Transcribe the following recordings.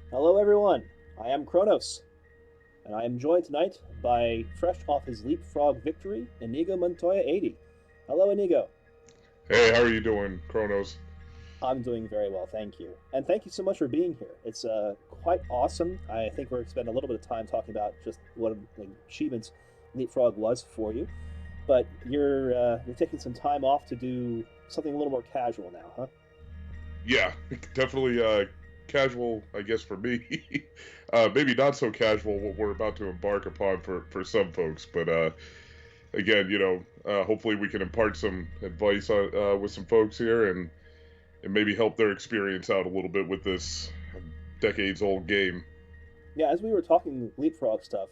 Hello, everyone. I am Kronos, and I am joined tonight by fresh off his LeapFrog victory, InigoMontoya80. Hello, Inigo. Hey, how are you doing, Kronos? I'm doing very well, thank you. And thank you so much for being here. It's quite awesome. I think we're going to spend a little bit of time talking about just what achievements LeapFrog was for you. But you're taking some time off to do something a little more casual now, huh? Yeah, definitely casual, I guess, for me. Maybe not so casual what we're about to embark upon for some folks, but again, hopefully we can impart some advice with some folks here and maybe help their experience out a little bit with this decades old game. Yeah, as we were talking LeapFrog stuff,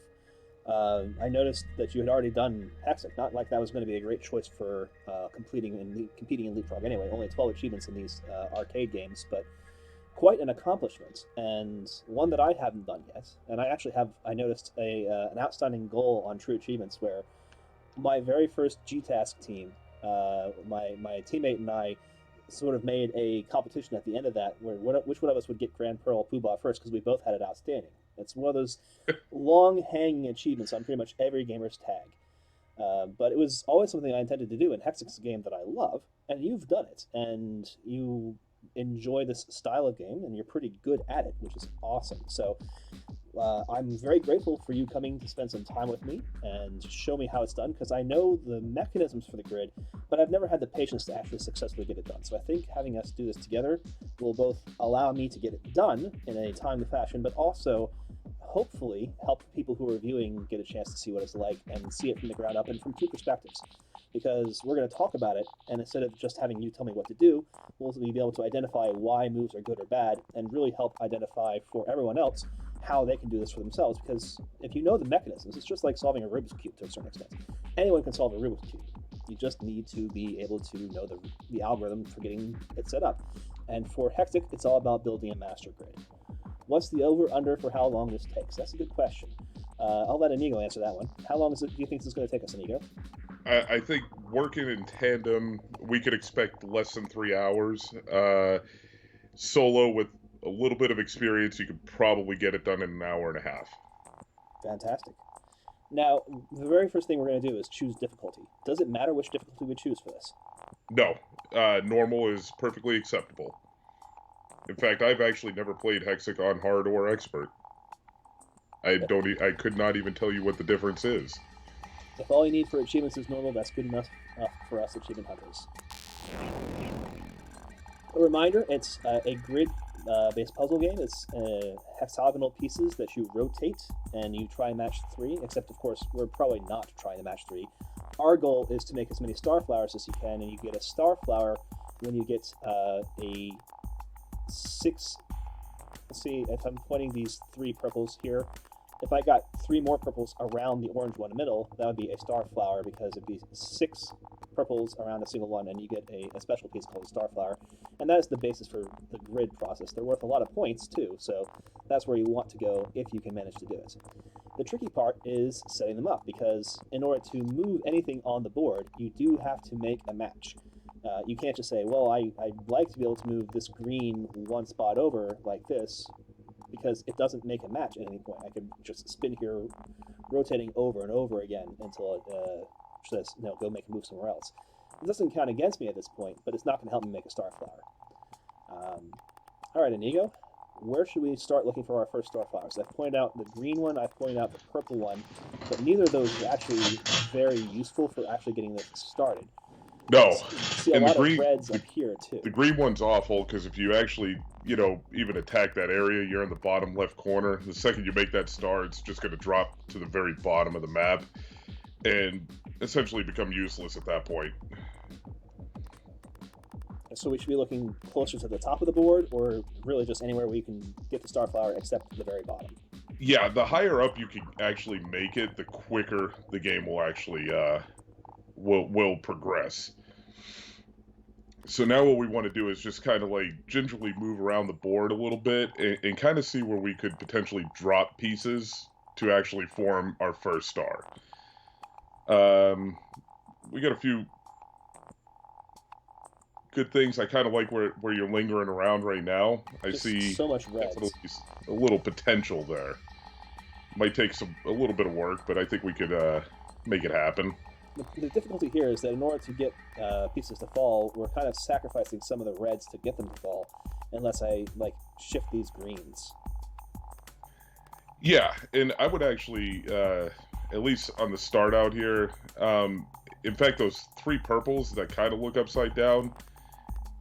I noticed that you had already done Hexic. Not like that was going to be a great choice for competing in LeapFrog anyway. Only 12 achievements in these arcade games, but quite an accomplishment, and one that I haven't done yet. And I noticed an outstanding goal on True Achievements where my very first GTask team, my teammate and I sort of made a competition at the end of that where which one of us would get Grand Pearl Poobah first because we both had it outstanding. It's one of those long hanging achievements on pretty much every gamer's tag. But it was always something I intended to do, and Hexic's a game that I love, and you've done it, and you enjoy this style of game, and you're pretty good at it, which is awesome. So I'm very grateful for you coming to spend some time with me and show me how it's done, because I know the mechanisms for the grid, but I've never had the patience to actually successfully get it done. So I think having us do this together will both allow me to get it done in a timely fashion, but also hopefully help people who are viewing get a chance to see what it's like and see it from the ground up and from two perspectives. Because we're going to talk about it, and instead of just having you tell me what to do, we'll be able to identify why moves are good or bad and really help identify for everyone else how they can do this for themselves. Because if you know the mechanisms, it's just like solving a Rubik's Cube to a certain extent. Anyone can solve a Rubik's Cube. You just need to be able to know the algorithm for getting it set up. And for Hexic, it's all about building a master grid. What's the over/under for how long this takes? That's a good question. I'll let Inigo answer that one. How long do you think this is going to take us, Inigo? I think working in tandem, we could expect less than 3 hours. Solo with a little bit of experience, you could probably get it done in an hour and a half. Fantastic. Now, the very first thing we're going to do is choose difficulty. Does it matter which difficulty we choose for this? No, normal is perfectly acceptable. In fact, I've actually never played Hexic on hard or expert. I could not even tell you what the difference is. If all you need for achievements is normal, that's good enough for us achievement hunters. A reminder, it's a grid-based puzzle game. It's hexagonal pieces that you rotate, and you try and match three, except, of course, we're probably not trying to match three. Our goal is to make as many star flowers as you can, and you get a star flower when you get a six. Let's see if I'm pointing these three purples here. If I got three more purples around the orange one in the middle, that would be a star flower because it'd be six purples around a single one, and you get a special piece called a star flower. And that is the basis for the grid process. They're worth a lot of points too, so that's where you want to go if you can manage to do it. The tricky part is setting them up, because in order to move anything on the board, you do have to make a match. You can't just say, well, I'd like to be able to move this green one spot over like this, because it doesn't make a match at any point. I could just spin here, rotating over and over again until it says, no, go make a move somewhere else. It doesn't count against me at this point, but it's not going to help me make a star flower. All right, Inigo, where should we start looking for our first star flowers? I've pointed out the green one, I've pointed out the purple one, but neither of those are actually very useful for actually getting this started. No, See a and lot of reds up here too. the green one's awful because if you actually, even attack that area, you're in the bottom left corner. The second you make that star, it's just going to drop to the very bottom of the map and essentially become useless at that point. So we should be looking closer to the top of the board, or really just anywhere where you can get the star flower except the very bottom. Yeah, the higher up you can actually make it, the quicker the game will actually will progress. So now what we want to do is just kind of like gingerly move around the board a little bit and kind of see where we could potentially drop pieces to actually form our first star. We got a good things. I kind of like where you're lingering around right now. I Just see so much reds. definitely a little potential there. Might take a little bit of work, but I think we could make it happen. The difficulty here is that in order to get pieces to fall, we're kind of sacrificing some of the reds to get them to fall, unless I like shift these greens. Yeah, and I would actually, at least on the start out here, in fact, those 3 purples that kind of look upside down,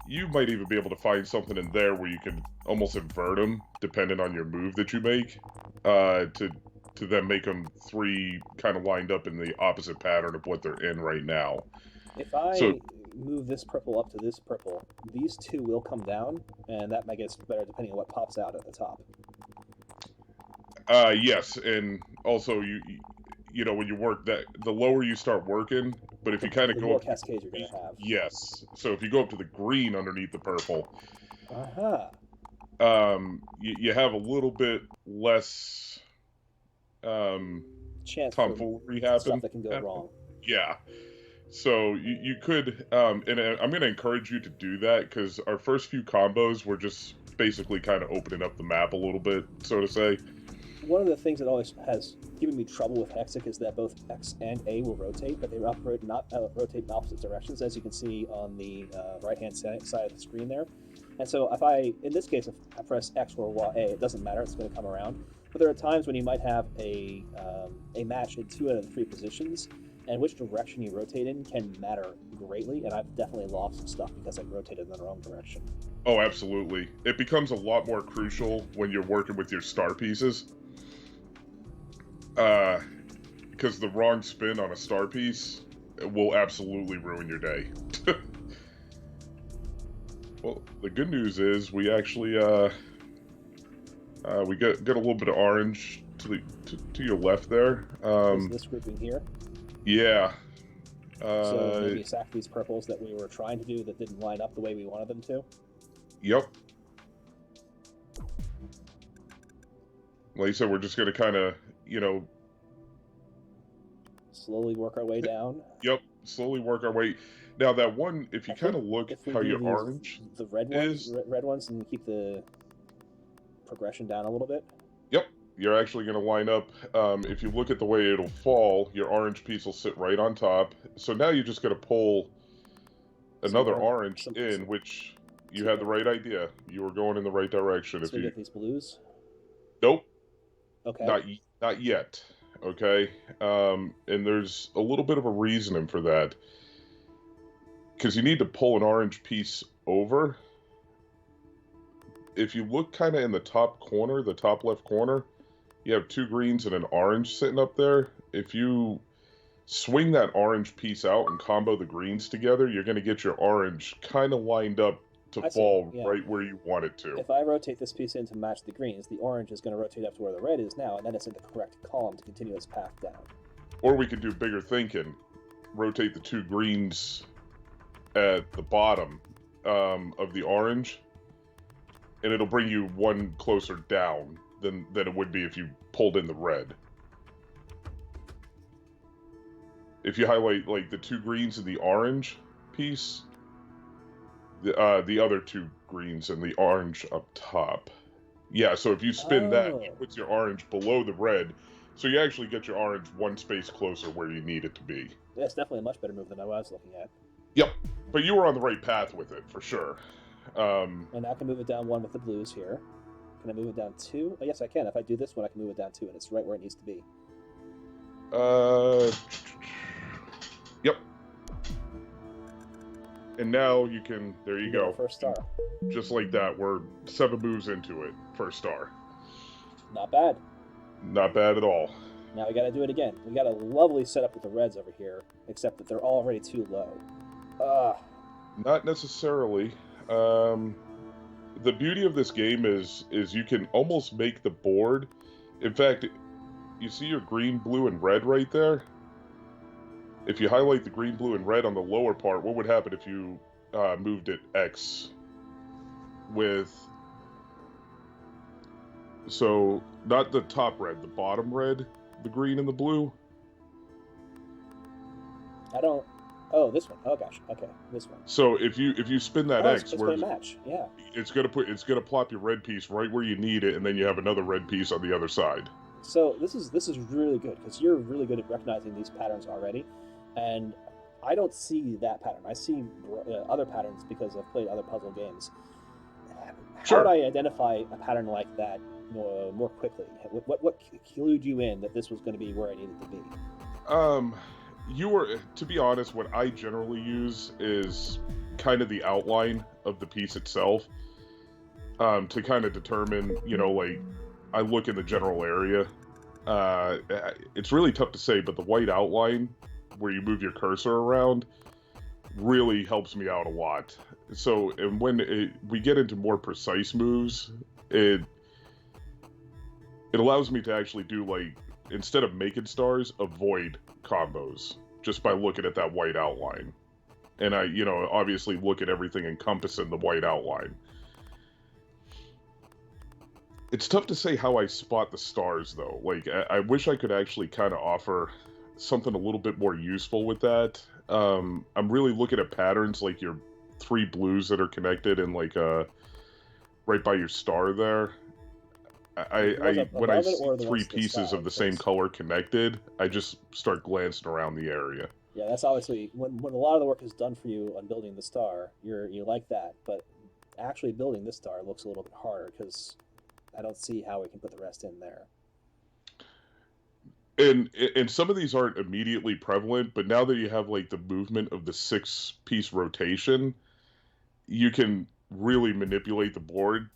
you might even be able to find something in there where you can almost invert them, depending on your move that you make, to then make them 3 kind of lined up in the opposite pattern of what they're in right now. If I move this purple up to this purple, these 2 will come down, and that might get us better depending on what pops out at the top. Yes, and also you know when you work that, the lower you start working, but if you kind of the go more up cascades you're going to have. yes, so if you go up to the green underneath the purple, you have a little bit less chance tomfoolery for happen. stuff that can go wrong. Yeah. So you could, and I'm going to encourage you to do that, because our first few combos were just basically kind of opening up the map a little bit, so to say. One of the things that always has given me trouble with Hexic is that both X and A will rotate, but they rotate in opposite directions, as you can see on the right-hand side of the screen there. And so if in this case, if I press X or A, it doesn't matter, it's going to come around. But there are times when you might have a match in 2 out of the 3 positions, and which direction you rotate in can matter greatly, and I've definitely lost some stuff because I rotated in the wrong direction. Oh, absolutely. It becomes a lot more crucial when you're working with your star pieces. Because the wrong spin on a star piece will absolutely ruin your day. Well, the good news is we actually we got a little bit of orange to your left there. Is this grouping here? Yeah. So maybe sack these purples that we were trying to do that didn't line up the way we wanted them to? Yep. Like I said, we're just going to kind of, slowly work our way down. Yep, slowly work our way. Now that one, if you kind of look how your orange the red ones, and keep the progression down a little bit. Yep, you're actually going to line up. If you look at the way it'll fall, your orange piece will sit right on top. So now you're just going to pull another orange in, which you had the right idea. You were going in the right direction. So if you get these blues. Nope. Okay. Not yet. Okay. And there's a little bit of a reasoning for that, because you need to pull an orange piece over. If you look kind of in the top corner, the top left corner, you have 2 greens and an orange sitting up there. If you swing that orange piece out and combo the greens together, you're going to get your orange kind of lined up to fall right where you want it to. If I rotate this piece in to match the greens, the orange is going to rotate up to where the red is now, and then it's in the correct column to continue its path down. Or we could do bigger thinking. Rotate the 2 greens at the bottom of the orange, and it'll bring you 1 closer down than it would be if you pulled in the red. If you highlight like the 2 greens in the orange piece, the other 2 greens and the orange up top. Yeah, so if you spin that, it puts your orange below the red, so you actually get your orange 1 space closer where you need it to be. Yeah, it's definitely a much better move than I was looking at. Yep, but you were on the right path with it, for sure. And I can move it down 1 with the blues here. Can I move it down 2? Oh, yes, I can. If I do this one, I can move it down 2, and it's right where it needs to be. Yep. And now you can, there you go. First star. Just like that, we're 7 moves into it. First star. Not bad. Not bad at all. Now we gotta do it again. We got a lovely setup with the reds over here, except that they're already too low. Not necessarily. The beauty of this game is you can almost make the board. In fact, you see your green, blue, and red right there? If you highlight the green, blue, and red on the lower part, what would happen if you moved it X with... So, not the top red, the bottom red, the green and the blue? I don't Oh, this one. Oh gosh. Okay, this one. So if you spin that Oh, X, it's where going to match. Yeah. it's gonna plop your red piece right where you need it, and then you have another red piece on the other side. So this is really good because you're really good at recognizing these patterns already, and I don't see that pattern. I see other patterns because I've played other puzzle games. How would Sure. I identify a pattern like that more quickly? What clued you in that this was going to be where I needed to be? Um, you were, to be honest, what I generally use is kind of the outline of the piece itself, to kind of determine, like I look in the general area. It's really tough to say, but the white outline where you move your cursor around really helps me out a lot. So, and when we get into more precise moves, it allows me to actually do, like, instead of making stars, avoid combos just by looking at that white outline. And I, obviously look at everything encompassing the white outline. It's tough to say how I spot the stars, though. Like, I wish I could actually kind of offer something a little bit more useful with that. I'm really looking at patterns like your 3 blues that are connected and, like, right by your star there. When I Above it see or the 3 ones to the pieces side? of the same color connected, I just start glancing around the area. Yeah, that's obviously when a lot of the work is done for you on building the star. You like that, but actually building this star looks a little bit harder because I don't see how we can put the rest in there. And some of these aren't immediately prevalent, but now that you have, like, the movement of the 6-piece rotation, you can really manipulate the board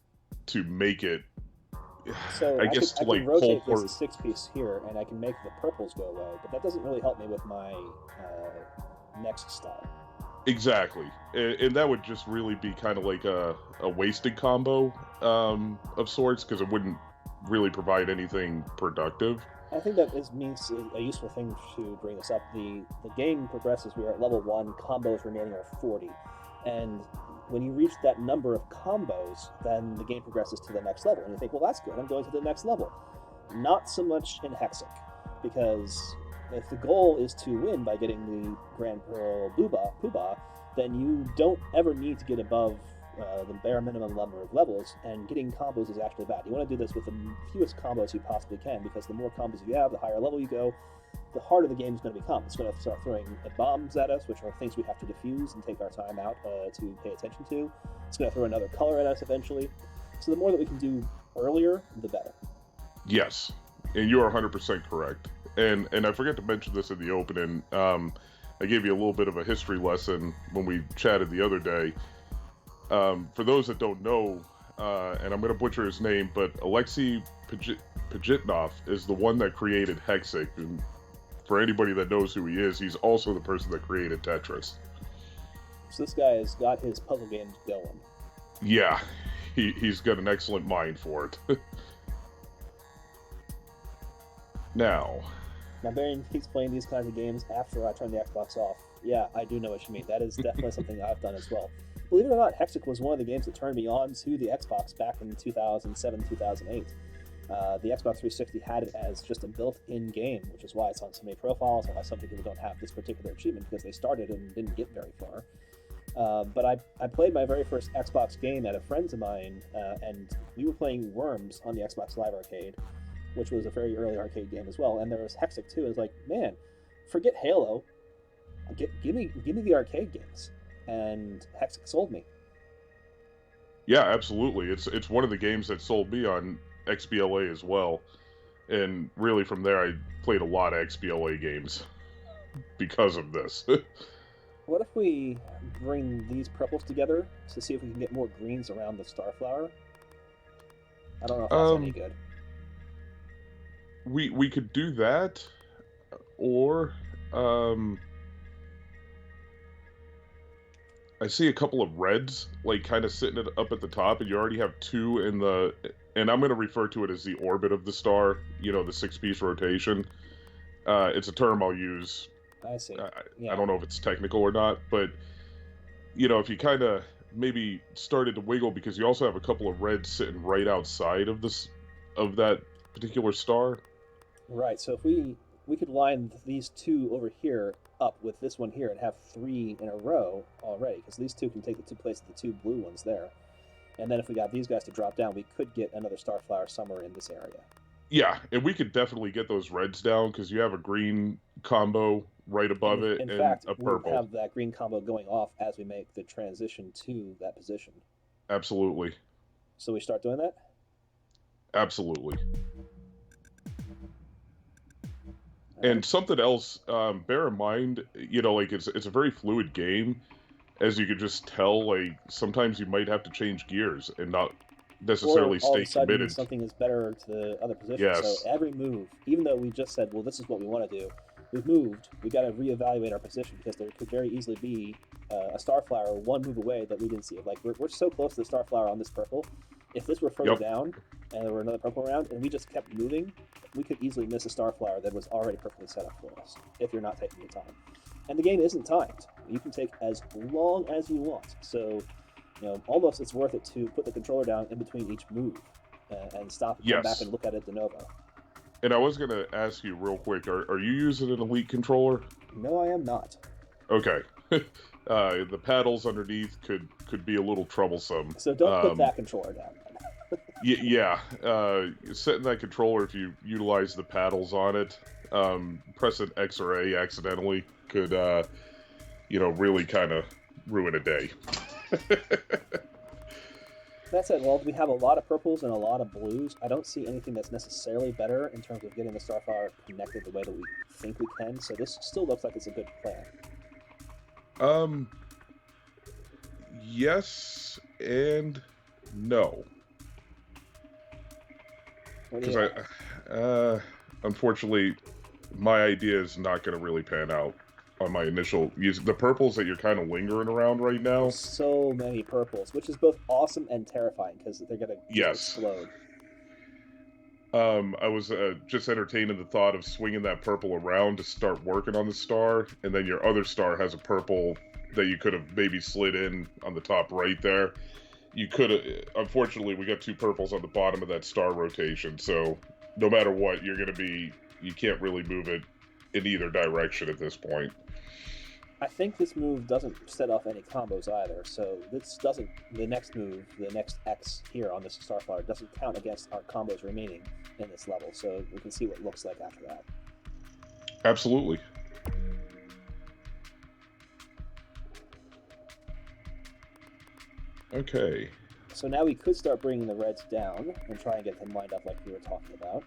to make it, So I I could guess, to, I could like, pull rotate this for. 6-piece here, and I can make the purples go away, but that doesn't really help me with my next star. Exactly, and that would just really be kind of like a wasted combo, of sorts, because it wouldn't really provide anything productive. I think that means a useful thing to bring this up. The game progresses. We are at level 1. Combos remaining are 40, and when you reach that number of combos, then the game progresses to the next level, and you think, well, that's good. I'm going to the next level. Not so much in Hexic, because if the goal is to win by getting the Grand Pearl Poobah, then you don't ever need to get above the bare minimum number of levels, and getting combos is actually bad. You want to do this with the fewest combos you possibly can, because the more combos you have, the higher level you go, the harder the game is going to become. It's going to start throwing bombs at us, which are things we have to defuse and take our time out to pay attention to. It's going to throw another color at us eventually. So the more that we can do earlier, the better. Yes, and you are 100% correct. And I forgot to mention this in the opening. I gave you a little bit of a history lesson when we chatted the other day. For those that don't know, and I'm going to butcher his name, but Alexei Pajitnov is the one that created Hexic. And for anybody that knows who he is, he's also the person that created Tetris. So this guy has got his puzzle games going. Yeah, he's got an excellent mind for it. Now, Barry keeps playing these kinds of games after I turn the Xbox off. Yeah, I do know what you mean. That is definitely something I've done as well. Believe it or not, Hexic was one of the games that turned me on to the Xbox back in 2007, 2008. The Xbox 360 had it as just a built-in game, which is why it's on so many profiles and why some people don't have this particular achievement, because they started and didn't get very far. But I played my very first Xbox game at a friend's of mine, and we were playing Worms on the Xbox Live Arcade, which was a very early arcade game as well. And there was Hexic too. It was like, man, forget Halo, give me the arcade games. And Hexic sold me. yeah, absolutely. It's one of the games that sold me on XBLA as well. And really from there, I played a lot of XBLA games because of this. What if we bring these purples together to see if we can get more greens around the Starflower? I don't know if that's any good. We could do that, or I see a couple of reds, like, kind of sitting up at the top, and you already have 2 in the, and I'm going to refer to it as the orbit of the star, the 6-piece rotation. It's a term I'll use. I see. I don't know if it's technical or not, but, if you kind of maybe started to wiggle, because you also have a couple of reds sitting right outside of that particular star. Right, so if we we could line these two over here up with this one here and have 3 in a row already, because these two can take the 2 places of the 2 blue ones there. And then if we got these guys to drop down, we could get another Starflower somewhere in this area. Yeah, and we could definitely get those reds down because you have a green combo right above it In and fact, a purple. we'll have that green combo going off as we make the transition to that position. Absolutely. So we start doing that? Absolutely. And something else, bear in mind, you know, like it's a very fluid game, as you could just tell. Like sometimes you might have to change gears and not necessarily or all stay of a sudden committed. Something is better to the other position. Yes. So every move, even though we just said, well, this is what we want to do, we've moved. We got to reevaluate our position because there could very easily be a Starflower 1 move away that we didn't see. Like we're so close to the Starflower on this purple. If this were further down and there were another purple around and we just kept moving, we could easily miss a Starflower that was already perfectly set up for us if you're not taking your time. And the game isn't timed. You can take as long as you want. So, you know, almost it's worth it to put the controller down in between each move and stop and come back and look at it de novo. And I was going to ask you real quick, are you using an Elite controller? No, I am not. Okay. The paddles underneath could be a little troublesome. So don't put that controller down. Yeah. Setting that controller, if you utilize the paddles on it, pressing X or A accidentally could, really kind of ruin a day. That said, well, we have a lot of purples and a lot of blues. I don't see anything that's necessarily better in terms of getting the Starflower connected the way that we think we can. So this still looks like it's a good plan. Yes and no. Because unfortunately, my idea is not going to really pan out on my initial use. The purples that you're kind of lingering around right now. There's so many purples, which is both awesome and terrifying because they're going to explode. I was just entertaining the thought of swinging that purple around to start working on the star, and then your other star has a purple that you could have maybe slid in on the top right there. You could have, unfortunately, we got 2 purples on the bottom of that star rotation, so no matter what, you can't really move it in either direction at this point. I think this move doesn't set off any combos either, so the next move, the next X here on this Starflower, doesn't count against our combos remaining in this level, so we can see what it looks like after that. Absolutely. Okay. So now we could start bringing the reds down and try and get them lined up like we were talking about.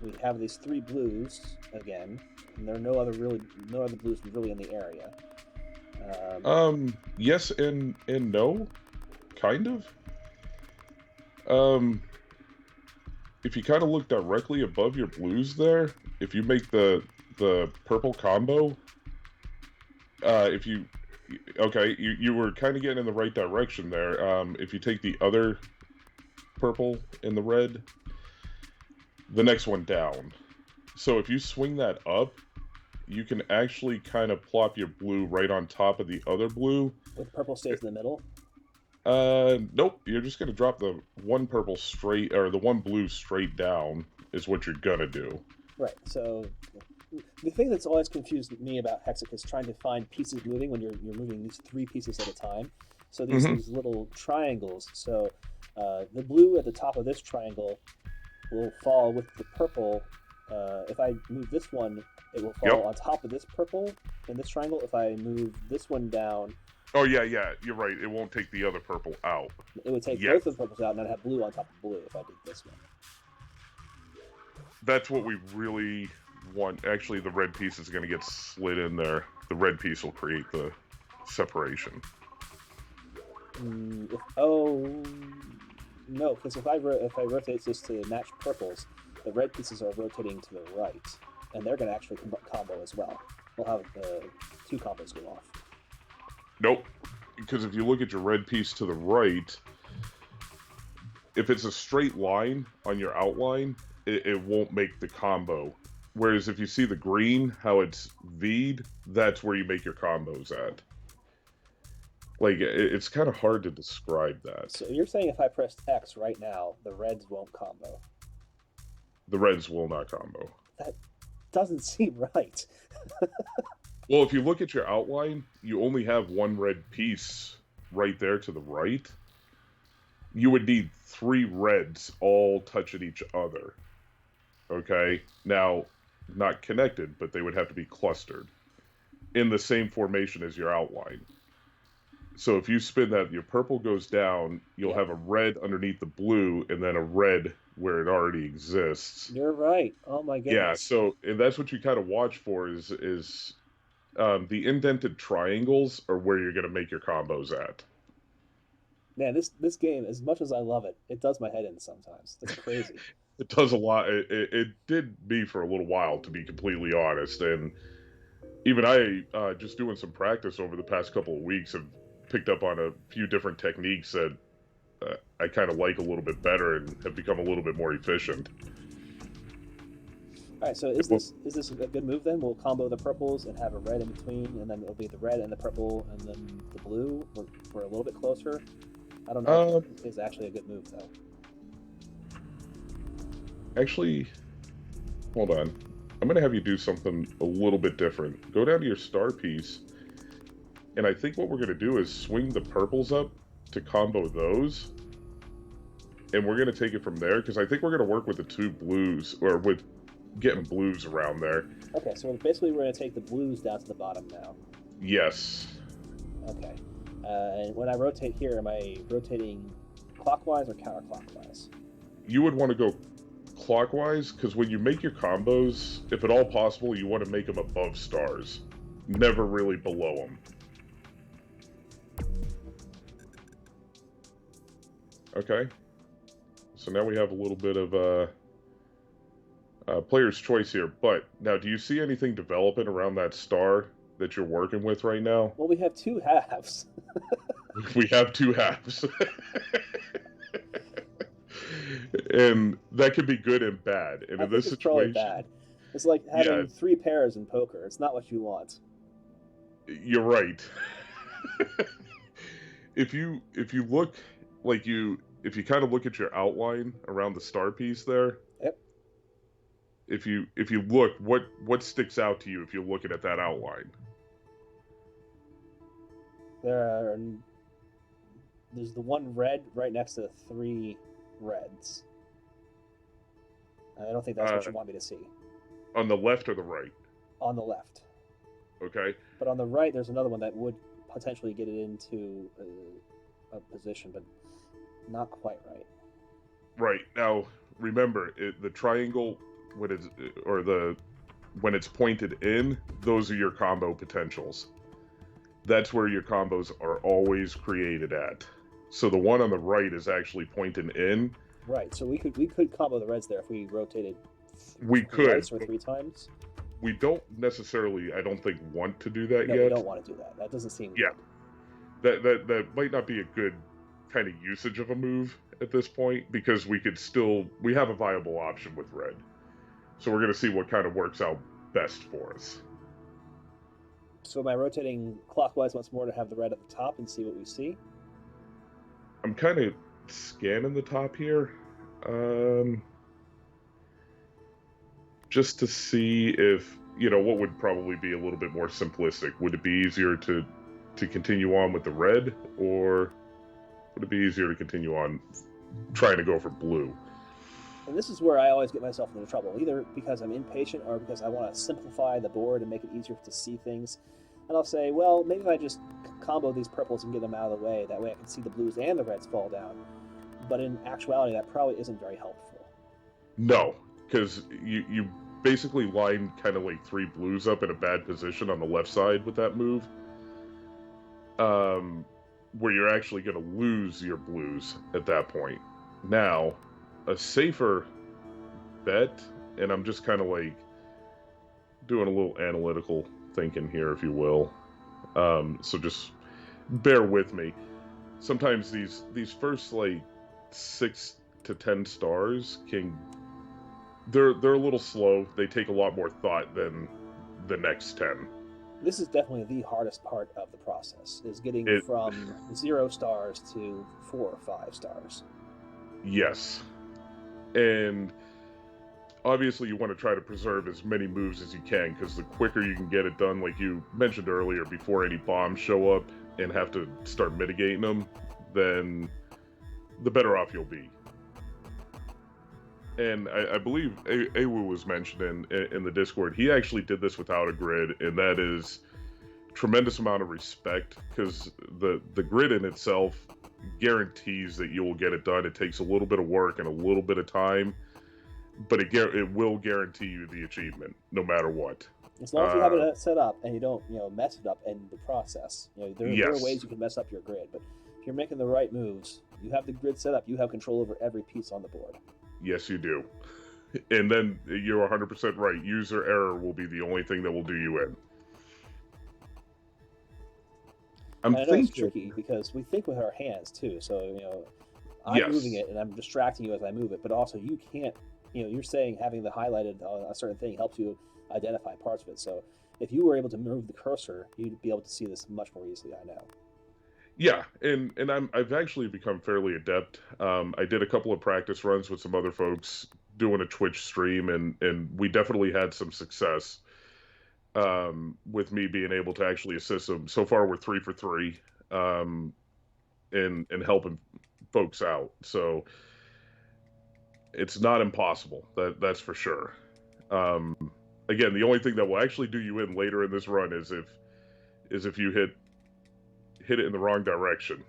We have these 3 blues again, and there are no other blues really in the area. Yes and no, kind of. If you kind of look directly above your blues there, if you make the purple combo, you were kind of getting in the right direction there. If you take the other purple and the red, the next one down. So if you swing that up, you can actually kind of plop your blue right on top of the other blue. With purple stays in the middle? Nope. You're just going to drop the one purple straight, or the one blue straight down is what you're going to do. Right. So the thing that's always confused me about Hexic is trying to find pieces moving when you're moving these 3 pieces at a time. So these little triangles. So the blue at the top of this triangle will fall with the purple. If I move this one, it will fall on top of this purple in this triangle. If I move this one down... Oh, yeah, you're right. It won't take the other purple out. It would take both of the purples out, and I'd have blue on top of blue if I did this one. That's what we really want. Actually, the red piece is going to get slid in there. The red piece will create the separation. No, because if I rotate this to match purples, the red pieces are rotating to the right, and they're going to actually combo as well. We'll have 2 combos go off. Nope, because if you look at your red piece to the right, if it's a straight line on your outline, it won't make the combo. Whereas if you see the green, how it's V'd, that's where you make your combos at. Like, it's kind of hard to describe that. So you're saying if I pressed X right now, the reds won't combo? The reds will not combo. doesn't seem right. Well, if you look at your outline, you only have one red piece right there to the right. You would need 3 reds all touching each other. Okay? Now, not connected, but they would have to be clustered in the same formation as your outline. So if you spin that, your purple goes down, you'll Yep. have a red underneath the blue, and then a red where it already exists. You're right. Oh my Yeah, goodness. so and that's what you kind of watch for is the indented triangles are where you're going to make your combos at. Man, this game, as much as I love it, it does my head in sometimes. That's crazy. It does a lot. It did me for a little while, to be completely honest, and even I, just doing some practice over the past couple of weeks, have picked up on a few different techniques that I kind of like a little bit better and have become a little bit more efficient. All right, so is this a good move then? We'll combo the purples and have a red in between, and then it'll be the red and the purple, and then the blue. We're a little bit closer. I don't know if it is actually a good move though. Actually, hold on. I'm going to have you do something a little bit different. Go down to your star piece, and I think what we're going to do is swing the purples up to combo those, and we're going to take it from there, because I think we're going to work with the 2 blues, or with getting blues around there. Okay, so basically we're going to take the blues down to the bottom now. Yes. Okay. And when I rotate here, am I rotating clockwise or counterclockwise? You would want to go clockwise, because when you make your combos, if at all possible, you want to make them above stars, never really below them. Okay, so now we have a little bit of player's choice here, but now do you see anything developing around that star that you're working with right now? Well, we have 2 halves. We have 2 halves. And that can be good and bad. And in this It's probably situation, bad. It's like having 3 pairs in poker. It's not what you want. you're right. If you look like if you kind of look at your outline around the star piece there. Yep. If you look, what sticks out to you if you're looking at that outline? There's the 1 red right next to the 3 reds. I don't think that's what you want me to see. On the left or the right? On the left. Okay. But on the right, there's another one that would potentially get it into a position, but not quite right. Right. Now, remember, the triangle, when it's pointed in, those are your combo potentials. That's where your combos are always created at. So the one on the right is actually pointing in. Right. So we could combo the reds there if we rotated. We could. Twice or 3 times. We don't necessarily, I don't think, want to do that yet. No, we don't want to do that. That doesn't seem good. That might not be a good kind of usage of a move at this point, because we have a viable option with red. So we're going to see what kind of works out best for us. So am I rotating clockwise once more to have the red at the top and see what we see? I'm kind of scanning the top here. Just to see if, what would probably be a little bit more simplistic. Would it be easier to continue on with the red, or would it be easier to continue on trying to go for blue? And this is where I always get myself into trouble, either because I'm impatient or because I want to simplify the board and make it easier to see things. And I'll say, well, maybe if I just combo these purples and get them out of the way, that way I can see the blues and the reds fall down. But in actuality, that probably isn't very helpful. No, because you basically line kind of like 3 blues up in a bad position on the left side with that move, where you're actually going to lose your blues at that point. Now, a safer bet, and I'm just kind of like doing a little analytical thinking here, if you will, so just bear with me. Sometimes these first like 6 to 10 stars they're a little slow. They take a lot more thought than the next 10. This is definitely the hardest part of the process, is getting from 0 stars to 4 or 5 stars. Yes. And obviously you want to try to preserve as many moves as you can, because the quicker you can get it done, like you mentioned earlier, before any bombs show up and have to start mitigating them, then the better off you'll be. And I believe Awu was mentioned in the Discord. He actually did this without a grid, and that is tremendous amount of respect, because the grid in itself guarantees that you will get it done. It takes a little bit of work and a little bit of time, but it will guarantee you the achievement no matter what. As long as you have it set up and you don't mess it up in the process. There are ways you can mess up your grid, but if you're making the right moves, you have the grid set up, you have control over every piece on the board. Yes, you do. And then you're 100% right. User error will be the only thing that will do you in. I know it's tricky because we think with our hands too. So I'm moving it and I'm distracting you as I move it, but also you can't. You're saying having the highlighted on a certain thing helps you identify parts of it. So if you were able to move the cursor, you'd be able to see this much more easily. I know. Yeah, and I've actually become fairly adept. I did a couple of practice runs with some other folks doing a Twitch stream, and we definitely had some success with me being able to actually assist them. So far, we're 3 for 3 in helping folks out. So it's not impossible. That's for sure. Again, the only thing that will actually do you in later in this run is if you hit it in the wrong direction.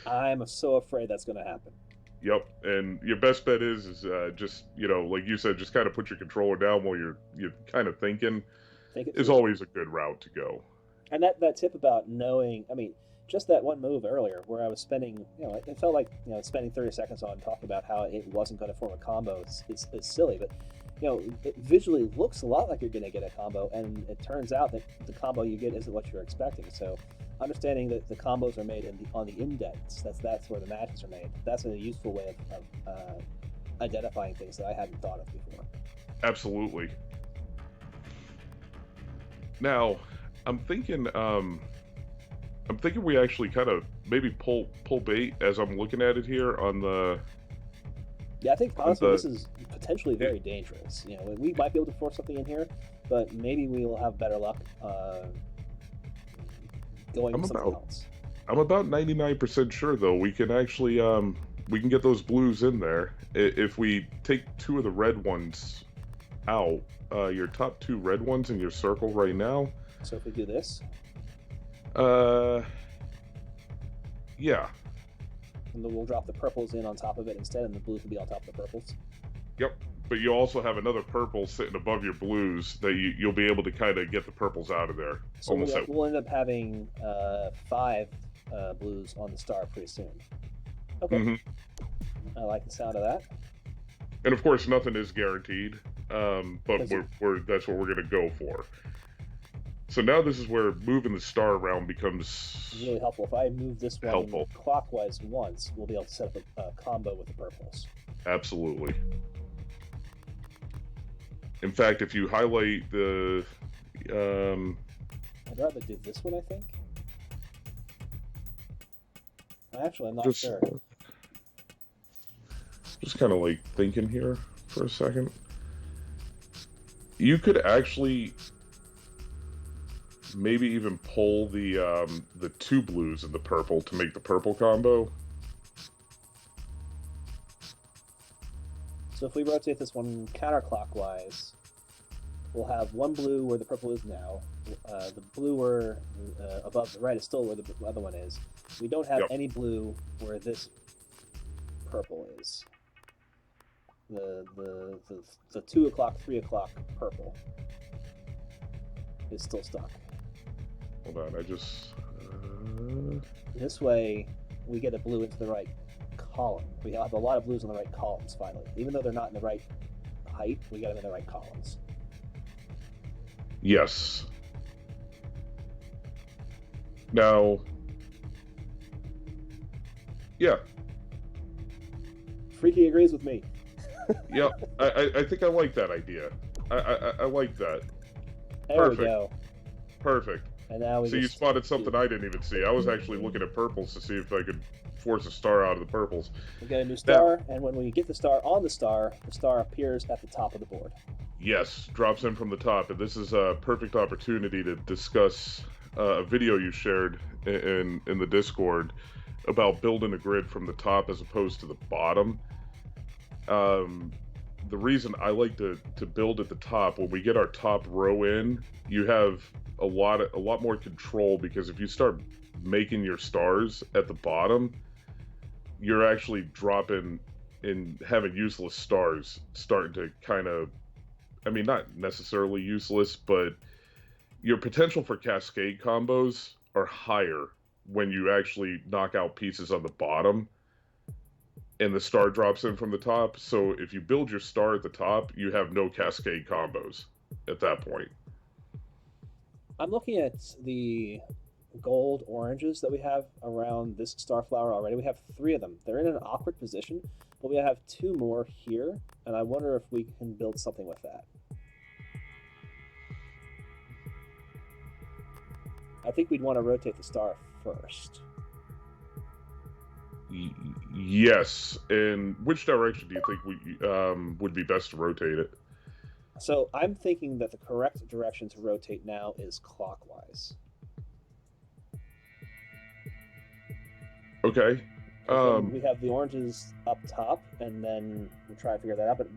I'm so afraid that's going to happen. Yep, and your best bet is just like you said, just kind of put your controller down while you're kind of thinking. Is always a good route to go. And that tip about knowing, I mean, just that one move earlier where I was spending, it felt like spending 30 seconds on talking about how it wasn't going to form a combo. It's silly, but it visually looks a lot like you're going to get a combo, and it turns out that the combo you get isn't what you're expecting. So understanding that the combos are made on the indents, that's where the matches are made. That's a useful way of identifying things that I hadn't thought of before. Absolutely. Now, I'm thinking we actually kind of maybe pull bait as I'm looking at it here on the. Yeah, I think honestly this is potentially very dangerous. We might be able to force something in here, but maybe we will have better luck going with something else. I'm about 99% sure though we can actually we can get those blues in there if we take 2 of the red ones out. Your top 2 red ones in your circle right now. So if we do this, yeah. And then we'll drop the purples in on top of it instead, and the blues will be on top of the purples. Yep, but you also have another purple sitting above your blues that you'll be able to kind of get the purples out of there. So we'll end up having 5 blues on the star pretty soon. Okay. Mm-hmm. I like the sound of that. And of course, nothing is guaranteed, but that's what we're going to go for. So now this is where moving the star around becomes really helpful. If I move this one clockwise once, we'll be able to set up a combo with the purples. Absolutely. In fact, if you highlight the... I'd rather do this one, I think. Actually, I'm not sure. Just kind of like thinking here for a second. You could actually maybe even pull the 2 blues and the purple to make the purple combo. So if we rotate this one counterclockwise, we'll have 1 blue where the purple is now. The blue where above the red is still where the other one is. We don't have any blue where this purple is. The 2 o'clock, 3 o'clock purple is still stuck. Hold on, I just... This way, we get a blue into the right column. We have a lot of blues in the right columns, finally. Even though they're not in the right height, we got them in the right columns. Yes. Now... Yeah. Freaky agrees with me. Yeah, I think I like that idea. I like that. There we go. Perfect. And now we So you just spotted something I didn't even see. I was actually looking at purples to see if I could force a star out of the purples. we get a new star, and when we get the star on the star appears at the top of the board. Yes, drops in from the top, and this is a perfect opportunity to discuss a video you shared in the Discord about building a grid from the top as opposed to the bottom. The reason I like to build at the top, when we get our top row in, you have a lot more control, because if you start making your stars at the bottom, you're actually dropping and having useless stars starting to kind of, I mean, not necessarily useless, but your potential for cascade combos are higher when you actually knock out pieces on the bottom and the star drops in from the top. So if you build your star at the top, you have no cascade combos at that point. I'm looking at the gold oranges that we have around this star flower already. We have 3 of them. They're in an awkward position, but we have 2 more here, and I wonder if we can build something with that. I think we'd want to rotate the star first. Yes. And which direction do you think we would be best to rotate it? So I'm thinking that the correct direction to rotate now is clockwise. Okay. We have the oranges up top, and then we try to figure that out. But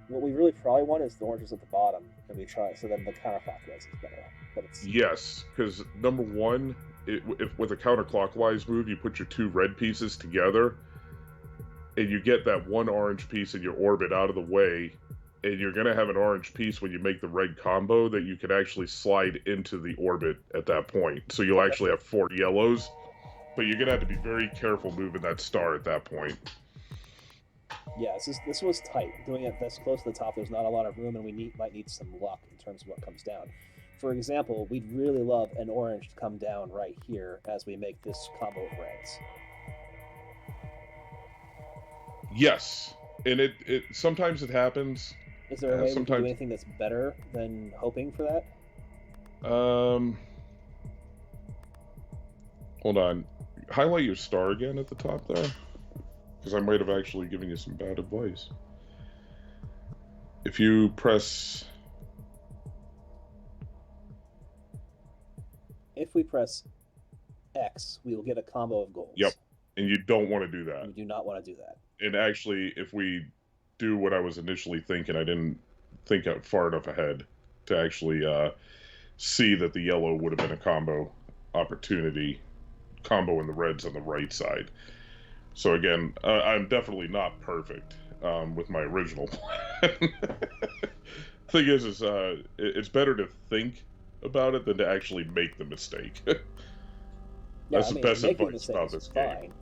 what we really probably want is the oranges at the bottom, and we try so then the counterclockwise is better. But it's yes, because number one, if with a counterclockwise move, you put your 2 red pieces together, and you get that 1 orange piece in your orbit out of the way, and you're going to have an orange piece when you make the red combo that you can actually slide into the orbit at that point. So you'll actually have 4 yellows, but you're going to have to be very careful moving that star at that point. Yeah, this was tight. Doing it this close to the top, there's not a lot of room, and we might need some luck in terms of what comes down. For example, we'd really love an orange to come down right here as we make this combo of reds. Yes, and it sometimes it happens. Is there a way we can do anything that's better than hoping for that? Hold on. Highlight your star again at the top there, because I might have actually given you some bad advice. If you press... If we press X, we will get a combo of golds. Yep, and you don't want to do that. We do not want to do that. And actually, if we do what I was initially thinking, I didn't think far enough ahead to actually see that the yellow would have been a combo opportunity, combo in the reds on the right side. So again, I'm definitely not perfect with my original plan. Thing is it's better to think about it than to actually make the mistake. That's the best advice about this game.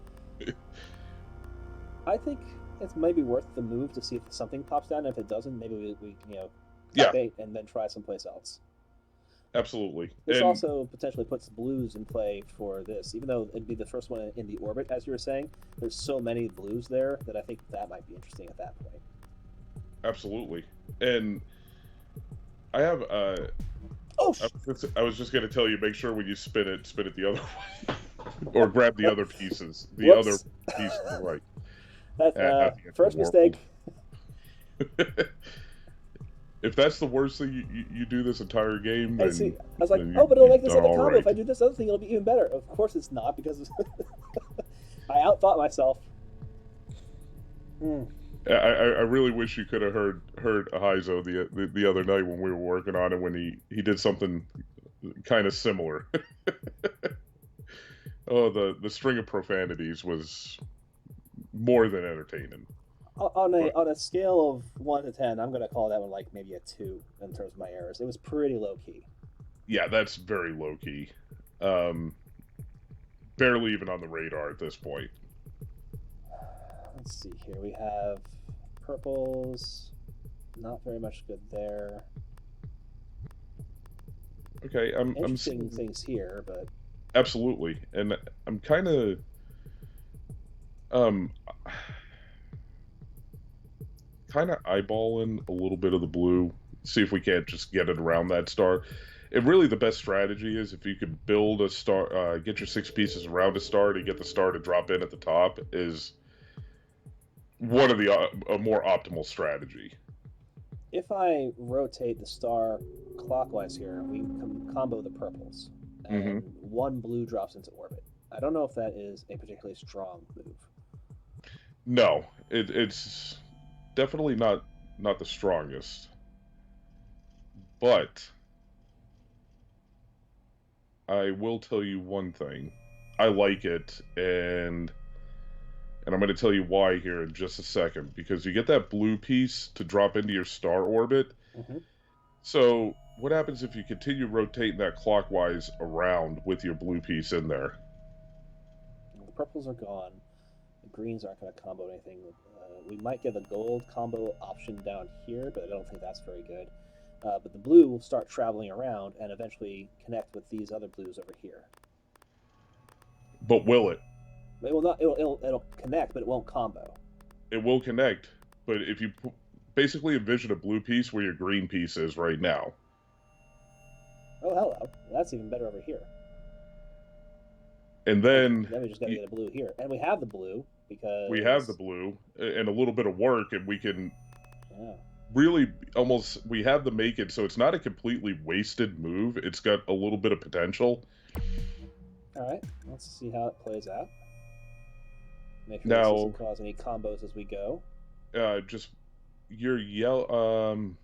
I think it might be worth the move to see if something pops down. And if it doesn't, maybe we cut bait and then try someplace else. Absolutely. This also potentially puts blues in play for this, even though it'd be the first one in the orbit, as you were saying. There's so many blues there that I think that might be interesting at that point. Absolutely. And I have I was just going to tell you, make sure when you spin it the other way, or grab the other pieces, the other piece to the right. That's first mistake. If that's the worst thing you do this entire game, then I was like, but it'll make this other combo. Right. If I do this other thing, it'll be even better. Of course it's not, because I outthought myself. I really wish you could have heard Ahizo the other night when we were working on it, when he did something kind of similar. Oh, the string of profanities was more than entertaining. On a scale of 1 to 10, I'm gonna call that one like maybe a 2 in terms of my errors. It was pretty low key. Yeah, that's very low key. Barely even on the radar at this point. Let's see here. We have purples. Not very much good there. Okay, I'm interesting things here, but absolutely, and I'm kind of eyeballing a little bit of the blue, see if we can't just get it around that star. And really, the best strategy is if you could build a star, get your 6 pieces around a star to get the star to drop in at the top is one of the a more optimal strategy. If I rotate the star clockwise here, we can combo the purples, and one blue drops into orbit. I don't know if that is a particularly strong move. No, it's definitely not the strongest, but I will tell you one thing. I like it, and I'm going to tell you why here in just a second, because you get that blue piece to drop into your star orbit. So what happens if you continue rotating that clockwise around with your blue piece in there? The purples are gone. The greens aren't going to combo anything. We might get a gold combo option down here, but I don't think that's very good. But the blue will start traveling around and eventually connect with these other blues over here. But will it? It will not. It'll connect, but it won't combo. It will connect, but if you basically envision a blue piece where your green piece is right now. Oh, hello. That's even better over here. And then we just got to get a blue here, and we have the blue because we have the blue and a little bit of work, and we can really almost we have the make it so it's not a completely wasted move. It's got a little bit of potential. All right, let's see how it plays out. Make sure now, this doesn't cause any combos as we go. Just your yellow.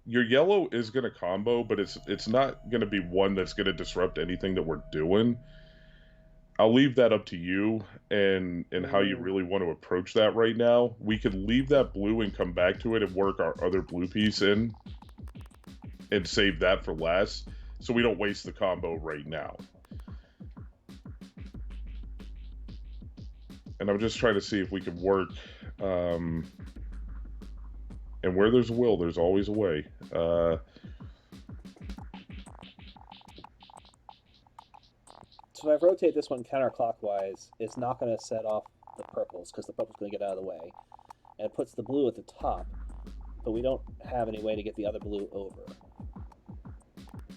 Your yellow is going to combo, but it's not going to be one that's going to disrupt anything that we're doing. I'll leave that up to you and how you really want to approach that right now. We could leave that blue and come back to it and work our other blue piece in and save that for last, so we don't waste the combo right now. And I'm just trying to see if we can work... and where there's a will, there's always a way. So if I rotate this one counterclockwise, it's not going to set off the purples because the purple's going to get out of the way. And it puts the blue at the top, but we don't have any way to get the other blue over.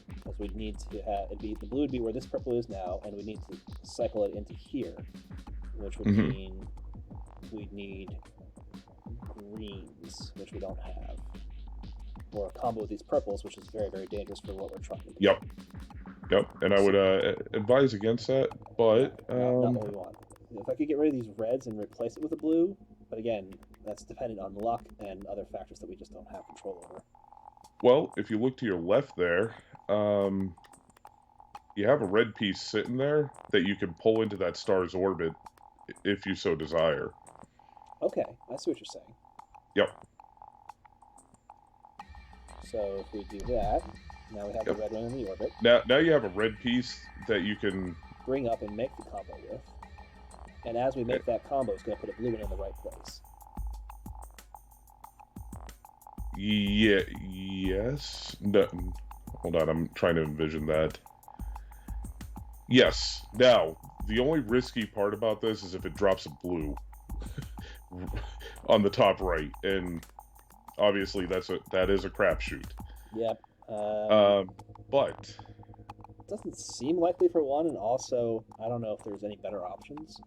Because we'd need to have the blue would be where this purple is now, and we need to cycle it into here, which would mean we'd need greens, which we don't have, or a combo with these purples, which is very, very dangerous for what we're trying to do. Yep. And I would advise against that, but not what we want. If I could get rid of these reds and replace it with a blue, but again, that's dependent on luck and other factors that we just don't have control over. Well, if you look to your left there, you have a red piece sitting there that you can pull into that star's orbit if you so desire. Okay, I see what you're saying. Yep. So if we do that, now we have the red one in the orbit. Now you have a red piece that you can bring up and make the combo with. And as we make that combo, it's going to put a blue one in the right place. Yeah. Yes. No. Hold on. I'm trying to envision that. Yes. Now, the only risky part about this is if it drops a blue on the top right, and obviously that is a crapshoot. Yep. But it doesn't seem likely for one, and also I don't know if there's any better options.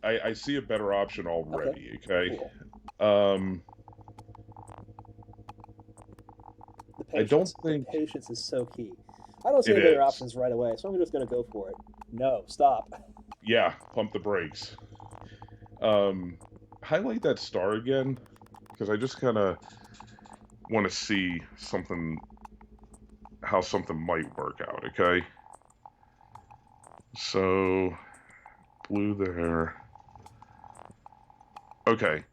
I see a better option already. Okay. Cool. I don't think patience is so key. I don't see any better options right away, so I'm just going to go for it. No, stop. Yeah, pump the brakes. Highlight that star again, because I just kind of want to see how something might work out. Okay. So blue there. Okay.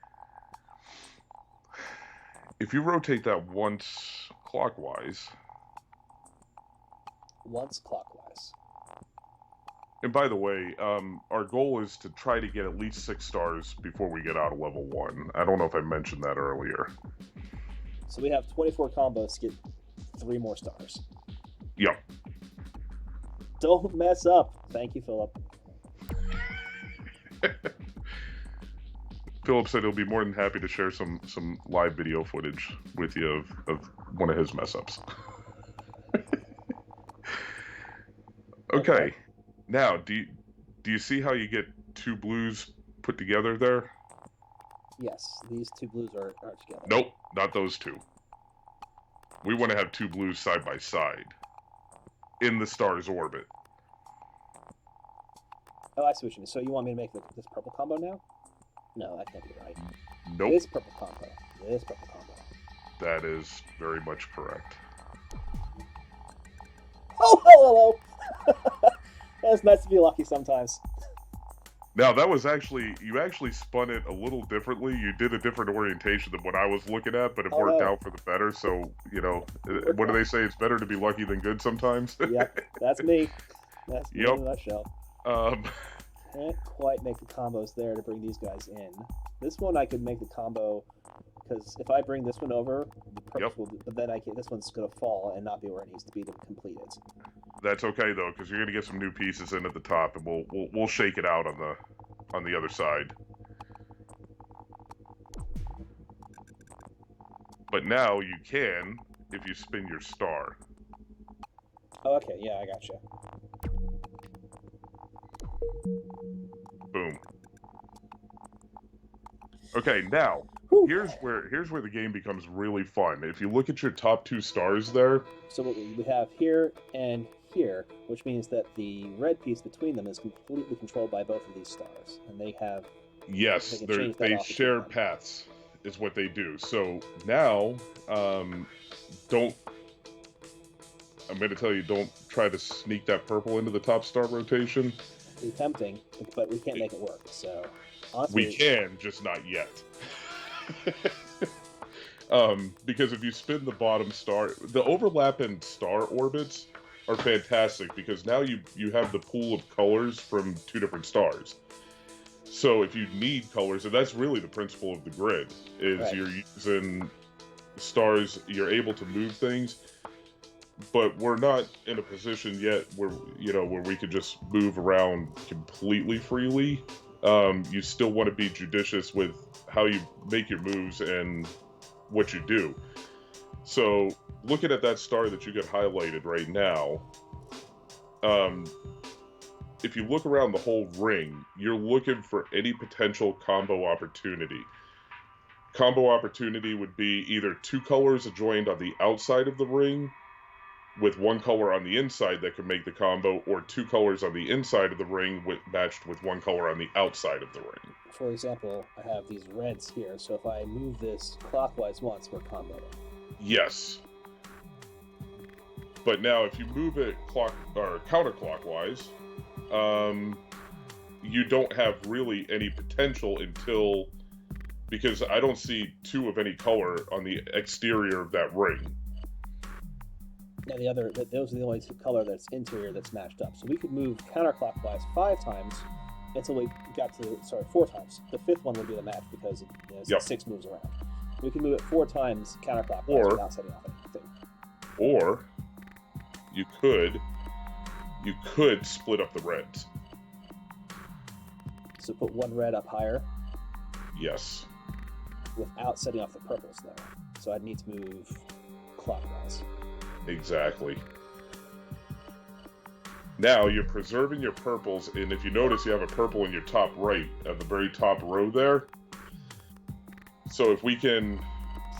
If you rotate that once clockwise. And by the way, our goal is to try to get at least 6 stars before we get out of level 1. I don't know if I mentioned that earlier. So we have 24 combos to get 3 more stars. Yep. Don't mess up. Thank you, Philip. Philip said he'll be more than happy to share some live video footage with you of one of his mess ups. Okay. Now, do you see how you get two blues put together there? Yes, these two blues are together. Nope, not those two. We want to have two blues side by side in the star's orbit. Oh, I see what you mean. So you want me to make this purple combo now? No, that can't be right. Nope. This purple combo. This purple combo. That is very much correct. Oh, hello! It's nice to be lucky sometimes. Now, that was you actually spun it a little differently. You did a different orientation than what I was looking at, but it worked out for the better. So, what do they say? It's better to be lucky than good sometimes. Yep, that's me. That's me in a nutshell. Can't quite make the combos there to bring these guys in. This one I could make the combo, because if I bring this one over, the purpose will, but then this one's going to fall and not be where it needs to be to complete it. That's okay though, because you're going to get some new pieces in at the top, and we'll shake it out on the other side. But now you can if you spin your star. Oh, okay, yeah, I gotcha. Boom. Okay, now here's where the game becomes really fun. If you look at your top two stars there. So what we have here and here, which means that the red piece between them is completely controlled by both of these stars, and they have. Yes, they share paths, is what they do. So now, I'm going to tell you, don't try to sneak that purple into the top star rotation. It's tempting, but we can't make it work. So honestly, we can, just not yet. Because if you spin the bottom star, the overlapping star orbits are fantastic because now you have the pool of colors from two different stars. So if you need colors, and that's really the principle of the grid, is you're using stars, you're able to move things, but we're not in a position yet where we could just move around completely freely. You still want to be judicious with how you make your moves and what you do. So looking at that star that you get highlighted right now, if you look around the whole ring, you're looking for any potential combo opportunity. Combo opportunity would be either two colors joined on the outside of the ring with one color on the inside that could make the combo, or two colors on the inside of the ring matched with one color on the outside of the ring. For example, I have these reds here, so if I move this clockwise once, we're comboing. Yes. But now if you move it counterclockwise, you don't have really any potential because I don't see two of any color on the exterior of that ring. Now those are the only two color that's interior that's matched up. So we could move counterclockwise 5 times until we got to 4 times. The 5th one would be the match because it's 6 moves around. We can move it 4 times counterclockwise without setting off anything. Or you could split up the reds. So put one red up higher. Yes. Without setting off the purples though. So I'd need to move clockwise. Exactly. Now you're preserving your purples, and if you notice, you have a purple in your top right, at the very top row there. So if we can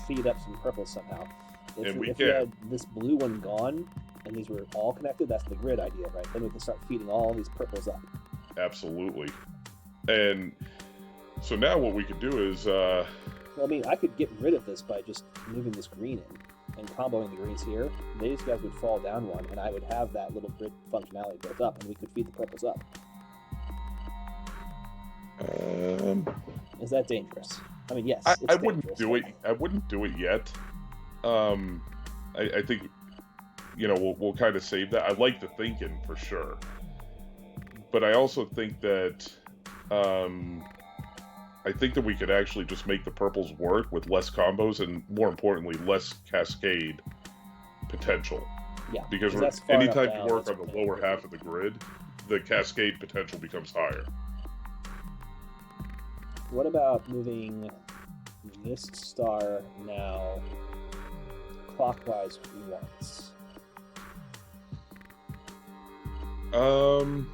feed up some purples somehow. If we had this blue one gone, and these were all connected, that's the grid idea, right? Then we can start feeding all these purples up. Absolutely. And so now what we could do is... well, I mean, I could get rid of this by just moving this green in and comboing the greens here. These guys would fall down one, and I would have that little grid functionality built up, and we could feed the purples up. Is that dangerous? I mean, yes. I wouldn't do it. I wouldn't do it yet. I think we'll kind of save that. I like the thinking for sure, but I also think that we could actually just make the purples work with less combos and, more importantly, less cascade potential. Yeah. Because anytime you work on the lower half of the grid, the cascade potential becomes higher. What about moving this star now clockwise once? Um,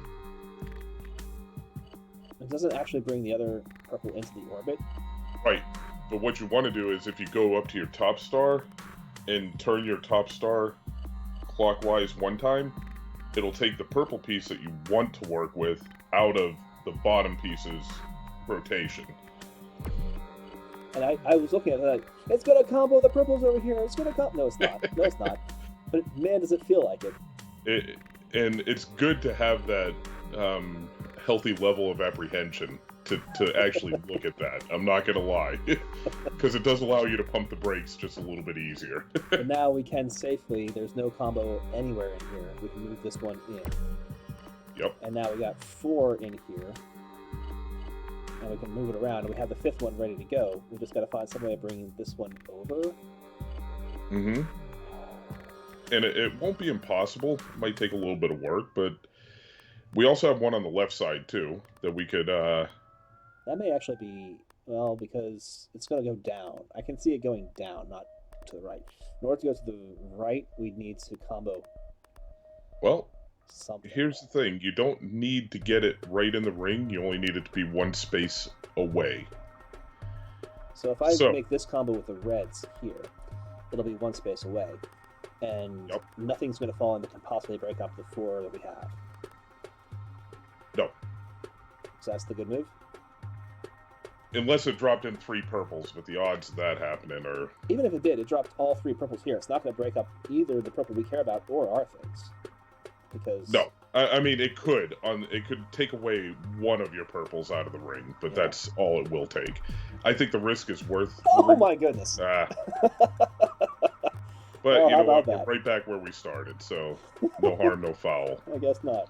It doesn't actually bring the other purple into the orbit. right. But what you want to do is if you go up to your top star and turn your top star clockwise one time, it'll take the purple piece that you want to work with out of the bottom piece's rotation. And I was looking at it like, it's going to combo the purples over here. It's going to combo. No, it's not. No, it's not. But man, does it feel like it. And it's good to have that healthy level of apprehension to actually look at that. I'm not going to lie. Because it does allow you to pump the brakes just a little bit easier. And now we can safely, there's no combo anywhere in here. We can move this one in. Yep. And now we got 4 in here. And we can move it around, and we have the 5th one ready to go. We just got to find some way of bringing this one over. Mm-hmm. And it won't be impossible. It might take a little bit of work, but we also have one on the left side, too, that we could... That may actually be, well, because it's going to go down. I can see it going down, not to the right. In order to go to the right, we need to combo Well, something. here's the thing. You don't need to get it right in the ring. You only need it to be one space away. So if I make this combo with the reds here, it'll be one space away. And nothing's going to fall in that can possibly break up the 4 that we have. No. So that's the good move? Unless it dropped in 3 purples, but the odds of that happening are... Even if it did, it dropped all 3 purples here. It's not going to break up either the purple we care about or our things. Because... No. I mean, it could. It could take away one of your purples out of the ring, but that's all it will take. I think the risk is worth... Oh my goodness! But well, you know what? That? We're right back where we started, so no harm, no foul. I guess not.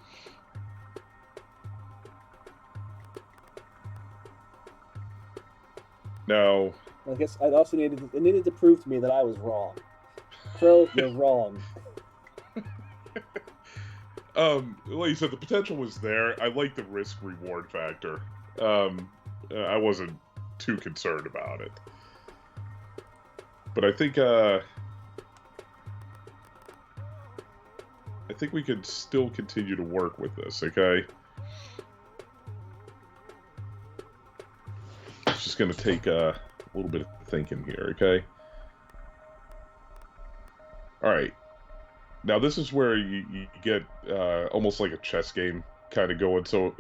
Now... I guess I also needed to prove to me that I was wrong. Crow, you're wrong. Like you said, the potential was there. I like the risk-reward factor. I wasn't too concerned about it. But I think we could still continue to work with this, okay? It's just going to take a little bit of thinking here, okay? Alright. Now this is where you get almost like a chess game kind of going, so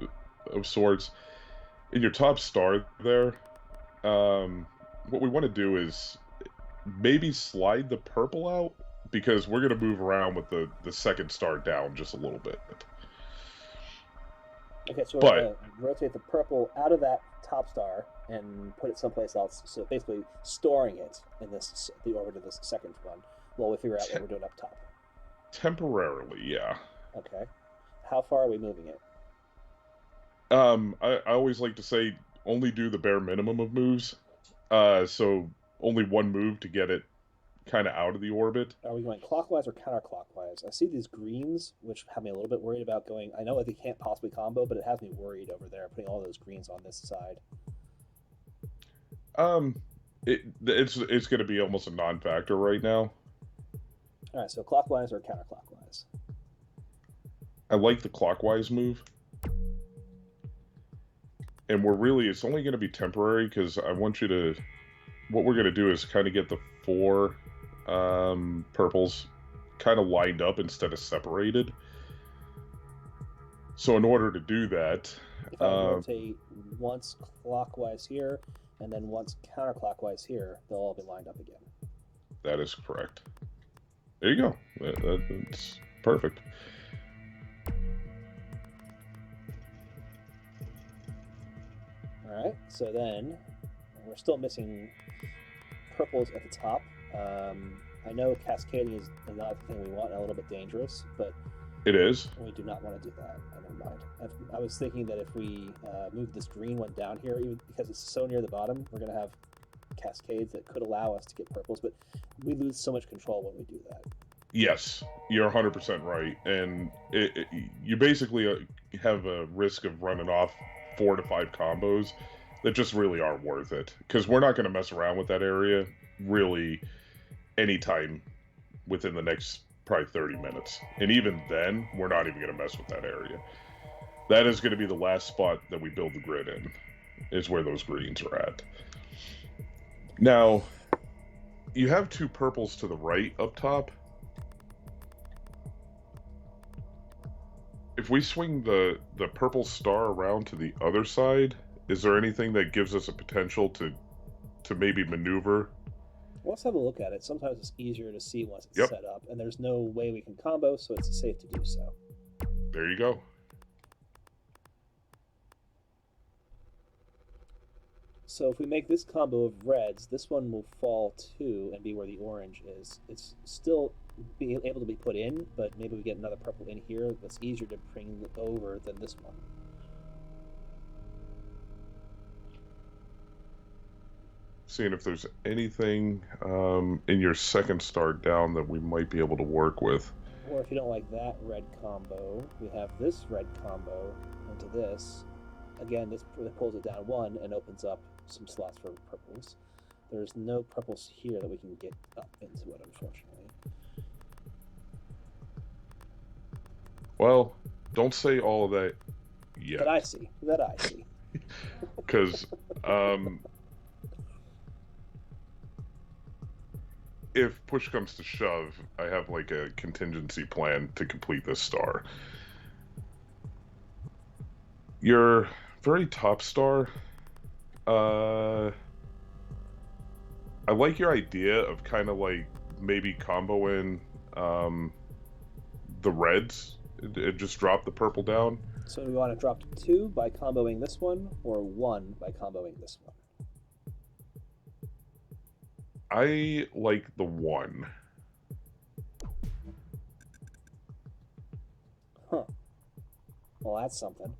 of sorts. In your top star there, what we want to do is maybe slide the purple out, because we're going to move around with the second star down just a little bit. Okay, so we're going to rotate the purple out of that top star and put it someplace else, so basically storing it in the orbit of this second one while we figure out what we're doing up top. Temporarily, yeah. Okay. How far are we moving it? I always like to say only do the bare minimum of moves. So only one move to get it kind of out of the orbit. Are we going clockwise or counterclockwise? I see these greens, which have me a little bit worried about going... I know that they can't possibly combo, but it has me worried over there, putting all those greens on this side. It's going to be almost a non-factor right now. All right, so clockwise or counterclockwise? I like the clockwise move. And it's only going to be temporary, because I want you to... What we're going to do is kind of get the 4 purples kind of lined up instead of separated. So in order to do that... If I rotate once clockwise here, and then once counterclockwise here, they'll all be lined up again. That is correct. There you go. That's perfect. Alright, so then we're still missing purples at the top. I know cascading is not the thing we want, and a little bit dangerous, but it is. We do not want to do that. Never mind. I was thinking that if we move this green one down here, even because it's so near the bottom, we're going to have cascades that could allow us to get purples, but we lose so much control when we do that. Yes, you're 100% right, and you basically have a risk of running off 4 to 5 combos that just really aren't worth it, because we're not going to mess around with that area really anytime within the next probably 30 minutes. And even then, we're not even going to mess with that area. That is going to be the last spot that we build the grid in, is where those greens are at. Now, you have 2 purples to the right up top. If we swing the purple star around to the other side, is there anything that gives us a potential to maybe maneuver? Well, let's have a look at it. Sometimes it's easier to see once it's Yep. set up, and there's no way we can combo, so it's safe to do so. There you go. So if we make this combo of reds, this one will fall too and be where the orange is. It's still be able to be put in, but maybe we get another purple in here that's easier to bring over than this one. Seeing if there's anything in your second star down that we might be able to work with. Or if you don't like that red combo, we have this red combo into this. Again, this pulls it down 1 and opens up some slots for purples. There's no purples here that we can get up into it, unfortunately. Well, don't say all of that yet. That I see. That I see. Because if push comes to shove, I have like a contingency plan to complete this star. Your very top star, I like your idea of kind of like maybe comboing the reds and just drop the purple down. So we want to drop to 2 by comboing this one, or 1 by comboing this one? I like the 1. Huh. Well, that's something.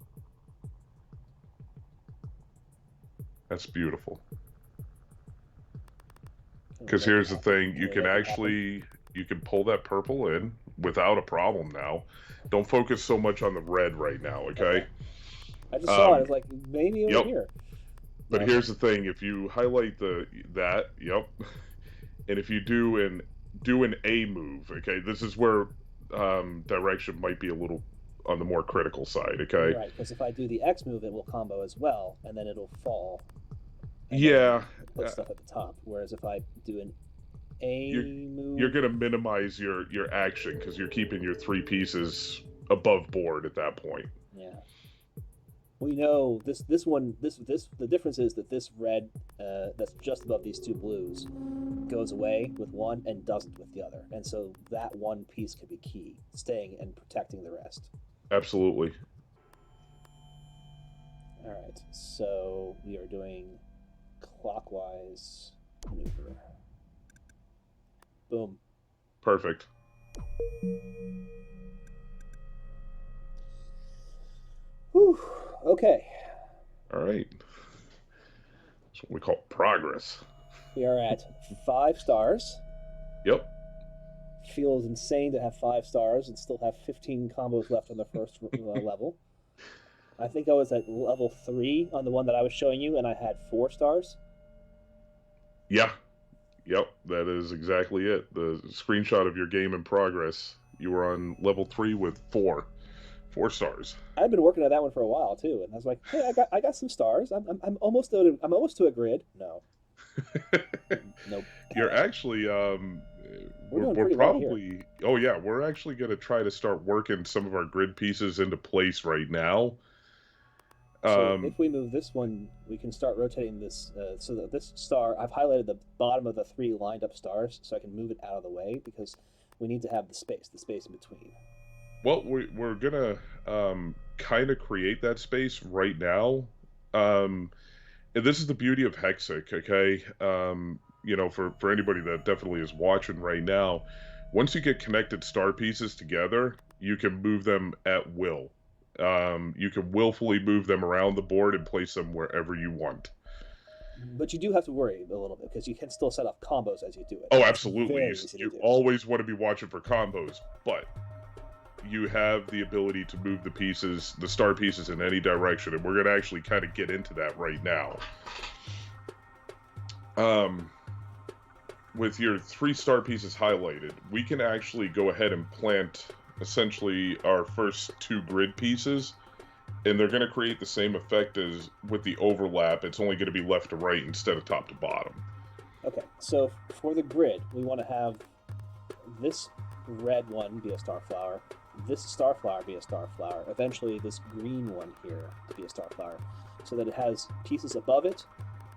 That's beautiful. Because here's the thing, you can actually, you can pull that purple in without a problem now. Don't focus so much on the red right now, okay? I just saw it. It's like, maybe over here. But here's the thing, if you highlight that, and if you do an A move, okay, this is where direction might be a little on the more critical side, okay? Right, because if I do the X move, it will combo as well, and then it'll fall. Yeah. Put stuff at the top. Whereas if I do an A move, you're going to minimize your action because you're keeping your 3 pieces above board at that point. Yeah. We know this one. The difference is that this red that's just above these 2 blues goes away with one and doesn't with the other, and so that one piece could be key, staying and protecting the rest. Absolutely. All right, so we are doing clockwise maneuver. Boom. Perfect. Whew. Okay. All right. That's what we call progress. We are at 5 stars. Yep. Feels insane to have 5 stars and still have 15 combos left on the first level. I think I was at level 3 on the one that I was showing you, and I had 4 stars. Yeah. Yep, that is exactly it. The screenshot of your game in progress, you were on level 3 with 4 stars. I've been working on that one for a while too, and I was like, "Hey, I got some stars. I'm almost to a grid." No, nope. You're actually we're probably we're actually going to try to start working some of our grid pieces into place right now. So if we move this one, we can start rotating this so that this star, I've highlighted the bottom of the 3 lined up stars so I can move it out of the way because we need to have the space in between. Well, we're going to kind of create that space right now. And this is the beauty of Hexic, okay? You know, for anybody that definitely is watching right now, once you get connected star pieces together, you can move them at will. You can willfully move them around the board and place them wherever you want. But you do have to worry a little bit because you can still set up combos as you do it. Oh, absolutely. You do. Always want to be watching for combos, but you have the ability to move the pieces, the star pieces, in any direction, and we're going to actually kind of get into that right now. with your 3-star pieces highlighted, we can actually go ahead and plant essentially our first 2 grid pieces, and they're going to create the same effect as with the overlap. It's only going to be left to right instead of top to bottom. Okay, so for the grid, we want to have this red one be a star flower, this star flower be a star flower, eventually this green one here to be a star flower, so that it has pieces above it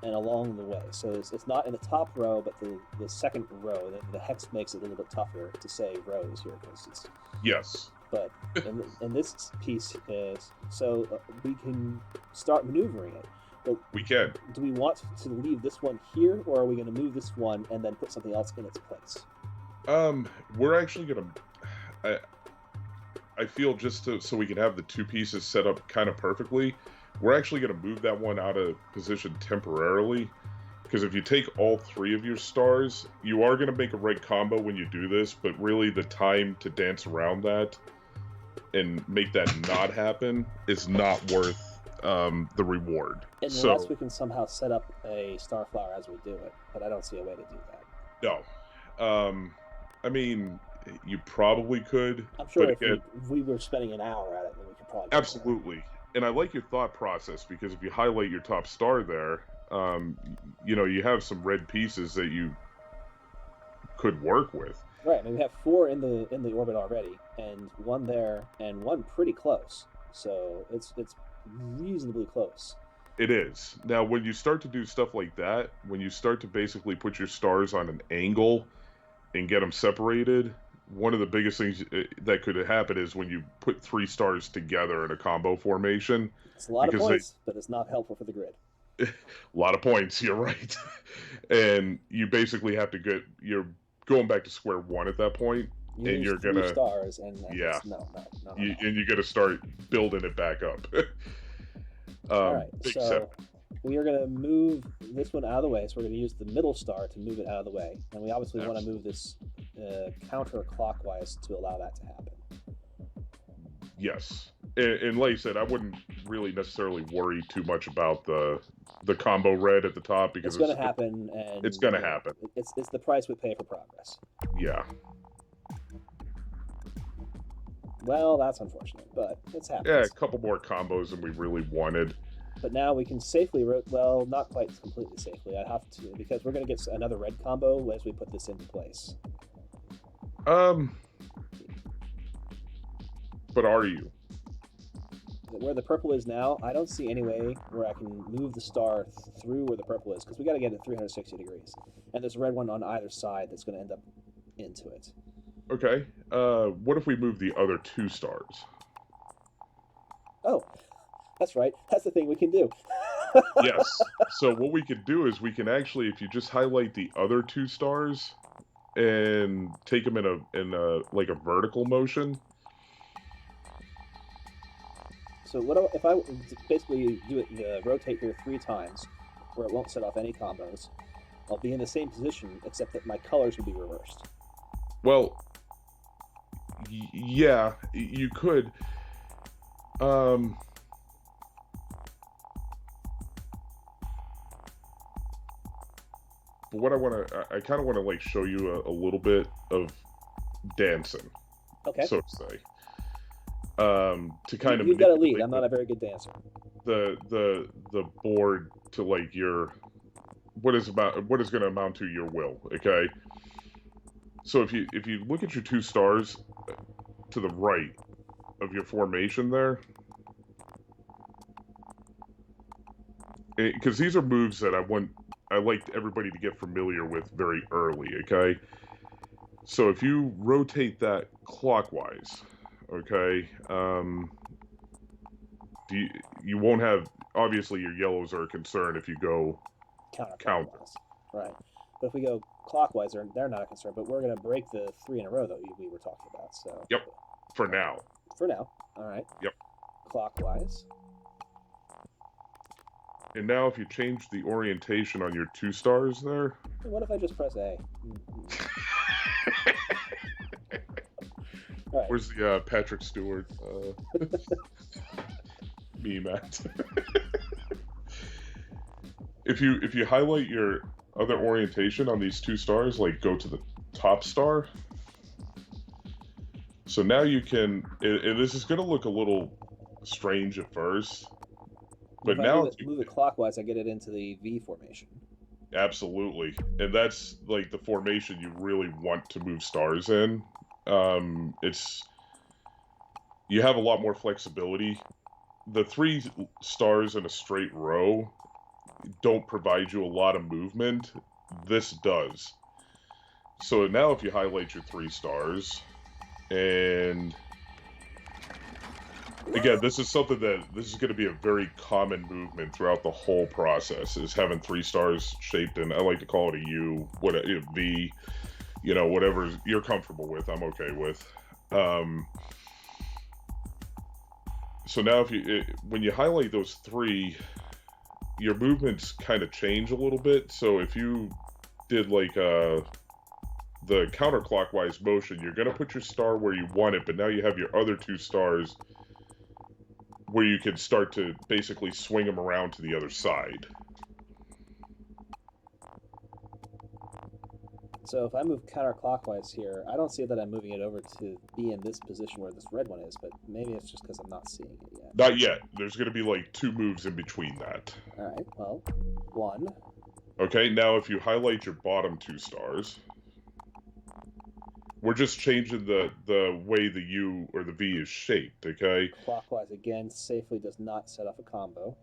and along the way. So it's not in the top row, but the second row. The hex makes it a little bit tougher to say rows here because it's... Yes. But in this piece is... So we can start maneuvering it. But we can. Do we want to leave this one here, or are we going to move this one and then put something else in its place? We're actually going to... I feel just so we can have the 2 pieces set up kind of perfectly, we're actually going to move that one out of position temporarily, because if you take all 3 of your stars, you are going to make a red combo when you do this, but really the time to dance around that and make that not happen is not worth the reward. Unless we can somehow set up a star flower as we do it, but I don't see a way to do that. No. I mean, you probably could. I'm sure if we were spending an hour at it, then we could probably... Absolutely. And I like your thought process, because if you highlight your top star there, you know, you have some red pieces that you could work with. Right. I mean, we have 4 in the orbit already, and 1 there, and 1 pretty close. So it's reasonably close. It is. Now, when you start to do stuff like that, when you start to basically put your stars on an angle and get them separated, one of the biggest things that could happen is when you put 3 stars together in a combo formation. It's a lot of points, but it's not helpful for the grid. A lot of points, you're right. And you basically have to you're going back to square one at that point. And you're going to... stars, and yeah. No. And you got to start building it back up. All right, so we are going to move this one out of the way. So we're going to use the middle star to move it out of the way. And we obviously want to move this counterclockwise to allow that to happen. Yes. And like I said, I wouldn't really necessarily worry too much about the combo red at the top, because it's going to happen. And it's going to happen. It's the price we pay for progress. Yeah. Well, that's unfortunate, but it's happening. Yeah, a couple more combos than we really wanted. But now we can safely, well, not quite completely safely. I have to, because we're going to get another red combo as we put this into place. But are you? Where the purple is now, I don't see any way where I can move the star through where the purple is, because we got to get it 360 degrees. And there's a red one on either side that's going to end up into it. Okay. What if we move the other 2 stars? Oh, that's right. That's the thing we can do. Yes. So what we could do is we can actually, if you just highlight the other 2 stars and take them in a like a vertical motion. So if I basically do it, rotate here 3 times, where it won't set off any combos, I'll be in the same position, except that my colors will be reversed. Well, yeah, you could. But what I kind of want to like show you a little bit of dancing, okay, so to say. To kind of you've got to lead. I'm not a very good dancer. The board to like what is going to amount to your will. Okay. So if you look at your 2 stars to the right of your formation there, because these are moves that I like everybody to get familiar with very early. Okay. So if you rotate that clockwise, okay, you won't have, obviously your yellows are a concern if you go counter. Right. But if we go clockwise, they're not a concern, but we're going to break the 3 in a row that we were talking about. So. Yep. For now. For now. All right. Yep. Clockwise. And now if you change the orientation on your 2 stars there. What if I just press A? All right. Where's the Patrick Stewart meme at? If you highlight your other orientation on these 2 stars, like go to the top star. So now you can, and this is going to look a little strange at first, but if I now move it clockwise, I get it into the V formation. Absolutely, and that's like the formation you really want to move stars in. You have a lot more flexibility. The 3 stars in a straight row don't provide you a lot of movement. This does. So now if you highlight your 3 stars, and again, this is something this is going to be a very common movement throughout the whole process, is having 3 stars shaped in, I like to call it a U, V, whatever you're comfortable with, I'm okay with. So now when you highlight those 3, your movements kind of change a little bit. So if you did like the counterclockwise motion, you're going to put your star where you want it, but now you have your other 2 stars where you can start to basically swing them around to the other side. So if I move counterclockwise here, I don't see that I'm moving it over to be in this position where this red one is, but maybe it's just because I'm not seeing it yet. Not yet. There's going to be like 2 moves in between that. All right, well, 1. Okay, now if you highlight your bottom 2 stars, we're just changing the way the U or the V is shaped, okay? Clockwise again safely does not set off a combo.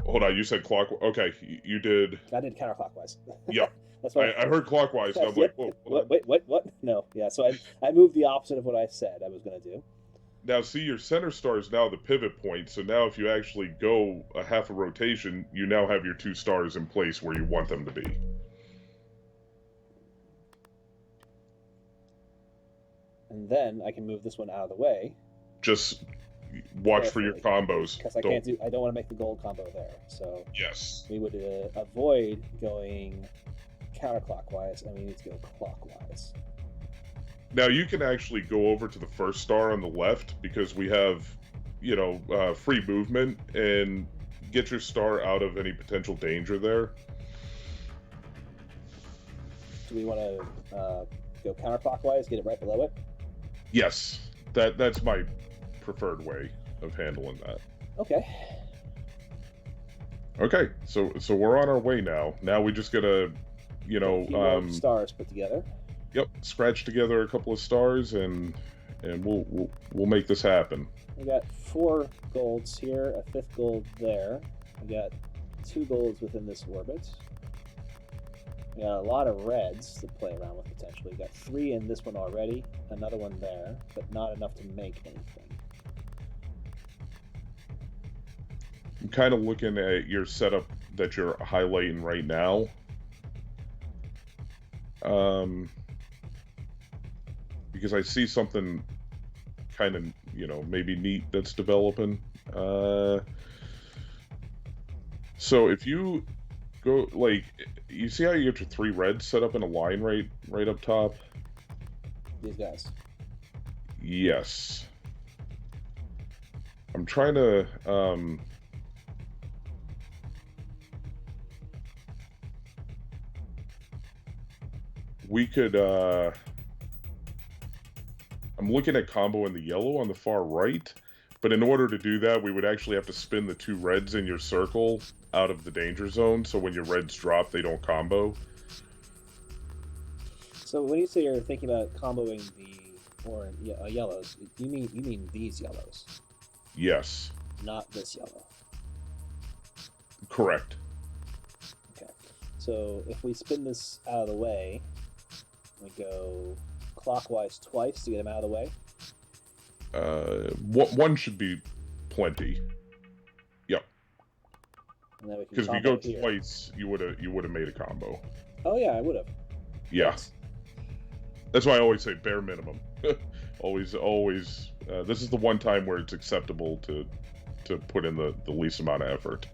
Hold on, you said clockwise. Okay, you did. I did counterclockwise. Yeah. That's what I heard clockwise, and I'm like, whoa. What? No, yeah, so I moved the opposite of what I said I was going to do. Now, see, your center star is now the pivot point, so now if you actually go a half a rotation, you now have your 2 stars in place where you want them to be. And then I can move this one out of the way. Just watch for your combos. Because I don't want to make the gold combo there. So yes, we would avoid going counterclockwise, and we need to go clockwise. Now you can actually go over to the first star on the left because we have, free movement, and get your star out of any potential danger there. Do we want to go counterclockwise, get it right below it? Yes, that's my preferred way of handling that. Okay. Okay, so we're on our way now. Now we just gotta, stars put together. Yep, scratch together a couple of stars, and we'll make this happen. We got 4 golds here, a 5th gold there. We got 2 golds within this orbit. We got a lot of reds to play around with potentially. We got 3 in this one already, another one there, but not enough to make anything. I'm kind of looking at your setup that you're highlighting right now. Because I see something kind of, maybe neat that's developing. So if you go, like, you see how you get your 3 reds set up in a line right up top? These guys. Yes. I'm trying to, we could, I'm looking at combo in the yellow on the far right, but in order to do that, we would actually have to spin the 2 reds in your circle out of the danger zone, so when your reds drop, they don't combo. So when you say you're thinking about comboing the yellows, you mean these yellows? Yes. Not this yellow. Correct. Okay. So if we spin this out of the way, we go clockwise twice to get him out of the way. One should be plenty. Yep. Because if you go twice, you would have made a combo. Oh yeah, I would have. Yeah. Yes. That's why I always say bare minimum. always. This is the one time where it's acceptable to put in the least amount of effort.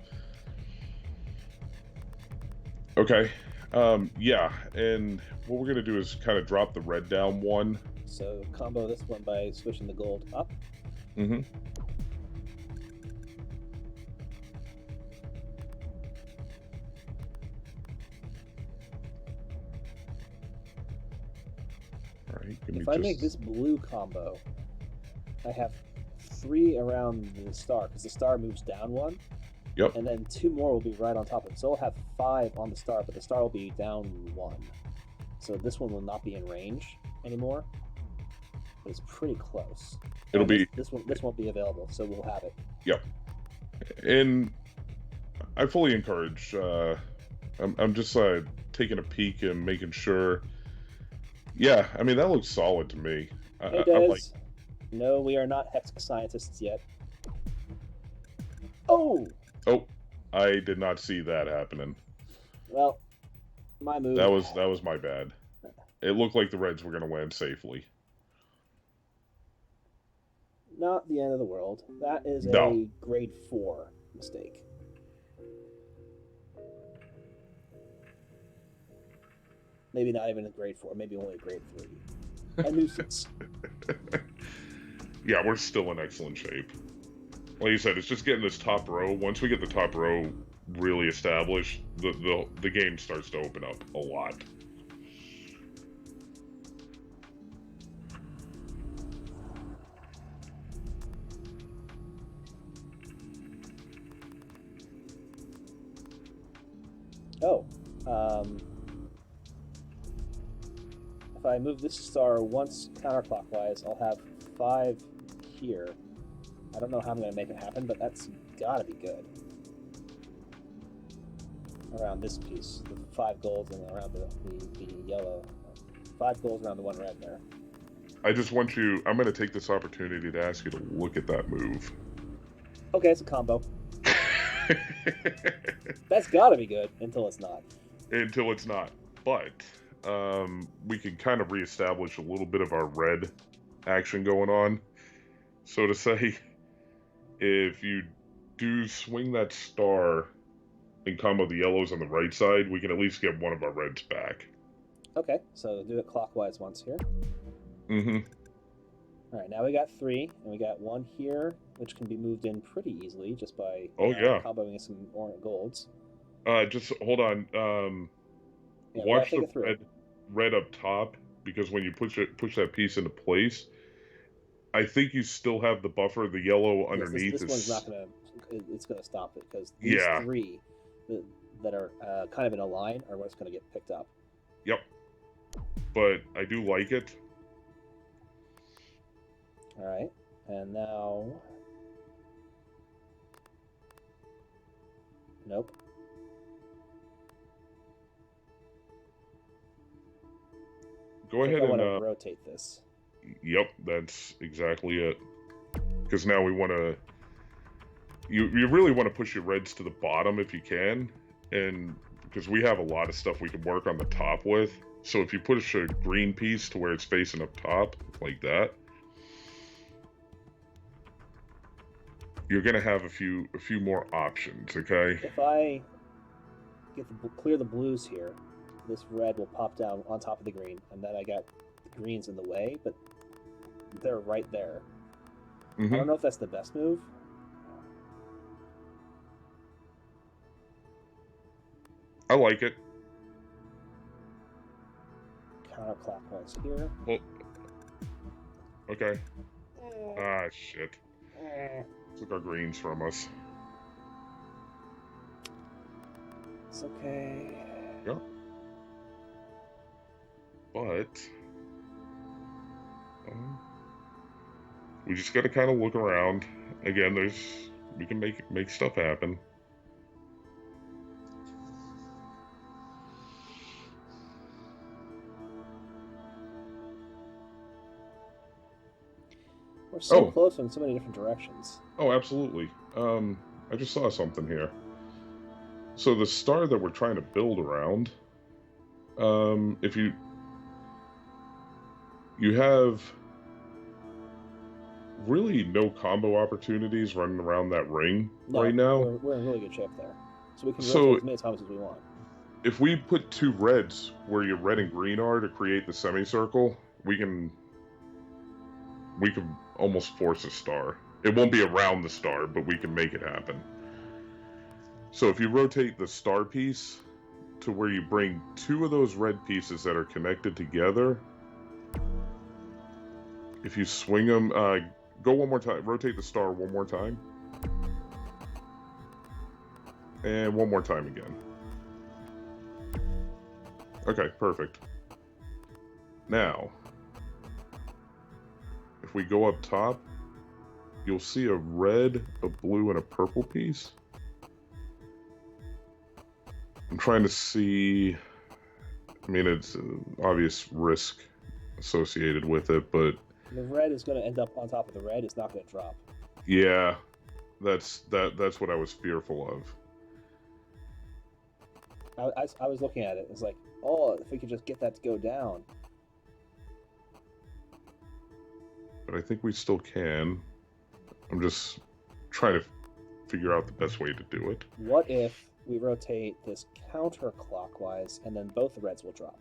Okay. Yeah, and what we're gonna do is kind of drop the red down 1. So combo this one by switching the gold up. Mm-hmm. All right, give me If I make this blue combo, I have 3 around the star, because the star moves down 1. Yep. And then 2 more will be right on top of it. So I'll have 5 on the star, but the star will be down 1. So this one will not be in range anymore. But it's pretty close. It'll be this won't be available, so we'll have it. Yep. And I fully encourage. I'm just taking a peek and making sure. Yeah, I mean that looks solid to me. It does. No, we are not Hexic scientists yet. Oh! Oh, I did not see that happening. Well, my move. That was my bad. It looked like the Reds were going to land safely. Not the end of the world. That is a grade 4 mistake. Maybe not even a grade 4. Maybe only a grade 3. A nuisance. Yeah, we're still in excellent shape. Like you said, it's just getting this top row. Once we get the top row really established, the game starts to open up a lot. Oh, if I move this star once counterclockwise, I'll have 5 here. I don't know how I'm going to make it happen, but that's got to be good. Around this piece, the 5 golds and around the yellow. 5 golds around the 1 red there. I just want you... I'm going to take this opportunity to ask you to look at that move. Okay, it's a combo. That's got to be good until it's not. Until it's not. But we can kind of reestablish a little bit of our red action going on. So to say, if you do swing that star and combo the yellows on the right side, we can at least get one of our reds back. Okay, so do it clockwise once here. Mm-hmm. All right, now we got 3, and we got 1 here, which can be moved in pretty easily just by comboing some orange golds. Just hold on. Yeah, watch the red up top, because when you push that piece into place, I think you still have the buffer. The yellow underneath this one's not gonna. It's gonna stop it because these 3 that are kind of in a line are what's gonna get picked up. Yep. But I do like it. All right, and now. Nope. Go ahead and rotate this. Yep, that's exactly it. Because now we want to... You really want to push your reds to the bottom if you can. And because we have a lot of stuff we can work on the top with. So if you push a green piece to where it's facing up top, like that, you're going to have a few more options, okay? If I clear the blues here, this red will pop down on top of the green, and then I got the greens in the way, but they're right there. Mm-hmm. I don't know if that's the best move. I like it. Counterclockwise here. Well, okay. Ah, shit. Took our greens from us. It's okay. Yeah. But we just got to kind of look around. Again, we can make stuff happen. We're so close in so many different directions. Oh, absolutely. I just saw something here. So the star that we're trying to build around, if you have really no combo opportunities running around that ring right now. We're in really good shape there. So we can rotate as many times as we want. If we put 2 reds where your red and green are to create the semicircle, we can almost force a star. It won't be around the star, but we can make it happen. So if you rotate the star piece to where you bring 2 of those red pieces that are connected together If you swing them, go one more time. Rotate the star one more time. And one more time again. Okay, perfect. Now, if we go up top, you'll see a red, a blue, and a purple piece. I'm trying to see... I mean, it's an obvious risk associated with it, but... The red is going to end up on top of the red. It's not going to drop. Yeah, that's what I was fearful of. I was looking at it. It's like, oh, if we could just get that to go down. But I think we still can. I'm just trying to figure out the best way to do it. What if we rotate this counterclockwise and then both the reds will drop?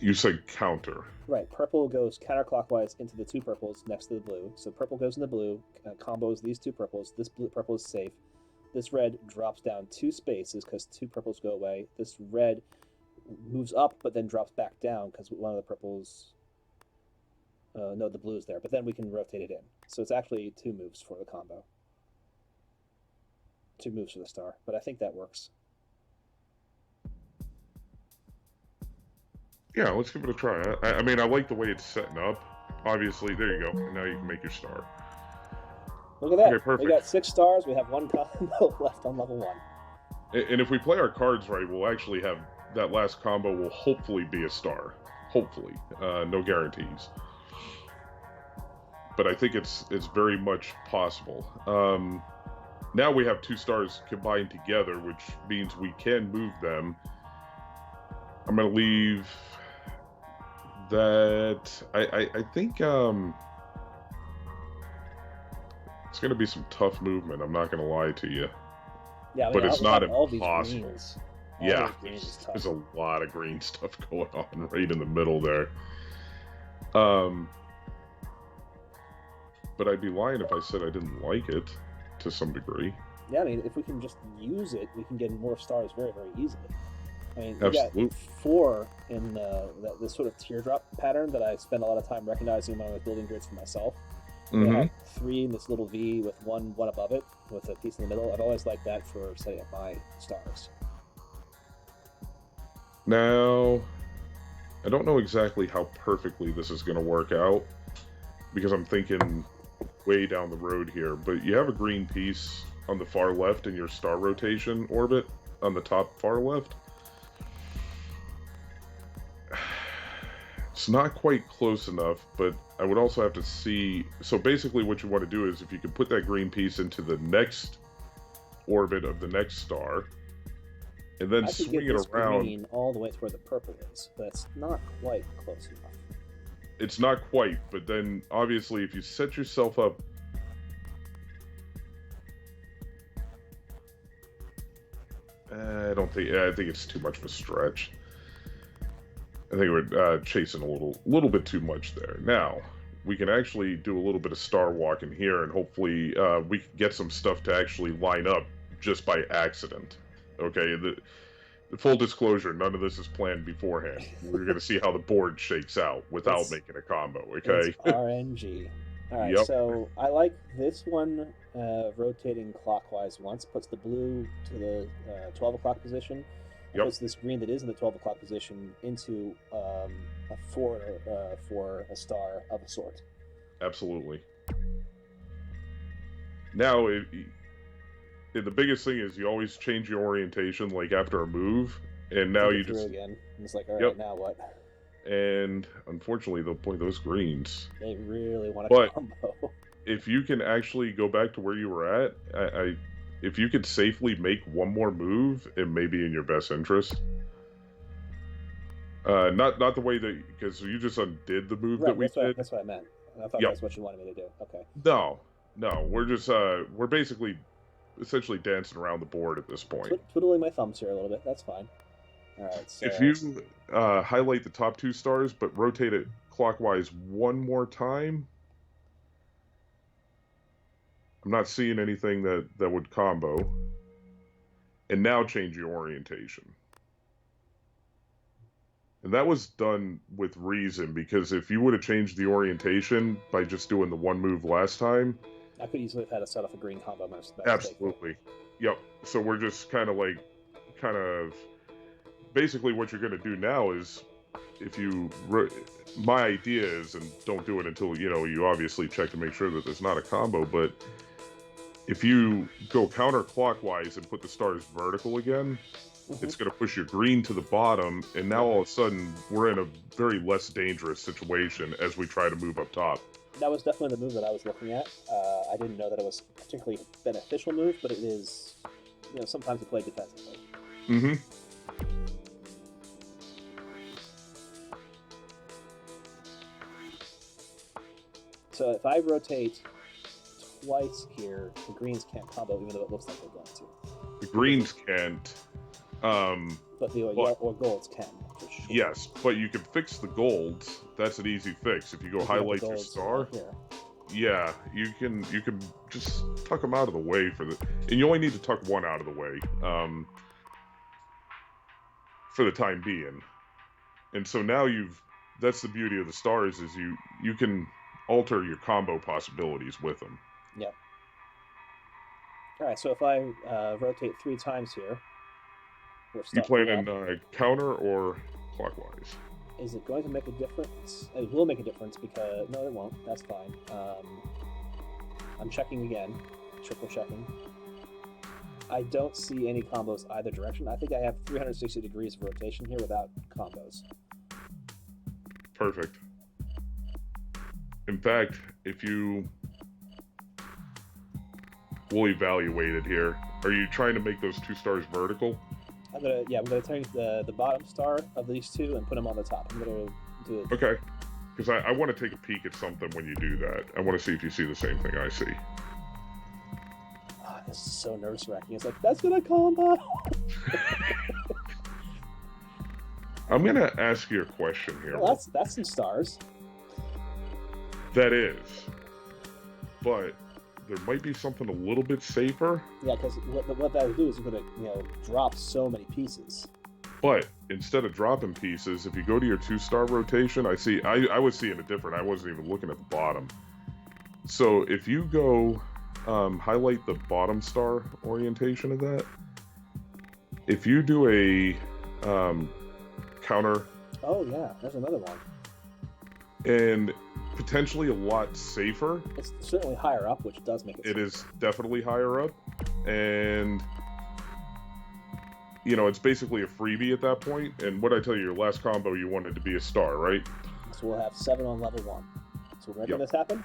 You said counter. Right. Purple goes counterclockwise into the two purples next to the blue. So purple goes in the blue, combos these two purples. This blue purple is safe. This red drops down 2 spaces because 2 purples go away. This red moves up but then drops back down because one of the purples... no, the blue is there. But then we can rotate it in. So it's actually 2 moves for the combo. 2 moves for the star. But I think that works. Yeah, let's give it a try. I mean, I like the way it's setting up. Obviously, there you go. And now you can make your star. Look at that. Okay, perfect. We got 6 stars. We have 1 combo left on level 1. And if we play our cards right, we'll actually have that last combo will hopefully be a star. Hopefully. No guarantees. But I think it's very much possible. Now we have 2 stars combined together, which means we can move them. I'm going to leave that... I think... It's going to be some tough movement, I'm not going to lie to you. Yeah, I mean, but it's not impossible. Yeah, there's a lot of green stuff going on right in the middle there. But I'd be lying if I said I didn't like it to some degree. Yeah, I mean, if we can just use it, we can get more stars very, very easily. I mean, we Absolutely. got 4 in this sort of teardrop pattern that I spend a lot of time recognizing when I was building grids for myself. Mm-hmm. I have 3 in this little V with one above it, with a piece in the middle. I've always liked that for setting up my stars. Now, I don't know exactly how perfectly this is going to work out, because I'm thinking way down the road here, but you have a green piece on the far left in your star rotation orbit, on the top far left. It's not quite close enough, but I would also have to see... So basically what you want to do is if you can put that green piece into the next orbit of the next star, and then swing it around... green all the way to where the purple is, but it's not quite close enough. It's not quite, but then obviously if you set yourself up... I think it's too much of a stretch. I think we're chasing a little bit too much there. Now, we can actually do a little bit of star walking here, and hopefully we can get some stuff to actually line up just by accident. Okay, the full disclosure, none of this is planned beforehand. We're going to see how the board shakes out without making a combo, okay? It's RNG. All right, Yep. So I like this one rotating clockwise once, puts the blue to the 12 o'clock position, Yep. puts this green that is in the 12 o'clock position into a 4 for a star of a sort. Absolutely. Now, the biggest thing is you always change your orientation, like after a move, and now you just... again. And it's like, all right, Yep. now what? And unfortunately, those greens. They really want a But combo. if you can actually go back to where you were at, if you could safely make one more move, it may be in your best interest. Not the way that, because you just undid the move that we did. That's what I meant. I thought Yep. that's what you wanted me to do. Okay. No, we're just we're basically essentially dancing around the board at this point. Twiddling my thumbs here a little bit. That's fine. All right. So If you highlight the top 2 stars, but rotate it clockwise one more time, I'm not seeing anything that would combo. And now change your orientation. And that was done with reason, because if you would have changed the orientation by just doing the one move last time, I could easily have had to set off a green combo. absolutely. Yep. So we're just kind of basically what you're going to do now is, if you my idea is, and don't do it until you obviously check to make sure that there's not a combo, but if you go counterclockwise and put the stars vertical again, it's going to push your green to the bottom, and now all of a sudden we're in a very less dangerous situation as we try to move up top. That was definitely the move that I was looking at. I didn't know that it was a particularly beneficial move, but it is, sometimes you play defensively. Mm-hmm. So if I rotate twice here, the greens can't combo, even though it looks like they're going to. The greens can't. But the or golds can, for sure. Yes, but you can fix the golds. That's an easy fix. If you go highlight your star, yeah, you can just tuck them out of the way and you only need to tuck one out of the way, for the time being. And so now that's the beauty of the stars, is you can alter your combo possibilities with them. Yep. All right, so if I rotate 3 times here, you playing in counter or clockwise? Is it going to make a difference? It will make a difference, because no, it won't. That's fine. I'm checking again, triple checking. I don't see any combos either direction. I think I have 360 degrees of rotation here without combos. Perfect. In fact, we'll evaluate it here. Are you trying to make those 2 stars vertical? I'm gonna take the bottom star of these 2 and put them on the top. I'm gonna do it. Okay, because I want to take a peek at something when you do that. I want to see if you see the same thing I see. Oh, this is so nerve-wracking. It's like, that's gonna combo. I'm gonna ask you a question here. Well, that's some stars. That is, but there might be something a little bit safer. Yeah, because what that would do is you're going to drop so many pieces. But instead of dropping pieces, if you go to your 2-star rotation, I was seeing it different. I wasn't even looking at the bottom. So if you go highlight the bottom star orientation of that, if you do a counter. Oh yeah, there's another one. And potentially a lot safer. It's certainly higher up, which does make it safer. It is definitely higher up, and it's basically a freebie at that point. And what I tell you, your last combo, you wanted to be a star, right? So we'll have 7 on level 1. So we're making this happen?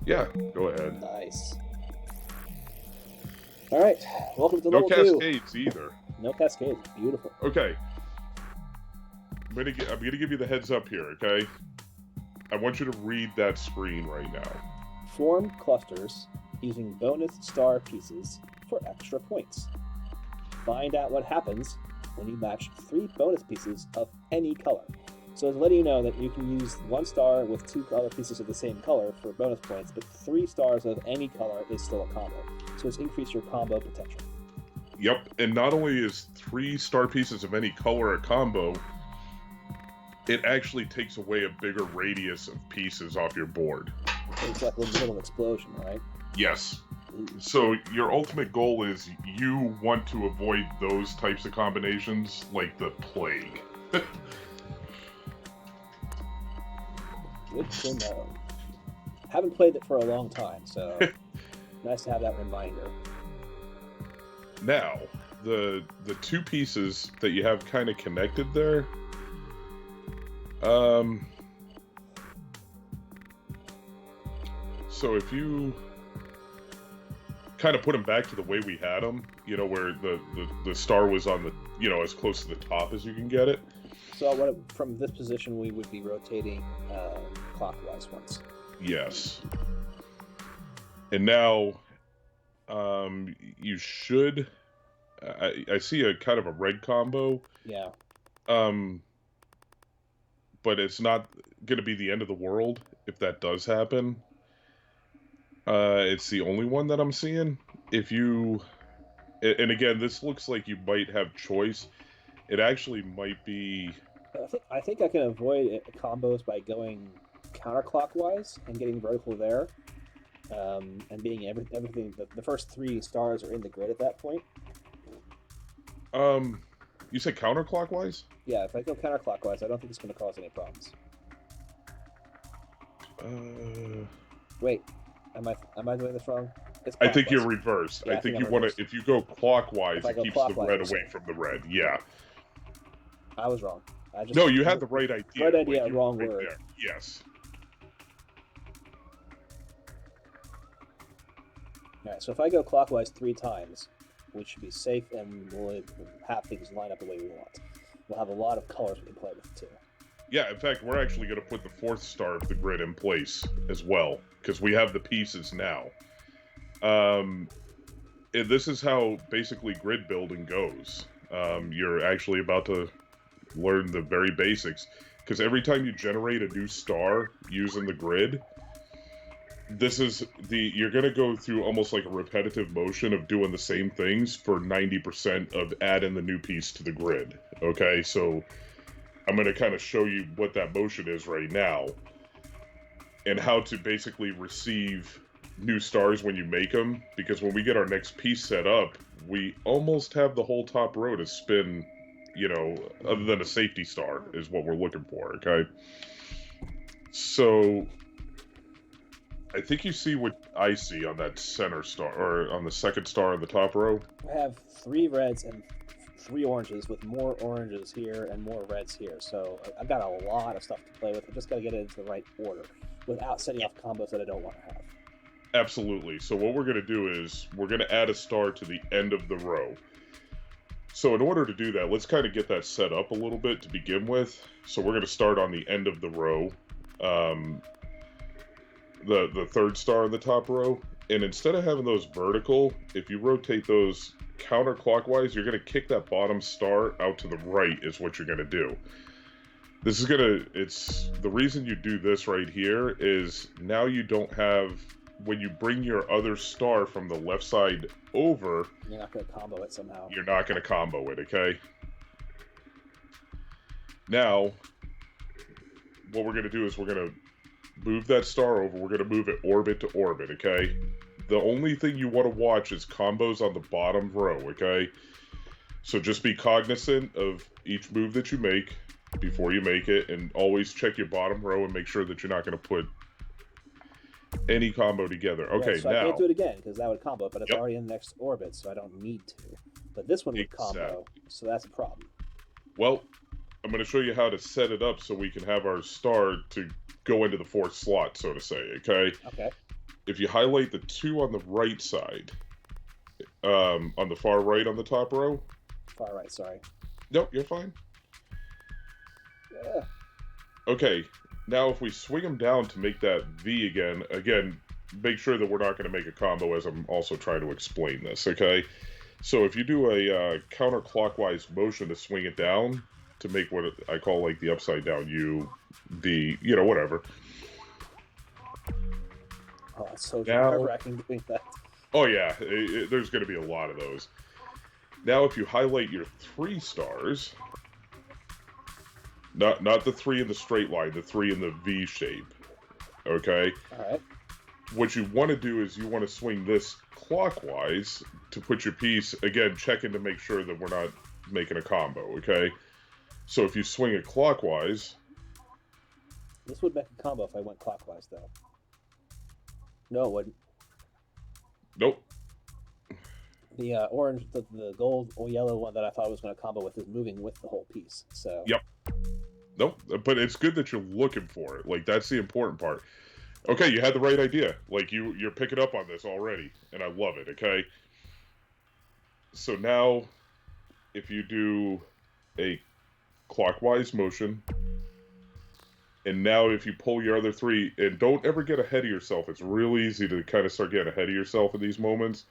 Yeah, go ahead. Nice. All right, welcome to level 2. No cascades either. No cascades. Beautiful. Okay. I'm gonna give you the heads up here, okay? I want you to read that screen right now. Form clusters using bonus star pieces for extra points. Find out what happens when you match 3 bonus pieces of any color. So it's letting you know that you can use 1 star with 2 other pieces of the same color for bonus points, but 3 stars of any color is still a combo. So it's increased your combo potential. Yep, and not only is 3 star pieces of any color a combo, it actually takes away a bigger radius of pieces off your board. It's like a little explosion, right? Yes. So your ultimate goal is you want to avoid those types of combinations like the plague. Good to know. Haven't played it for a long time, so nice to have that reminder. Now, the 2 pieces that you have kind of connected there, so if you kind of put them back to the way we had them, where the star was on the, as close to the top as you can get it. So from this position, we would be rotating clockwise once. Yes. And now, you should, I see a kind of a red combo. Yeah. But it's not going to be the end of the world if that does happen. It's the only one that I'm seeing. If you, and again, this looks like you might have choice. It actually might be I think I can avoid combos by going counterclockwise and getting vertical there, and being everything. The first 3 stars are in the grid at that point. You said counterclockwise? Yeah, if I go counterclockwise, I don't think it's going to cause any problems. Wait, am I doing this wrong? It's I think you're clockwise. reversed. Yeah, I think I'm you want reversed. to, if you go clockwise, If I it go keeps the clockwise, red you're away saying. from the red. Yeah. I was wrong. I just No, you had the right idea. right idea, Like, you wrong were right word. there. Yes. All right, so if I go clockwise 3 times, we should be safe and we'll have things line up the way we want. We'll have a lot of colors we can play with too. Yeah, in fact, we're actually going to put the 4th star of the grid in place as well, because we have the pieces now. And this is how basically grid building goes. You're actually about to learn the very basics, because every time you generate a new star using the grid, you're going to go through almost like a repetitive motion of doing the same things for 90% of adding the new piece to the grid. Okay, so I'm going to kind of show you what that motion is right now and how to basically receive new stars when you make them, because when we get our next piece set up, we almost have the whole top row to spin, other than a safety star is what we're looking for, okay? So I think you see what I see on that center star, or on the second star in the top row. I have 3 reds and 3 oranges, with more oranges here and more reds here. So I've got a lot of stuff to play with. I just got to get it into the right order without setting off combos that I don't want to have. Absolutely. So what we're going to do is we're going to add a star to the end of the row. So in order to do that, let's kind of get that set up a little bit to begin with. So we're going to start on the end of the row, the 3rd star in the top row. And instead of having those vertical, if you rotate those counterclockwise, you're going to kick that bottom star out to the right is what you're going to do. This is it's the reason you do this right here is now you don't have, when you bring your other star from the left side over, you're not going to combo it somehow. You're not going to combo it, okay? Now, what we're going to do is we're going to move that star over. We're going to move it orbit to orbit, okay? The only thing you want to watch is combos on the bottom row, okay? So just be cognizant of each move that you make before you make it, and always check your bottom row and make sure that you're not going to put any combo together. Okay, so now I can't do it again because that would combo, but it's already in the next orbit, so I don't need to. But this one would combo, so that's a problem. Well, I'm going to show you how to set it up so we can have our star to go into the 4th slot, so to say, okay? Okay. If you highlight the 2 on the right side, on the far right on the top row. Far right, sorry. Nope, you're fine. Yeah. Okay, now if we swing them down to make that V again, make sure that we're not going to make a combo as I'm also trying to explain this, okay? So if you do a counterclockwise motion to swing it down, to make what I call like the upside down U, V, whatever. Oh, it's so nerve-wracking doing that. Oh yeah, there's going to be a lot of those. Now if you highlight your 3 stars, not the 3 in the straight line, the 3 in the V shape, okay? Alright. What you want to do is you want to swing this clockwise to put your piece, again, checking to make sure that we're not making a combo, okay? So if you swing it clockwise... This would make a combo if I went clockwise, though. No, it wouldn't. Nope. The orange, the gold or yellow one that I thought was going to combo with is moving with the whole piece, so... Yep. Nope, but it's good that you're looking for it. Like, that's the important part. Okay, you had the right idea. Like, you're picking up on this already, and I love it, okay? So now, if you do a clockwise motion, and now if you pull your other 3, and don't ever get ahead of yourself. It's real easy to kind of start getting ahead of yourself in these moments.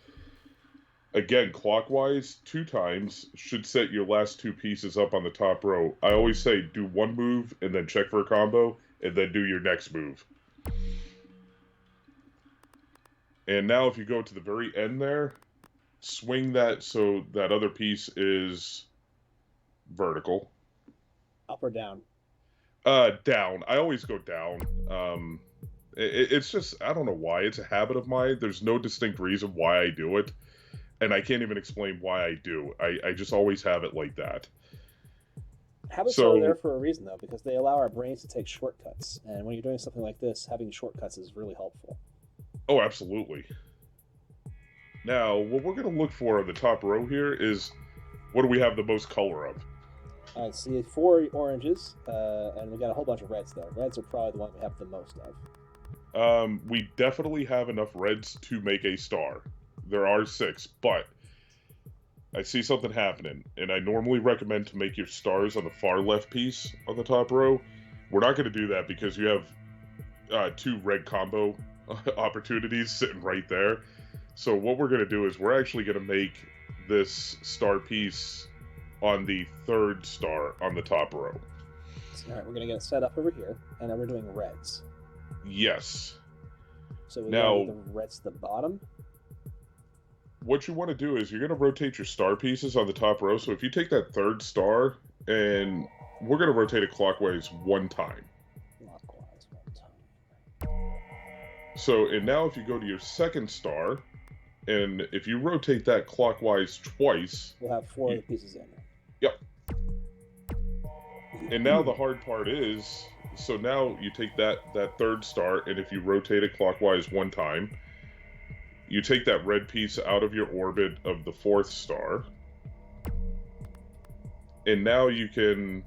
Again, clockwise 2 times should set your last 2 pieces up on the top row. I always say do 1 move and then check for a combo, and then do your next move. And now if you go to the very end there, swing that so that other piece is vertical. Up or down? Down. I always go down. It's just, I don't know why. It's a habit of mine. There's no distinct reason why I do it, and I can't even explain why I do. I just always have it like that. Habits are there So, for a reason, though, because they allow our brains to take shortcuts. And when you're doing something like this, having shortcuts is really helpful. oh, absolutely. Now, what we're going to look for on the top row here is, what do we have the most color of? I see 4 oranges, and we got a whole bunch of reds, though. Reds are probably the one we have the most of. We definitely have enough reds to make a star. There are 6, but I see something happening, and I normally recommend to make your stars on the far left piece on the top row. We're not going to do that because you have 2 red combo opportunities sitting right there. So what we're going to do is we're actually going to make this star piece on the 3rd star on the top row. All right, we're going to get it set up over here, and then we're doing reds. Yes. So we Now, got the reds to the bottom. what you want to do is you're going to rotate your star pieces on the top row. So if you take that 3rd star, and we're going to rotate it clockwise 1 time. Clockwise 1 time. So, and now if you go to your 2nd star, and if you rotate that clockwise twice, we'll have 4 of the pieces in. Yep. And now the hard part is, so now you take that 3rd star, and if you rotate it clockwise 1 time, you take that red piece out of your orbit of the 4th star, and now you can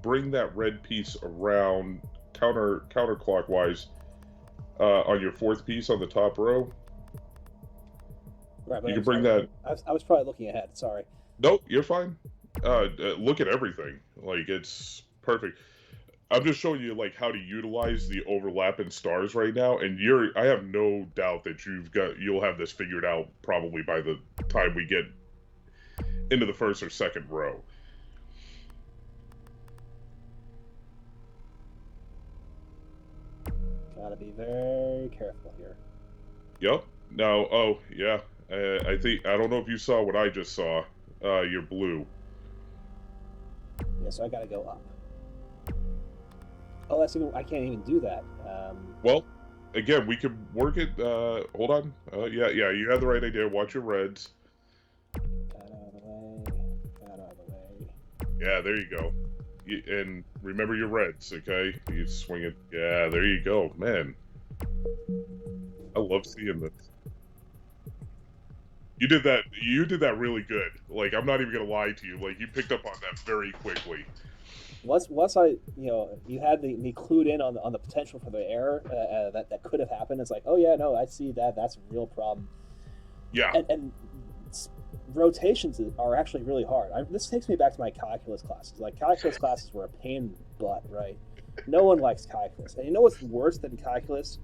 bring that red piece around counterclockwise on your 4th piece on the top row. Right, but you can bring that. I was probably looking ahead. Sorry. Nope, you're fine. Look at everything. Like, it's perfect. I'm just showing you like how to utilize the overlapping stars right now, and I have no doubt that you'll have this figured out probably by the time we get into the 1st or 2nd row. Gotta be very careful here. Yep. Now, oh yeah, I don't know if you saw what I just saw. You're blue. Yeah, so I gotta go up. Oh, I can't even do that. Well, again, we could work it. Hold on. Yeah, you had the right idea. Watch your reds. Got out of the way. Got out of the way. Yeah, there you go. And remember your reds, okay? You swing it. Yeah, there you go. Man, I love seeing this. You did that really good. Like, I'm not even gonna lie to you. Like, you picked up on that very quickly. Once I, you had me clued in on the potential for the error that could have happened. It's like, oh yeah, no, I see that. That's a real problem. Yeah. And rotations are actually really hard. This takes me back to my calculus classes. Like, calculus classes were a pain in the butt, right? No one likes calculus. And you know what's worse than calculus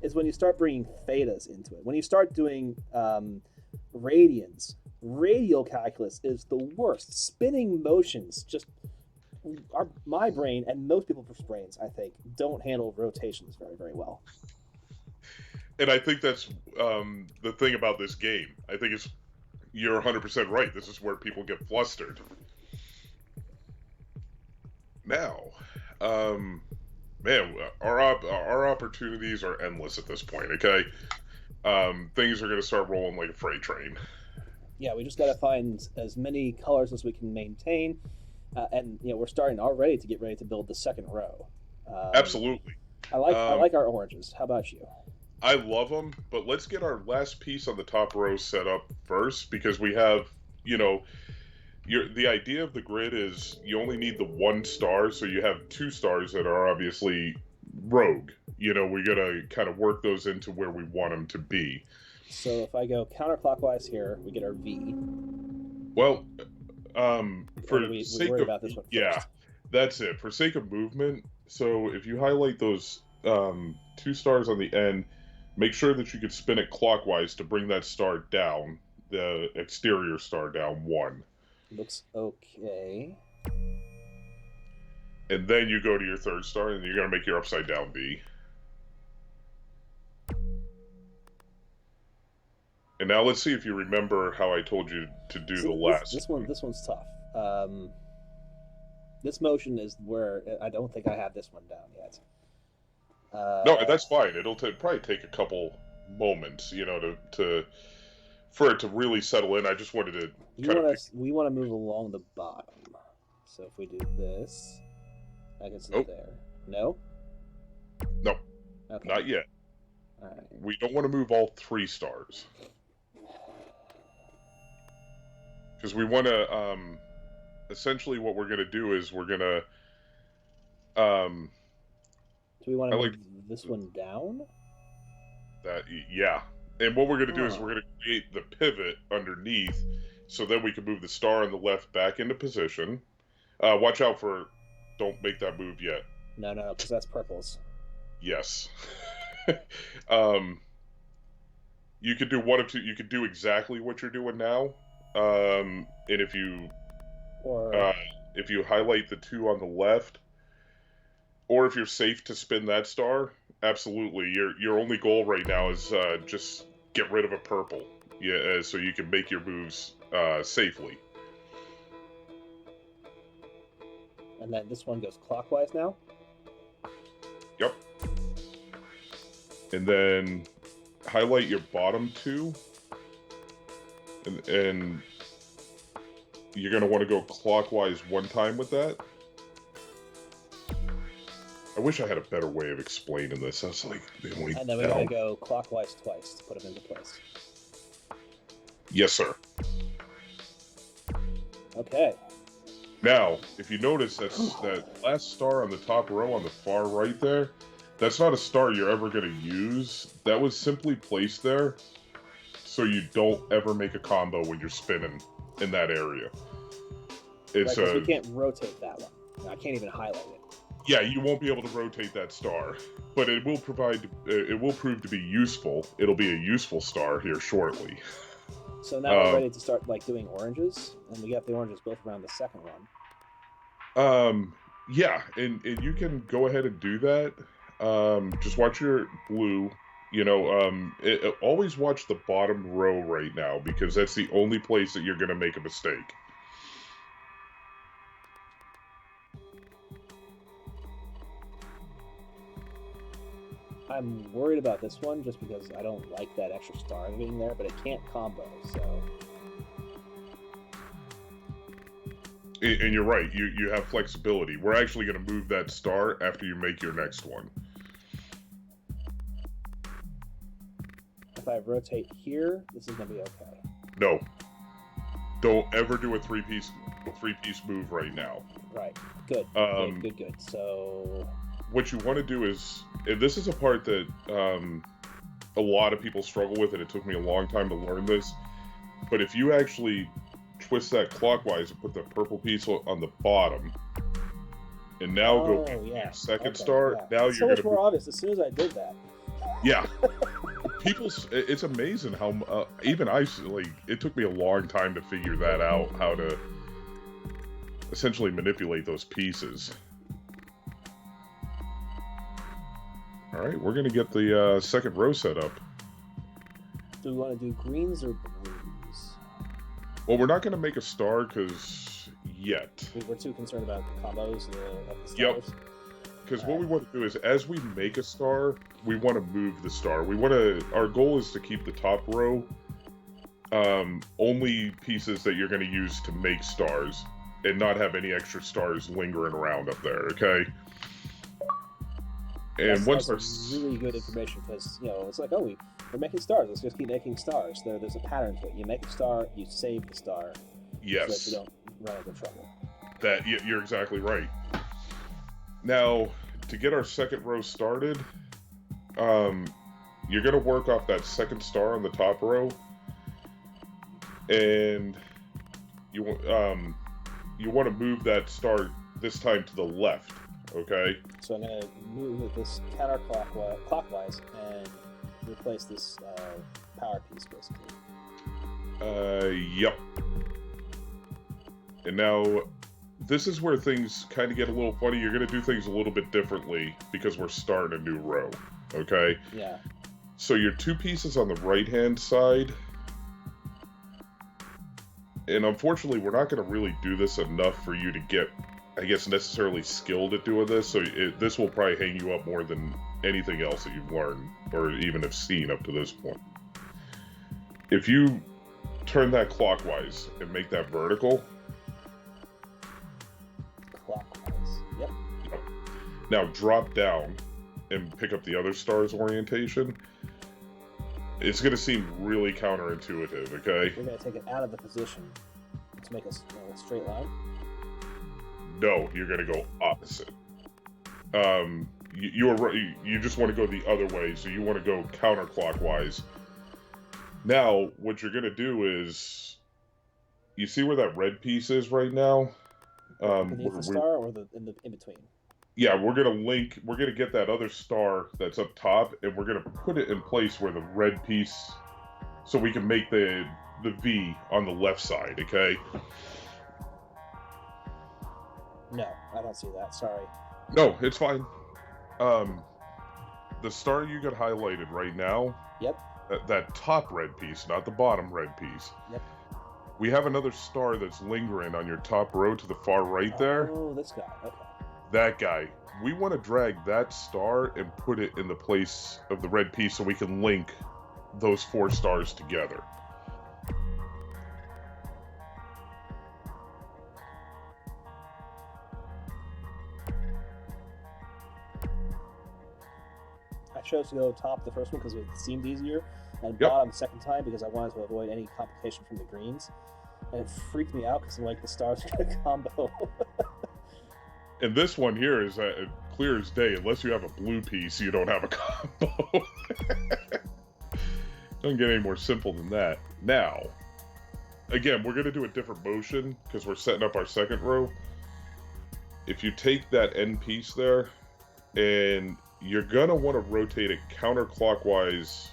is when you start bringing thetas into it. When you start doing radians, radial calculus is the worst. Spinning motions just my brain and most people's brains, I think, don't handle rotations very, very well. And I think that's the thing about this game. I think you're 100% right. This is where people get flustered. Now, man, our opportunities are endless at this point. Okay, things are going to start rolling like a freight train. Yeah, we just got to find as many colors as we can maintain. And we're starting already to get ready to build the 2nd row. Absolutely. I like our oranges. How about you? I love them, but let's get our last piece on the top row set up first, because we have, the idea of the grid is you only need the 1 star, so you have 2 stars that are obviously rogue. We're gonna kind of work those into where we want them to be. So if I go counterclockwise here, we get our V. Well. We worry about this one first. Yeah, that's it. For sake of movement, so if you highlight those 2 stars on the end, make sure that you could spin it clockwise to bring that star down, the exterior star down 1. Looks okay. And then you go to your 3rd star, and you're going to make your upside down V. And now let's see if you remember how I told you to do the last. This one's tough. This motion is where I don't think I have this one down yet. No, that's fine. It'll probably take a couple moments, for it to really settle in. I just wanted to we want to move along the bottom. So if we do this, I can sit there. No? No. Okay. Not yet. All right. We don't want to move all 3 stars. Because we want to, essentially what we're going to do is we're going to, do we want to move this one down? Yeah. And what we're going to do is we're going to create the pivot underneath, so then we can move the star on the left back into position. Watch out for, don't make that move yet. No, because that's purples. Yes. You could do one of two. You could do exactly what you're doing now. And if you highlight the 2 on the left, or if you're safe to spin that star, absolutely. Your only goal right now is just get rid of a purple. Yeah, so you can make your moves safely. And then this one goes clockwise now? Yep. And then highlight your bottom 2. And you're going to want to go clockwise 1 time with that. I wish I had a better way of explaining this. I was like, and then we gotta go clockwise twice to put them into place. Yes, sir. Okay. Now, if you notice, that last star on the top row on the far right there, that's not a star you're ever going to use. That was simply placed there so you don't ever make a combo when you're spinning in that area. It's we can't rotate that one. I can't even highlight it. Yeah, you won't be able to rotate that star, but it will prove to be useful. It'll be a useful star here shortly. So now we're ready to start doing oranges, and we got the oranges both around the second one. Yeah, and you can go ahead and do that. Just watch your blue. Always watch the bottom row right now, because that's the only place that you're going to make a mistake. I'm worried about this one just because I don't like that extra star being there, but it can't combo, so... And you're right, you have flexibility. We're actually going to move that star after you make your next one. If I rotate here, this is going to be okay. No. Don't ever do a three-piece move right now. Right. Good. Good. So... what you want to do is, and this is a part that a lot of people struggle with, and it took me a long time to learn this, but if you actually twist that clockwise and put the purple piece on the bottom, and now go your second star, now you're so much more obvious as soon as I did that. Yeah. It's amazing how, even it took me a long time to figure that out, how to essentially manipulate those pieces. All right, we're going to get the second row set up. Do we want to do greens or blues? Well, we're not going to make a star yet. We're too concerned about combos of the stars. Yep. Because what we want to do is, as we make a star, we want to move the star. Our goal is to keep the top row only pieces that you're going to use to make stars, and not have any extra stars lingering around up there, okay? And that's really good information, because it's like, we're making stars. Let's just keep making stars. There's a pattern to it. You make a star, you save the star. Yes. So that you don't run into trouble. You're exactly right. Now, to get our second row started, you're going to work off that second star on the top row, and you want to move that star this time to the left. Okay. So I'm going to move this counterclockwise and replace this power piece, basically. Yep. And now, this is where things kind of get a little funny. You're going to do things a little bit differently because we're starting a new row. Okay? Yeah. So your 2 pieces on the right-hand side, and unfortunately, we're not going to really do this enough for you to get I guess, necessarily skilled at doing this, so this will probably hang you up more than anything else that you've learned or even have seen up to this point. If you turn that clockwise and make that vertical. Clockwise. Yep. Now drop down and pick up the other star's orientation. It's going to seem really counterintuitive, okay? We're going to take it out of the position to make a straight line. No, you're going to go opposite. You just want to go the other way, so you want to go counterclockwise. Now, what you're going to do is, you see where that red piece is right now? Beneath the star or in between? Yeah, we're going to get that other star that's up top, and we're going to put it in place where the red piece, so we can make the V on the left side, okay? No, I don't see that, sorry. No, it's fine. The star you got highlighted right now, yep. That top red piece, not the bottom red piece. Yep. We have another star that's lingering on your top row to the far right there. Oh, this guy, okay. That guy. We want to drag that star and put it in the place of the red piece so we can link those 4 stars together. I chose to go top the first one because it seemed easier, and Yep. bottom the second time because I wanted to avoid any complication from the greens. And it freaked me out because like the stars are going to combo. And this one here is clear as day. Unless you have a blue piece, you don't have a combo. Doesn't get any more simple than that. Now, again, we're going to do a different motion because we're setting up our second row. If you take that end piece there, and you're going to want to rotate it counterclockwise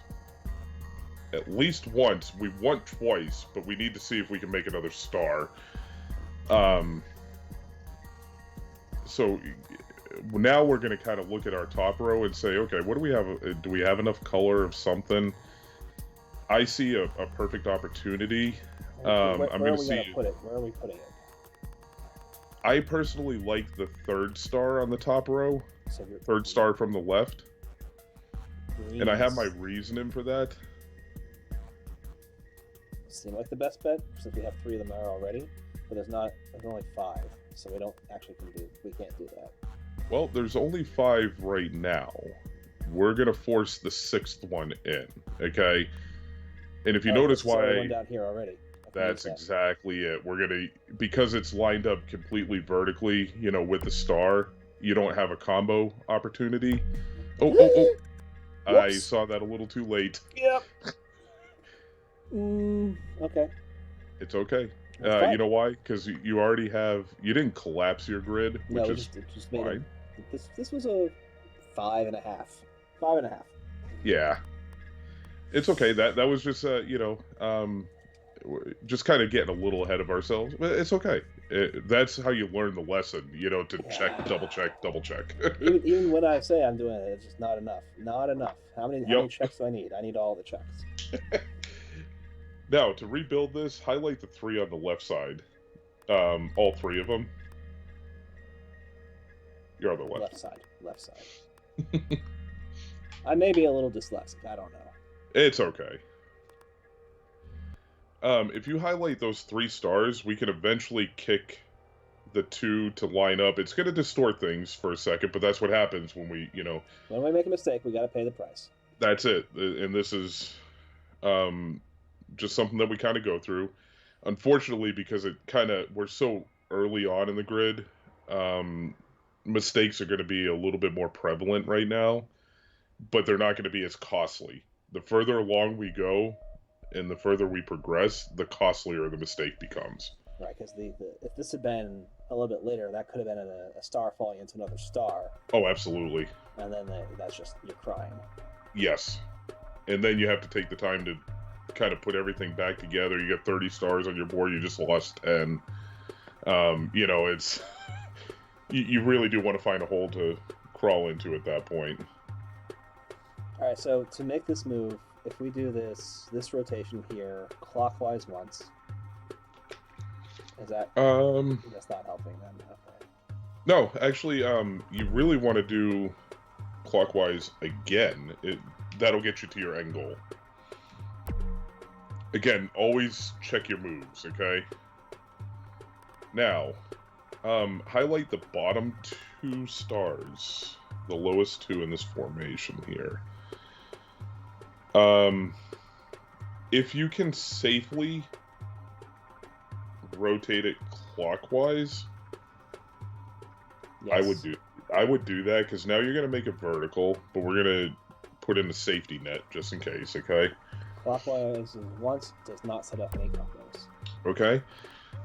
at least once. We want twice, but we need to see if we can make another star. So now we're going to kind of look at our top row and say, okay, what do we have? Do we have enough color of something? I see a perfect opportunity. I'm going to see. Where are we putting it? I personally like the third star on the top row. So third star from the left. Greens. And I have my reasoning for that. Seem like the best bet since we have 3 of them there already, but there's only 5, so we can't do that. Well, there's only 5 right now. We're gonna force the 6th one in, okay? And if you notice why, one down here already. That's exactly it. We're gonna, because it's lined up completely vertically, with the star. You don't have a combo opportunity. Oh! I saw that a little too late. Yep. Okay. It's okay. You know why? Because you already have. You didn't collapse your grid, which is just fine. This was a 5.5. 5.5. Yeah. It's okay. That was just just kind of getting a little ahead of ourselves. But it's okay. That's how you learn the lesson. To check, double check. even when I say I'm doing it, it's just not enough. Not enough. How many checks do I need? I need all the checks. Now, to rebuild this, highlight the 3 on the left side. All 3 of them. You're on the left side. Left side. I may be a little dyslexic. I don't know. It's okay. If you highlight those 3 stars, we can eventually kick the 2 to line up. It's going to distort things for a second, but that's what happens when we, When we make a mistake, we got to pay the price. That's it. And this is just something that we kind of go through. Unfortunately, because we're so early on in the grid, mistakes are going to be a little bit more prevalent right now, but they're not going to be as costly. The further along we go, and the further we progress, the costlier the mistake becomes. Right, because if this had been a little bit later, that could have been a star falling into another star. Oh, absolutely. And then that's just, you're crying. Yes. And then you have to take the time to kind of put everything back together. You got 30 stars on your board, you just lost 10. It's... you really do want to find a hole to crawl into at that point. Alright, so to make this move, if we do this rotation here clockwise once, is that that's not helping then? Okay. No, actually, you really want to do clockwise again. That'll get you to your end goal. Again, always check your moves, okay? Now, highlight the bottom 2 stars, the lowest 2 in this formation here. If you can safely rotate it clockwise, Yes. I would do that, because now you're gonna make it vertical, but we're gonna put in the safety net just in case, okay? Clockwise once does not set up any combos. Okay.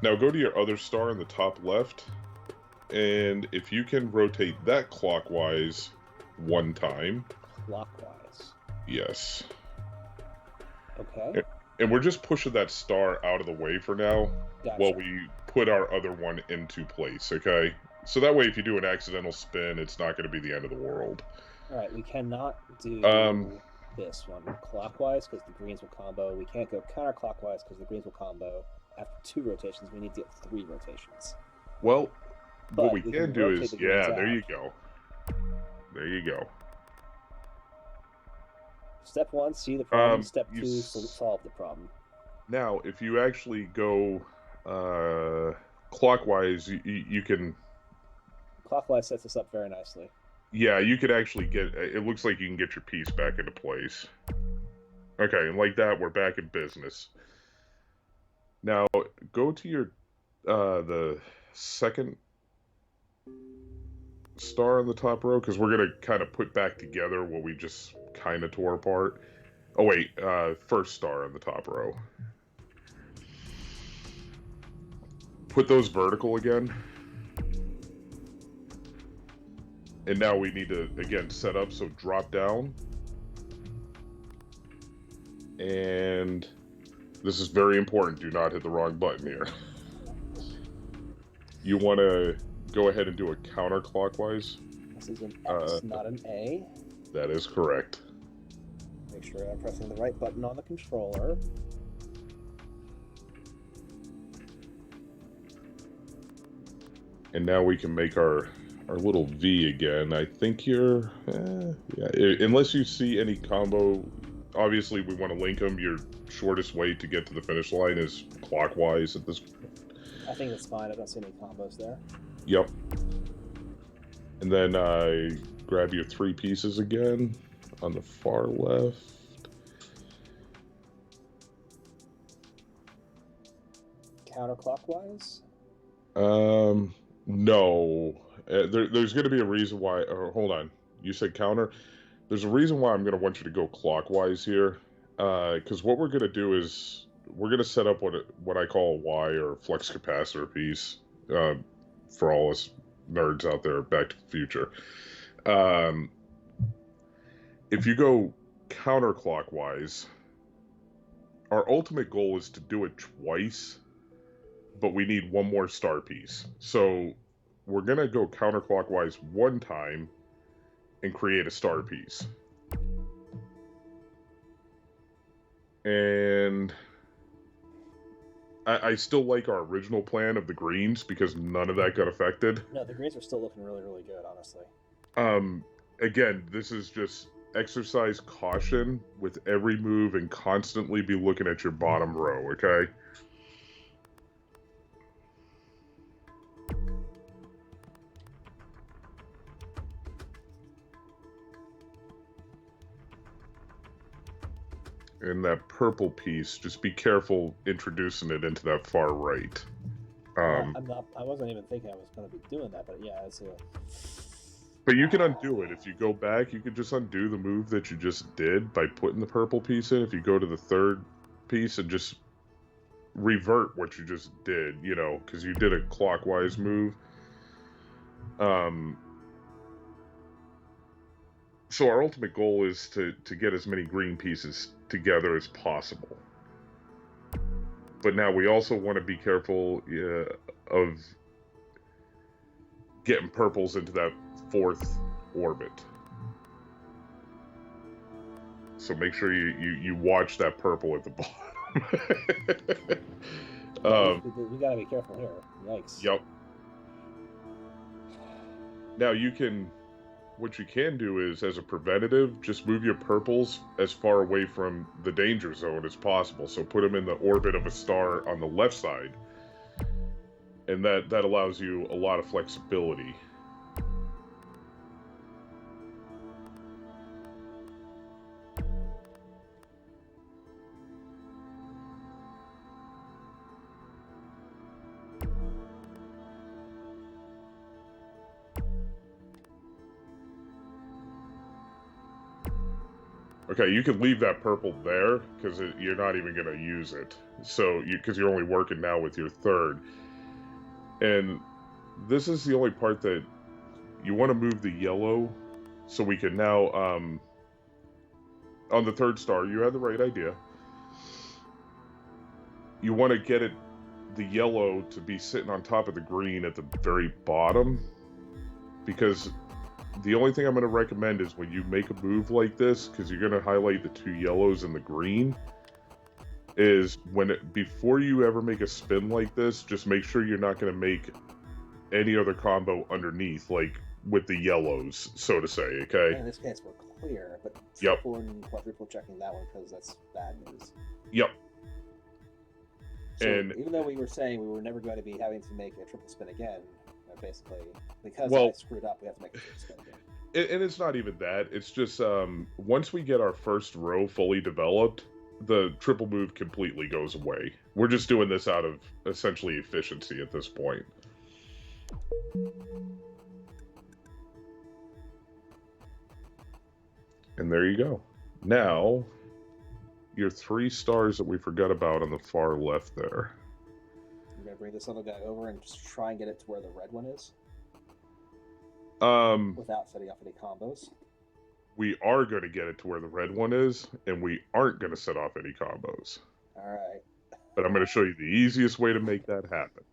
Now go to your other star in the top left, and if you can rotate that clockwise 1 time. Clockwise. Yes. Okay. And we're just pushing that star out of the way for now, Gotcha. while we put our other one into place, okay? So that way, if you do an accidental spin, it's not going to be the end of the world. All right, we cannot do this one clockwise because the greens will combo. We can't go counterclockwise because the greens will combo. After 2 rotations, we need to get 3 rotations. Well, but what we can do is, yeah, there you go. There you go. Step 1, see the problem. Step 2, solve the problem. Now, if you actually go clockwise, you can... Clockwise sets us up very nicely. Yeah, you could actually get... It looks like you can get your piece back into place. Okay, and like that, we're back in business. Now, go to your... the second star on the top row, because we're going to kind of put back together what we just kind of tore apart. Oh, wait. First star on the top row. Put those vertical again. And now we need to, again, set up, so drop down. And this is very important. Do not hit the wrong button here. You want to go ahead and do a counterclockwise. This is an X, not an A. That is correct. Make sure I'm pressing the right button on the controller. And now we can make our little V again. I think you're... yeah, unless you see any combo... Obviously, we want to link them. Your shortest way to get to the finish line is clockwise at this... I think it's fine. I don't see any combos there. Yep. And then grab your 3 pieces again on the far left. Counterclockwise? No. There's going to be a reason why... hold on. You said counter? There's a reason why I'm going to want you to go clockwise here. Because what we're going to do is... We're going to set up what I call a Y, or flux capacitor piece, for all us nerds out there, Back to the Future. If you go counterclockwise, our ultimate goal is to do it twice, but we need 1 more star piece. So we're going to go counterclockwise 1 time and create a star piece. And... I still like our original plan of the greens because none of that got affected. No, the greens are still looking really, really good, honestly. Again, this is just exercise caution with every move and constantly be looking at your bottom row, okay? And that purple piece, just be careful introducing it into that far right. I wasn't even thinking I was going to be doing that, but yeah, it's a... But you can undo it. If you go back, you can just undo the move that you just did by putting the purple piece in. If you go to the 3rd piece and just revert what you just did, you know, because you did a clockwise move. So our ultimate goal is to get as many green pieces together as possible. But now we also want to be careful of getting purples into that 4th orbit. So make sure you watch that purple at the bottom. we gotta be careful here. Yikes. Yep. Now what you can do is, as a preventative, just move your purples as far away from the danger zone as possible. So put them in the orbit of a star on the left side. And that allows you a lot of flexibility. Okay, you can leave that purple there because you're not even going to use it. So, because you're only working now with your third. And this is the only part that you want to move the yellow so we can now, on the third star, you had the right idea. You want to get the yellow to be sitting on top of the green at the very bottom, because the only thing I'm going to recommend is when you make a move like this, because you're going to highlight the two yellows and the green, is before you ever make a spin like this, just make sure you're not going to make any other combo underneath, like with the yellows, so to say, okay? In this case, we're clear, but Yep. triple and quadruple checking that one because that's bad news. Yep. So And even though we were saying we were never going to be having to make a triple spin again, basically, because Well, I screwed up, we have to make a triple spin again. and it's not even that. It's just once we get our first row fully developed, the triple move completely goes away. We're just doing this out of essentially efficiency at this point. And there you go. Now, your 3 stars that we forgot about on the far left there. You're going to bring this little guy over and just try and get it to where the red one is? Without setting off any combos? We are going to get it to where the red one is, and we aren't going to set off any combos. Alright. But I'm going to show you the easiest way to make that happen.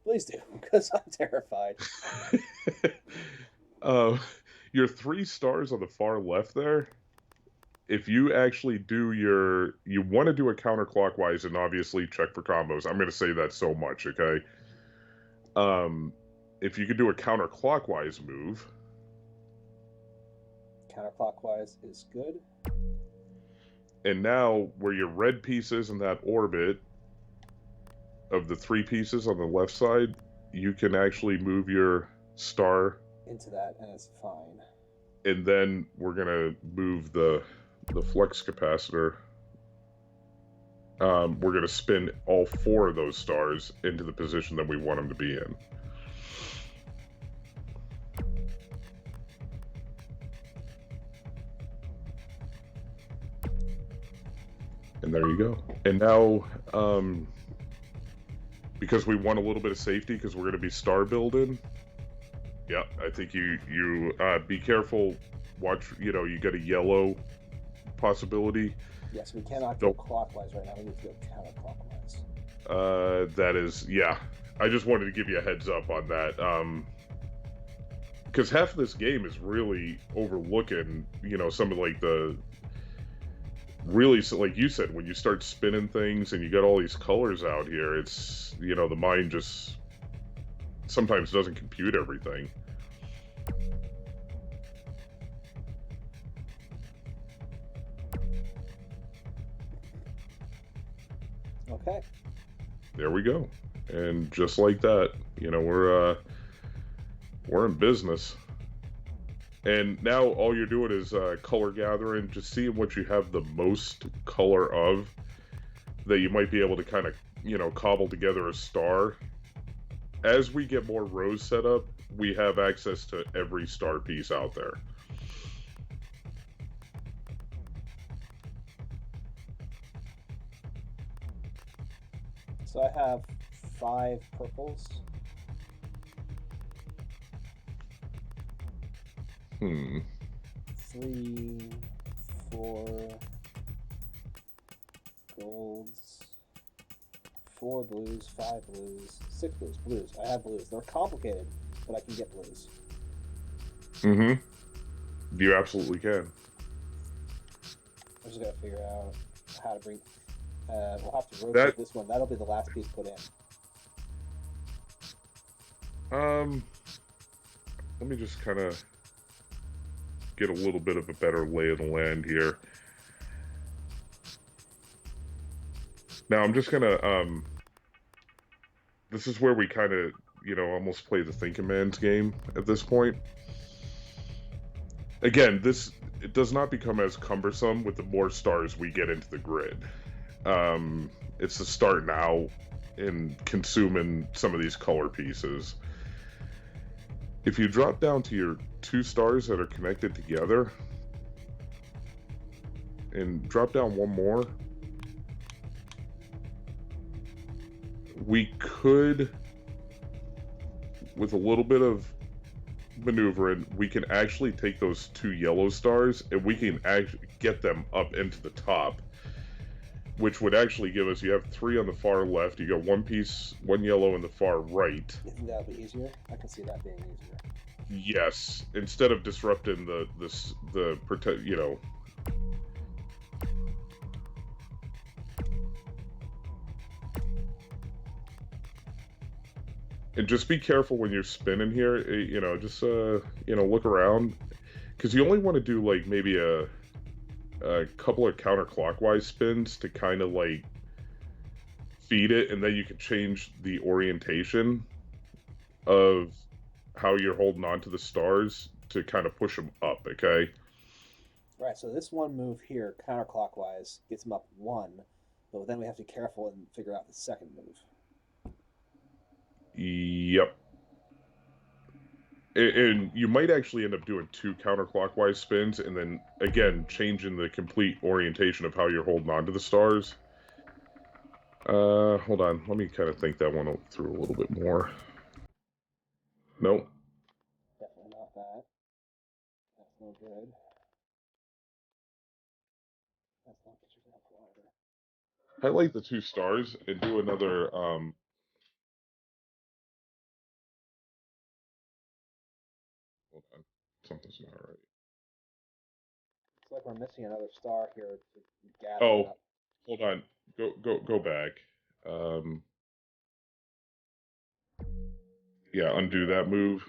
Please do, because I'm terrified. Your 3 stars on the far left there, if you actually you want to do it counterclockwise and obviously check for combos. I'm going to say that so much, okay? If you could do a counterclockwise move. Counterclockwise is good. And now, where your red piece is in that orbit of the 3 pieces on the left side, you can actually move your star into that, and it's fine. And then we're going to move the flux capacitor. We're going to spin all 4 of those stars into the position that we want them to be in. And there you go. And now, because we want a little bit of safety, because we're going to be star building. Yeah, I think you be careful. Watch, you get a yellow possibility. Yes, we cannot go clockwise right now. We need to go counterclockwise. That is, yeah. I just wanted to give you a heads up on that. Because half of this game is really overlooking, some of really, so like you said, when you start spinning things and you get all these colors out here, it's, the mind just sometimes doesn't compute everything. Okay. There we go. And just like that, we're in business. And now all you're doing is color gathering, just seeing what you have the most color of, that you might be able to kind of, cobble together a star. As we get more rows set up, we have access to every star piece out there. So I have 5 purples. 3, 4 golds, 4 blues, 5 blues, 6 blues. Blues. I have blues. They're complicated, but I can get blues. You absolutely can. I'm just gonna figure out how to bring. We'll have to rotate this one. That'll be the last piece put in. let me just kind of get a little bit of a better lay of the land here. Now I'm just gonna, this is where we kind of, you know, almost play the thinking man's game at this point. Again, it does not become as cumbersome with the more stars we get into the grid. It's the start now in consuming some of these color pieces. If you drop down to your 2 stars that are connected together and drop down one more, we could, with a little bit of maneuvering, we can actually take those 2 yellow stars and we can actually get them up into the top, which would actually give us, you have 3 on the far left, you got 1 piece, 1 yellow in the far right. You think that would be easier? I can see that being easier. Yes, instead of disrupting the protect, you know. And just be careful when you're spinning here, you know, just, you know, look around. Because you only want to do, like, maybe a couple of counterclockwise spins to kind of, like, feed it. And then you can change the orientation of how you're holding on to the stars to kind of push them up, okay? Right, so this one move here, counterclockwise, gets them up 1. But then we have to be careful and figure out the second move. Yep. And you might actually end up doing 2 counterclockwise spins and then, again, changing the complete orientation of how you're holding on to the stars. Hold on. Let me kind of think that one through a little bit more. Nope. Definitely not that. That's no good. That's not what you're going for either. Highlight the 2 stars and do another, hold on. Something's not right. It's like we're missing another star here to gather Oh, up. hold on. Go back. Yeah, undo that move.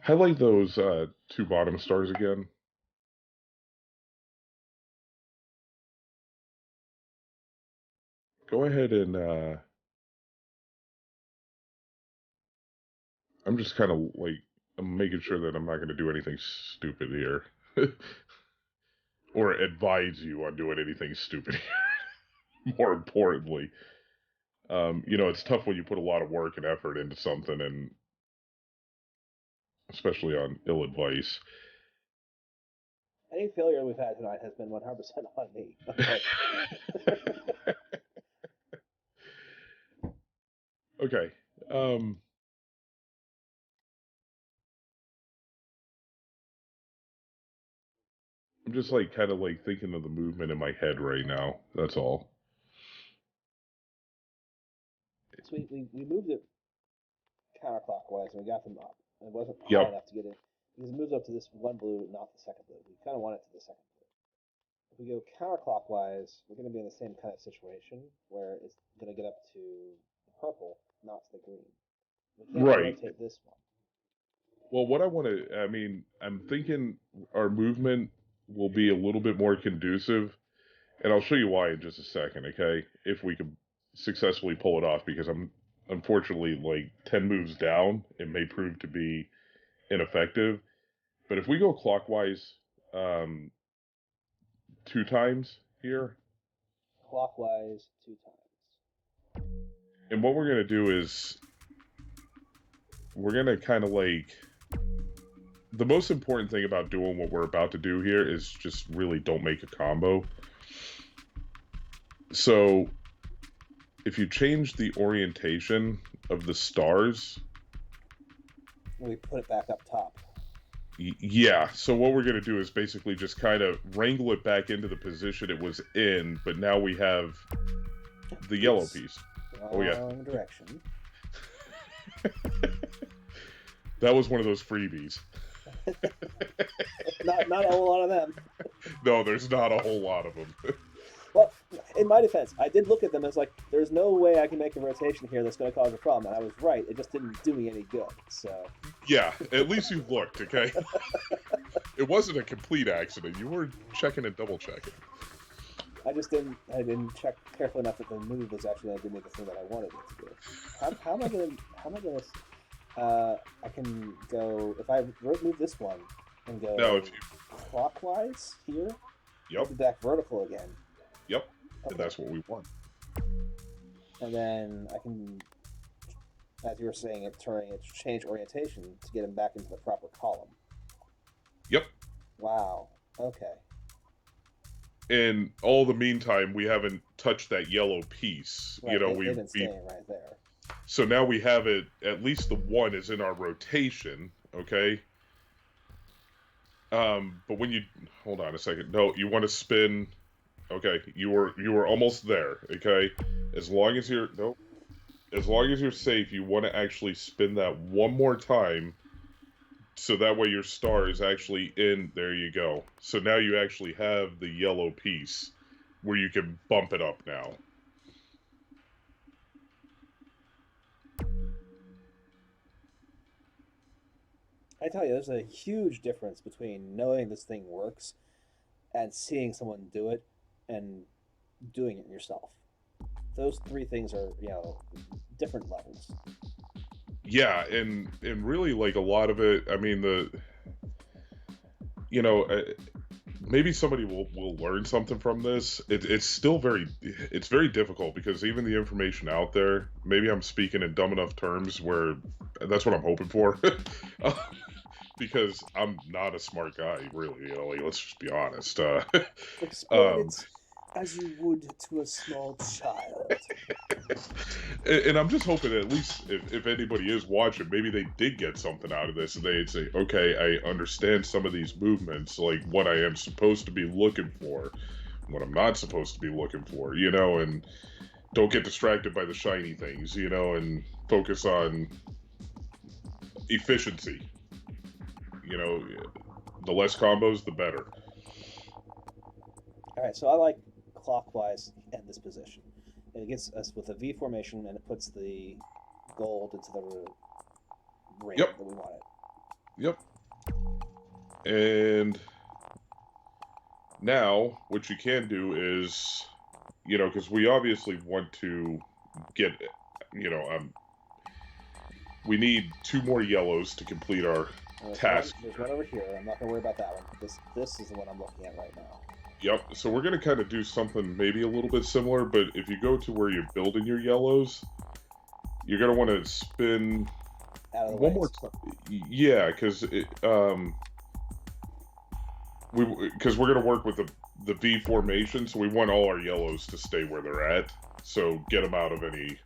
Highlight those 2 bottom stars again. Go ahead and I'm just kind of like, I'm making sure that I'm not going to do anything stupid here. Or advise you on doing anything stupid here. More importantly. You know, it's tough when you put a lot of work and effort into something, and especially on ill advice. Any failure we've had tonight has been 100% on me. Okay. Okay. I'm just like kind of like thinking of the movement in my head right now. That's all. So we moved it counterclockwise and we got them up. It wasn't high Yep. enough to get in. Because it moves up to this one blue, not the second blue. We kind of want it to the second blue. If we go counterclockwise, we're going to be in the same kind of situation where it's going to get up to the purple, not to the green. We can't rotate this one. Well, what I want to, I mean, I'm thinking our movement will be a little bit more conducive, and I'll show you why in just a second, okay? If we can successfully pull it off, because I'm unfortunately like 10 moves down, it may prove to be ineffective. But if we go clockwise 2 times here. Clockwise 2 times. And what we're going to do is we're going to kind of like, the most important thing about doing what we're about to do here is just really don't make a combo. So if you change the orientation of the stars We put it back up top. Yeah, so what we're going to do is basically just kind of wrangle it back into the position it was in, but now we have the yellow piece. Oh, yeah. Wrong direction. That was one of those freebies. not a whole lot of them. No, there's not a whole lot of them. Well, in my defense, I did look at them as like, there's no way I can make a rotation here that's going to cause a problem, and I was right. It just didn't do me any good. So. Yeah, at least you looked, okay? It wasn't a complete accident. You were checking and double checking. I didn't check carefully enough that the move was actually going to do me the thing that I wanted it to do. How am I going to, I can go, if I move this one and go clockwise here, yep, back vertical again. Yep, okay. And that's what we want. And then I can, as you were saying, change orientation to get him back into the proper column. Yep. Wow, okay. In all the meantime, we haven't touched that yellow piece. Right, they've been staying right there. So now we have it, at least the one is in our rotation, okay? But when you, hold on a second. No, you want to spin, okay, you were almost there, okay? As long as you're safe, you want to actually spin that one more time, so that way your star is actually in, there you go. So now you actually have the yellow piece where you can bump it up now. I tell you, there's a huge difference between knowing this thing works and seeing someone do it and doing it yourself. Those three things are, different levels. Yeah, and really, like, a lot of it, I mean, maybe somebody will learn something from this. It's very difficult, because even the information out there, maybe I'm speaking in dumb enough terms where that's what I'm hoping for. Because I'm not a smart guy, really. Like, let's just be honest. Explain it as you would to a small child. And I'm just hoping that at least if anybody is watching, maybe they did get something out of this, and they'd say, okay, I understand some of these movements, like what I am supposed to be looking for, what I'm not supposed to be looking for, and don't get distracted by the shiny things, and focus on efficiency. The less combos, the better. All right, so I like clockwise in this position. It gets us with a V formation, and it puts the gold into the ring that we want it. Yep. And now, what you can do is, because we obviously want to get, we need 2 more yellows to complete our task. There's one over here. I'm not going to worry about that one. This is the one I'm looking at right now. Yep, so we're going to kind of do something maybe a little bit similar, but if you go to where you're building your yellows, you're going to want to spin one more time. Yeah, because we're going to work with the V formation, so we want all our yellows to stay where they're at, so get them out of any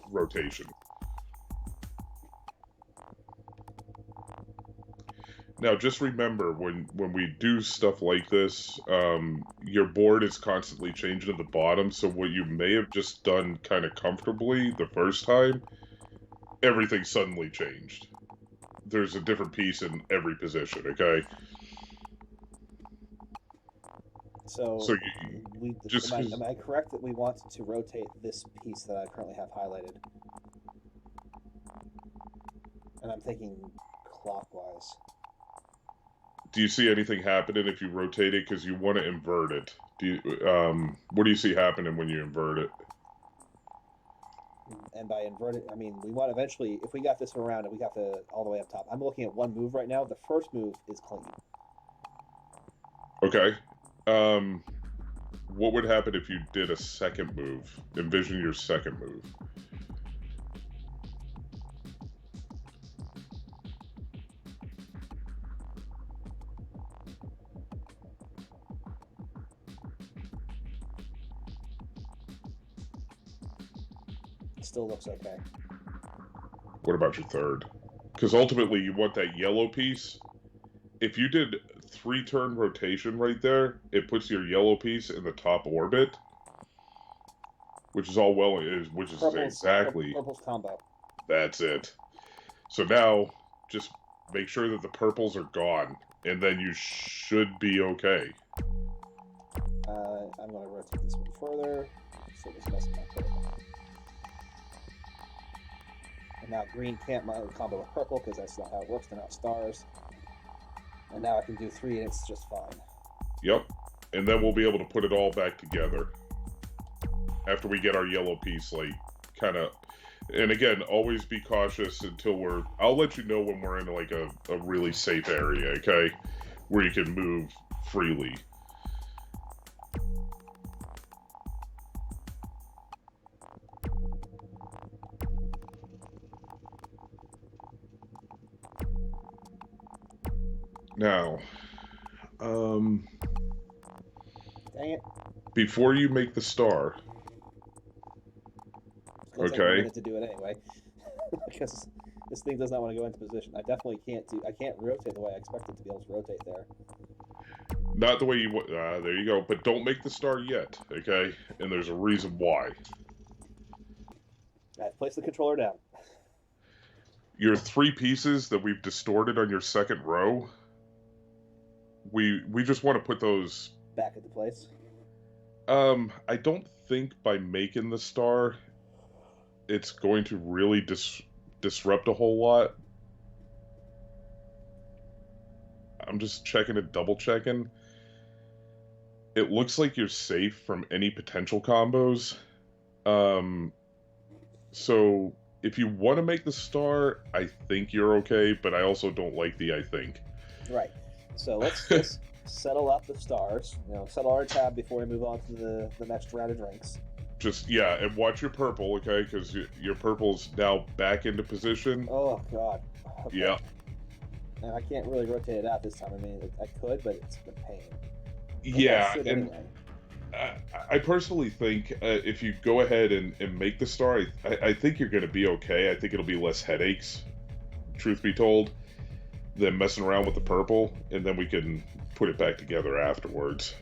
rotation. Now, just remember, when we do stuff like this, your board is constantly changing at the bottom, so what you may have just done kind of comfortably the first time, everything suddenly changed. There's a different piece in every position, okay? So am I correct that we want to rotate this piece that I currently have highlighted? And I'm thinking clockwise. Do you see anything happening if you rotate it? Because you want to invert it. What do you see happening when you invert it? And by invert it, I mean we want eventually, if we got this around and we got all the way up top. I'm looking at one move right now. The first move is clean. Okay. What would happen if you did a second move? Envision your second move. Still looks okay. What about your third? because ultimately you want that yellow piece. If you did 3-turn rotation right there, it puts your yellow piece in the top orbit, which is all well, which is exactly purple's combo. That's it. So now, just make sure that the purples are gone, and then you should be okay. I'm going to rotate this one further, so this messes my purple. And now green can't combo with purple because that's not how it works. They're not stars. And now I can do 3 and it's just fine. Yep. And then we'll be able to put it all back together after we get our yellow piece, like, kind of. And again, always be cautious until I'll let you know when we're in, like, a really safe area, okay? Where you can move freely. Now, dang it. Before you make the star, It's take a minute to do it anyway, because this thing does not want to go into position. I definitely can't rotate the way I expect it to be able to rotate there. Not the way you there you go. But don't make the star yet, okay? And there's a reason why. I place the controller down. Your 3 pieces that we've distorted on your second row, we just want to put those back into place. I don't think by making the star, it's going to really disrupt a whole lot. I'm just checking it, double checking. It looks like you're safe from any potential combos. So if you want to make the star, I think you're okay, but I also don't like the I think. Right. So let's just settle up the stars. Settle our tab before we move on to the next round of drinks. Yeah, and watch your purple, okay? Because your purple's now back into position. Oh, God. Okay. Yeah. And I can't really rotate it out this time. I mean, I could, but it's a pain. Yeah, and anyway. I personally think if you go ahead and make the star, I think you're going to be okay. I think it'll be less headaches, truth be told, than messing around with the purple, and then we can put it back together afterwards.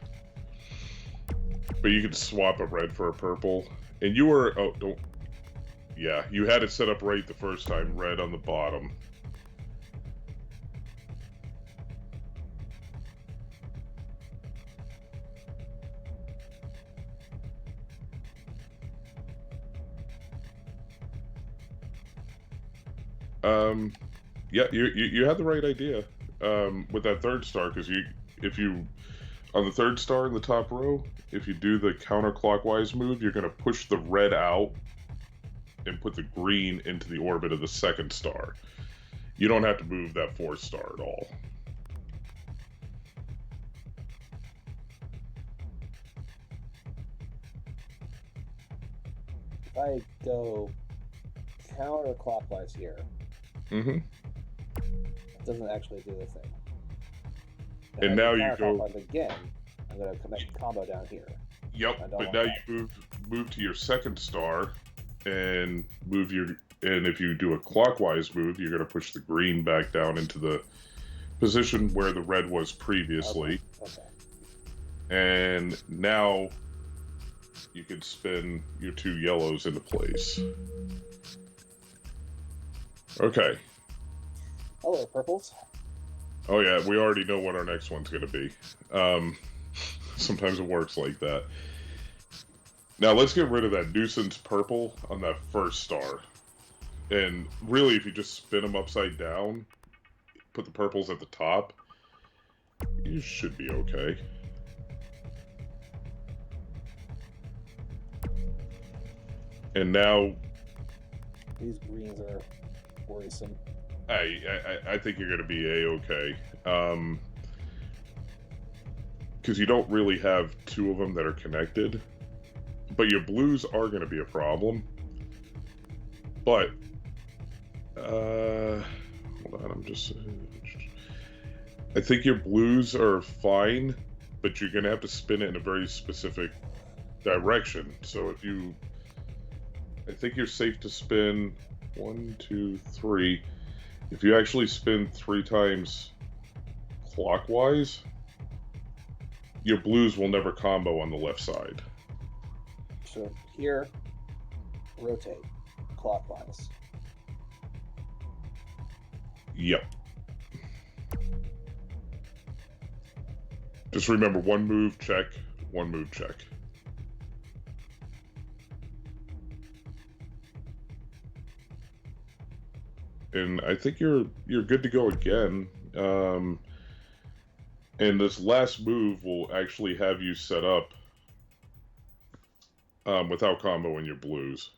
But you can swap a red for a purple. And you were... Oh, don't... Yeah, you had it set up right the first time. Red on the bottom. Yeah, you had the right idea with that third star, because if you on the third star in the top row, if you do the counterclockwise move, you're going to push the red out and put the green into the orbit of the second star. You don't have to move that fourth star at all. If I go counterclockwise here, it doesn't actually do the thing. And now you go again. I'm going to connect the combo down here. Yep, but now you move to your second star and if you do a clockwise move, you're going to push the green back down into the position where the red was previously. Okay. And now you can spin your 2 yellows into place. Okay. Hello, purples. Oh yeah, we already know what our next one's going to be. Sometimes it works like that. Now let's get rid of that nuisance purple on that first star. And really, if you just spin them upside down, put the purples at the top, you should be okay. And now... These greens are worrisome. I think you're going to be A-okay. Because you don't really have 2 of them that are connected. But your blues are going to be a problem. But... hold on, I think your blues are fine, but you're going to have to spin it in a very specific direction. So if you... I think you're safe to spin 1, 2, 3... If you actually spin 3 times clockwise, your blues will never combo on the left side. So here, rotate clockwise. Yep. Just remember, 1 move, check, 1 move, check. And I think you're good to go again. And this last move will actually have you set up without comboing your blues.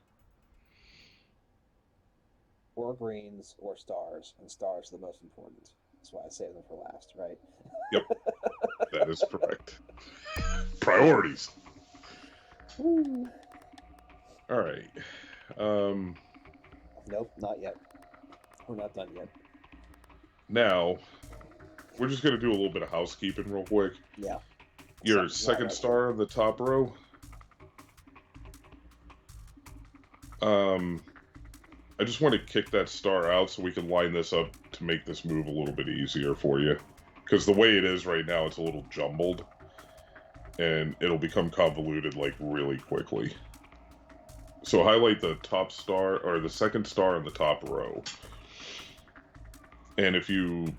Or greens or stars, and stars are the most important. That's why I save them for last, right? Yep, that is correct. Priorities. Woo. All right. Nope, not yet. We're not done yet. Now, we're just going to do a little bit of housekeeping real quick. Yeah. Your second star on the top row. I just want to kick that star out so we can line this up to make this move a little bit easier for you. Because the way it is right now, it's a little jumbled. And it'll become convoluted, like, really quickly. So highlight the top star, or the second star in the top row. And if you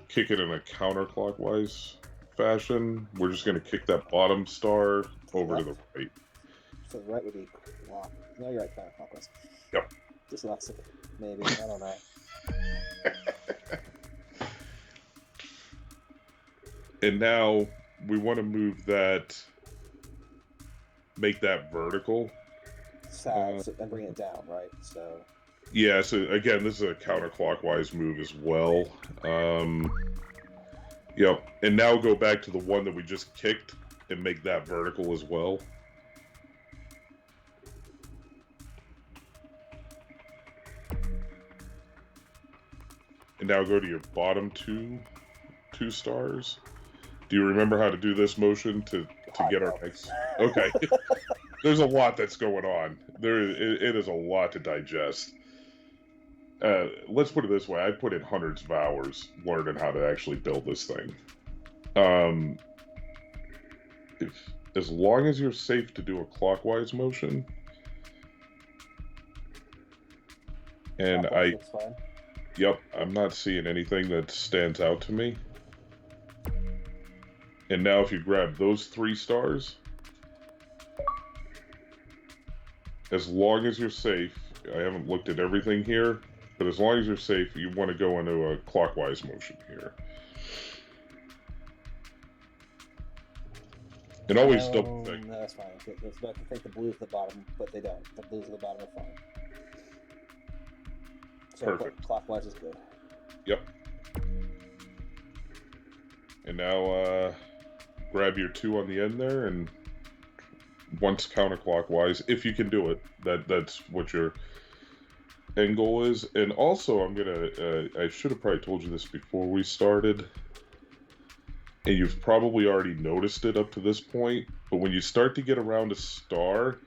kick it in a counterclockwise fashion, we're just going to kick that bottom star over to the right. So the right would be clock. No, you're right, counterclockwise. Yep. Dyslexic, maybe. I don't know. And now we want to move that, make that vertical. And bring it down, right? So. Yeah, so again, this is a counterclockwise move as well. Yep, and now go back to the one that we just kicked and make that vertical as well. And now go to your bottom two stars. Do you remember how to do this motion to get our next? Okay. There's a lot that's going on. It is a lot to digest. Let's put it this way. I put in hundreds of hours learning how to actually build this thing. As long as you're safe to do a clockwise motion, and yep, I'm not seeing anything that stands out to me. And now if you grab those 3 stars, as long as you're safe, I haven't looked at everything here, but as long as you're safe, you want to go into a clockwise motion here. And always double think. No, that's fine. It's about to think the blues at the bottom, but they don't. The blues at the bottom are fine. So Perfect. Clockwise is good. Yep. And now grab your 2 on the end there, and once counterclockwise, if you can do it. That's what your end goal is. And also, I'm gonna. I should have probably told you this before we started, and you've probably already noticed it up to this point. But when you start to get around a star,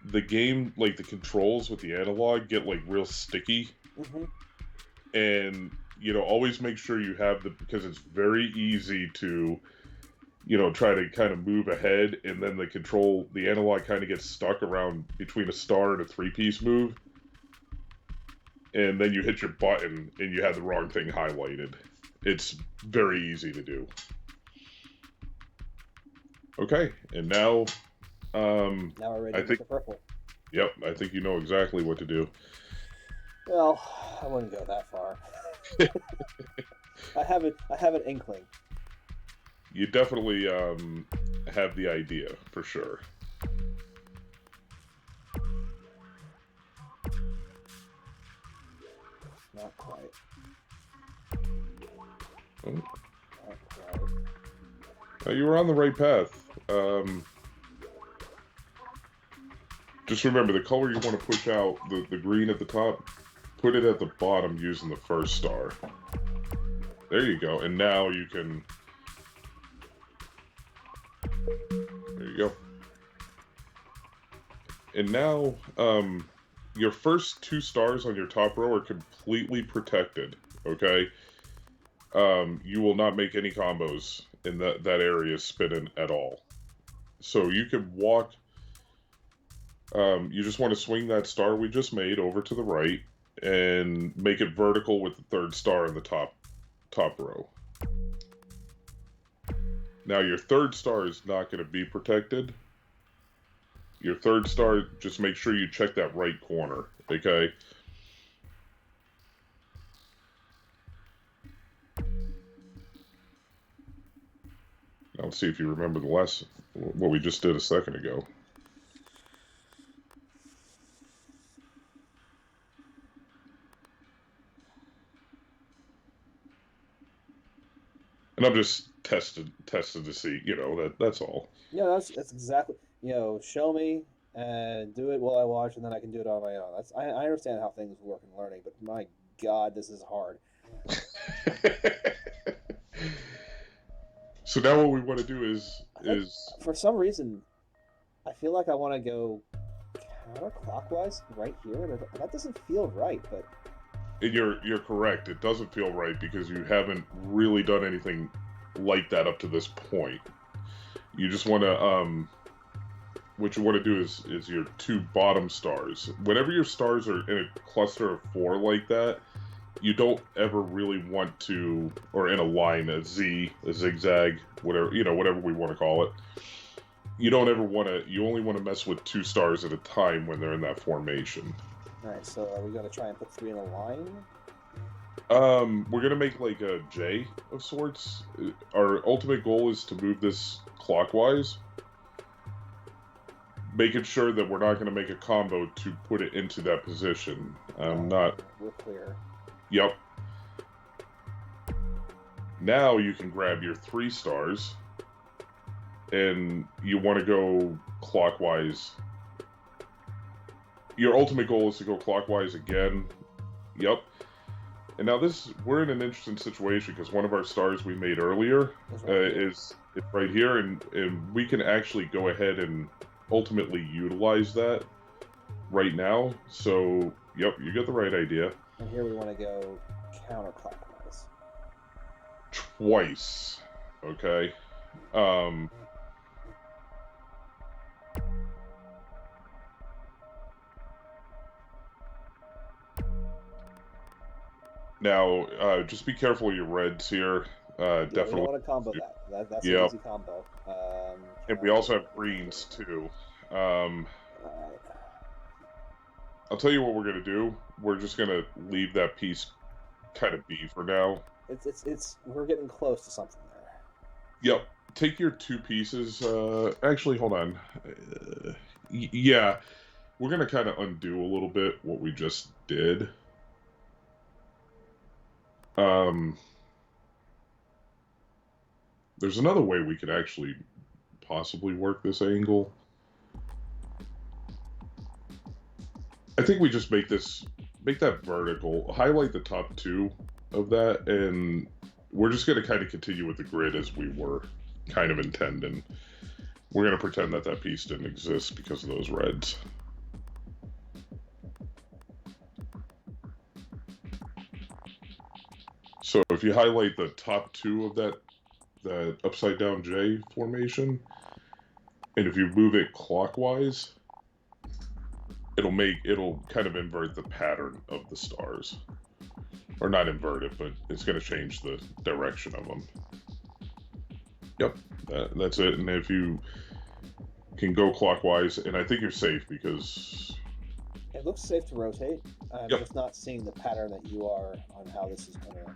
the game, like the controls with the analog, get like real sticky. Mm-hmm. And always make sure you have because it's very easy to, try to kind of move ahead, and then the analog kind of gets stuck around between a star and a 3-piece move. And then you hit your button and you have the wrong thing highlighted. It's very easy to do. Okay, and now now we're ready to get the purple. Yep, I think you know exactly what to do. Well, I wouldn't go that far. I have an inkling. You definitely have the idea, for sure. Not quite. Oh. Not quite. You were on the right path. Just remember, the color you want to push out, the green at the top, put it at the bottom using the first star. There you go. And now you can... There you go. And now, your first 2 stars on your top row are completely protected, okay? You will not make any combos in that area spinning at all. So you could walk, you just want to swing that star we just made over to the right and make it vertical with the 3rd star in the top row. Now your 3rd star is not going to be protected. Your 3rd star, just make sure you check that right corner, okay? Now let's see if you remember what we just did a second ago. And I'm just tested to see, that's all. Yeah, that's exactly, show me and do it while I watch, and then I can do it on my own. I understand how things work in learning, but my God, this is hard. So now what we want to do is for some reason, I feel like I want to go counterclockwise right here, and that doesn't feel right, but... And you're correct. It doesn't feel right because you haven't really done anything like that up to this point. You just want to what you want to do is your 2 bottom stars. Whenever your stars are in a cluster of 4 like that, you don't ever really want to, or in a line, a Z, a zigzag, whatever we want to call it. You don't ever want to. You only want to mess with 2 stars at a time when they're in that formation. All right, so are we going to try and put 3 in a line? We're going to make like a J of sorts. Our ultimate goal is to move this clockwise, making sure that we're not going to make a combo to put it into that position. We're clear. Yep. Now you can grab your 3 stars, and you want to go clockwise. Your ultimate goal is to go clockwise again. Yep. And now we're in an interesting situation because one of our stars we made earlier is right here, and we can actually go ahead and ultimately utilize that right now. So, yep, you got the right idea. And here we want to go counterclockwise. Twice. Okay. Now, just be careful with your reds here. Definitely. We don't want to combo that. That's an easy combo. And we also have greens too. Right. I'll tell you what we're gonna do. We're just gonna leave that piece kind of be for now. We're getting close to something there. Yep. Take your 2 pieces. Actually, hold on. Yeah, we're gonna kind of undo a little bit what we just did. There's another way we could actually possibly work this angle. I think we just make that vertical, highlight the top 2 of that, and we're just going to kind of continue with the grid as we were kind of intending. We're going to pretend that piece didn't exist because of those reds. So if you highlight the top 2 of that upside down J formation, and if you move it clockwise, it'll kind of invert the pattern of the stars. Or not invert it, but it's going to change the direction of them. Yep, that's it. And if you can go clockwise, and I think you're safe because... It looks safe to rotate. I'm just not seeing the pattern that you are on how this is going to...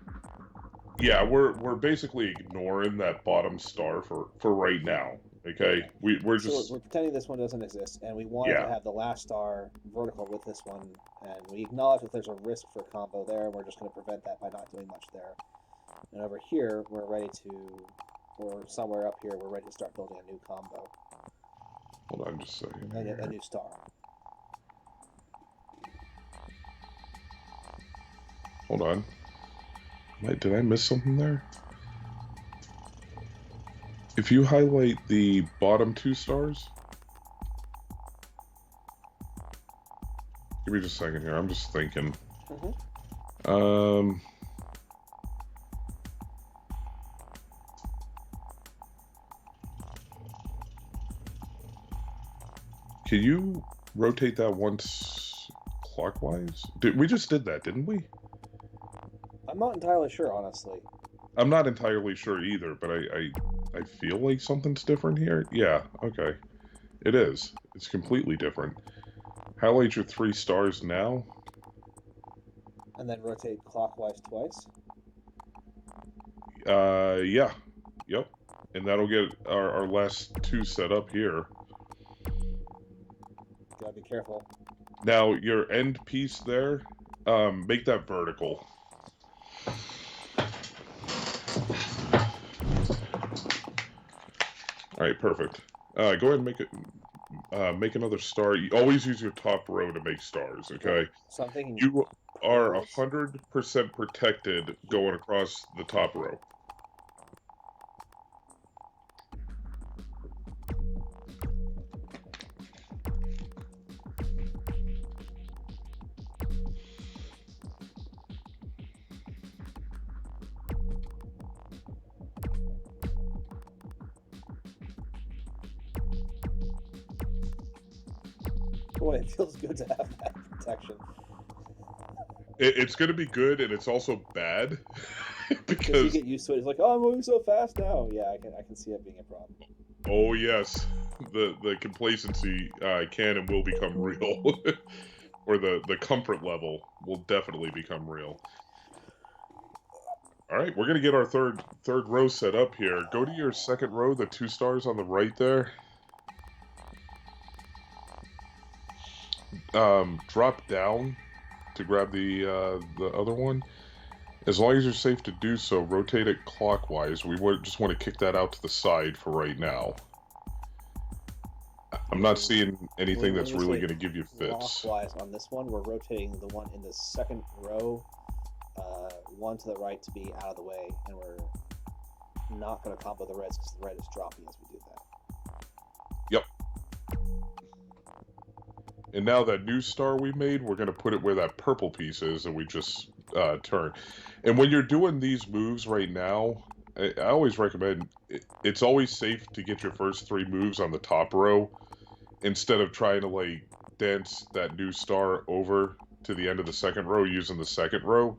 Yeah, we're basically ignoring that bottom star for right now. Okay, we're pretending this one doesn't exist, and we want to have the last star vertical with this one, and we acknowledge that there's a risk for combo there, and we're just going to prevent that by not doing much there. And over here, we're ready to, or somewhere up here, we're ready to start building a new combo. Hold on just a second. A new star. Hold on. Did I miss something there? If you highlight the bottom 2 stars, give me just a second here. I'm just thinking. Mm-hmm. Can you rotate that once clockwise? We just did that, didn't we? I'm not entirely sure, honestly. I'm not entirely sure either, but I feel like something's different here. Yeah, okay. It is. It's completely different. Highlight your 3 stars now. And then rotate clockwise twice. Yeah. Yep. And that'll get our last 2 set up here. Gotta be careful. Now, your end piece there, make that vertical. Alright, perfect. Go ahead and make another star. You always use your top row to make stars, okay? So I'm thinking you are 100% protected going across the top row. Boy, it feels good to have that protection. It's going to be good, and it's also bad because you get used to it. It's like, oh, I'm moving so fast now. Yeah, I can see it being a problem. Oh yes, the complacency can and will become real, or the comfort level will definitely become real. All right, we're gonna get our third row set up here. Go to your second row, the 2 stars on the right there. Drop down to grab the other one. As long as you're safe to do so, rotate it clockwise. We just want to kick that out to the side for right now. I'm not seeing anything that's really going to give you fits. Clockwise on this one, we're rotating the one in the second row, one to the right to be out of the way, and we're not going to combo the reds because the red is dropping as we do that. Yep. And now that new star we made, we're going to put it where that purple piece is that we just turned. And when you're doing these moves right now, I always recommend, it's always safe to get your first 3 moves on the top row instead of trying to, like, dance that new star over to the end of the second row using the second row.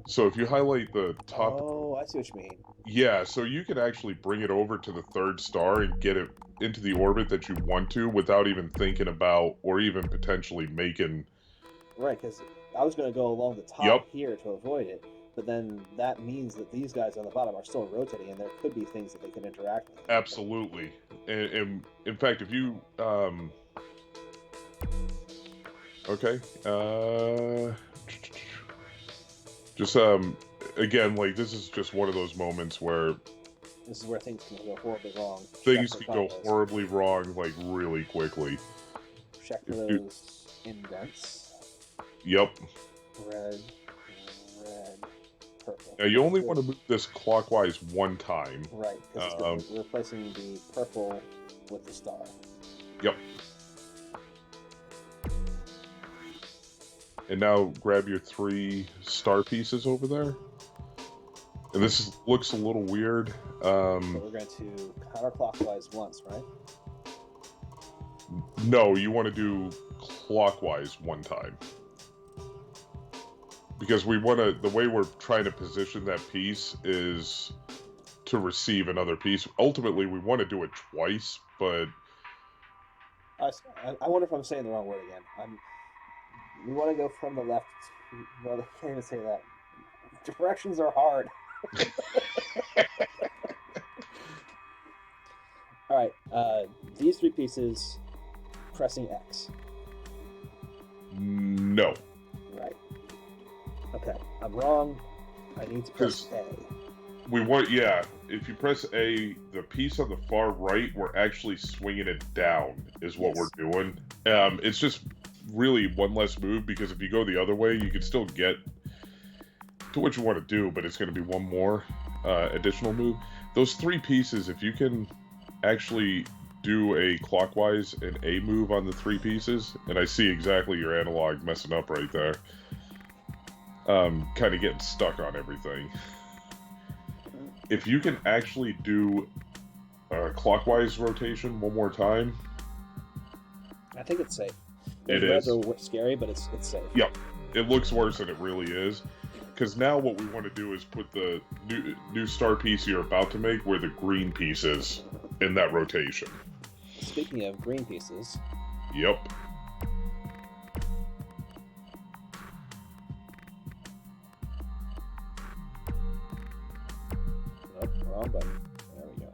So if you highlight the top... Oh, I see what you mean. Yeah, so you can actually bring it over to the 3rd star and get it into the orbit that you want to without even thinking about or even potentially making... Right, because I was going to go along the top here to avoid it, but then that means that these guys on the bottom are still rotating, and there could be things that they can interact with. Absolutely. And in fact, if you... Okay. Just, again, like, this is just one of those moments where... This is where things can go horribly wrong. Things can go horribly wrong, like, really quickly. Check for those indents. Yep. Red, purple. Now, you only want to move this clockwise 1 time. Right, because we're replacing the purple with the star. Yep. And now grab your 3 star pieces over there. And this looks a little weird. So we're going to counterclockwise once, right? No, you want to do clockwise 1 time. Because we want to, the way we're trying to position that piece is to receive another piece. Ultimately, we want to do it twice, but... I wonder if I'm saying the wrong word again. We want to go from the left. Well, I can't even say that. Directions are hard. All right. These 3 pieces, pressing X. No. Right. Okay. I'm wrong. I need to press A. We want, yeah. If you press A, the piece on the far right, we're actually swinging it down, is what we're doing. It's just really 1 less move, because if you go the other way, you can still get to what you want to do, but it's going to be 1 more additional move. Those 3 pieces, if you can actually do a clockwise and A move on the 3 pieces, and I see exactly your analog messing up right there. Kind of getting stuck on everything. If you can actually do a clockwise rotation one more time, I think it's safe. It Those is. reds are scary, but it's safe. Yep, it looks worse than it really is. Because now what we want to do is put the new star piece you're about to make where the green piece is in that rotation. Speaking of green pieces. Yep. Nope, wrong button. There we go.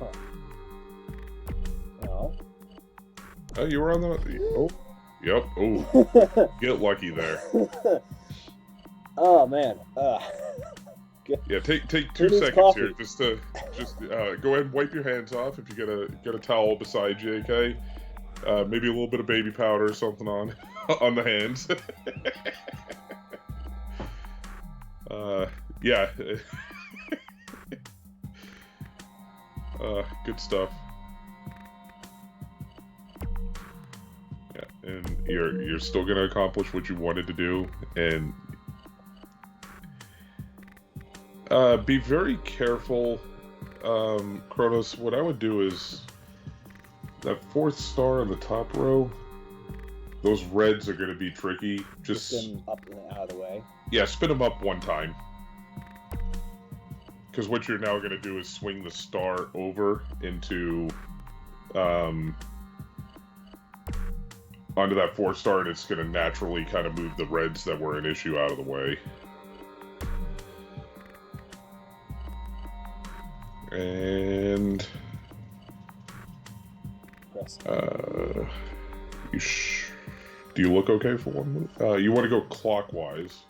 Okay. No. Oh, you were on the... Oh. Yep. Oh. Get lucky there. Oh, man. Yeah, take 2 Who needs seconds coffee? here just go ahead and wipe your hands off if you get a towel beside you, okay? Maybe a little bit of baby powder or something on the hands. Yeah. Good stuff. Yeah, and you're still gonna accomplish what you wanted to do, and be very careful, Kronos. What I would do is that 4th star on the top row. Those reds are going to be tricky. Just spin up and out of the way. Yeah, spin them up one time. Because what you're now going to do is swing the star over into onto that 4 star, and it's going to naturally kind of move the reds that were an issue out of the way. And do you look okay for one move? You want to go clockwise.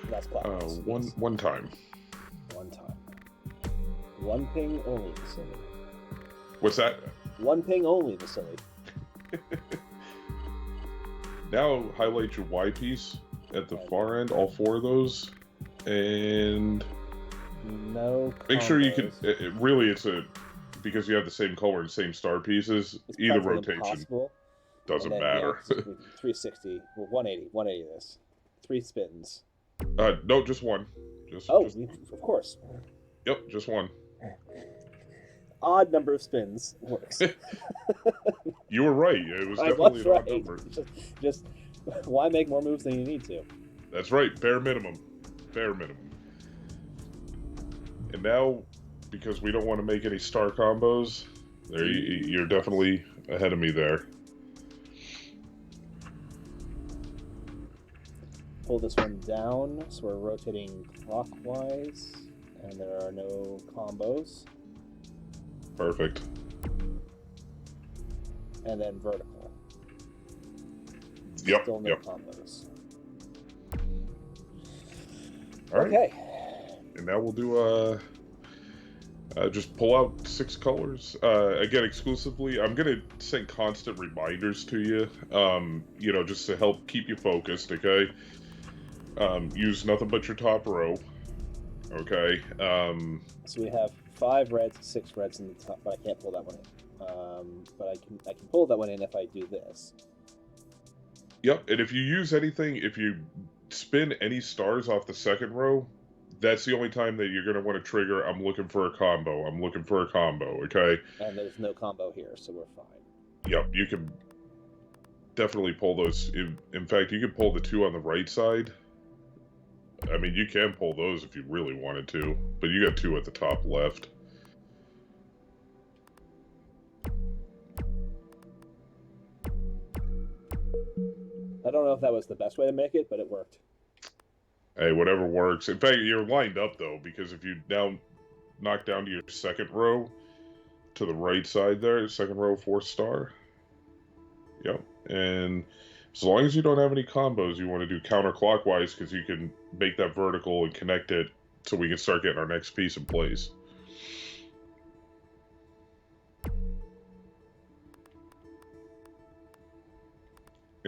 That's clockwise. One time. One time. One ping only, Vasily. What's that? One ping only, Vasily. Now highlight your Y piece at the far end, all 4 of those, and no combos. Make sure you can. Really, it's because you have the same color and same star pieces. It's either rotation impossible. doesn't matter. Yeah, 360. Well, 180 this. 3 spins. No, just one. Just of course. Yep, just one. Odd number of spins works. You were right. It was definitely an odd number. Just why make more moves than you need to? That's right. Bare minimum. Bare minimum. And now, because we don't want to make any star combos, there you're definitely ahead of me there. Pull this one down, so we're rotating clockwise, and there are no combos. Perfect. And then vertical. Yep. Still no yep. combos. All right. Okay. And now we'll do just pull out 6 colors. Again, exclusively. I'm gonna send constant reminders to you. You know, just to help keep you focused. Okay. Use nothing but your top row. Okay. So we have 5 reds, 6 reds in the top, but I can't pull that one in. But I can pull that one in if I do this. Yep. And if you use anything, if you spin any stars off the second row, that's the only time that you're going to want to trigger, I'm looking for a combo. I'm looking for a combo, okay? And there's no combo here, so we're fine. Yep, you can definitely pull those. In fact, you can pull the 2 on the right side. I mean, you can pull those if you really wanted to, but you got 2 at the top left. I don't know if that was the best way to make it, but it worked. Hey, whatever works. In fact, you're lined up, though, because if you knock down to your second row, to the right side there, second row, 4th star. Yep. And as long as you don't have any combos, you want to do counterclockwise, because you can make that vertical and connect it so we can start getting our next piece in place.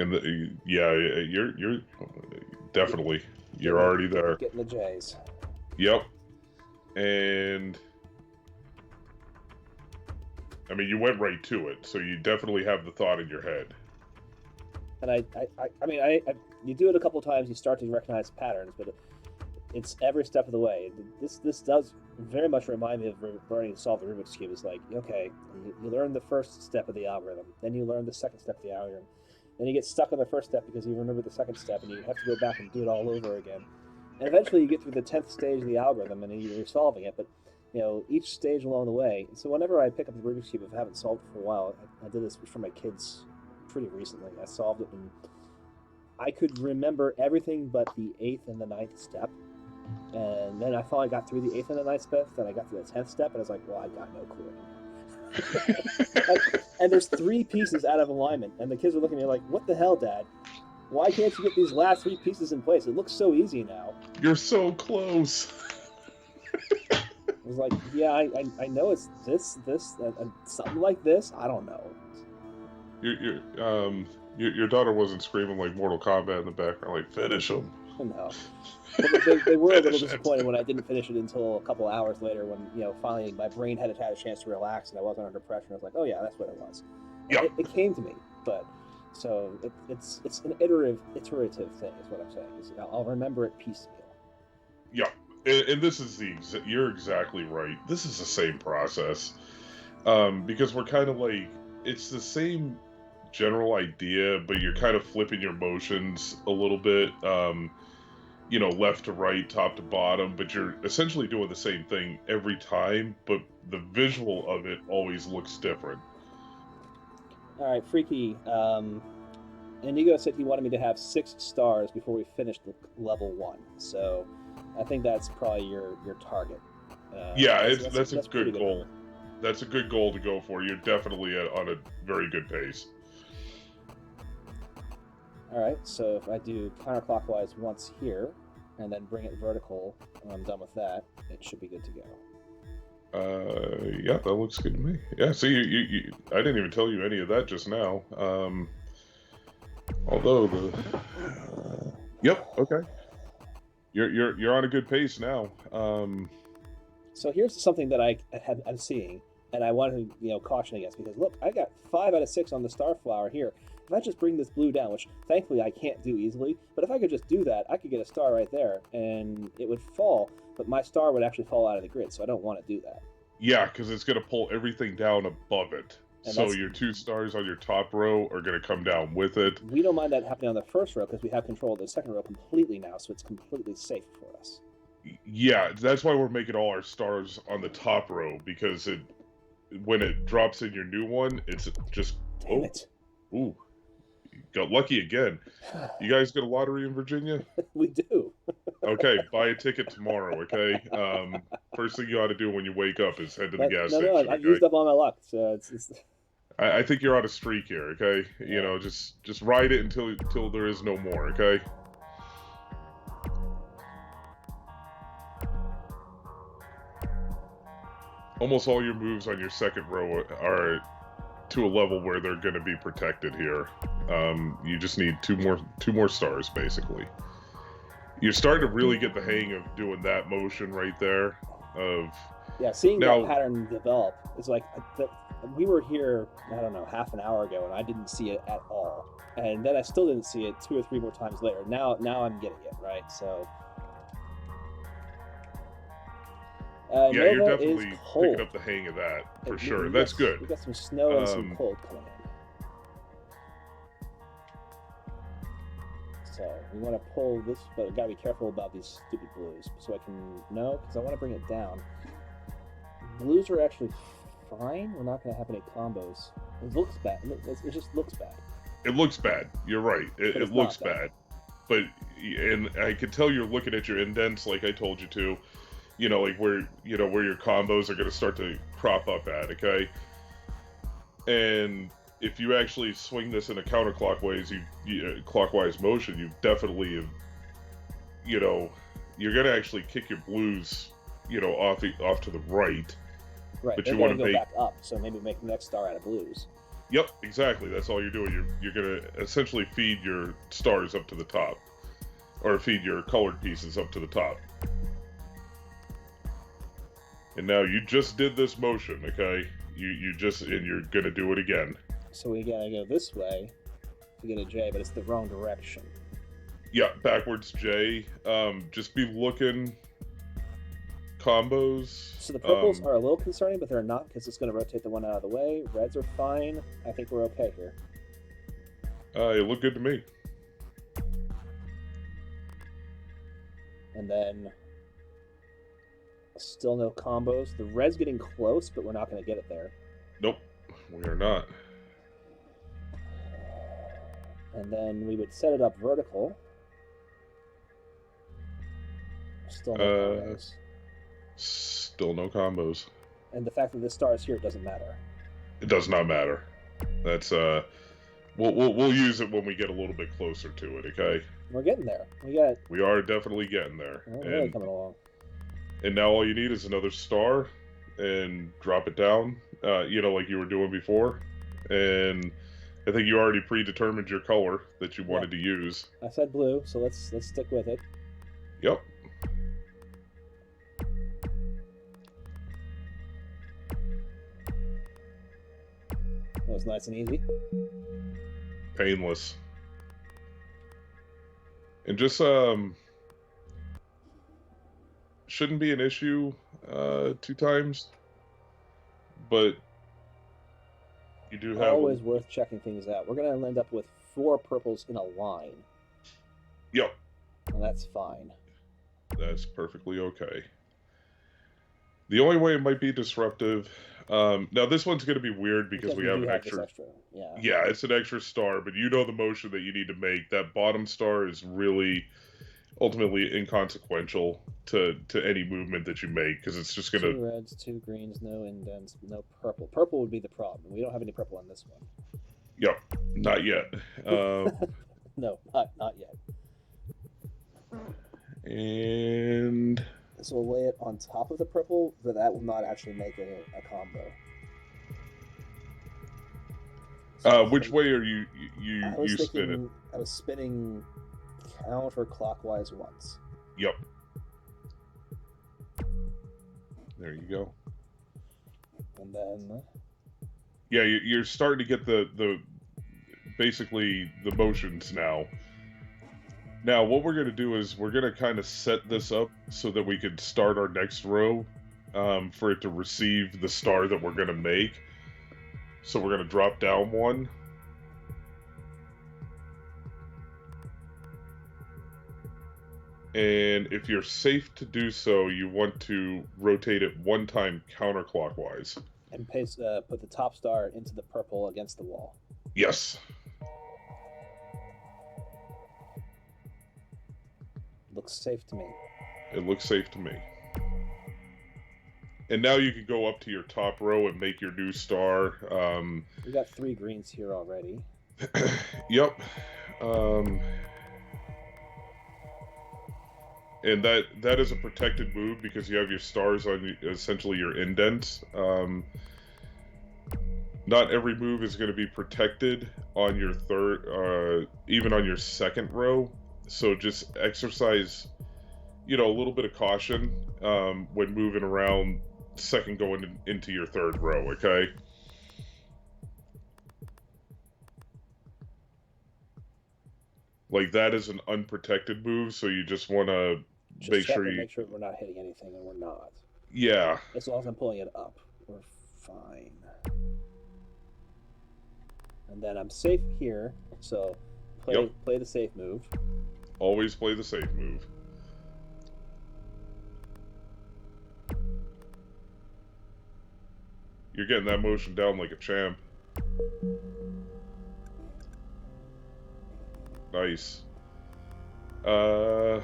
And you're definitely, you're already there. Getting the J's. Yep. And I mean, you went right to it, so you definitely have the thought in your head. And I mean, you do it a couple of times, you start to recognize patterns, but it's every step of the way. This does very much remind me of learning to solve the Rubik's Cube. It's like, okay, you learn the first step of the algorithm, then you learn the second step of the algorithm, then you get stuck on the first step because you remember the second step, and you have to go back and do it all over again. And eventually you get through the 10th stage of the algorithm, and you're solving it, but each stage along the way. So whenever I pick up the Rubik's Cube, if I haven't solved it for a while, I did this for my kids pretty recently. I solved it, and I could remember everything but the 8th and the 9th step. And then I finally got through the 8th and the 9th step, then I got to the 10th step, and I was like, well, I got no clue anymore. And there's 3 pieces out of alignment, and the kids are looking at me like, what the hell, Dad? Why can't you get these last 3 pieces in place? It looks so easy now. You're so close. I was like, yeah, I know it's this, and something like this. I don't know. Your daughter wasn't screaming like Mortal Kombat in the background, like, finish them. No. They were a little disappointed when I didn't finish it until a couple hours later, when finally my brain had a chance to relax and I wasn't under pressure. I was like, oh yeah, that's what it was. Yeah. It came to me, but so it's an iterative thing, is what I'm saying. I'll remember it piecemeal. Yeah, and this is you're exactly right. This is the same process, because we're kind of like, it's the same general idea, but you're kind of flipping your motions a little bit. Left to right, top to bottom, but you're essentially doing the same thing every time, but the visual of it always looks different. All right, Freaky. Inigo said he wanted me to have 6 stars before we finished level 1, so I think that's probably your target. That's a good goal. That's a good goal to go for. You're definitely on a very good pace. All right, so if I do counterclockwise once here, and then bring it vertical when I'm done with that, it should be good to go. Yeah, that looks good to me. Yeah, see, you I didn't even tell you any of that just now. Although yep, okay. You're on a good pace now. So here's something that I'm seeing, and I want to caution against, because look, I got 5 out of 6 on the star flower here. If I just bring this blue down, which thankfully I can't do easily, but if I could just do that, I could get a star right there, and it would fall, but my star would actually fall out of the grid, so I don't want to do that. Yeah, because it's going to pull everything down above it. And so your 2 stars on your top row are going to come down with it. We don't mind that happening on the first row, because we have control of the second row completely now, so it's completely safe for us. Yeah, that's why we're making all our stars on the top row, because when it drops in your new one, it's just... Damn it. Ooh. Got lucky again. You guys get a lottery in Virginia? We do. Okay, buy a ticket tomorrow, okay? First thing you ought to do when you wake up is head to the gas station. No, I've used up all my luck, so it's... I think you're on a streak here, okay? Yeah. Just ride it until there is no more, okay? Almost all your moves on your second row are to a level where they're going to be protected here. You just need two more stars, basically. You're starting to really get the hang of doing that motion right there. Seeing that pattern develop is like, we were here, I don't know, half an hour ago, and I didn't see it at all. And then I still didn't see it 2 or 3 more times later. Now I'm getting it, right? So... you're definitely picking up the hang of that, for sure. That's good. We got some snow and some cold coming in. So we want to pull this, but we got to be careful about these stupid blues. So I can... No, because I want to bring it down. Blues are actually fine. We're not going to have any combos. It looks bad. It just looks bad. It looks bad. You're right. It looks bad. But, and I can tell you're looking at your indents like I told you to. Like where your combos are going to start to crop up at, okay? And if you actually swing this in a counterclockwise, clockwise motion, you definitely, you're going to actually kick your blues, off to the right. Right. But you want to go back up, so maybe make the next star out of blues. Yep, exactly. That's all you're doing. You're gonna essentially feed your stars up to the top, or feed your colored pieces up to the top. And now you just did this motion, okay? You just, and you're gonna do it again. So we gotta go this way to get a J, but it's the wrong direction. Yeah, backwards J. Just be looking. Combos. So the purples are a little concerning, but they're not, because it's going to rotate the one out of the way. Reds are fine. I think we're okay here. It looked good to me. And then still no combos. The red's getting close, but we're not going to get it there. Nope, we are not. And then we would set it up vertical. Still no combos. Still no combos. And the fact that this star is here, it doesn't matter. It does not matter. That's we'll use it when we get a little bit closer to it. Okay. We're getting there. We are definitely getting there. We're really coming along. And now all you need is another star, and drop it down. You know, like you were doing before. And I think you already predetermined your color that you wanted to use. I said blue, so let's stick with it. Yep. That was nice and easy. Painless. And just shouldn't be an issue 2 times, but you do have always worth checking things out. We're gonna end up with 4 purples in a line. Yep. And that's fine. That's perfectly okay. The only way it might be disruptive. Now this one's going to be weird because we have an extra. Yeah, it's an extra star, but you know the motion that you need to make. That bottom star is really ultimately inconsequential to any movement that you make, because it's just going to. 2 reds, 2 greens, no indents, no purple. Purple would be the problem. We don't have any purple on this one. Yep, not yet. No, not yet. And. So we'll lay it on top of the purple, but that will not actually make a combo. So which way are you spinning? I was spinning counterclockwise once. Yep. There you go. And then. Yeah, you're starting to get the basically the motions now. Now, what we're going to do is we're going to kind of set this up so that we can start our next row for it to receive the star that we're going to make. So we're going to drop down 1. And if you're safe to do so, you want to rotate it 1 time counterclockwise. And put the top star into the purple against the wall. Yes. Looks safe to me. It looks safe to me. And now you can go up to your top row and make your new star. We got 3 greens here already. Yep. And that is a protected move because you have your stars on essentially your indents. Not every move is going to be protected on your third, even on your second row. So just exercise, a little bit of caution when moving around second going into your third row, okay? Like, that is an unprotected move, so you just want to make sure we're not hitting anything, and we're not. Yeah. As long as I'm pulling it up, we're fine. And then I'm safe here, so play the safe move. Always play the safe move. You're getting that motion down like a champ. Nice. So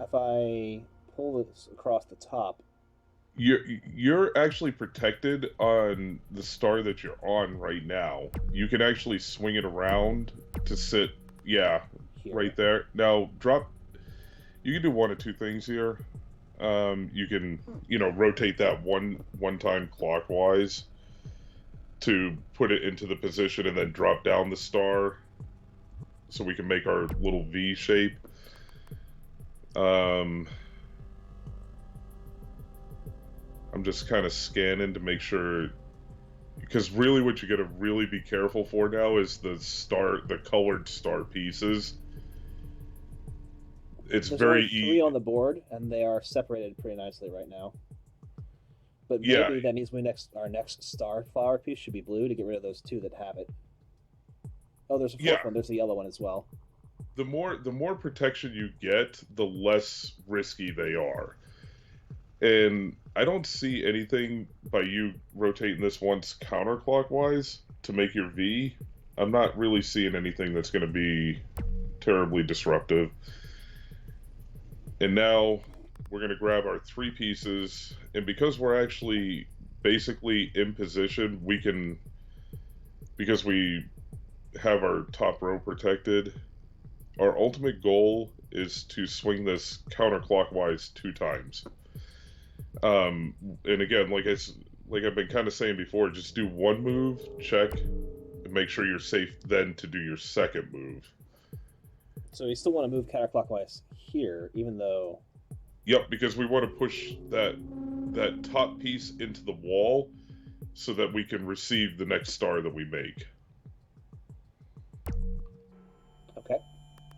if I pull this across the top, you're actually protected on the star that you're on right now. You can actually swing it around to sit, here. Right there. Now drop. You can do one of 2 things here. you can, rotate that one time clockwise to put it into the position and then drop down the star so we can make our little V shape. I'm just kind of scanning to make sure, because really what you got to really be careful for now is the colored star pieces. It's There's very only three on the board, and they are separated pretty nicely right now. But maybe that means our next star flower piece should be blue to get rid of those two that have it. Oh, there's a fourth one. There's a yellow one as well. The more protection you get, the less risky they are. And I don't see anything by you rotating this once counterclockwise to make your V. I'm not really seeing anything that's going to be terribly disruptive. And now we're going to grab our three pieces, and because we're actually basically in position, because we have our top row protected, our ultimate goal is to swing this counterclockwise 2 times. And again, like I've been kind of saying before, just do one move, check, and make sure you're safe then to do your second move. So you still want to move counterclockwise here, even though... Yep, because we want to push that top piece into the wall so that we can receive the next star that we make. Okay.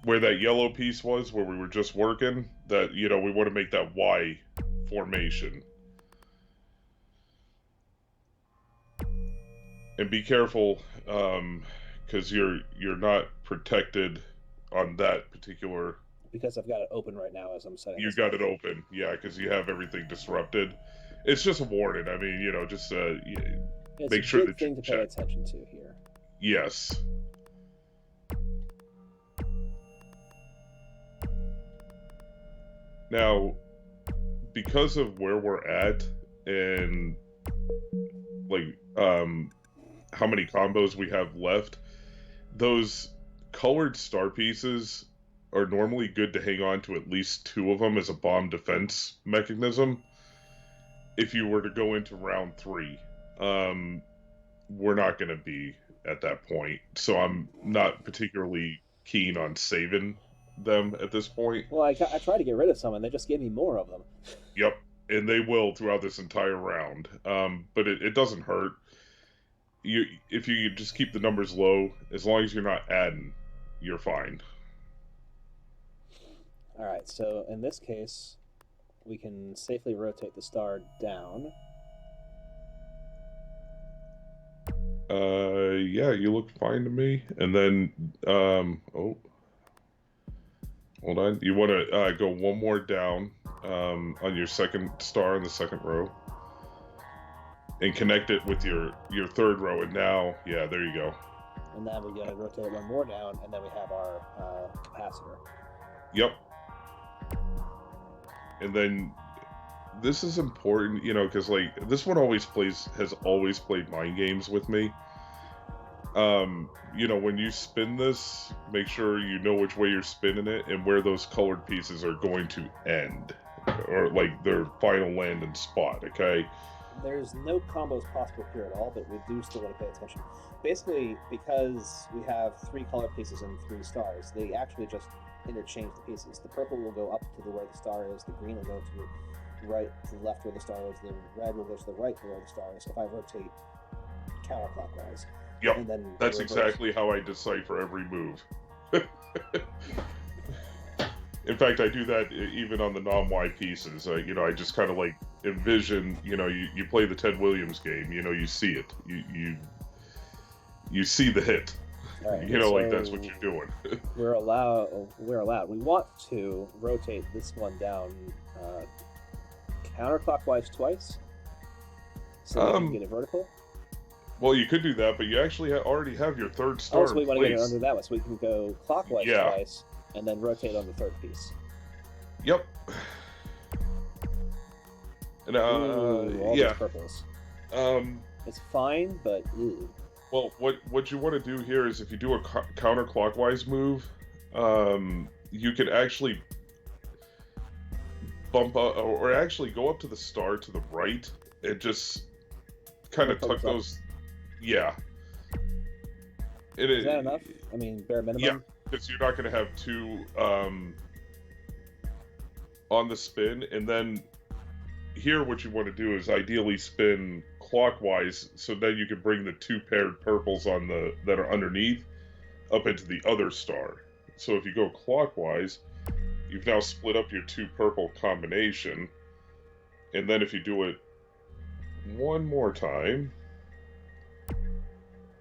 Where that yellow piece was, where we were just working, that, we want to make that Y formation. And be careful, because you're not protected on that particular... Because I've got it open right now as I'm setting. You got it open, yeah, because you have everything disrupted. It's just a warning. I mean, just make sure that you check. It's a good thing to pay attention to here. Yes. Now, because of where we're at and how many combos we have left, those colored star pieces are normally good to hang on to at least 2 of them as a bomb defense mechanism. If you were to go into round 3, we're not going to be at that point, so I'm not particularly keen on saving them at this point. Well, I tried to get rid of some, and they just gave me more of them. Yep, and they will throughout this entire round. But it doesn't hurt. If you just keep the numbers low, as long as you're not adding, you're fine. All right, so in this case, we can safely rotate the star down. Yeah, you look fine to me. And then, hold on. You want to go one more down on your second star in the second row. And connect it with your third row. And now, yeah, there you go. And then we gotta rotate one more down, and then we have our capacitor. Yep. And then this is important, because this one has always played mind games with me. When you spin this, make sure you know which way you're spinning it and where those colored pieces are going to end, or their final landing spot. Okay. There's no combos possible here at all, but we do still want to pay attention. Basically, because we have 3 colored pieces and 3 stars, they actually just interchange the pieces. The purple will go up to where the star is, the green will go to the right, to the left where the star is, the red will go to the right to where the star is. So if I rotate counterclockwise. Yep, and then that's exactly how I decipher every move. In fact, I do that even on the non-Y pieces. I just kind of envision, you play the Ted Williams game, you see it. You see the hit. Right, so that's what you're doing. We're allowed. We want to rotate this one down counterclockwise twice, so we can get it vertical. Well, you could do that, but you actually already have your third star. Oh, so we want to get it under that one, so we can go clockwise twice, and then rotate on the third piece. Yep. And all yeah. these purples. It's fine, but ew. Well, what you want to do here is if you do a counterclockwise move, you can actually bump up, or actually go up to the star to the right and just kind of tuck those. Yeah. Is that enough? I mean, bare minimum? Yeah, because you're not going to have two on the spin. And then here what you want to do is ideally spin clockwise, so then you can bring the two paired purples on that are underneath up into the other star. So if you go clockwise, you've now split up your two purple combination. And then if you do it one more time,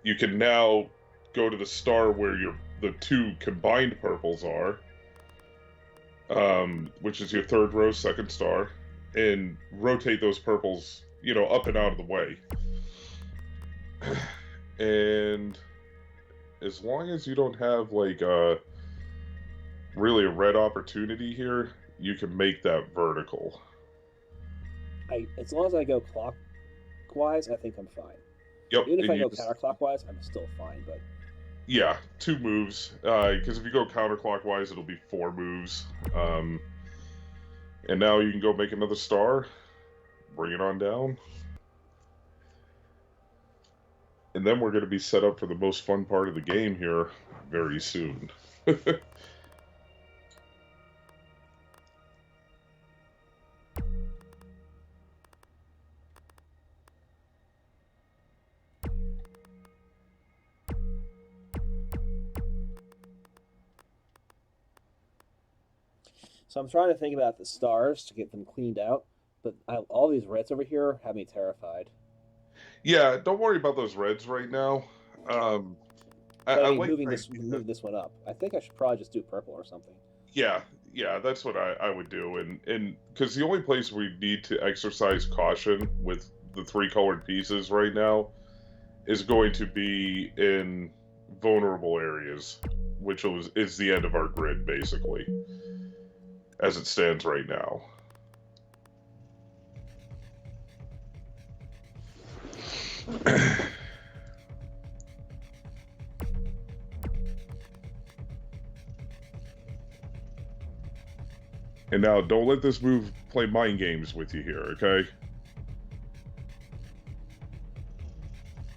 you can now go to the star where the two combined purples are, which is your third row, second star, and rotate those purples, up and out of the way. And as long as you don't have really a red opportunity here, you can make that vertical. As long as I go clockwise, I think I'm fine. Yep. Even if I go counterclockwise, I'm still fine, but... Yeah, 2 moves, because if you go counterclockwise, it'll be 4 moves. And now you can go make another star, bring it on down. And then we're going to be set up for the most fun part of the game here very soon. So I'm trying to think about the stars to get them cleaned out, but all these reds over here have me terrified. Yeah, don't worry about those reds right now. I like move this one up. I think I should probably just do purple or something. Yeah, that's what I would do, and because the only place we need to exercise caution with the 3 colored pieces right now is going to be in vulnerable areas, which is the end of our grid basically, as it stands right now. And now, don't let this move play mind games with you here, okay?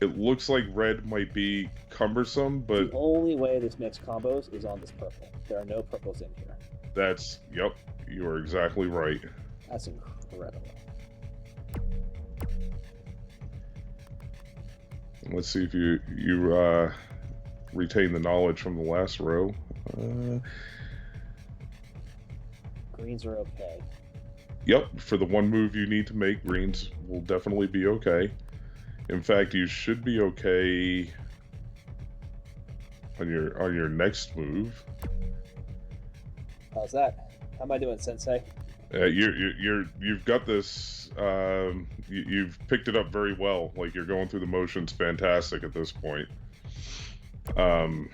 It looks like red might be cumbersome, but... The only way this makes combos is on this purple. There are no purples in here. Yep, you are exactly right. That's incredible. Let's see if you retain the knowledge from the last row. Greens are okay. Yep, for the one move you need to make, greens will definitely be okay. In fact, you should be okay on your next move. How's that? How am I doing, Sensei? You've got this. You've picked it up very well. Like, you're going through the motions fantastic at this point. I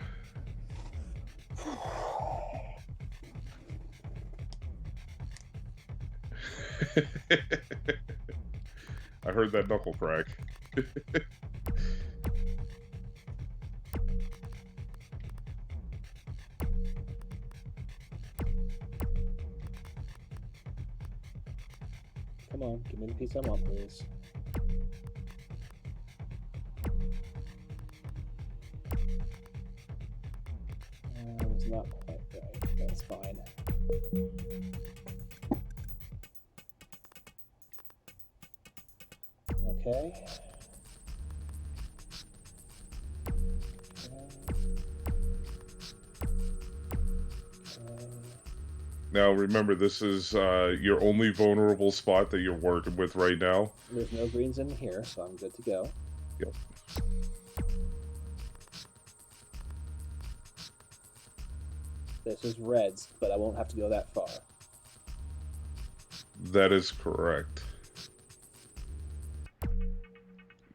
heard that knuckle crack. Come on, give me the piece I want, please. That was not quite right. That's fine. Okay. Now remember, this is your only vulnerable spot that you're working with right now. There's no greens in here, so I'm good to go. Yep. This is reds, but I won't have to go that far. That is correct.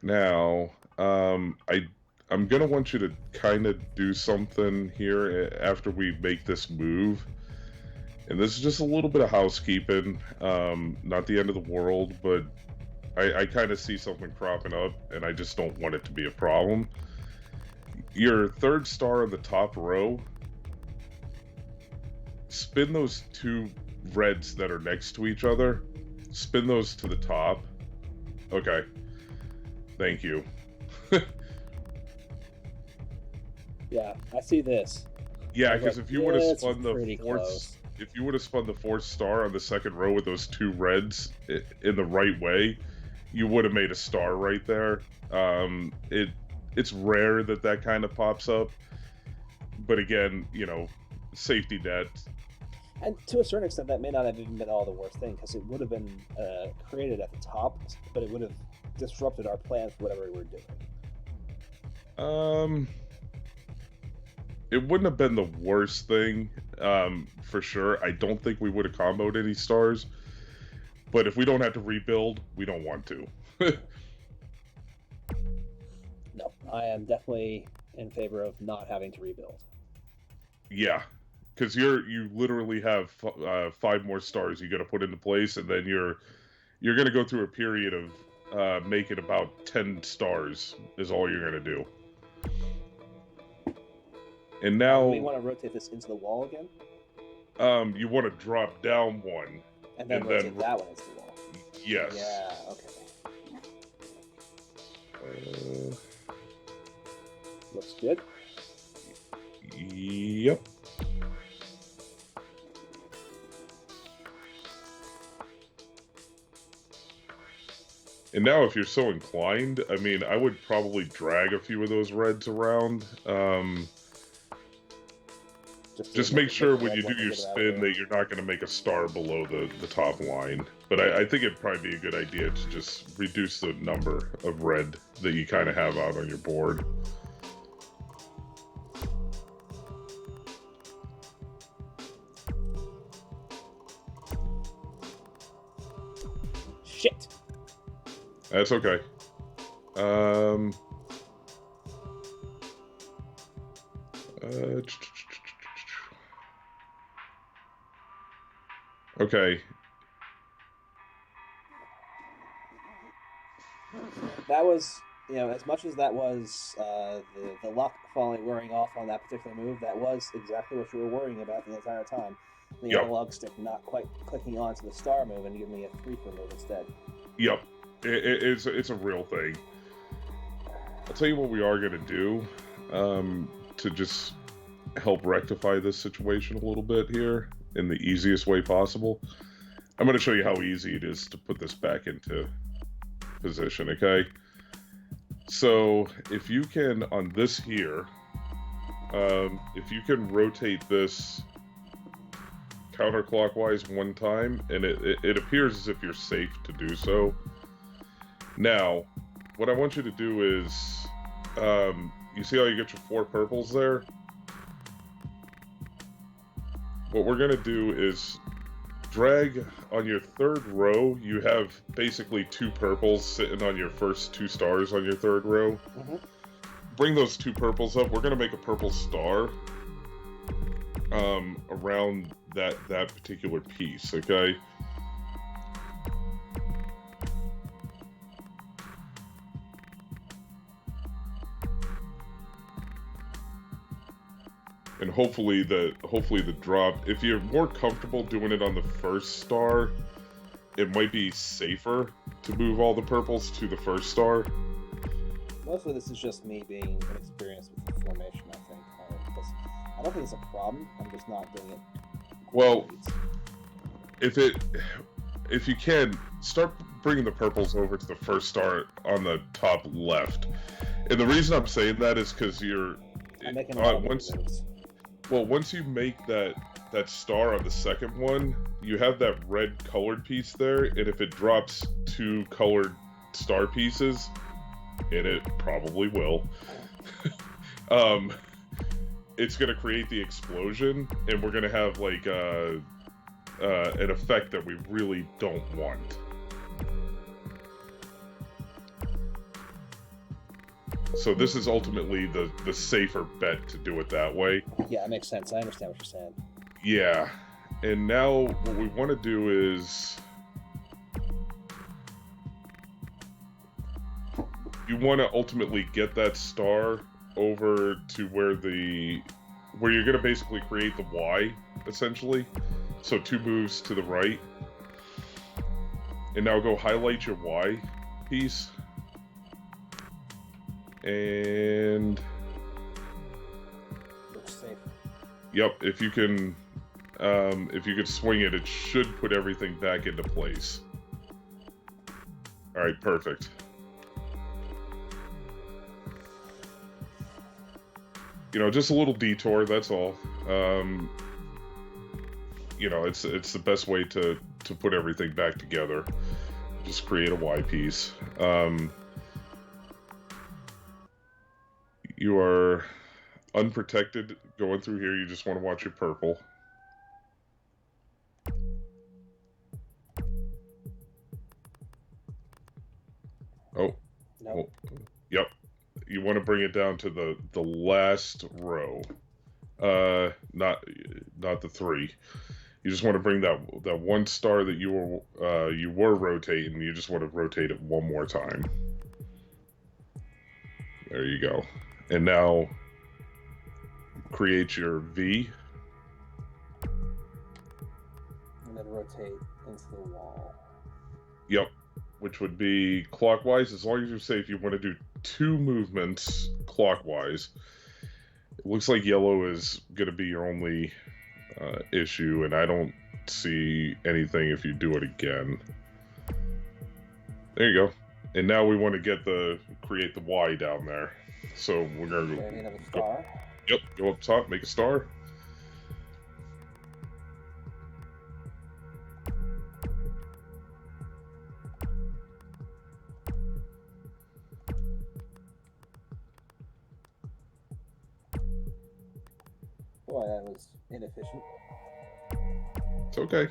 Now, I'm gonna want you to kind of do something here after we make this move. And this is just a little bit of housekeeping, not the end of the world, but I kind of see something cropping up, and I just don't want it to be a problem. Your third star on the top row, spin those 2 reds that are next to each other. Spin those to the top. Okay. Thank you. Yeah, I see this. Yeah, because if you would have spun the close. if you would have spun the fourth star on the second row with those two reds in the right way, you would have made a star right there. It's rare that kind of pops up, but again, you know, safety net. And to a certain extent, that may not have even been all the worst thing, because it would have been created at the top, but it would have disrupted our plans for whatever we were doing. It wouldn't have been the worst thing, for sure. I don't think we would have comboed any stars, but if we don't have to rebuild, we don't want to. No, I am definitely in favor of not having to rebuild. Yeah, because you literally have 5 more stars you got to put into place, and then you're going to go through a period of making about 10 stars is all you're going to do. And now we want to rotate this into the wall again. You want to drop down one, and then rotate that one into the wall. Yes. Yeah. Okay. Looks good. Yep. And now, if you're so inclined, I mean, I would probably drag a few of those reds around. Just make sure when you do your spin that you're not going to make a star below the top line. But I think it'd probably be a good idea to just reduce the number of red that you kind of have out on your board. Shit. That's okay. Okay. That was, you know, as much as that was the luck wearing off on that particular move, that was exactly what you were worrying about the entire time. The analog stick not quite clicking onto the star move and giving me a 3-for move instead. Yep. It's a real thing. I'll tell you what we are going to do to just help rectify this situation a little bit here in the easiest way possible. I'm going to show you how easy it is to put this back into position, okay? So if you can, on this here, if you can rotate this counterclockwise one time, and it appears as if you're safe to do so. Now, what I want you to do is, you see how you get your 4 purples there? What we're going to do is drag on your 3rd row. You have basically 2 purples sitting on your first 2 stars on your 3rd row. Mm-hmm. Bring those 2 purples up. We're going to make a purple star around that particular piece, okay? And hopefully the drop, if you're more comfortable doing it on the first star, it might be safer to move all the purples to the first star. Mostly this is just me being inexperienced with the formation, I think. I don't think it's a problem, I'm just not doing it. Well, if you can, start bringing the purples over to the first star on the top left. And the reason I'm saying that is because I'm making a lot of moves. Well, once you make that star on the second one, you have that red colored piece there, and if it drops 2 colored star pieces, and it probably will, it's going to create the explosion, and we're going to have like an effect that we really don't want. So this is ultimately the safer bet to do it that way. Yeah, it makes sense. I understand what you're saying. Yeah. And now what we want to do is you want to ultimately get that star over to where you're going to basically create the Y, essentially. So 2 moves to the right. And now go highlight your Y piece. And Looks safe. yep, if you can swing it, it should put everything back into place. All right, perfect. You know, just a little detour, that's all. You know, it's the best way to put everything back together. Just create a Y piece. You are unprotected going through here. You just want to watch your purple. Oh, Nope. oh, yep. You want to bring it down to the last row, not the 3. You just want to bring that one star that you were rotating. You just want to rotate it one more time. There you go. And now create your V. And then rotate into the wall. Yep. Which would be clockwise, as long as you're safe. You want to do 2 movements clockwise. It looks like yellow is going to be your only issue, and I don't see anything if you do it again. There you go. And now we want to create the Y down there. So we're going to Create another star. Yep, go up top, make a star. Boy, that was inefficient. It's okay.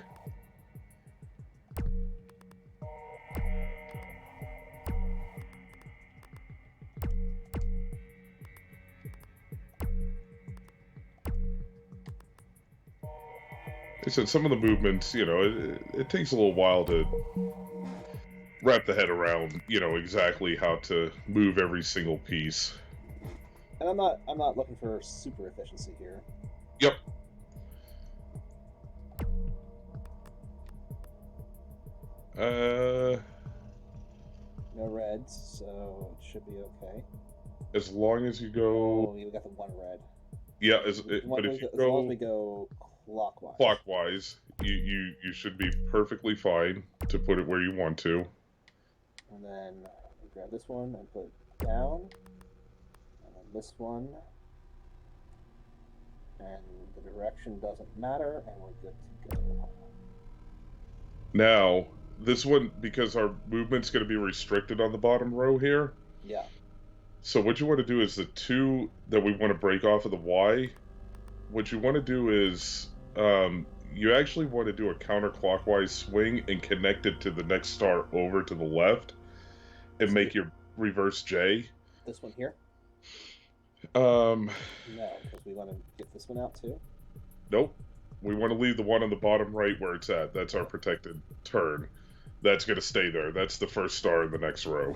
I said some of the movements, you know, it takes a little while to wrap the head around, you know, exactly how to move every single piece. And I'm not looking for super efficiency here. Yep. No reds, so it should be okay. As long as you go. Oh, you got the 1 red. Yeah, but if you as long as we go clockwise, you should be perfectly fine to put it where you want to. And then we grab this one and put it down. And then this one. And the direction doesn't matter, and we're good to go. Now, this one, because our movement's going to be restricted on the bottom row here. Yeah. So what you want to do is the 2 that we want to break off of the Y, what you want to do is you actually want to do a counterclockwise swing and connect it to the next star over to the left and make your reverse J. This one here? No, because we want to get this one out too. Nope. We want to leave the one on the bottom right where it's at. That's our protected turn. That's going to stay there. That's the first star in the next row.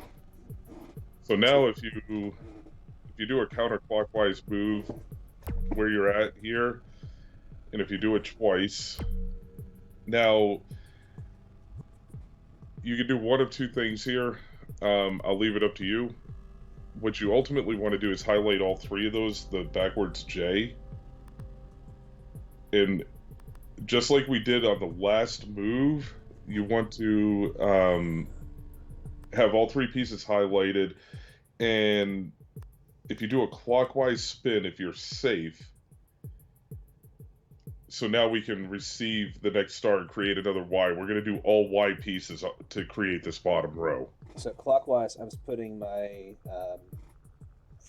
So now if you do a counterclockwise move where you're at here, and if you do it twice, now you can do one of 2 things here. I'll leave it up to you. What you ultimately want to do is highlight all 3 of those, the backwards J. And just like we did on the last move, you want to have all 3 pieces highlighted, and if you do a clockwise spin, if you're safe, so now we can receive the next star and create another Y. We're going to do all Y pieces to create this bottom row. So clockwise, I was putting my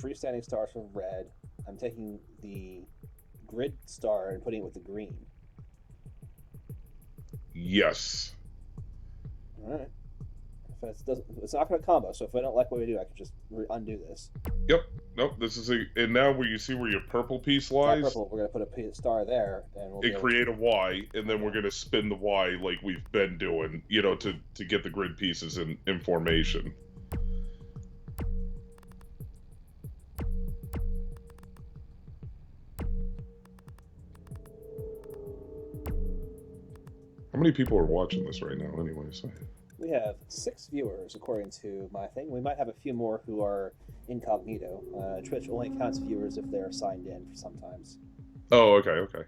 freestanding stars for red. I'm taking the grid star and putting it with the green. Yes. All right. It's not going to combo, so if I don't like what we do, I can just undo this. Yep. Nope. This is and now where you see where your purple piece lies. Purple, we're going to put a star there, and we'll create a Y, and then we're going to spin the Y like we've been doing, you know, to get the grid pieces in formation. many people are watching this right now anyway? So. We have 6 viewers, according to my thing. We might have a few more who are incognito. Twitch only counts viewers if they're signed in sometimes. Oh, okay.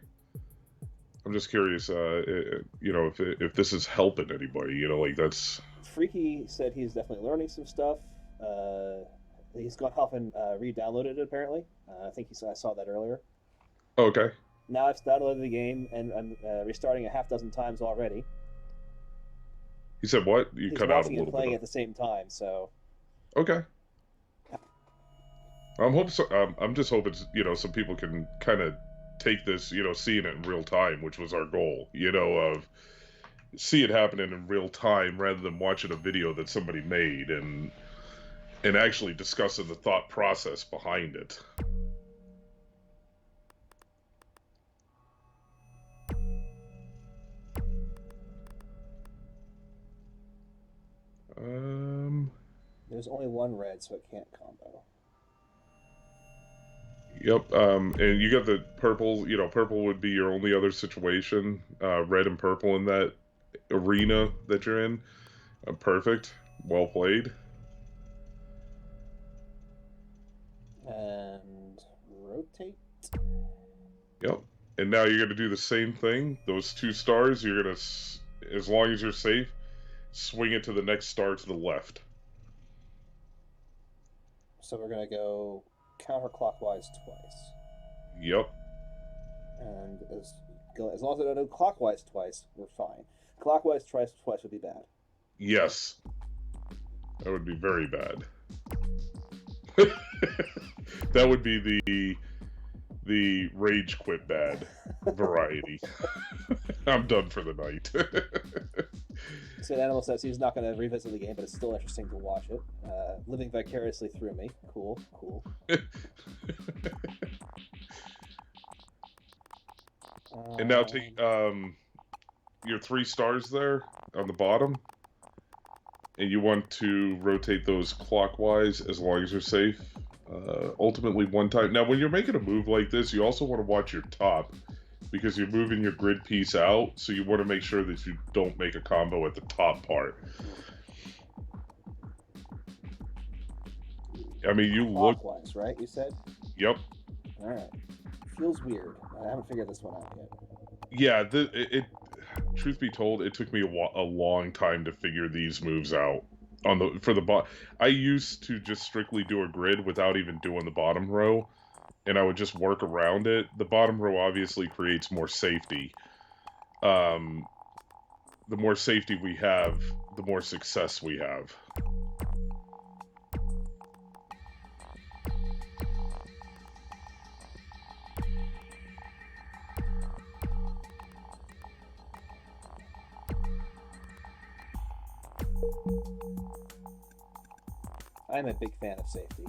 I'm just curious, you know, if this is helping anybody, you know, like that's... Freaky said he's definitely learning some stuff. He's gone off and re-downloaded it, apparently. I think I saw that earlier. Okay. Now I've downloaded the game, and I'm restarting a half dozen times already. He said what? You He's cut out a watching little and playing bit. at the same time, so... Okay. I'm just hoping, you know, some people can kind of take this, you know, seeing it in real time, which was our goal, you know, of see it happening in real time rather than watching a video that somebody made and actually discussing the thought process behind it. There's only one red, so it can't combo. Yep, and you got the purple, you know, purple would be your only other situation, red and purple in that arena that you're in. Perfect. Well played. And rotate. Yep. And now you're going to do the same thing. Those 2 stars, you're going to, as long as you're safe, swing it to the next star to the left. So we're going to go counterclockwise twice. Yep. And as long as I don't do clockwise twice, we're fine. Clockwise twice would be bad. Yes. That would be very bad. That would be the rage quit bad variety. I'm done for the night. So Animal says he's not going to revisit the game, but it's still interesting to watch it. Living vicariously through me. Cool. And now take your 3 stars there on the bottom, and you want to rotate those clockwise as long as you're safe. Ultimately 1 time. Now, when you're making a move like this, you also want to watch your top, because you're moving your grid piece out, so you want to make sure that you don't make a combo at the top part. I mean, you look... Clockwise, right, you said? Yep. Alright. Feels weird. I haven't figured this one out yet. Yeah, truth be told, it took me a long time to figure these moves out. For the bot, I used to just strictly do a grid without even doing the bottom row, and I would just work around it. The bottom row obviously creates more safety. The more safety we have, the more success we have. I'm a big fan of safety.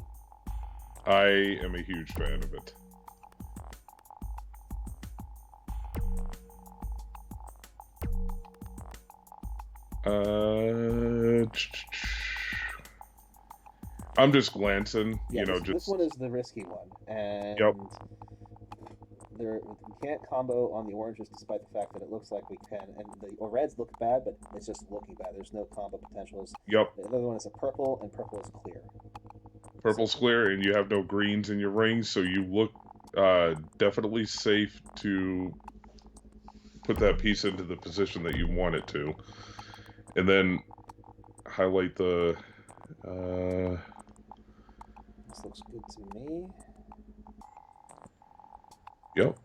I am a huge fan of it. I'm just glancing, yeah, you know, this one is the risky one, and yep. We can't combo on the oranges despite the fact that it looks like we can, and the reds look bad, but it's just looking bad. There's no combo potentials. Yep. The other one is a purple, and purple is clear. Purple's clear, and you have no greens in your rings, so you look definitely safe to put that piece into the position that you want it to. And then highlight the... This looks good to me. Yep.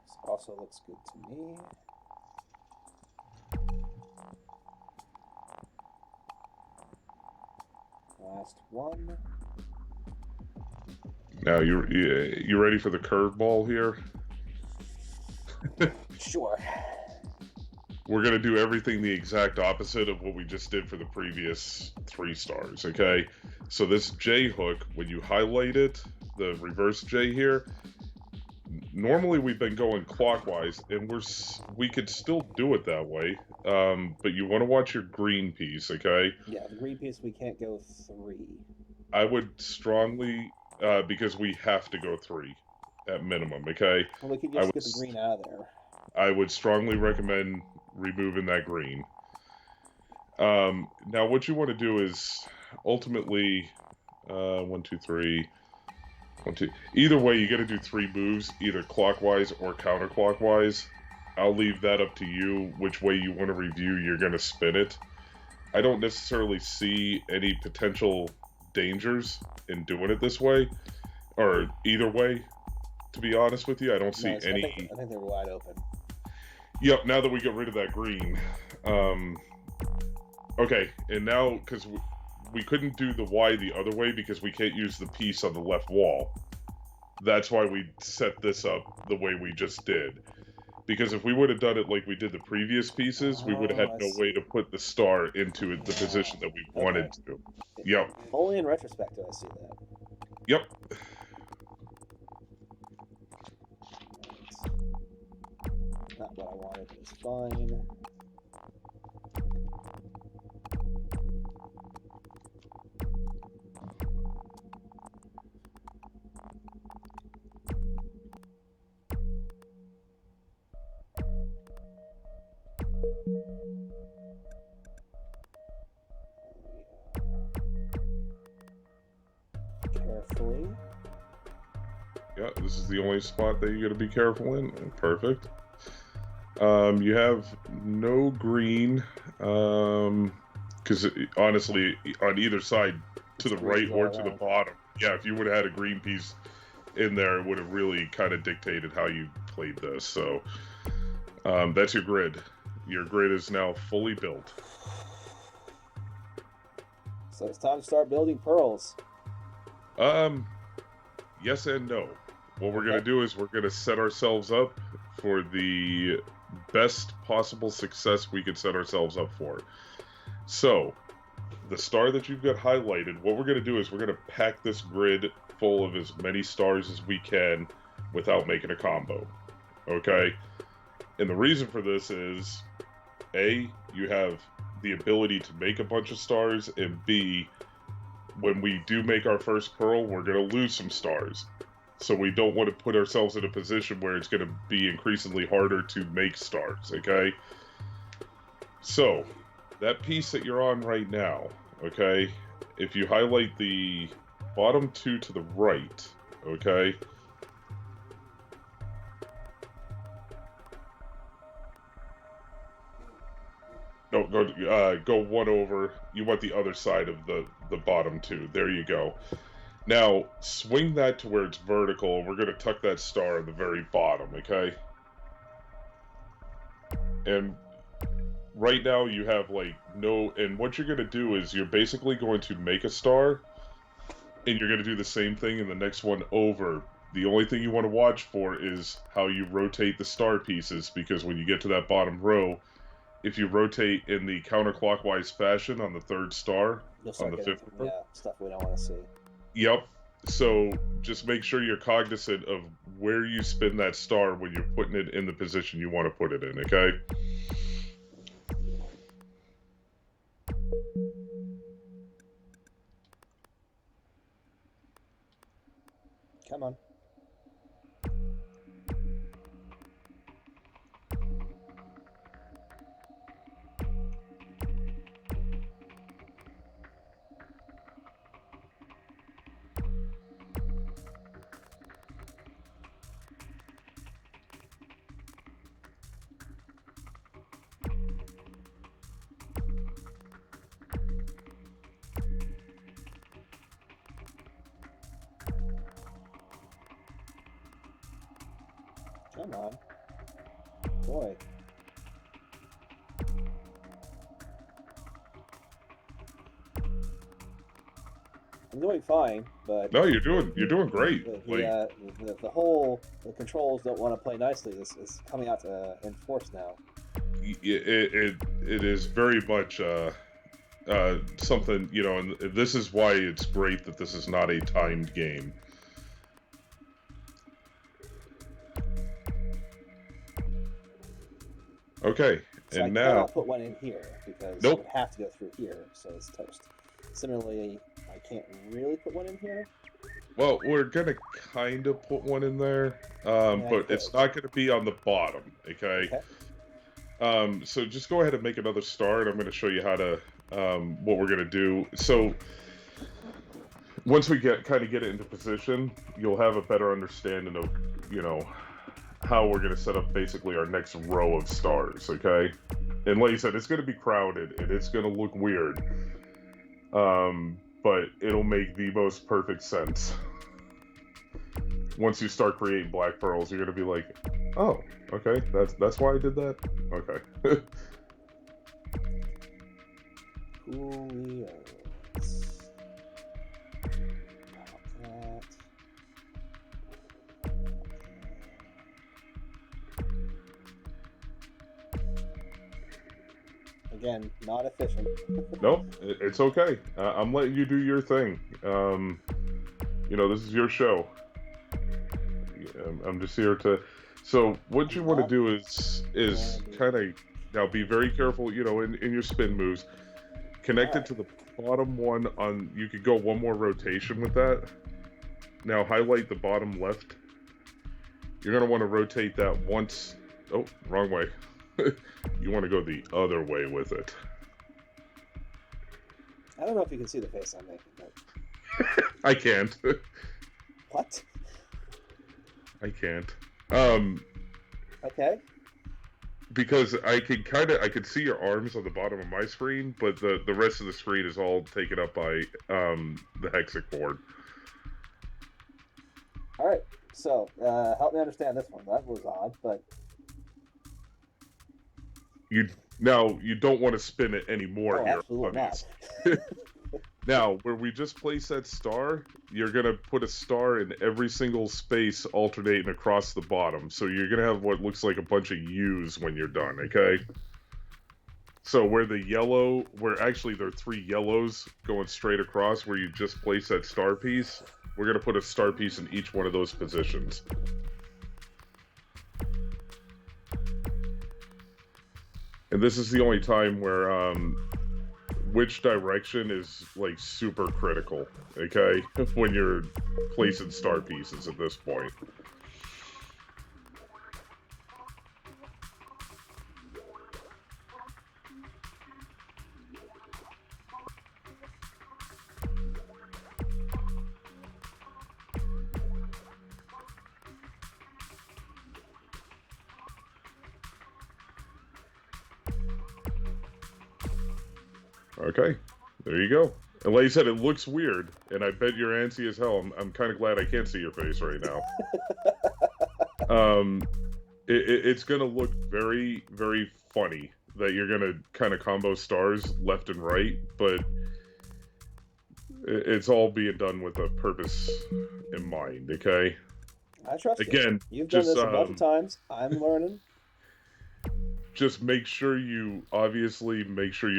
This also looks good to me. Last one. Now you ready for the curveball here? Sure. We're going to do everything the exact opposite of what we just did for the previous 3 stars, okay? So this J hook, when you highlight it, the reverse J here, normally we've been going clockwise, and we could still do it that way, but you want to watch your green piece, okay? Yeah, the green piece we can't go 3. I would strongly, because we have to go 3 at minimum, okay? Well, we could I just would, get the green out of there. I would strongly recommend removing that green. Now what you want to do is ultimately, 1, 2, 3, 1, 2. Either way, you got to do 3 moves, either clockwise or counterclockwise. I'll leave that up to you, which way you want to review you're going to spin it. I don't necessarily see any potential dangers in doing it this way, or either way, to be honest with you. I don't see any... I think they're wide open. Yep, now that we get rid of that green. Okay, and now, because we couldn't do the Y the other way because we can't use the piece on the left wall. That's why we set this up the way we just did. Because if we would have done it like we did the previous pieces, we would have had no way to put the star into the position that we wanted to. Yep. Only in retrospect do I see that. Yep. Not what I wanted, but it's fine. Carefully. Yeah, this is the only spot that you got to be careful in. Perfect. You have no green, because honestly, on either side, to the right or to the bottom, yeah, if you would have had a green piece in there, it would have really kind of dictated how you played this. So that's your grid. Your grid is now fully built. So it's time to start building pearls. Yes and no. What we're going to do is we're going to set ourselves up for the best possible success we could set ourselves up for. So, the star that you've got highlighted, what we're going to do is we're going to pack this grid full of as many stars as we can without making a combo. Okay? And the reason for this is, A, you have the ability to make a bunch of stars, and B, when we do make our first pearl, we're going to lose some stars. So we don't want to put ourselves in a position where it's going to be increasingly harder to make stars, okay? So, that piece that you're on right now, okay, if you highlight the bottom 2 to the right, okay, no, go 1 over. You want the other side of the bottom 2. There you go. Now, swing that to where it's vertical, and we're going to tuck that star at the very bottom, okay? And right now you have, like, no... And what you're going to do is you're basically going to make a star, and you're going to do the same thing in the next one over. The only thing you want to watch for is how you rotate the star pieces, because when you get to that bottom row, if you rotate in the counterclockwise fashion on the 3rd star, on the 5th row... Yeah, stuff we don't want to see. Yep. So just make sure you're cognizant of where you spin that star when you're putting it in the position you want to put it in, okay? Come on. Come on. Boy. I'm doing fine, but... No, you're doing great. The controls don't want to play nicely. This is coming out in force now. It is very much something, you know, and this is why it's great that this is not a timed game. Okay, so and I now... cannot put one in here, because Nope. it would have to go through here, so it's toast. Similarly, I can't really put one in here. Well, we're gonna kind of put one in there, I but could. it's not gonna be on the bottom, okay? So just go ahead and make another star, and I'm gonna show you how to, what we're gonna do. So once we get it into position, you'll have a better understanding of, you know, how we're gonna set up basically our next row of stars, okay? And like you said, it's gonna be crowded, and it's gonna look weird. But it'll make the most perfect sense. Once you start creating black pearls, you're gonna be like, oh, okay, that's why I did that? Okay. Coolio. Pop that. Again, not efficient. No, it's okay. I'm letting you do your thing. You know, this is your show. I'm just here to. So what you want to do is kind of now be very careful. You know, in your spin moves, connect it to the bottom one on. You could go one more rotation with that. Now highlight the bottom left. You're gonna want to rotate that once. Oh, wrong way. You want to go the other way with it. I don't know if you can see the face I'm making, but... I can't. What? I can't. Okay. Because I could see your arms on the bottom of my screen, but the rest of the screen is all taken up by the Hexic board. All right. So help me understand this one. That was odd, but You don't want to spin it anymore here. Absolutely not. Now, where we just place that star, you're going to put a star in every single space alternating across the bottom. So you're going to have what looks like a bunch of U's when you're done, okay? So where actually there are 3 yellows going straight across where you just place that star piece, we're going to put a star piece in each one of those positions. And this is the only time where which direction is like super critical, okay? When you're placing star pieces at this point. Okay, there you go. And like you said, it looks weird, and I bet you're antsy as hell. I'm kind of glad I can't see your face right now. It's gonna look very, very funny that you're gonna kind of combo stars left and right, but it's all being done with a purpose in mind. Okay. I trust you. Again, You've done this a bunch of times. I'm learning. Just make sure you're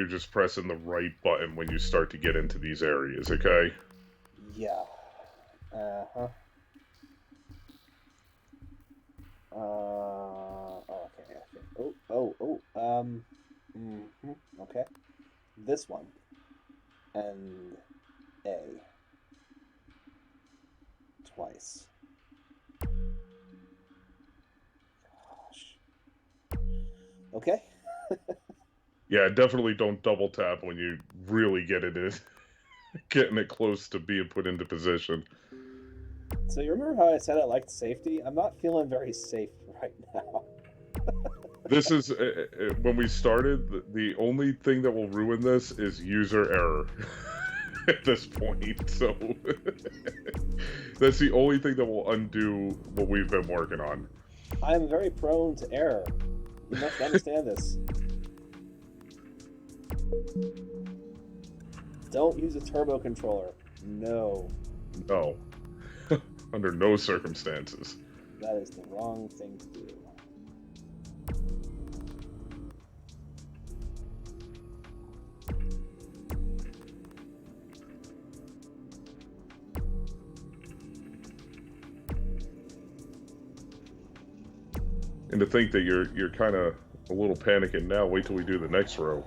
just pressing the right button when you start to get into these areas, okay? Yeah. Uh-huh. Okay. Okay. This one. And A. Twice. Okay. Yeah, definitely don't double tap when you really getting it close to being put into position. So you remember how I said I liked safety? I'm not feeling very safe right now. This is when we started. The only thing that will ruin this is user error at this point. So that's the only thing that will undo what we've been working on. I'm very prone to error. You must understand this. Don't use a turbo controller. No. No. Under no circumstances. That is the wrong thing to do. And to think that you're kind of a little panicking now, wait till we do the next row.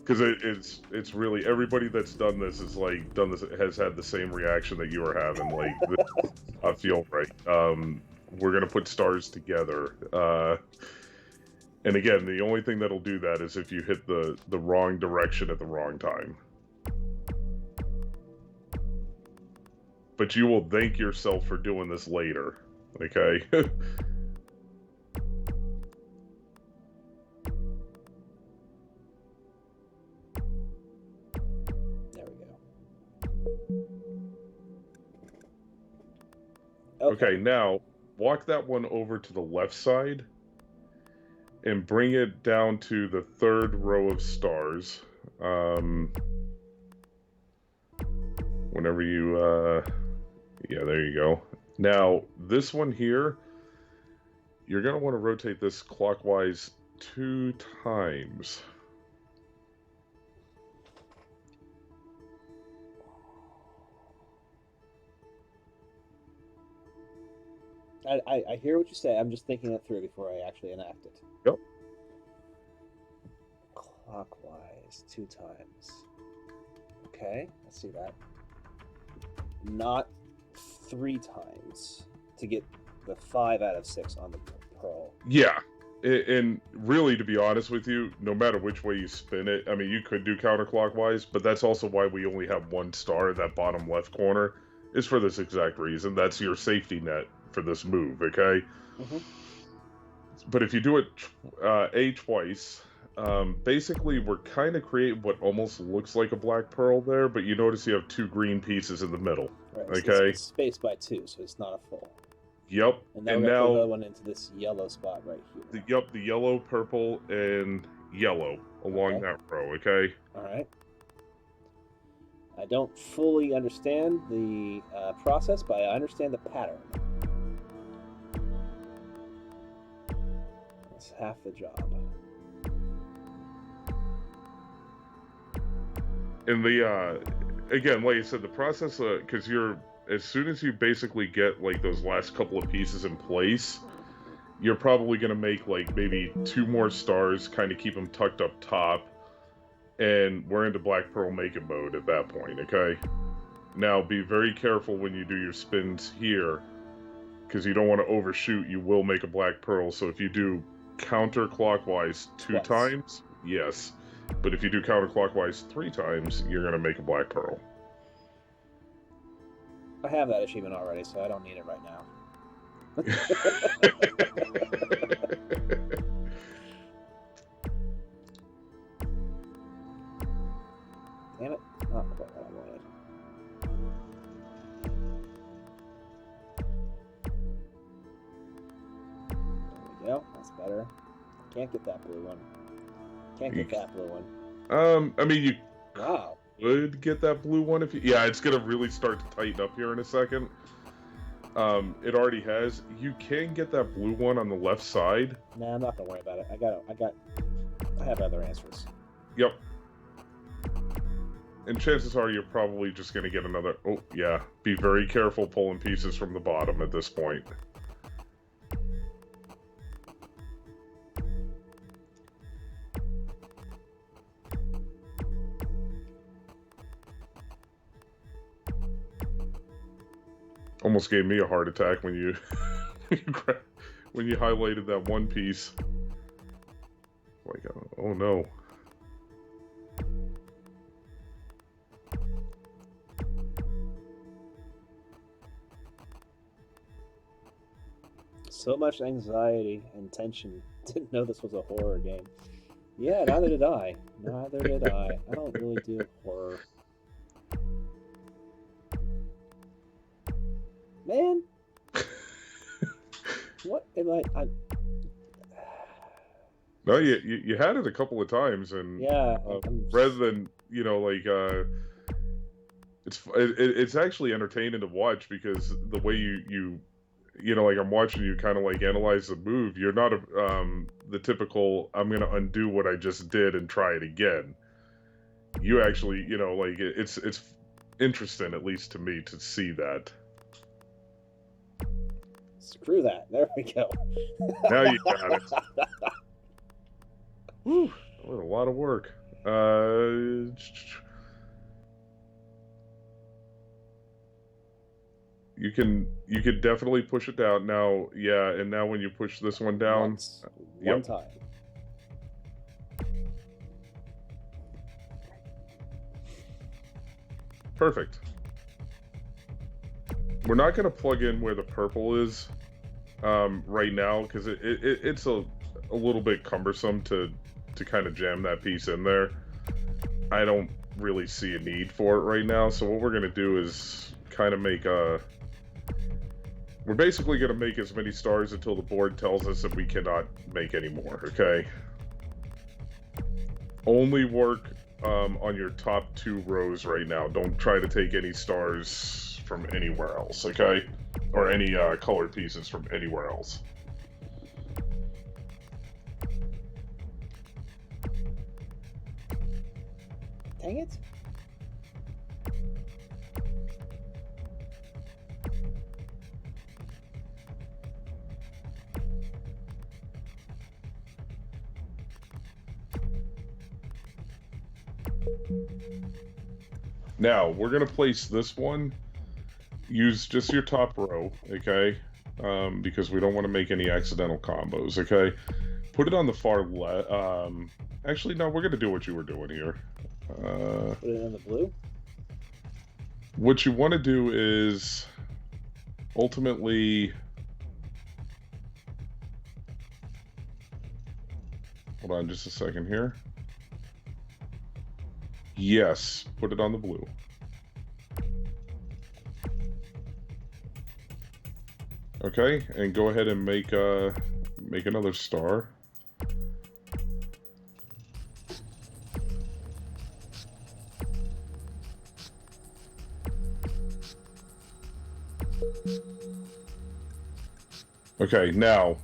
because it's really everybody that's done this is like done this has had the same reaction that you are having. Like, this, I feel right. We're gonna put stars together. And again, the only thing that'll do that is if you hit the wrong direction at the wrong time. But you will thank yourself for doing this later, okay? There we go. Okay, now walk that one over to the left side and bring it down to the third row of stars. Whenever you, yeah, there you go. Now, this one here, you're going to want to rotate this clockwise 2 times. I hear what you say. I'm just thinking it through before I actually enact it. Yep. Clockwise 2 times. Okay, let's see that. Not 3 times to get the 5 out of 6 on the pearl. Yeah. And really, to be honest with you, no matter which way you spin it, I mean, you could do counterclockwise, but that's also why we only have 1 star in that bottom left corner, is for this exact reason. That's your safety net for this move, okay? Mm-hmm. But if you do it twice, basically we're kind of creating what almost looks like a black pearl there, but you notice you have 2 green pieces in the middle, right, okay? It's spaced by 2, so it's not a full. Yep. And now we're going to put the other one into this yellow spot right here. Yep, the yellow, purple, and yellow along that row, okay? All right. I don't fully understand the process, but I understand the pattern. That's half the job. And the, again, like I said, the process, because you're, as soon as you basically get, like, those last couple of pieces in place, you're probably going to make, like, maybe 2 more stars, kind of keep them tucked up top, and we're into Black Pearl making mode at that point, okay? Now, be very careful when you do your spins here, because you don't want to overshoot. You will make a Black Pearl, so if you do counterclockwise 2 times, yes. But if you do counterclockwise 3 times, you're going to make a Black Pearl. I have that achievement already, so I don't need it right now. Damn it. Not quite what I wanted. There we go. That's better. Can't get that blue one. Can't get that blue one. I mean, you wow. could get that blue one if you... Yeah, it's going to really start to tighten up here in a second. It already has. You can get that blue one on the left side. Nah, I'm not going to worry about it. I have other answers. Yep. And chances are you're probably just going to get another... Oh, yeah. Be very careful pulling pieces from the bottom at this point. Almost gave me a heart attack when you when you highlighted that one piece. Like, oh no. So much anxiety and tension. Didn't know this was a horror game. Yeah, neither did I. Neither did I. I don't really do horror. Man, what am I? No, you had it a couple of times, and yeah, rather than like it's actually entertaining to watch, because the way you like, I'm watching you kind of like analyze the move. You're not the typical I'm gonna undo what I just did and try it again. You actually like it's interesting, at least to me, to see that. Screw that. There we go. Now you got it. Whew, that was a lot of work. You could definitely push it down now. Yeah, and now when you push this one down, Once. One time. Perfect. We're not going to plug in where the purple is right now because it's a little bit cumbersome to kind of jam that piece in there. I don't really see a need for it right now. So what we're going to do is kind of make a... We're basically going to make as many stars until the board tells us that we cannot make any more, okay? Only work on your top 2 rows right now. Don't try to take any stars from anywhere else, okay? Or any colored pieces from anywhere else. Dang it. Now, we're going to place this one. Use just your top row, okay? Because we don't want to make any accidental combos, okay? Put it on the far left. Actually, no, we're going to do what you were doing here. Put it in the blue? What you want to do is ultimately... Hold on just a second here. Yes, put it on the blue. Okay, and go ahead and make another star. Okay, now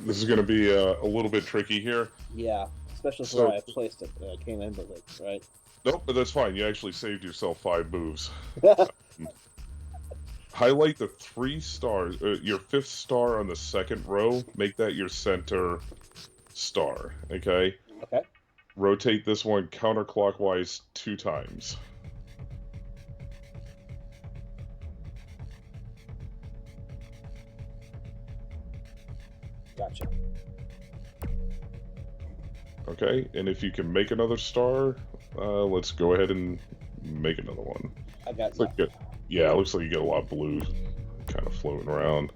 this is going to be a little bit tricky here. Yeah, especially for where I placed it. I came in with it, right? Nope, but that's fine. You actually saved yourself 5 moves. Highlight the 3 stars, your 5th star on the 2nd row. Make that your center star, okay? Okay. Rotate this one counterclockwise 2 times. Gotcha. Okay, and if you can make another star, let's go ahead and make another one. I got that. Yeah, it looks like you got a lot of blue kind of floating around.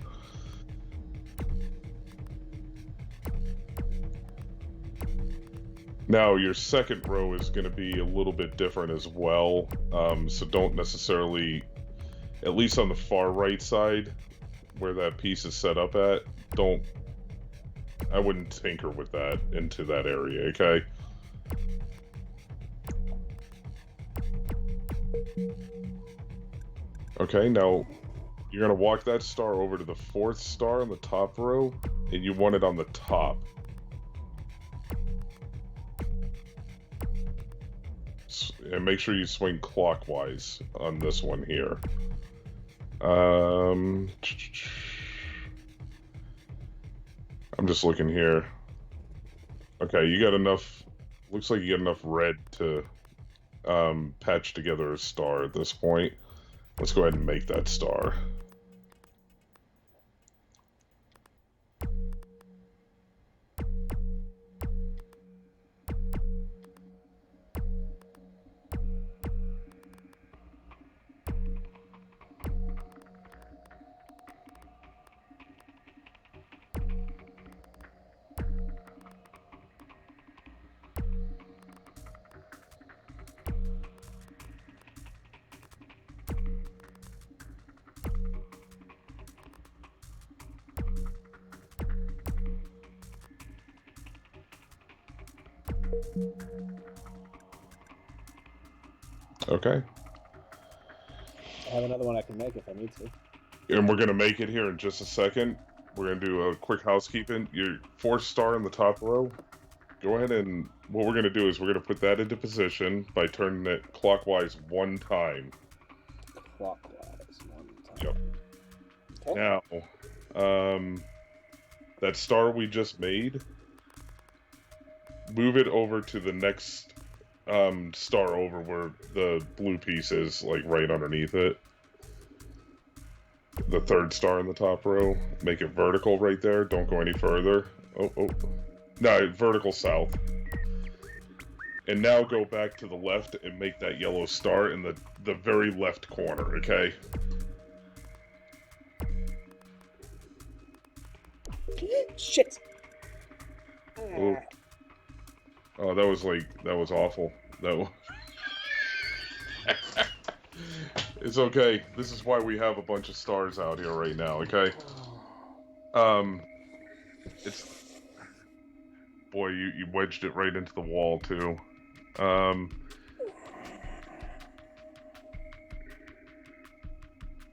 Now, your 2nd row is going to be a little bit different as well, so don't necessarily, at least on the far right side, where that piece is set up at, I wouldn't tinker with that into that area, okay? Okay, now you're going to walk that star over to the 4th star on the top row, and you want it on the top. And make sure you swing clockwise on this one here. I'm just looking here. Okay, you got enough... Looks like you got enough red to patch together a star at this point. Let's go ahead and make that star. Okay. I have another one I can make if I need to. And we're going to make it here in just a second. We're going to do a quick housekeeping. Your 4th star in the top row. Go ahead and what we're going to do is we're going to put that into position by turning it clockwise 1 time. Clockwise 1 time. Yep. Okay. Now, that star we just made, move it over to the next star over where the blue piece is, like right underneath it. The third star in the top row. Make it vertical right there. Don't go any further. Oh. No, vertical south. And now go back to the left and make that yellow star in the very left corner, okay? Shit! Oh, that was awful. It's okay. This is why we have a bunch of stars out here right now, okay? It's... Boy, you wedged it right into the wall, too.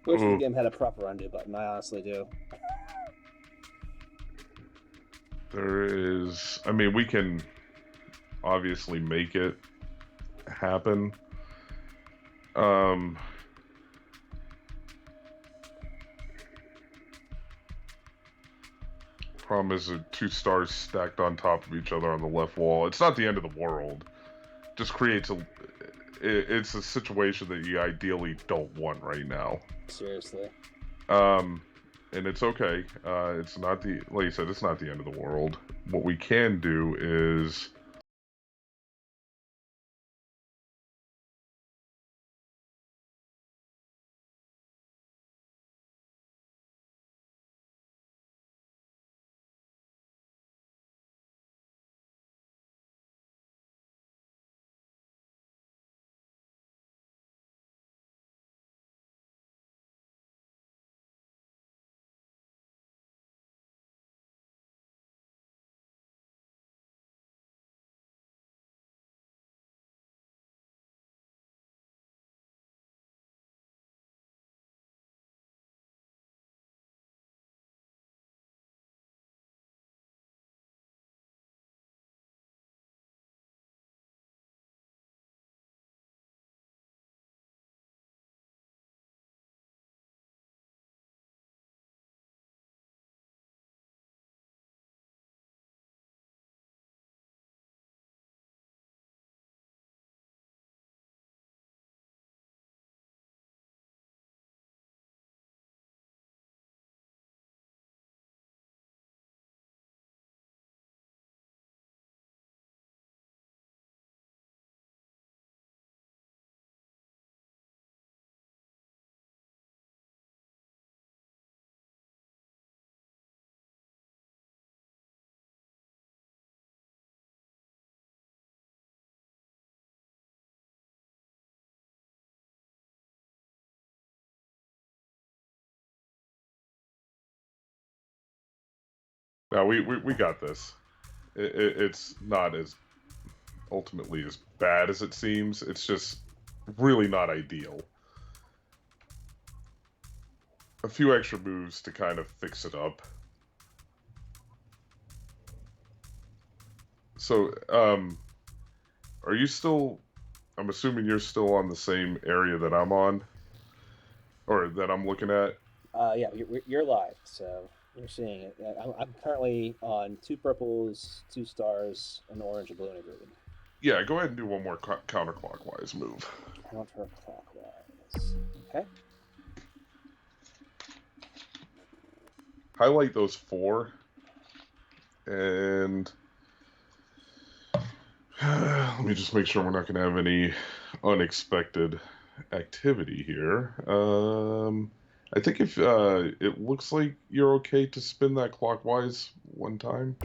Wish the game had a proper undo button, I honestly do. There is... I mean, we can obviously make it happen. Problem is, 2 stars stacked on top of each other on the left wall. It's not the end of the world. Just creates a... It's a situation that you ideally don't want right now. Seriously. And it's okay. It's not the... Like you said, it's not the end of the world. What we can do is... No, we got this. It's not as ultimately as bad as it seems. It's just really not ideal. A few extra moves to kind of fix it up. So, are you still... I'm assuming you're still on the same area that I'm on? Or that I'm looking at? Yeah, you're live, so you're seeing it. I'm currently on 2 purples, 2 stars, an orange, a blue, and a green. Yeah, go ahead and do one more counterclockwise move. Counterclockwise. Okay. Highlight those 4. And... let me just make sure we're not going to have any unexpected activity here. I think if it looks like you're okay to spin that clockwise one time.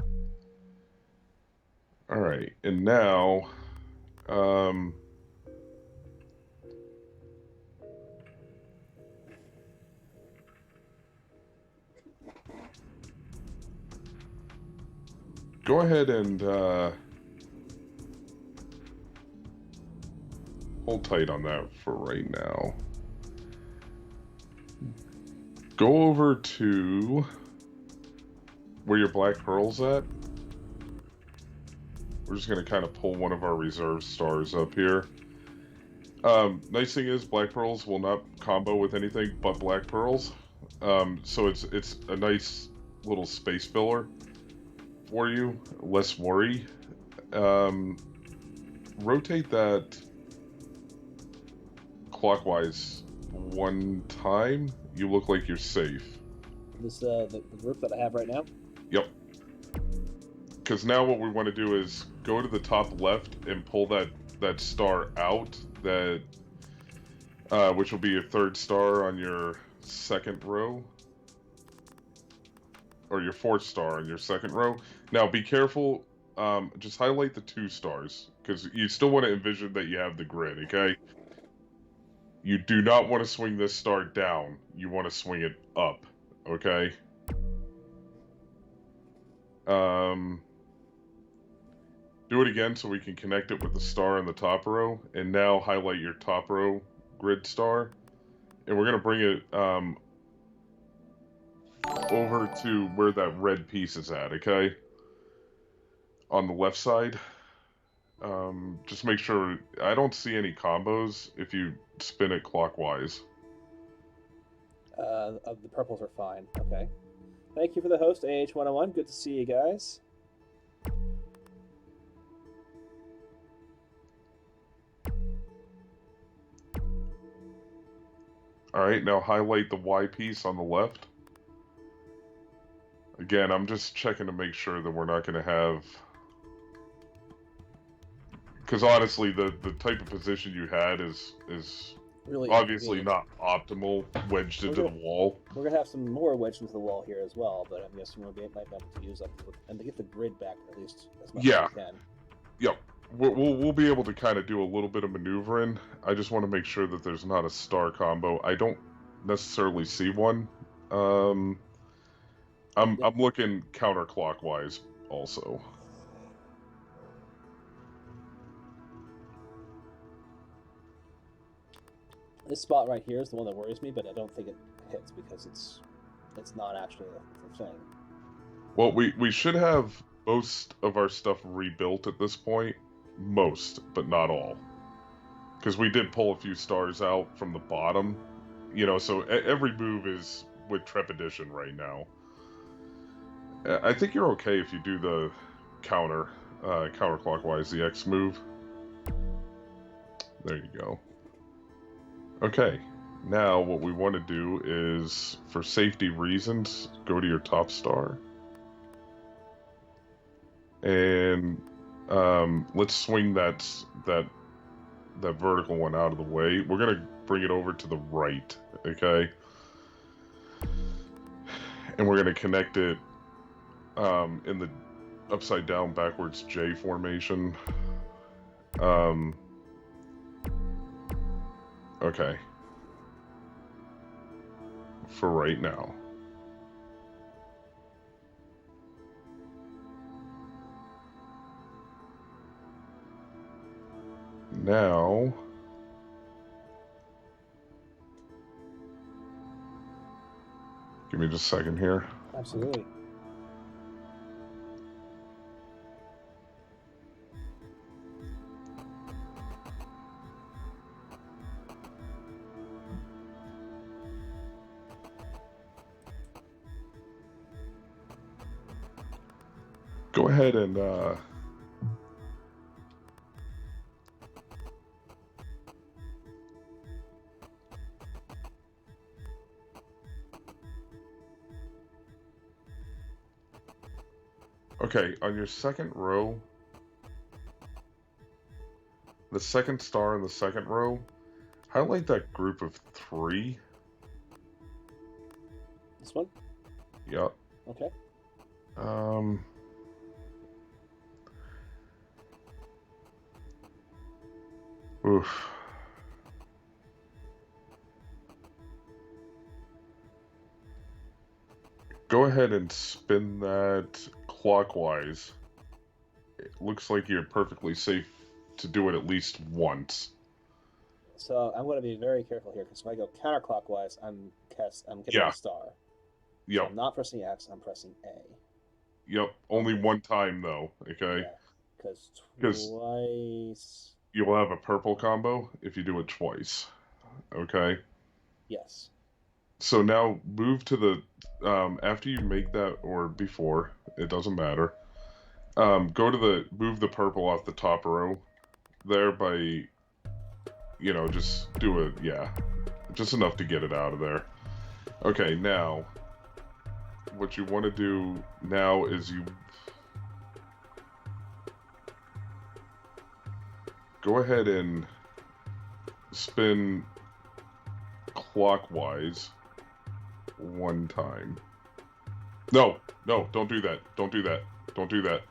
All right, and now, go ahead and hold tight on that for right now. Go over to where your black pearl's at. We're just going to kind of pull one of our reserve stars up here. Nice thing is black pearls will not combo with anything but black pearls. So it's a nice little space filler for you. Less worry. rotate that clockwise one time. You look like you're safe. This the group that I have right now. Yep. Because now what we want to do is go to the top left and pull that star out, that which will be your third star on your second row, or your fourth star on your second row. Now be careful. Just highlight the 2 stars, because you still want to envision that you have the grid. Okay. You do not want to swing this star down. You want to swing it up. Okay. Do it again so we can connect it with the star in the top row. And now highlight your top row grid star. And we're going to bring it over to where that red piece is at, okay? On the left side. Just make sure... I don't see any combos if you spin it clockwise. The purples are fine. Okay. Thank you for the host, AH101. Good to see you guys. Alright, now highlight the Y piece on the left. Again, I'm just checking to make sure that we're not going to have... Because honestly, the type of position you had is really obviously not optimal, wedged into the wall. We're going to have some more wedged into the wall here as well, but I'm guessing we'll might be able to use up and to get the grid back at least as much as we can. Yep. We'll be able to kind of do a little bit of maneuvering. I just want to make sure that there's not a star combo. I don't necessarily see one. I'm looking counterclockwise also. This spot right here is the one that worries me, but I don't think it hits because it's not actually a thing. Well, we should have most of our stuff rebuilt at this point. Most, but not all. Because we did pull a few stars out from the bottom. You know, so every move is with trepidation right now. I think you're okay if you do the counterclockwise, the X move. There you go. Okay, now what we want to do is, for safety reasons, go to your top star. And let's swing that vertical one out of the way. We're going to bring it over to the right, okay? And we're going to connect it in the upside down backwards J formation. Okay. For right now. Now, give me just a second here. Absolutely. Go ahead and okay, on your second row, the second star in the second row, highlight that group of 3. This one? Yep. Okay. Oof. Go ahead and spin that clockwise. It looks like you're perfectly safe to do it at least once. So I'm going to be very careful here, because if I go counterclockwise, I'm getting a star. Yep. So I'm not pressing X, I'm pressing A. Yep. Only one time though, okay? Yeah. Because twice... You will have a purple combo if you do it twice. Okay? Yes. So now move to the... after you make that, or before, it doesn't matter. Move the purple off the top row there by, just do it, yeah. Just enough to get it out of there. Okay, now, what you want to do now is you go ahead and spin clockwise one time. No, don't do that. Don't do that. Don't do that.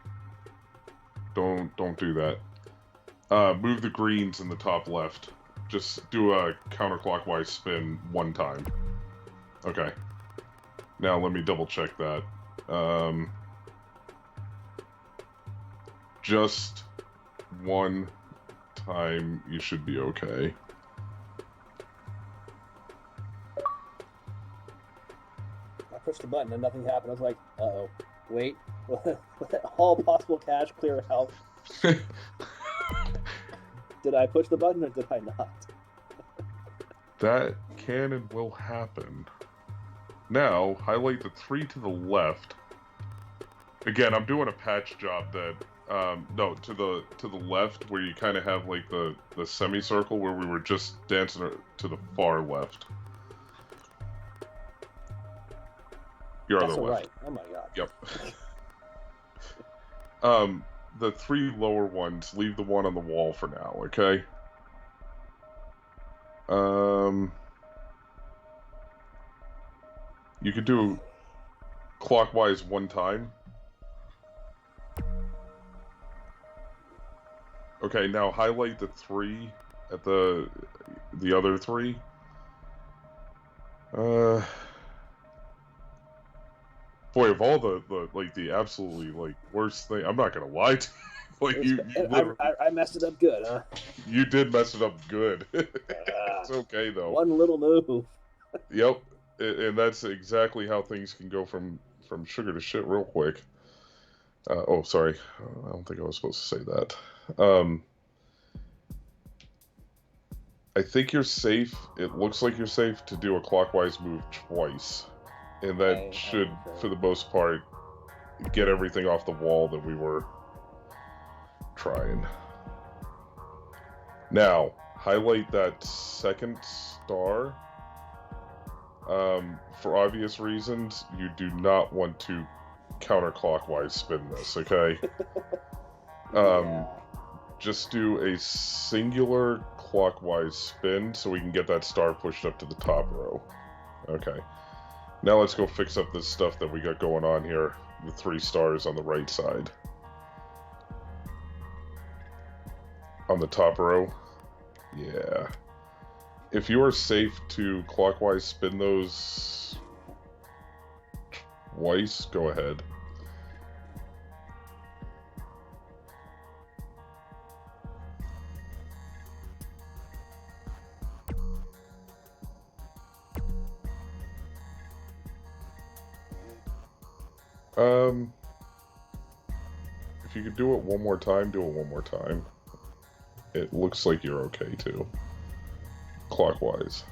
Don't do that. Move the greens in the top left. Just do a counterclockwise spin one time. Okay. Now let me double check that. Just one time, you should be okay. I pushed the button and nothing happened. I was like, uh-oh. Wait. All possible cache clear out. Did I push the button or did I not? That can and will happen. Now, highlight the 3 to the left. Again, I'm doing a patch job that, no, to the left, where you kind of have like the semicircle where we were just dancing to the far left. Your other left. Right. Oh my god. Yep. The 3 lower ones, leave the one on the wall for now, okay? You could do clockwise one time. Okay, now highlight the 3 at the other 3. Boy, of all the absolutely worst thing, I'm not gonna lie to you. I messed it up good, huh? You did mess it up good. It's okay though. One little move. Yep, and that's exactly how things can go from sugar to shit real quick. Oh, sorry, I don't think I was supposed to say that. I think you're safe. It looks like you're safe to do a clockwise move twice. And that should, for the most part, get everything off the wall that we were trying. Now, highlight that second star. For obvious reasons, you do not want to counterclockwise spin this, okay? Yeah. Just do a singular clockwise spin so we can get that star pushed up to the top row. Okay. Now let's go fix up this stuff that we got going on here. The 3 stars on the right side. On the top row. Yeah. If you are safe to clockwise spin those twice, go ahead. If you could do it one more time, do it one more time. It looks like you're okay too. Clockwise.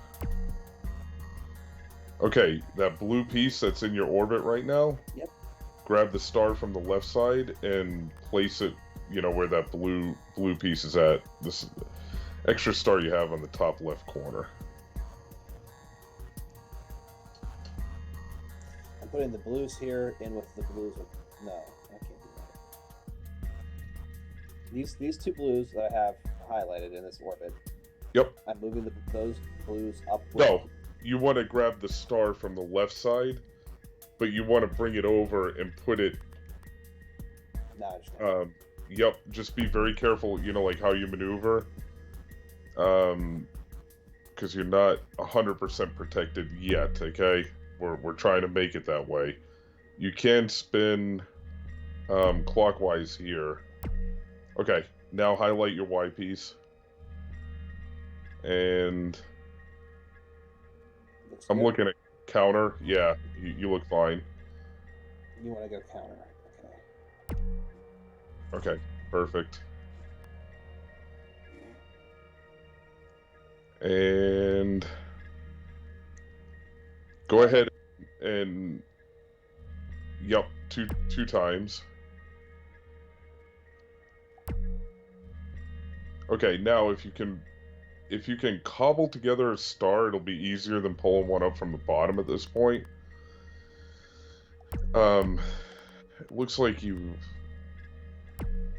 Okay, that blue piece that's in your orbit right now. Yep. Grab the star from the left side and place it, where that blue piece is at. This extra star you have on the top left corner. I'm putting the blues here in with the blues. No, I can't do that. These 2 blues that I have highlighted in this orbit. Yep. I'm moving those blues up. No, you want to grab the star from the left side, but you want to bring it over and put it. Yep. Just be very careful. Like how you maneuver. Because you're not 100% protected yet. Okay. We're trying to make it that way. You can spin clockwise here. Okay, now highlight your Y piece. And I'm looking at counter. Yeah, you look fine. You want to go counter. Okay, perfect. And go ahead and, yep, two times. Okay, now if you can cobble together a star, it'll be easier than pulling one up from the bottom at this point. It looks like you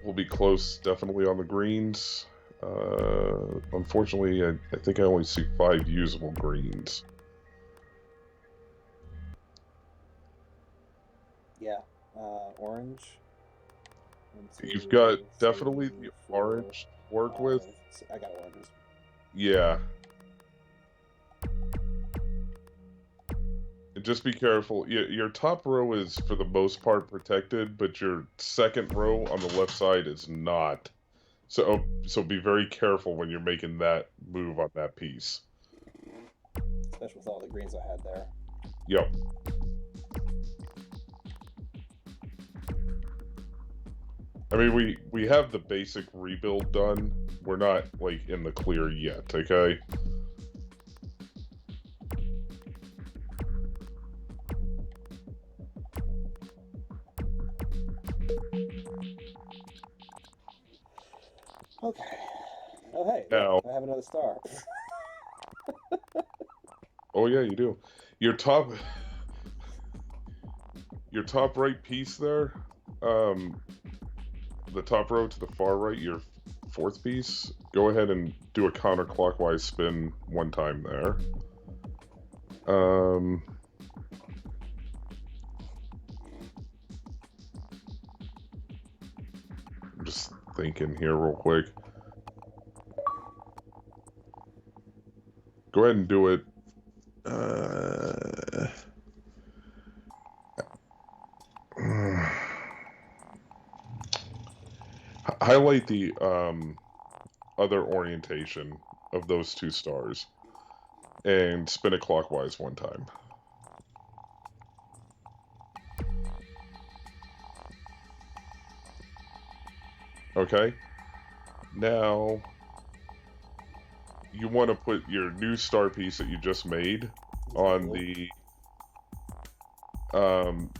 will be close, definitely on the greens. Unfortunately, I think I only see 5 usable greens. Yeah. Orange. 1, 2, You've got 3, definitely the 4, orange to work 5. with. I got oranges. Yeah. And just be careful. Your top row is, for the most part, protected, but your second row on the left side is not. So be very careful when you're making that move on that piece. Especially with all the greens I had there. Yep. I mean, we have the basic rebuild done. We're not, like, in the clear yet, okay? Okay. Oh, hey. Now, Look, I have another star. oh yeah, you do. Your top right piece there, the top row to the far right, your fourth piece, go ahead and do a counterclockwise spin 1 time there. I'm just thinking here real quick. Go ahead and do it. Highlight the other orientation of those 2 stars and spin it clockwise 1 time. Okay. Now you want to put your new star piece that you just made on the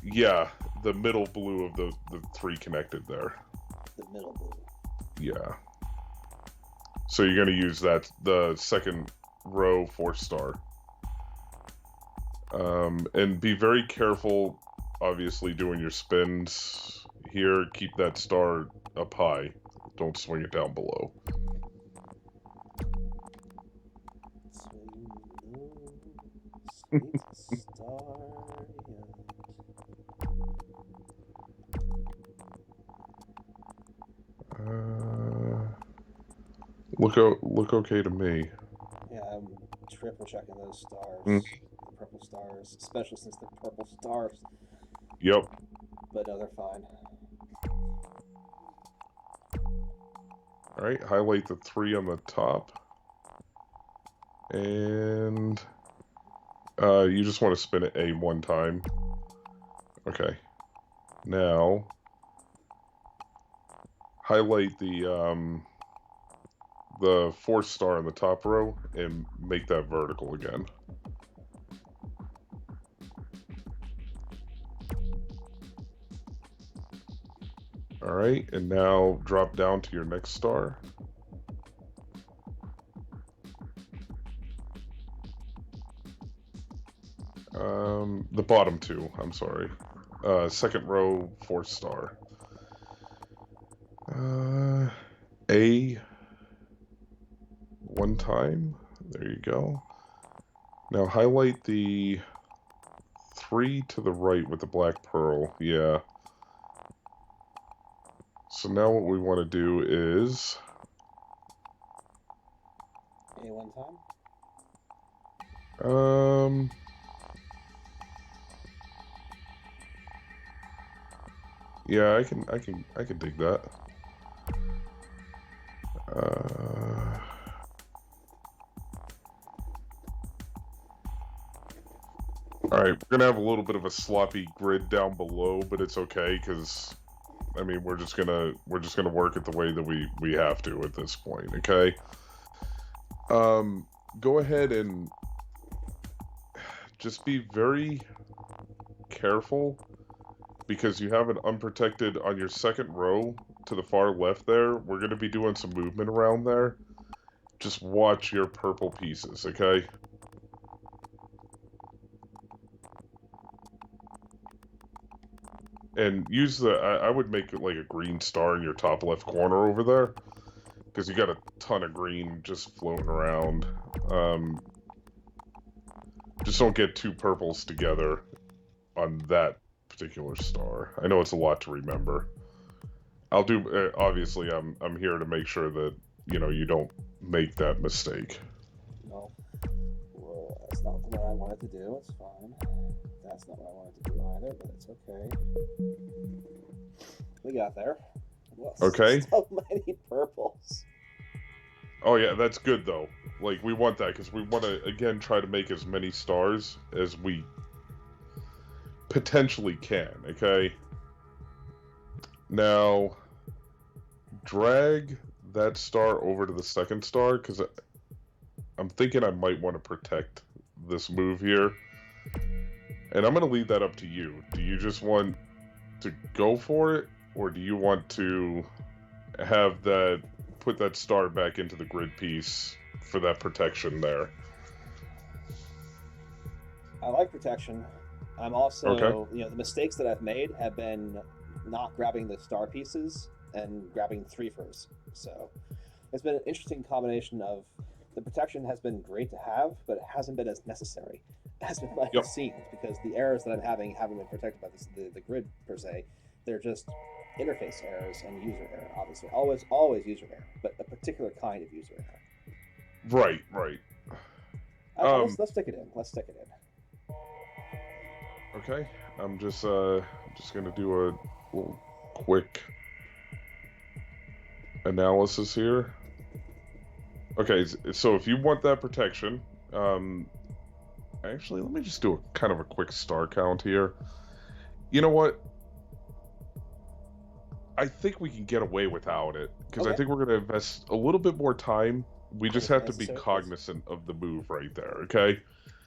yeah, the middle blue of the 3 connected there. The middle blue. Yeah. So you're going to use that, the second row 4th star. And be very careful, obviously, doing your spins here. Keep that star up high. Don't swing it down below. Sweet star. Look okay to me. Yeah, I'm triple checking those stars. Mm. The purple stars, especially since they're purple stars. Yep. But no, they're fine. Alright, highlight the 3 on the top. And you just want to spin it A 1 time. Okay. Now highlight the 4th star in the top row and make that vertical again. Alright, and now drop down to your next star. The bottom 2, I'm sorry. Second row, 4th star. A 1 time. There you go. Now highlight the 3 to the right with the black pearl. Yeah. So now what we want to do is A 1 time. Yeah, I can dig that. All right, we're gonna have a little bit of a sloppy grid down below, but it's okay because, I mean, we're just gonna work it the way that we have to at this point. Okay. Go ahead and just be very careful because you have an unprotected on your second row to the far left there, we're going to be doing some movement around there. Just watch your purple pieces, okay? And use the... I would make it like a green star in your top left corner over there. Because you got a ton of green just floating around. Just don't get two purples together on that particular star. I know it's a lot to remember. I'll do... obviously, I'm here to make sure that, you know, you don't make that mistake. No. Well, that's not what I wanted to do. It's fine. That's not what I wanted to do either, but it's okay. We got there. Well, Okay. So many purples. Oh yeah, that's good though. Like, we want that because we want to, again, try to make as many stars as we potentially can, okay? Now, drag that star over to the second star because I'm thinking I might want to protect this move here. And I'm going to leave that up to you. Do you just want to go for it? Or do you want to have that, put that star back into the grid piece for that protection there? I like protection. I'm also, Okay. you know, the mistakes that I've made have been not grabbing the star pieces and grabbing threefers. So it's been an interesting combination of the protection has been great to have, but it hasn't been as necessary as it might have seemed, because the errors that I'm having haven't been protected by the grid per se. They're just interface errors and user error, obviously. Always user error, but a particular kind of user error. Right. Let's stick it in. Let's stick it in. Okay. I'm just gonna do a little quick analysis here. Okay, so if you want that protection, actually, let me just do a kind of a quick star count here. You know what? I think we can get away without it, because I think we're going to invest a little bit more time. We just have to be cognizant of the move right there, okay?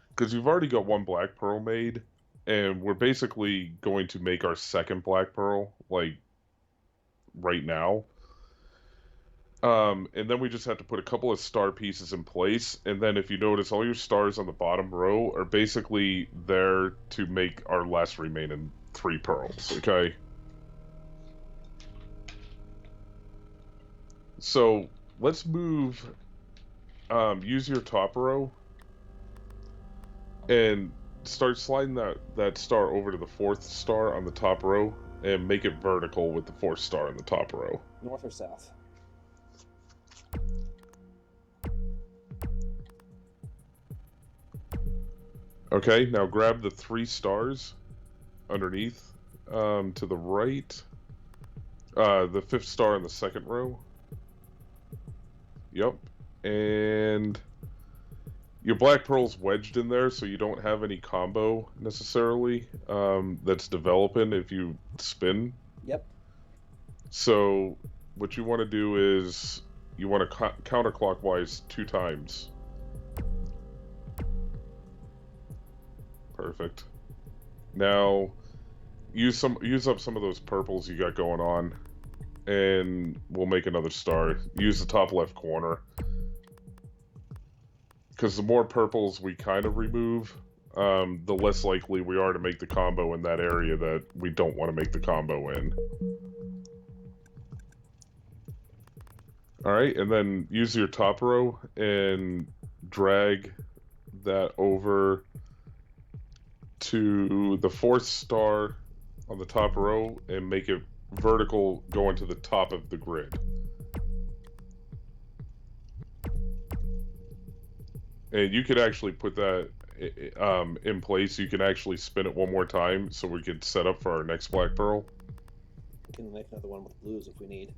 Because you've already got one black pearl made, and we're basically going to make our second black pearl, like, right now. And then we just have to put a couple of star pieces in place, and then if you notice, all your stars on the bottom row are basically there to make our last remaining 3 pearls, okay? So, let's move, use your top row, and start sliding that star over to the 4th star on the top row, and make it vertical with the 4th star on the top row. North or south? Okay, now grab the 3 stars underneath, to the right, the 5th star in the 2nd row. Yep, and your black pearl's wedged in there, so you don't have any combo necessarily that's developing if you spin. Yep. So what you want to do is you want to counterclockwise 2 times. Perfect. Now use up some of those purples you got going on, and we'll make another star. Use the top left corner, because the more purples we kind of remove, the less likely we are to make the combo in that area that we don't want to make the combo in. Alright, and then use your top row and drag that over to the 4th star on the top row and make it vertical going to the top of the grid. And you could actually put that in place. You can actually spin it one more time so we could set up for our next black pearl. We can make another one with blues if we need.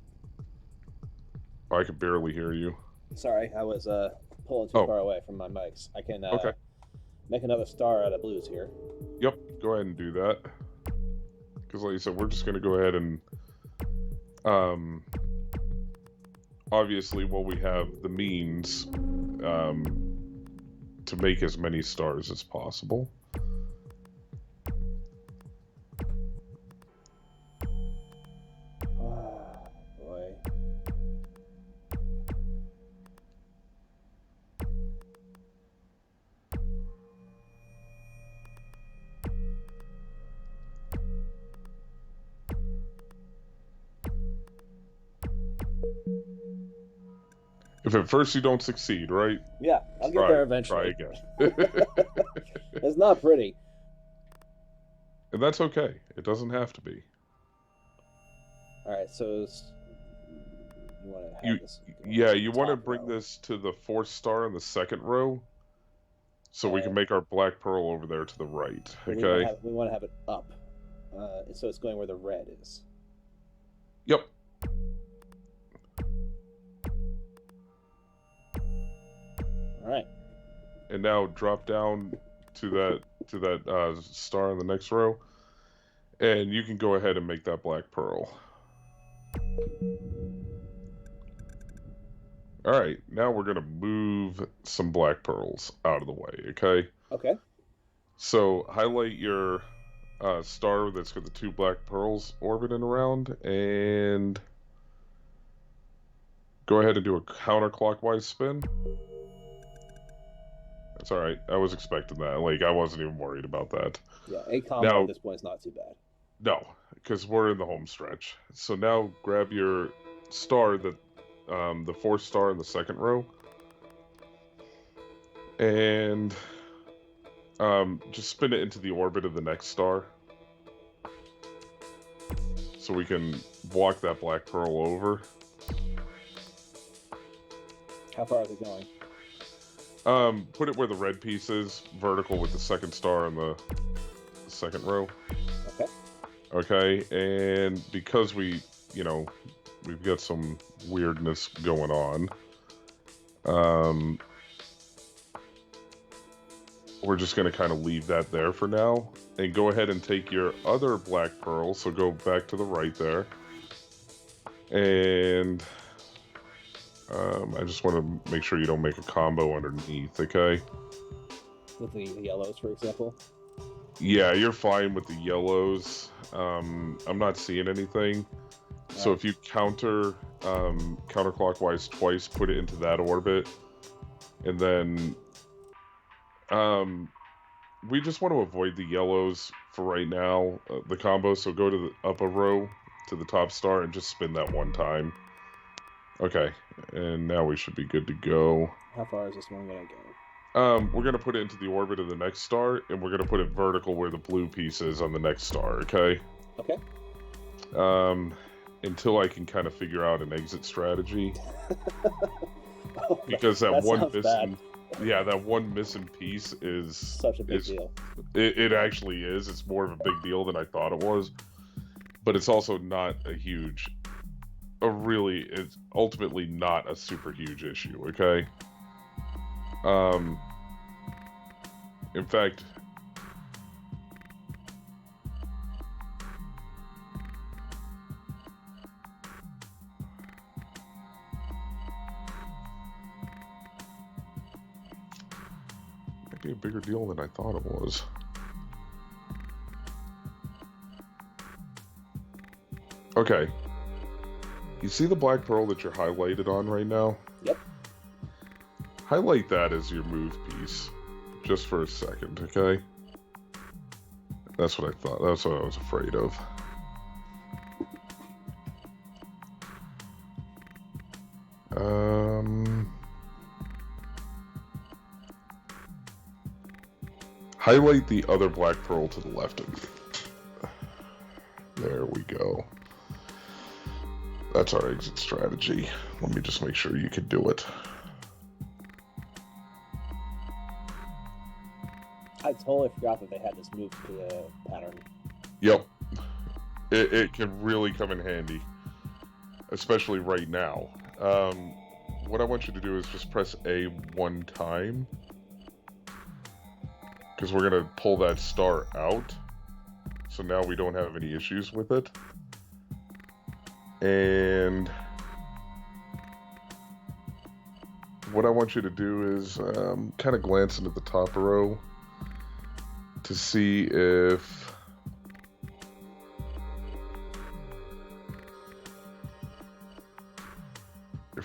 I can barely hear you. Sorry, I was pulling too far away from my mics. I can make another star out of blues here. Yep, go ahead and do that. Because like you said, we're just going to go ahead and obviously, while we have the means to make as many stars as possible. If at first you don't succeed, right? Yeah, I'll get there eventually. Try again. It's not pretty. And that's okay. It doesn't have to be. All right, so you want to have this? Yeah, you want to bring this to the 4th star in the 2nd row, so we can make our black pearl over there to the right. Okay. We want to have it up, so it's going where the red is. Yep. All right. And now drop down to that star in the next row, and you can go ahead and make that black pearl. All right, now we're gonna move some black pearls out of the way. Okay. Okay. So highlight your star that's got the 2 black pearls orbiting around, and go ahead and do a counterclockwise spin. That's all right. I was expecting that. Like, I wasn't even worried about that. Yeah, a combo at this point is not too bad. No, because we're in the home stretch. So now grab your star, the 4th star in the 2nd row, and just spin it into the orbit of the next star, so we can walk that black pearl over. How far is it going? Put it where the red piece is, vertical with the 2nd star in the 2nd row. Okay. Okay, and because we've got some weirdness going on, we're just going to kind of leave that there for now, and go ahead and take your other black pearl, so go back to the right there, and I just want to make sure you don't make a combo underneath, okay? With the yellows, for example? Yeah, you're fine with the yellows. I'm not seeing anything. So if you counterclockwise twice, put it into that orbit, and then we just want to avoid the yellows for right now, the combo. So go to the upper row to the top star and just spin that one time. Okay, and now we should be good to go. How far is this one gonna go? We're gonna put it into the orbit of the next star, and we're gonna put it vertical where the blue piece is on the next star. Okay. Okay. Until I can kind of figure out an exit strategy, because that one missing piece is such a big deal. It actually is. It's more of a big deal than I thought it was, but it's also not it's ultimately not a super huge issue. Okay. In fact, might be a bigger deal than I thought it was. Okay. You see the black pearl that you're highlighted on right now? Yep. Highlight that as your move piece, just for a second, okay? That's what I thought. That's what I was afraid of. Highlight the other black pearl to the left of you. There we go. That's our exit strategy. Let me just make sure you can do it. I totally forgot that they had this move pattern. Yep. It can really come in handy, especially right now. What I want you to do is just press A one time, because we're going to pull that star out, so now we don't have any issues with it. And what I want you to do is kind of glance into the top row to see if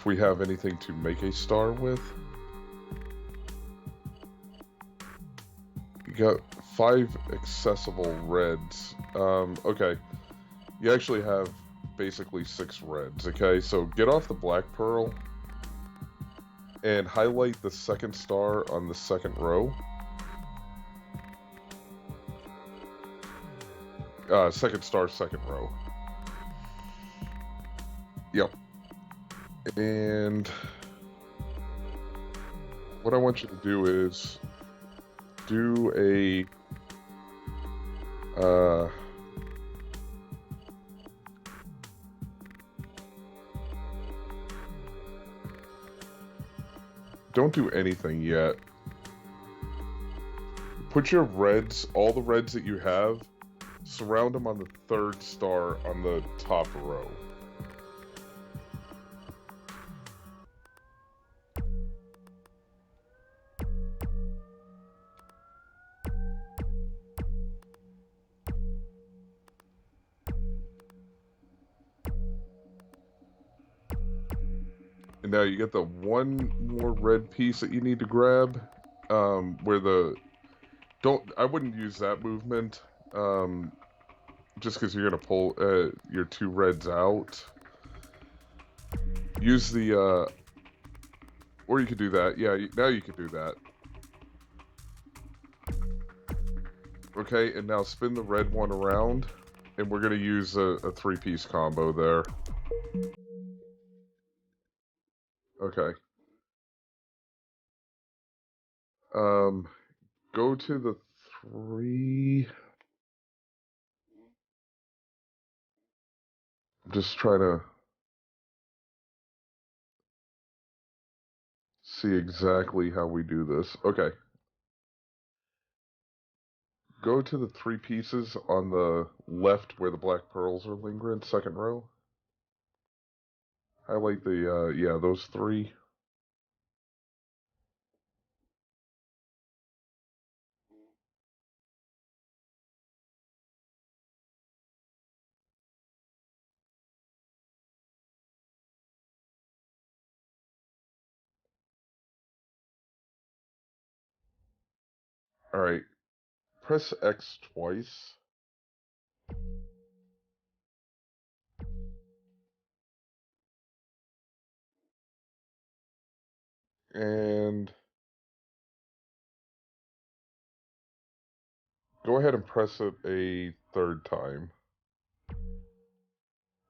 we have anything to make a star with. You got 5 accessible reds. Okay, you actually have basically 6 reds, okay? So get off the black pearl and highlight the second star on the second row. Second star, second row. Yep. And what I want you to do is do a don't do anything yet. Put your reds, all the reds that you have, surround them on the third star on the top row. And now you get the one more red piece that you need to grab, where the... I wouldn't use that movement, just because you're going to pull your 2 reds out. Use the, or you could do that. Yeah, now you could do that. Okay, and now spin the red one around, and we're going to use a 3-piece combo there. Okay. Go to the 3... I'm just trying to see exactly how we do this. Okay. Go to the 3 pieces on the left where the black pearls are lingering, second row. Highlight the, yeah, those 3. Alright. Press X twice. And go ahead and press it a 3rd time.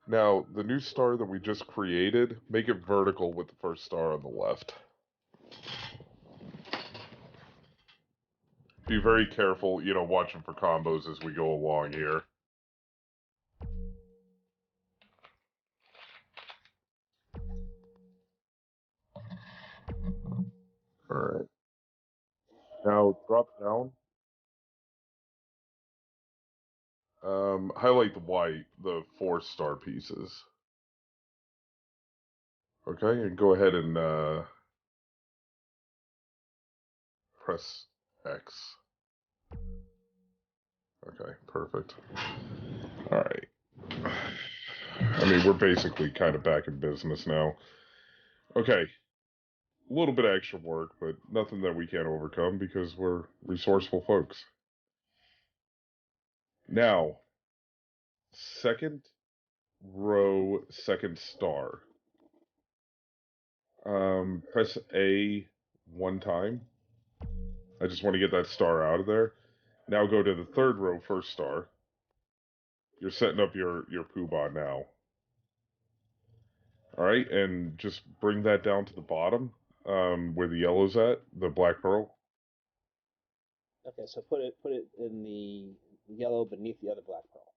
Now, the new star that we just created, make it vertical with the first star on the left. Be very careful, you know, watching for combos as we go along here. Alright. Now, drop down. Highlight the white, the 4-star pieces. Okay, and go ahead and press X. Okay, perfect. Alright. I mean, we're basically kind of back in business now. Okay. A little bit of extra work, but nothing that we can't overcome because we're resourceful folks. Now, second row, second star. Press A 1 time. I just want to get that star out of there. Now go to the 3rd row, first star. You're setting up your poobah now. Alright, and just bring that down to the bottom, where the yellow's at, the black pearl. Okay, so put it in the yellow beneath the other black pearl.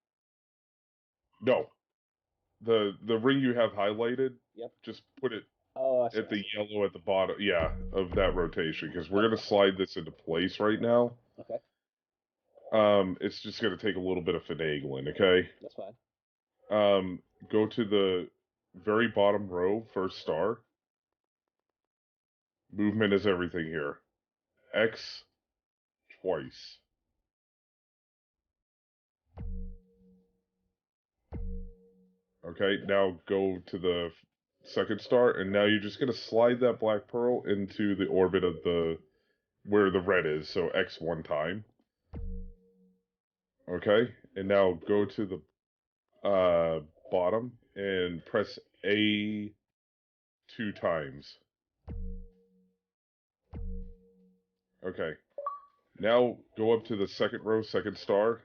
No. The ring you have highlighted, Yep. just put it at the yellow at the bottom, yeah, of that rotation, because we're going to slide this into place right now. Okay. It's just going to take a little bit of finagling, okay? That's fine. Go to the very bottom row, first star. Movement is everything here. X twice. Okay, now go to the second star, and now you're just going to slide that black pearl into the orbit of where the red is, so X 1 time. Okay, and now go to the bottom and press A 2 times. Okay. Now go up to the second row, second star.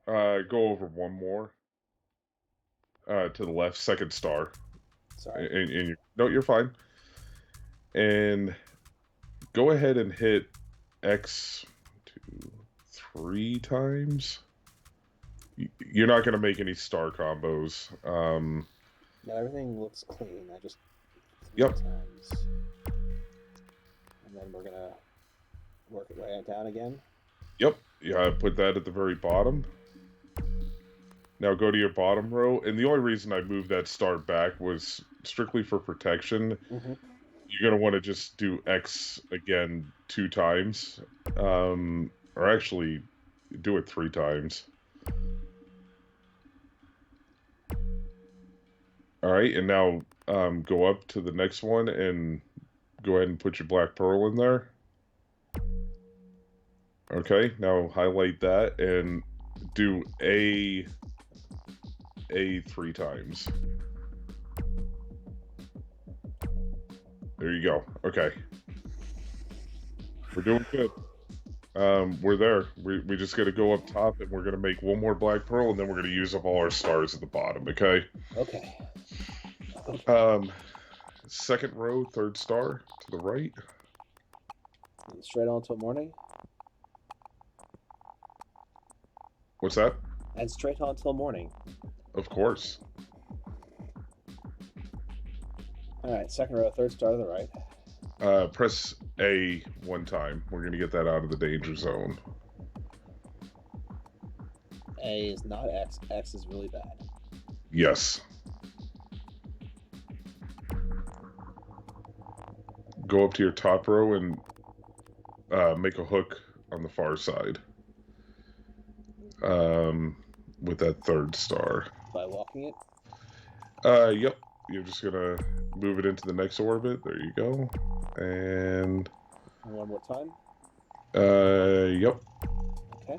Go over one more. To the left, second star. Sorry. And no, you're fine. And go ahead and hit X 2, 3 times. You're not going to make any star combos. Yeah, everything looks clean. I just 3 Yep. times. And then we're gonna work it right down again. Yep. Yeah, put that at the very bottom. Now go to your bottom row, and the only reason I moved that star back was strictly for protection. Mm-hmm. You're gonna want to just do X again 2 times, or actually do it 3 times. All right, and now go up to the next one and go ahead and put your black pearl in there. Okay, now highlight that and do A 3 times. There you go. Okay. We're doing good. We're there. We just got to go up top, and we're going to make one more black pearl, and then we're going to use up all our stars at the bottom, okay? Okay. Second row, third star to the right. And straight on till morning. What's that? And straight on till morning. Of course. All right, second row, third star to the right. Press A 1 time. We're going to get that out of the danger zone. A is not X. X is really bad. Yes. Go up to your top row and make a hook on the far side. With that third star. By walking it? Yep. You're just gonna move it into the next orbit. There you go. And one more time? Yep. Okay.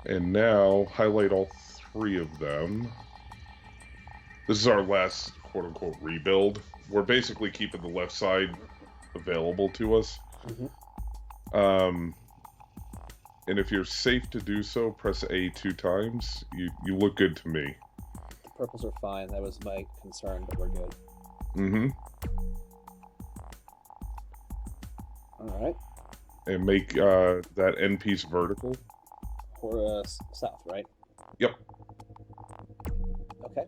And now highlight all 3 of them. This is our last quote-unquote rebuild. We're basically keeping the left side available to us. Mm-hmm. And if you're safe to do so, press A 2 times. You look good to me. The purples are fine. That was my concern, but we're good. Mm-hmm. All right. And make that end piece vertical. Or south, right? Yep. Okay.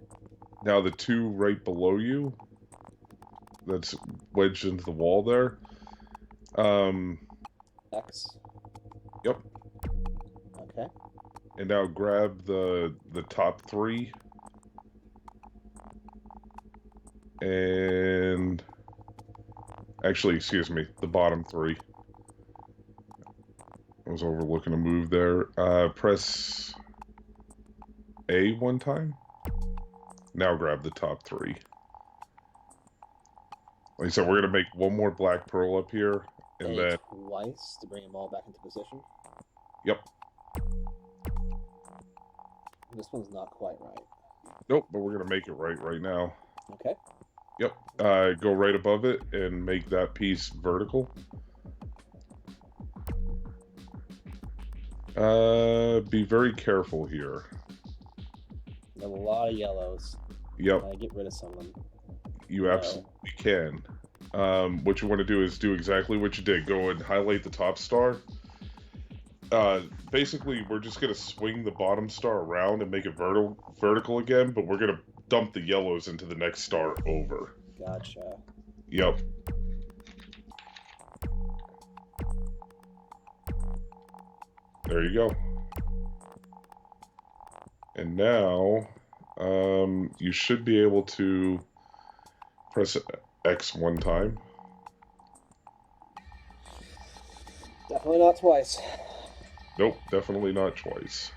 Now the 2 right below you, that's wedged into the wall there. X. Yep. Okay. And now grab the top 3. And actually, excuse me, the bottom 3. I was overlooking a move there. Press A 1 time. Now grab the top 3. Like I said, we're going to make one more black pearl up here. And then twice to bring them all back into position? Yep. This one's not quite right. Nope, but we're going to make it right now. Okay. Yep. Go right above it and make that piece vertical. Be very careful here. There's a lot of yellows. Yep. I get rid of some of them. You absolutely can. What you want to do is do exactly what you did. Go and highlight the top star. Basically, we're just going to swing the bottom star around and make it vertical again, but we're going to dump the yellows into the next star over. Gotcha. Yep. There you go. And now, you should be able to press X 1 time. Definitely not twice. Nope, definitely not twice.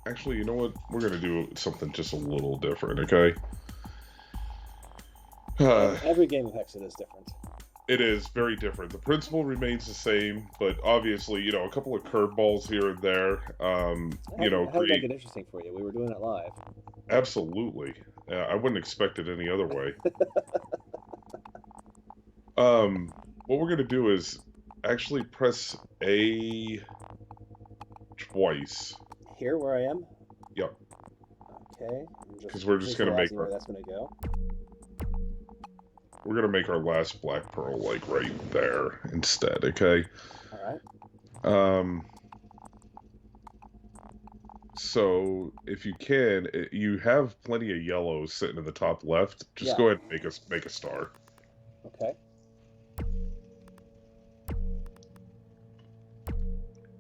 Actually, you know what? We're gonna do something just a little different, okay? Every game of Hexic is different. It is very different. The principle remains the same, but obviously, you know, a couple of curveballs here and there. You know, How did that get interesting for you? We were doing it live. absolutely. I wouldn't expect it any other way. What we're gonna do is actually press A twice. Here, where I am. Yep. Okay. Because we're just gonna make where that's gonna go. We're gonna make our last black pearl like right there instead. Okay. All right. So if you can, you have plenty of yellow sitting in the top left. Just go ahead and make a star. Okay.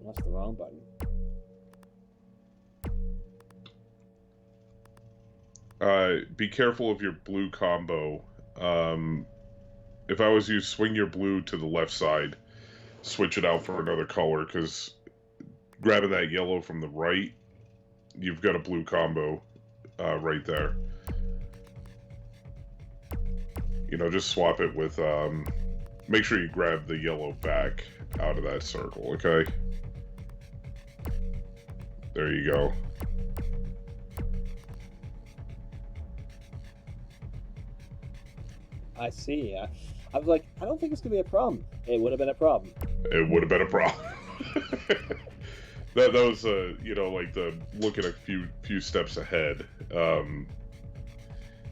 That's the wrong button. Be careful of your blue combo. If I was you, swing your blue to the left side, switch it out for another color, because grabbing that yellow from the right, you've got a blue combo right there. You know, just swap it with, make sure you grab the yellow back out of that circle, okay? There you go. I see. I was like, I don't think it's going to be a problem. It would have been a problem. It would have been a problem. that was, you know, like the looking a few steps ahead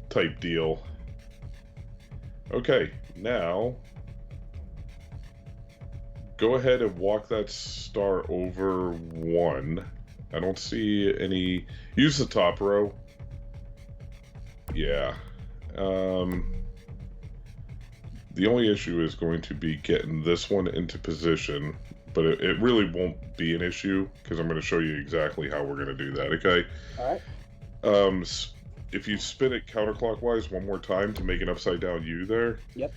type deal. Okay, now go ahead and walk that star over one. I don't see any. Use the top row. Yeah. The only issue is going to be getting this one into position, but it really won't be an issue because I'm going to show you exactly how we're going to do that, okay? All right. If you spin it counterclockwise one more time to make an upside down U there. Yep.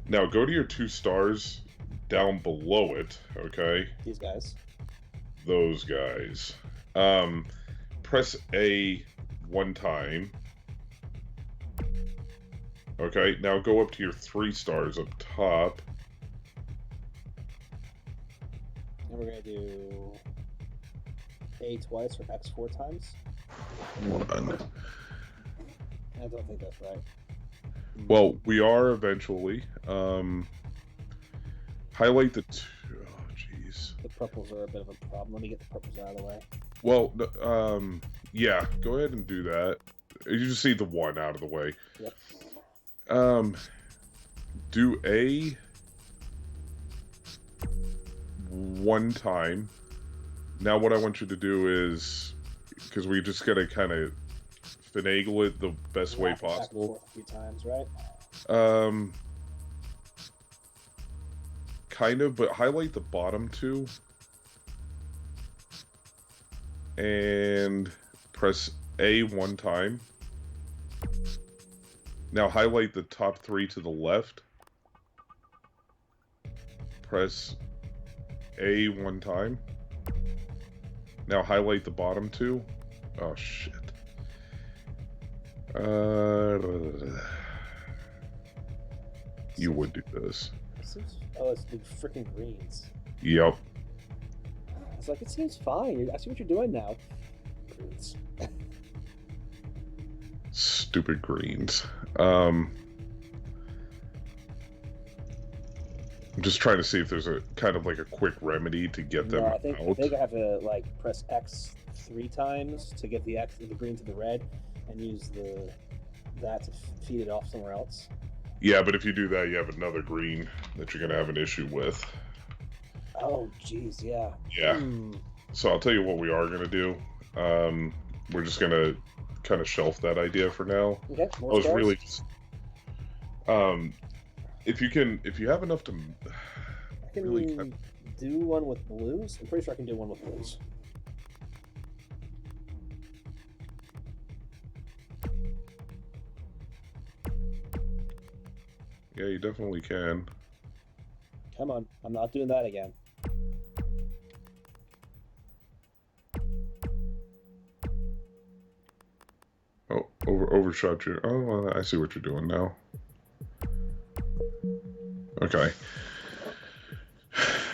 Now go to your two stars down below it, okay? These guys. Those guys. Press A one time. Okay, now go up to your 3 stars up top. And we're going to do A twice or X 4 times. One. I don't think that's right. Well, we are eventually. Highlight the two. Oh, jeez. The purples are a bit of a problem. Let me get the purples out of the way. Well, yeah, go ahead and do that. You just see the 1 out of the way. Yep. Do A one time. Now what I want you to do is, because we just gotta kind of finagle it the best way possible. A few times, right? Kind of, but highlight the bottom 2. And press A one time. Now highlight the top 3 to the left. Press A one time. Now highlight the bottom 2. Oh shit. You would do this. Oh, it's the freaking greens. Yep. It's like, it seems fine. I see what you're doing now. Greens. Stupid greens. I'm just trying to see if there's a kind of like a quick remedy to get them out. I think I have to like press X 3 times to get the green to the red, and use that to feed it off somewhere else. Yeah, but if you do that, you have another green that you're gonna have an issue with. Oh, geez, yeah. Yeah. So I'll tell you what we are gonna do. We're just gonna kind of shelf that idea for now. Okay. I was really just, if you have enough to, I can really do one with blues. I'm pretty sure I can do one with blues. Yeah, you definitely can. Come on, I'm not doing that again. Overshot your... Oh, well, I see what you're doing now. Okay.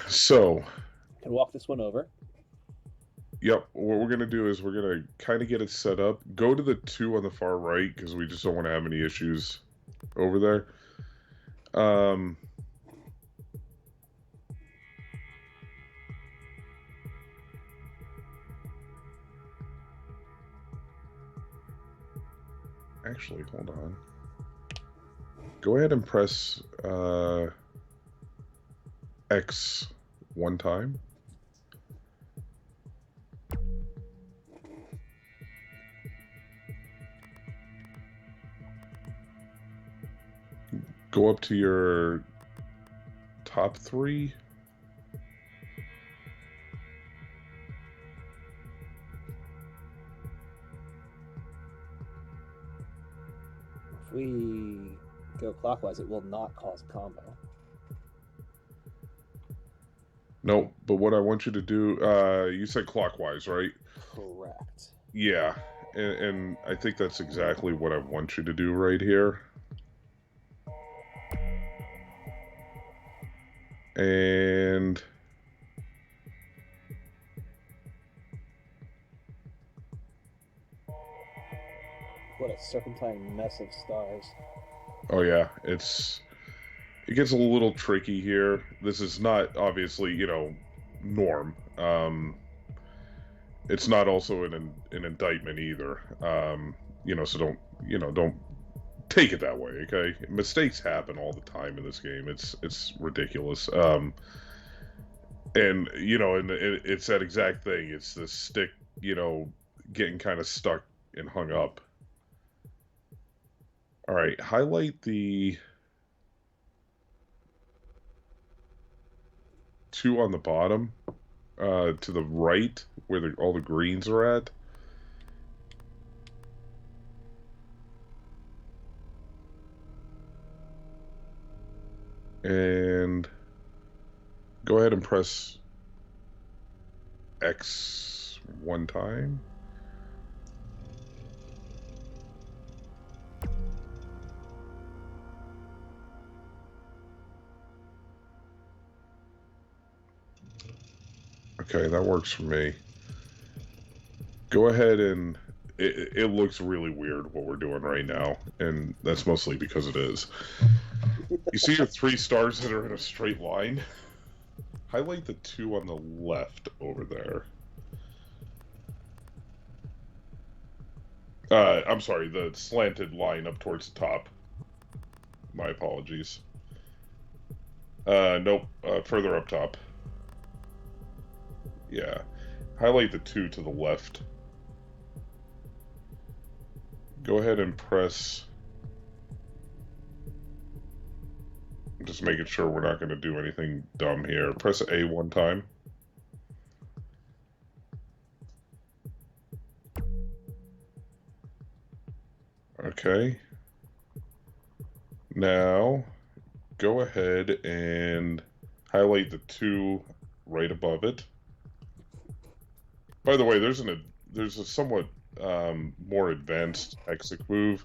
So... Can walk this one over. Yep, what we're going to do is we're going to kind of get it set up. Go to the 2 on the far right, because we just don't want to have any issues over there. Actually, hold on. Go ahead and press X one time. Go up to your top 3. If we go clockwise, it will not cause a combo. No, but what I want you to do, you said clockwise, right? Correct. Yeah, and I think that's exactly what I want you to do right here. And What a serpentine mess of stars. oh yeah, it gets a little tricky here. This is not obviously, you know, norm. It's not also an indictment either. You know, so don't take it that way, okay? Mistakes happen all the time in this game. It's ridiculous. And you know, and it's that exact thing. It's the stick, you know, getting kind of stuck and hung up. All right, highlight the 2 on the bottom, to the right where all the greens are at. And go ahead and press X one time. Okay, that works for me. Go ahead and... It looks really weird what we're doing right now, and that's mostly because it is. You see your 3 stars that are in a straight line? Highlight the 2 on the left over there. I'm sorry, the slanted line up towards the top. My apologies. Nope, further up top. Yeah. Highlight the 2 to the left. Go ahead and press... I'm just making sure we're not going to do anything dumb here. Press A one time. Okay. Now, go ahead and highlight the 2 right above it. By the way, there's a somewhat more advanced Hexic move,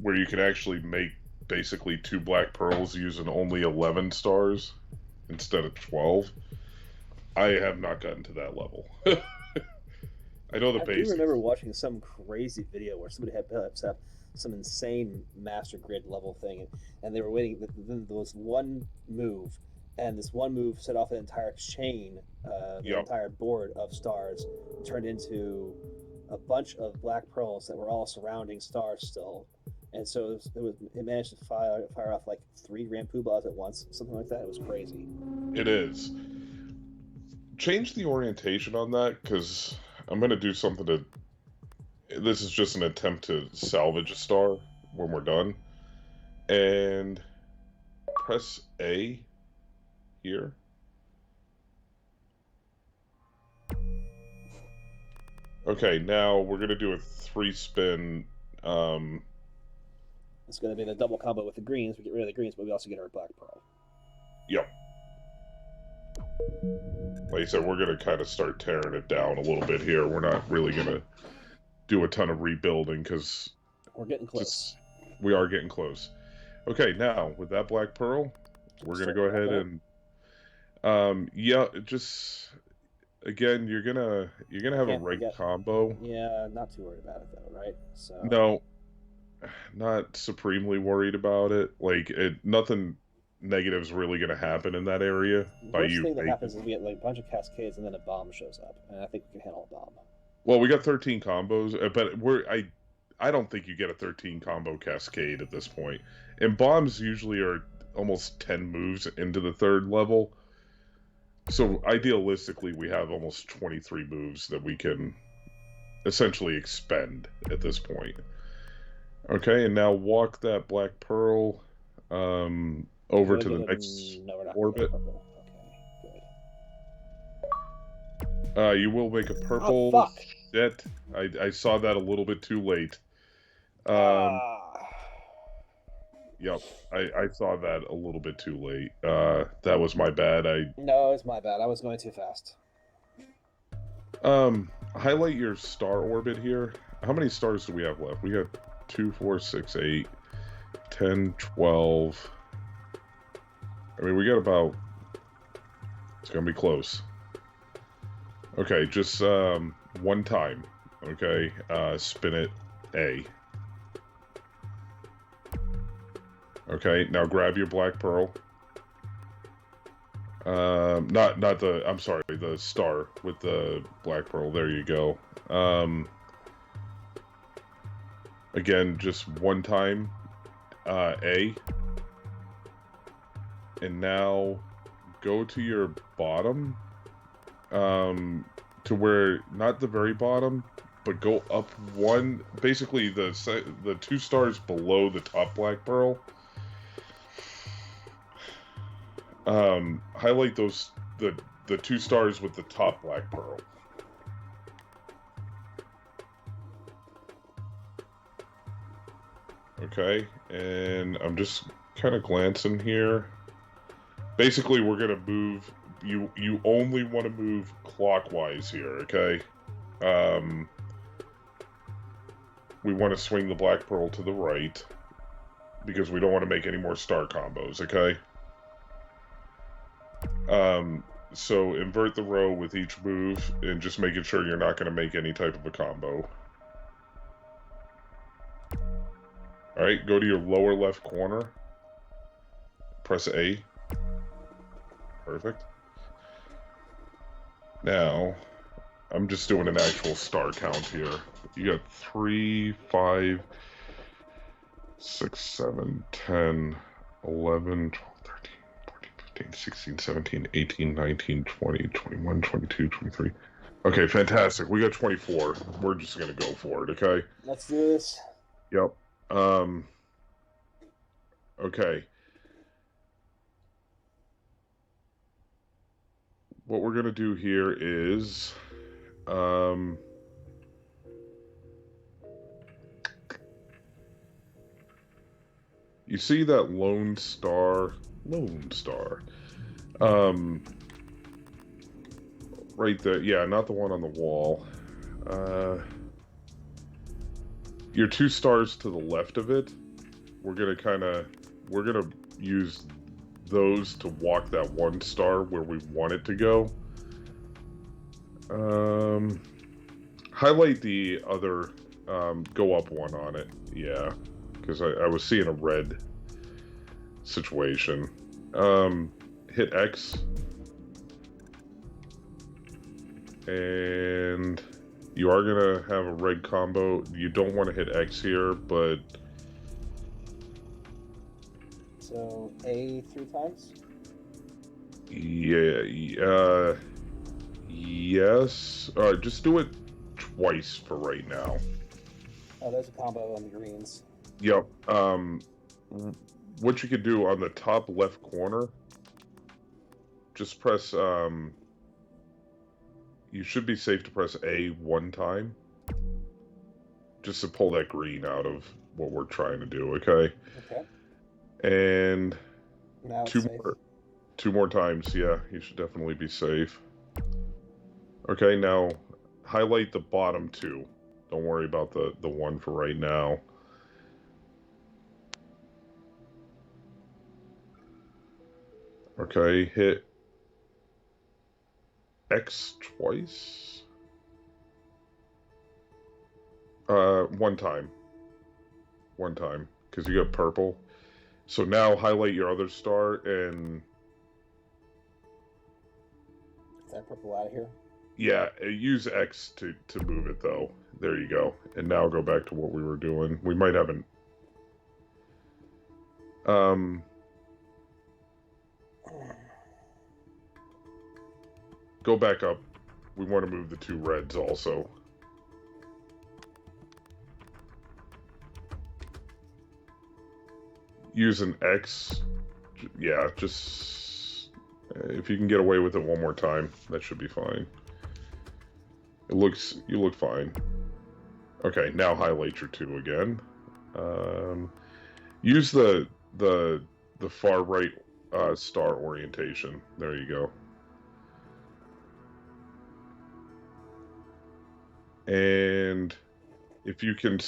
where you can actually make basically 2 black pearls using only 11 stars instead of 12. I have not gotten to that level. I know the basics. I do remember watching some crazy video where somebody had set up some insane master grid level thing, and they were waiting. Then there was one move, and this one move set off an entire chain, the entire board of stars, turned into a bunch of black pearls that were all surrounding stars still. And so it managed to fire off like 3 Grand Poobahs at once, something like that. It was crazy. It is. Change the orientation on that, because I'm going to do something to... This is just an attempt to salvage a star when we're done. And press A here. Okay, now we're going to do a 3-spin... It's going to be the double combo with the greens. We get rid of the greens, but we also get our black pearl. Yep. Like I said, we're going to kind of start tearing it down a little bit here. We're not really going to do a ton of rebuilding because we're getting close. We are getting close. Okay, now with that black pearl, we're gonna go ahead and yeah, just again, you're gonna have a right combo. Yeah, not too worried about it though, right? So no, not supremely worried about it. Like nothing negative is really gonna happen in that area. The worst thing that happens is we get like a bunch of cascades and then a bomb shows up, and I think we can handle a bomb. Well, we got 13 combos, but I don't think you get a 13 combo cascade at this point. And bombs usually are almost 10 moves into the third level. So idealistically, we have almost 23 moves that we can essentially expend at this point. Okay, and now walk that black pearl over to the next orbit. Okay, you will make a purple. Oh, fuck. Shit. I saw that a little bit too late. Yep, I saw that a little bit too late. That was my bad. No, it's my bad. I was going too fast. Highlight your star orbit here. How many stars do we have left? We got 2, 4, 6, 8, 10, 12. I mean, we got about... It's gonna be close. Okay, just one time. Okay, spin it A. Okay, now grab your black pearl. Not the, I'm sorry, the star with the black pearl. There you go. Again, just one time, A. And now go to your bottom, to where, not the very bottom, but go up one, basically the 2 stars below the top black pearl. Highlight those, the 2 stars with the top black pearl. Okay, and I'm just kind of glancing here. Basically, we're gonna move. You only want to move clockwise here, okay? We want to swing the black pearl to the right because we don't want to make any more star combos, okay? So invert the row with each move and just making sure you're not going to make any type of a combo. Alright, go to your lower left corner. Press A. Perfect. Now, I'm just doing an actual star count here. You got 3, 5, 6, 7, 10, 11, 12, 13, 14, 15, 16, 17, 18, 19, 20, 21, 22, 23. Okay, fantastic. We got 24. We're just going to go for it, okay? Let's do this. Yep. Okay. What we're going to do here is... you see that Lone Star, right there, yeah, not the one on the wall. Your 2 stars to the left of it, we're gonna use those to walk that 1 star where we want it to go. Highlight the other, go up 1 on it, yeah. Because I was seeing a red situation. Hit X. And you are going to have a red combo. You don't want to hit X here, but... So, A 3 times? Yeah, yes. Just do it twice for right now. Oh, there's a combo on the greens. Yep. What you could do on the top left corner, just press, you should be safe to press A 1 time. Just to pull that green out of what we're trying to do, okay? Okay. And now 2 more times, yeah, you should definitely be safe. Okay, now highlight the bottom 2. Don't worry about the one for right now. Okay, hit X twice. One time. One time, because you got purple. So now highlight your other star and... Is that purple out of here? Yeah, use X to move it, though. There you go. And now go back to what we were doing. We might have an... Go back up. We want to move the two reds also. Use an X. Yeah, just... if you can get away with it one more time, that should be fine. You look fine. Okay, now highlight your two again. Use the far right star orientation. There you go. And if you can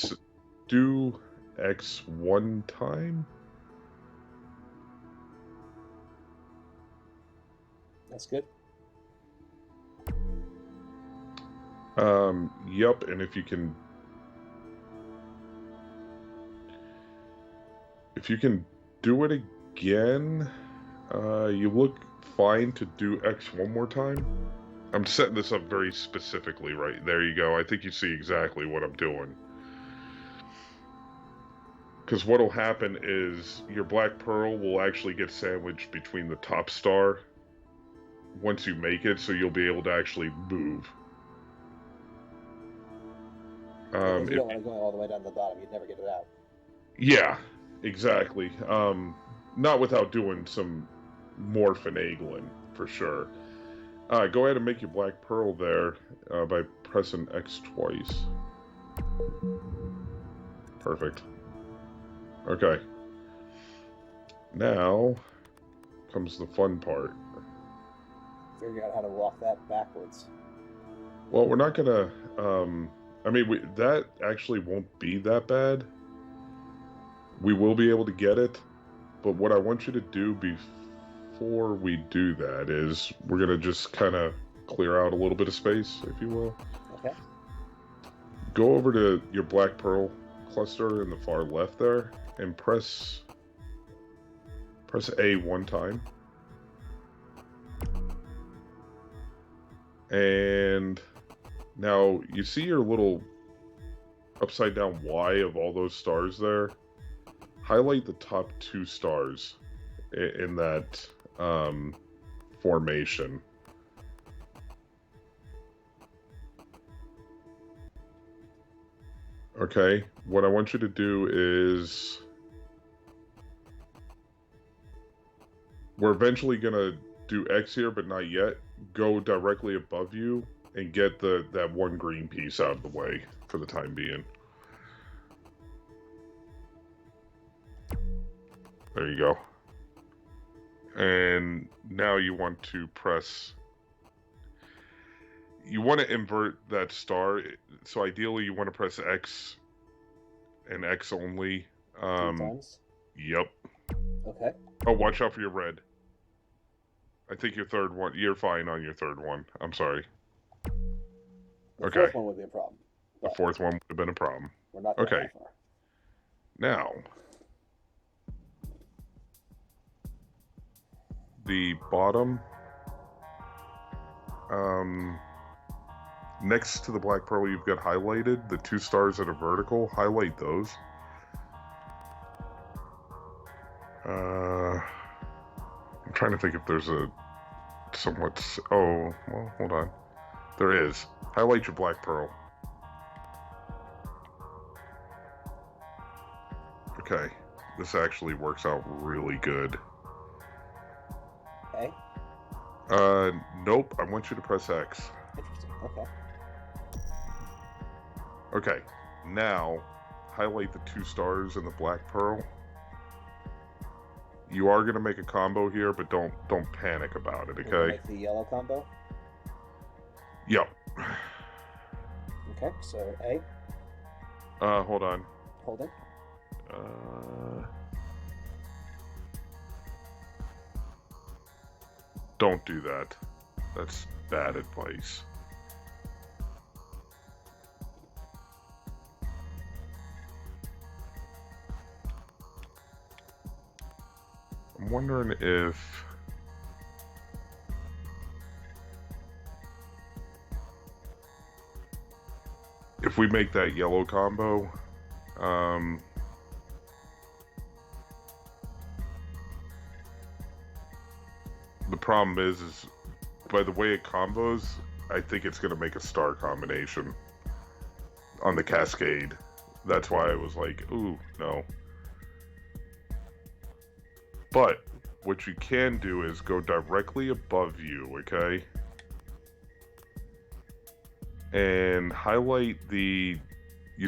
do X one time. That's good. Yep, and if you can do it again, you look fine to do X one more time. I'm setting this up very specifically, right? There you go. I think you see exactly what I'm doing. Because what'll happen is your black pearl will actually get sandwiched between the top star once you make it, so you'll be able to actually move. If you don't want to go all the way down to the bottom, you'd never get it out. Yeah, exactly. Not without doing some more finagling, for sure. Go ahead and make your black pearl there by pressing X twice. Perfect. Okay. Now comes the fun part. Figure out how to walk that backwards. Well, we're not gonna... I mean, that actually won't be that bad. We will be able to get it, but what I want you to do before we do that is we're going to just kind of clear out a little bit of space, if you will. Okay. Go over to your black pearl cluster in the far left there and press A one time. And now you see your little upside down Y of all those stars there. Highlight the top two stars in that formation. Okay, what I want you to do is we're eventually gonna do X here, but not yet. Go directly above you and get that one green piece out of the way for the time being. There you go. And now you want to press... You want to invert that star. So ideally you want to press X and X only. 2 times? Yep. Okay. Oh, watch out for your red. I think your third one... You're fine on your third one. I'm sorry. The fourth one would be a problem. The fourth one would have been a problem. We're not going that far. Now... the bottom, next to the black pearl you've got highlighted, the 2 stars that are vertical, highlight those. I'm trying to think if there's a somewhat... Oh, well, hold on. There is. Highlight your black pearl. Okay, this actually works out really good. Okay. Nope. I want you to press X. Interesting. Okay. Okay. Now, highlight the 2 stars in the black pearl. You are gonna make a combo here, but don't panic about it. Okay. Make the yellow combo. Yep. Okay, so A. Hold on. Holding. Don't do that. That's bad advice. I'm wondering if we make that yellow combo, the problem is by the way it combos, I think it's going to make a star combination on the cascade. That's why I was like, ooh, no. But what you can do is go directly above you, okay? And highlight you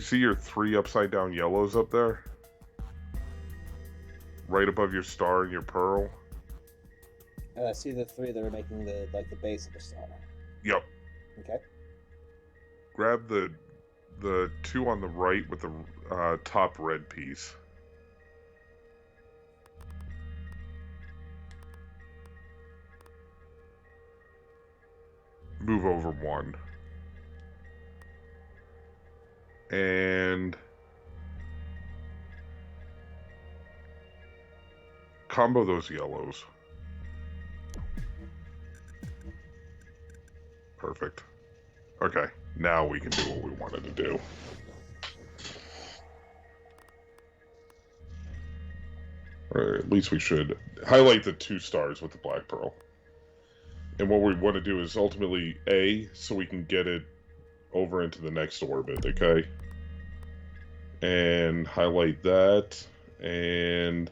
see your 3 upside down yellows up there? Right above your star and your pearl? I see the 3 that are making the base of the star. Yep. Okay. Grab the 2 on the right with the top red piece. Move over 1. And combo those yellows. Perfect. Okay, now we can do what we wanted to do. Or at least we should highlight the 2 stars with the black pearl. And what we want to do is ultimately A, so we can get it over into the next orbit, okay? And highlight that, and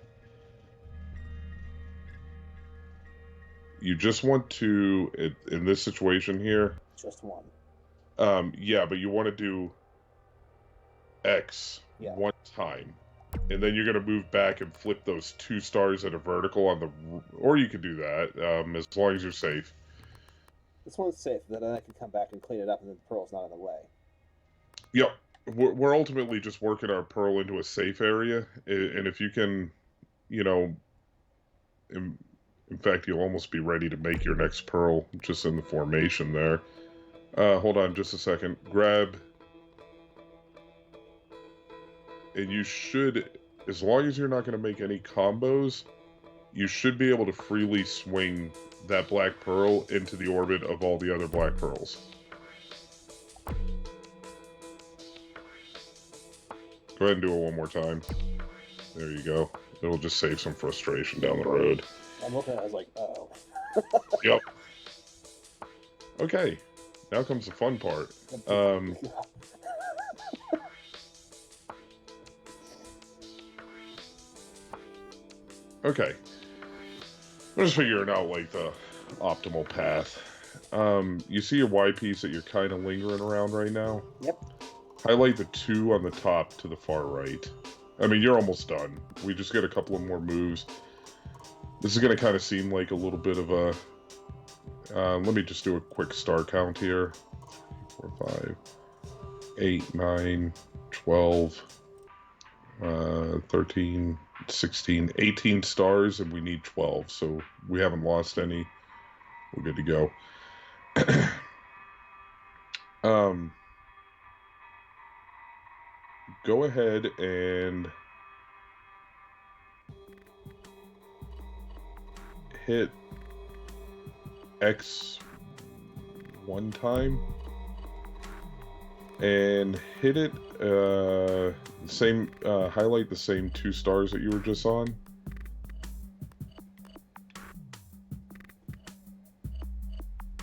you just want to, in this situation here... Just 1. Yeah, but you want to do X 1 time. And then you're going to move back and flip those 2 stars at a vertical on the... Or you could do that, as long as you're safe. This one's safe, then I can come back and clean it up and the pearl's not in the way. Yep. We're ultimately just working our pearl into a safe area. And if you can, you know... In fact, you'll almost be ready to make your next pearl just in the formation there. Hold on just a second. Grab... And you should, as long as you're not going to make any combos, you should be able to freely swing that black pearl into the orbit of all the other black pearls. Go ahead and do it one more time. There you go. It'll just save some frustration down the road. I'm looking at it, I was like, uh-oh. Yep. Okay. Now comes the fun part. Okay. I'm just figuring out, like, the optimal path. You see your Y piece that you're kind of lingering around right now? Yep. Highlight the 2 on the top to the far right. I mean, you're almost done. We just get a couple of more moves. This is going to kind of seem like a little bit of a... let me just do a quick star count here. 4, 5, 8, 9, 12, 13... 16, 18 stars, and we need 12, so we haven't lost any. We're good to go. Go ahead and hit X 1 time and hit it highlight the same 2 stars that you were just on.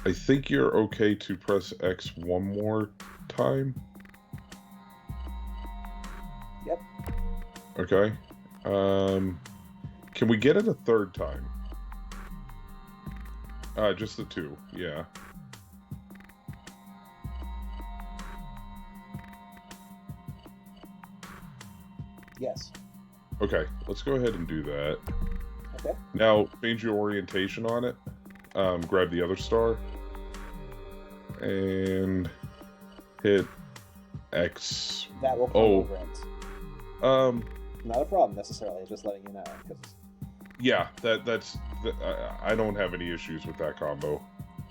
I think you're okay to press X 1 more time. Yep. Okay. Can we get it a 3rd time? Just the 2, yeah. Yes. Okay, let's go ahead and do that. Okay. Now, change your orientation on it. Grab the other star. And hit X. That will come over it. Not a problem necessarily. Just letting you know. Yeah, that's. I don't have any issues with that combo.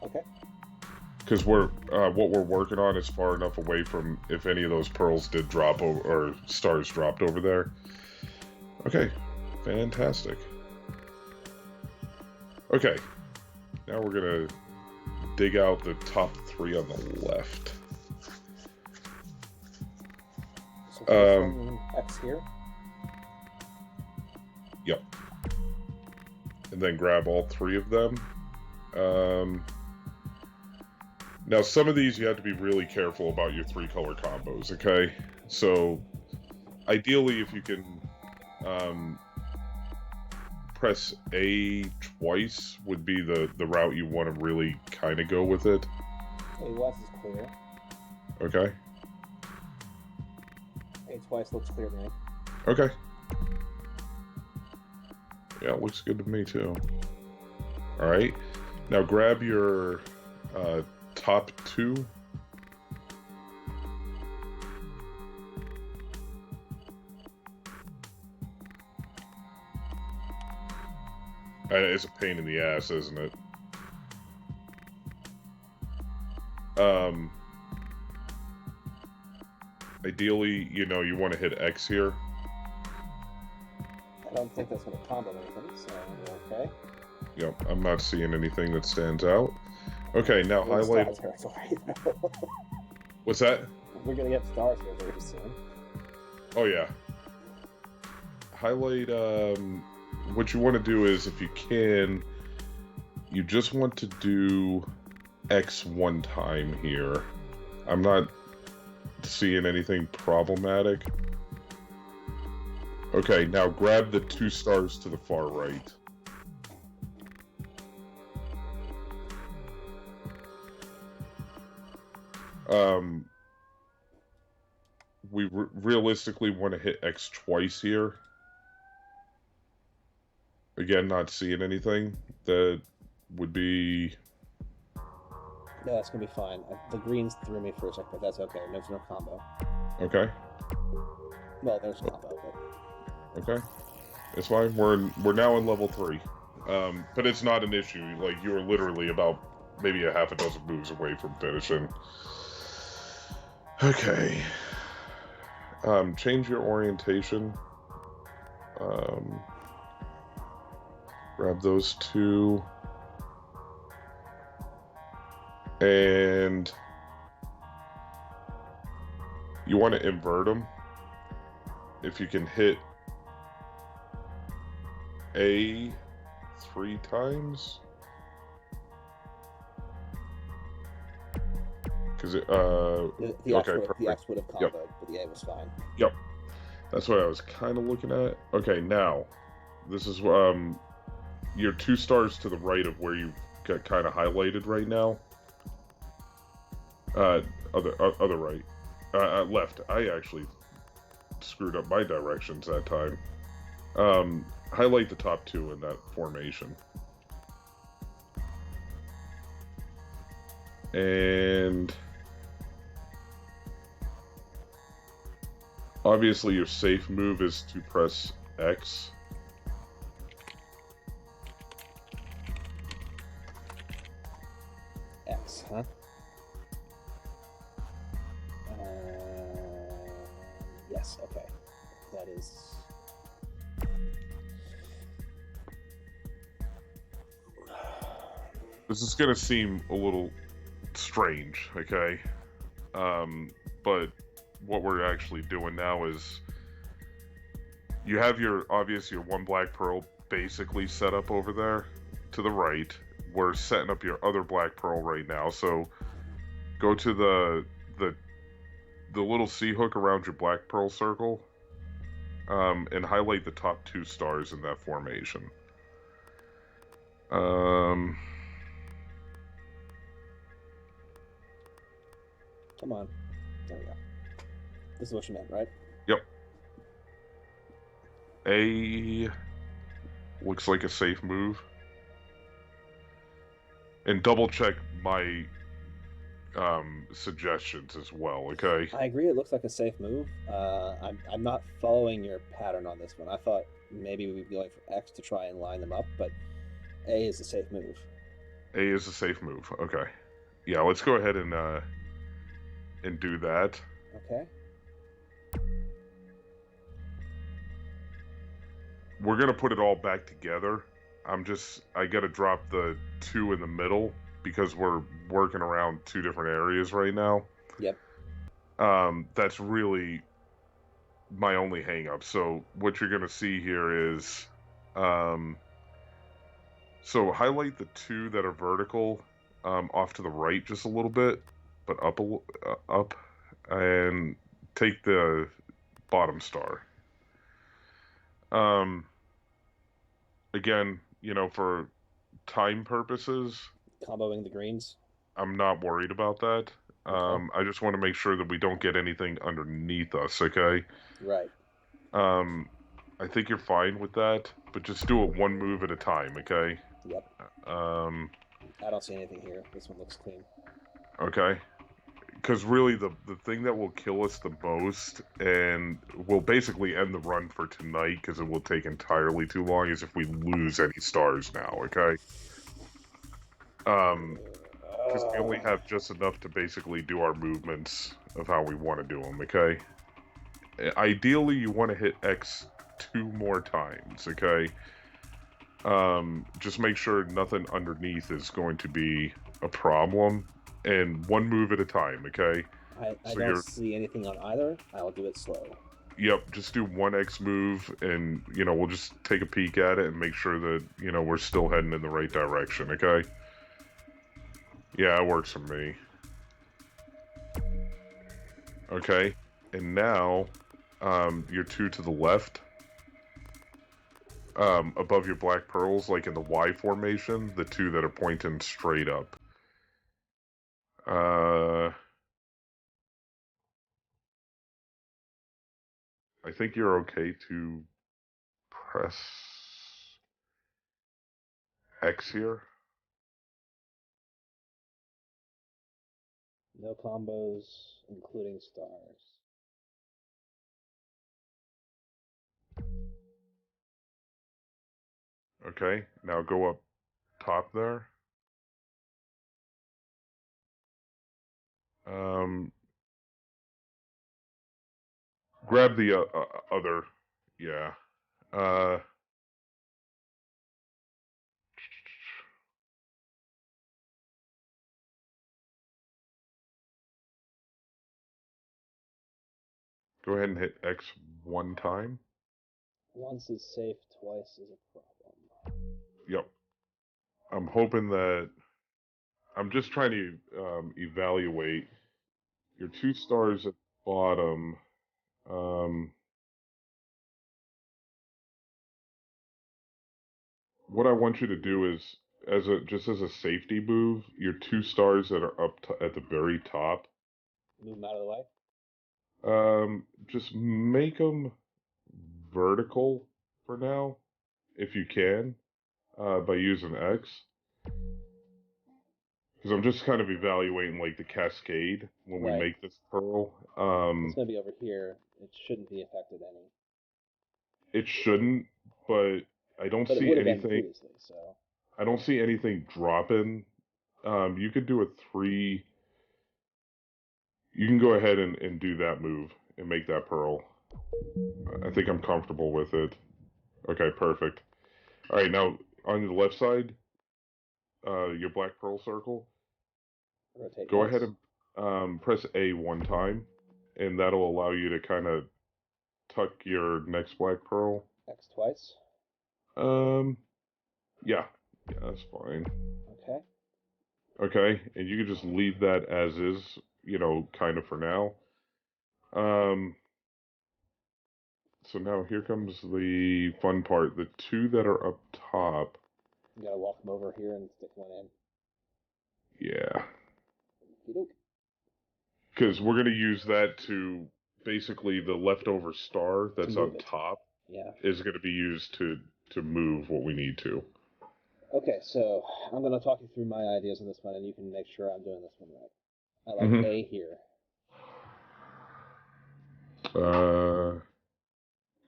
Okay. Because what we're working on is far enough away from if any of those pearls did drop or stars dropped over there. Okay, fantastic. Okay, now we're gonna dig out the top 3 on the left. So X here. Yep. And then grab all 3 of them. Now, some of these you have to be really careful about your 3-color combos, okay? So, ideally, if you can press A twice would be the route you want to really kind of go with it. A once is clear. Okay. A twice looks clear to me. Okay. Yeah, it looks good to me, too. Alright. Now, grab your top 2. It's a pain in the ass, isn't it? Ideally, you want to hit X here. I don't think that's going to combo anything, so okay. Yep, I'm not seeing anything that stands out. Okay, now highlight. What's that? We're gonna get stars here very soon. Oh yeah. Highlight. What you want to do is, if you can, you just want to do X 1 time here. I'm not seeing anything problematic. Okay, now grab the 2 stars to the far right. We realistically want to hit X twice here. Again, not seeing anything that would be... No, that's gonna be fine. The greens threw me for a second, but that's okay. There's no combo. Okay. Well, there's a combo, but... Okay. It's fine. We're now in level 3. But it's not an issue. Like, you're literally about maybe a half a dozen moves away from finishing. Okay. Change your orientation. Grab those 2. And you want to invert them. If you can hit A 3 times. Because it, the X would have comboed, yep. but the A was fine. Yep. That's what I was kind of looking at. Okay, now, this is your 2 stars to the right of where you got kind of highlighted right now. Other right. Left. I actually screwed up my directions that time. Highlight the top 2 in that formation. And obviously your safe move is to press X. X, huh? Yes, okay. That is... This is going to seem a little strange, okay? But what we're actually doing now is you have your 1 black pearl basically set up over there to the right. We're setting up your other black pearl right now, so go to the little C hook around your black pearl circle, and highlight the top 2 stars in that formation. Come on. There we go. This is what you meant, right? Yep. A looks like a safe move. And double check my suggestions as well. Okay. I agree. It looks like a safe move. I'm not following your pattern on this one. I thought maybe we'd be going for X to try and line them up, but A is a safe move. A is a safe move. Okay. Yeah, let's go ahead and do that. Okay. We're gonna put it all back together. I gotta drop the 2 in the middle because we're working around 2 different areas right now. Yep. That's really my only hang up. So what you're gonna see here is, so highlight the 2 that are vertical, off to the right just a little bit, but up, and take the bottom star. Again, for time purposes, Comboing the greens. I'm not worried about that. Okay. I just want to make sure that we don't get anything underneath us, okay? Right. I think you're fine with that, but just do it one move at a time, okay? Yep. I don't see anything here. This one looks clean. Okay. Because really, the thing that will kill us the most, and will basically end the run for tonight, because it will take entirely too long, is if we lose any stars now, okay? Because we only have just enough to basically do our movements of how we want to do them, okay? Ideally, you want to hit X 2 more times, okay? Just make sure nothing underneath is going to be a problem, and one move at a time, okay? I don't see anything on either. I'll do it slow. Yep, just do one X move, and, we'll just take a peek at it and make sure that, we're still heading in the right direction, okay? Yeah, it works for me. Okay, and now, your 2 to the left, above your black pearls, like in the Y formation, the 2 that are pointing straight up. I think you're okay to press X here. No combos, including stars. Okay, now go up top there. Grab the other, yeah. Go ahead and hit X 1 time. Once is safe, twice is a problem. Yep. I'm hoping that, I'm just trying to evaluate your 2 stars at the bottom. What I want you to do is, just as a safety move, your 2 stars that are at the very top, Move them out of the way. just make them vertical for now, if you can, by using X. Because I'm just kind of evaluating, like, the cascade when we make this pearl. It's going to be over here. It shouldn't be affected any. It shouldn't, but I don't But it see would have been anything. previously, so. I don't see anything dropping. You could do a 3. You can go ahead and do that move and make that pearl. I think I'm comfortable with it. Okay, perfect. All right, now on the left side, your black pearl circle. Rotate Go once. ahead and press A 1 time, and that'll allow you to kind of tuck your next black pearl. X twice. Yeah, that's fine. Okay. Okay, and you can just leave that as is, kind of for now. So now here comes the fun part. The 2 that are up top. You gotta walk them over here and stick one in. Yeah. Okey-doke. Because we're going to use that to, basically, the leftover star that's on top is going to be used to move what we need to. Okay, so I'm going to talk you through my ideas on this one, and you can make sure I'm doing this one right. I like A here.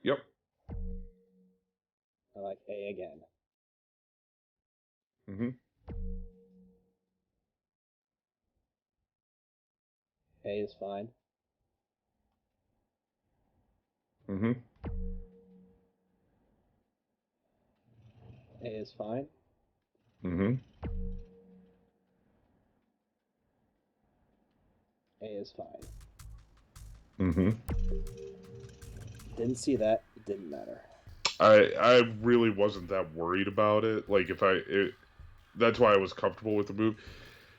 Yep. I like A again. A is fine. A is fine. A is fine. Didn't see that. It didn't matter. I really wasn't that worried about it. Like, that's why I was comfortable with the move.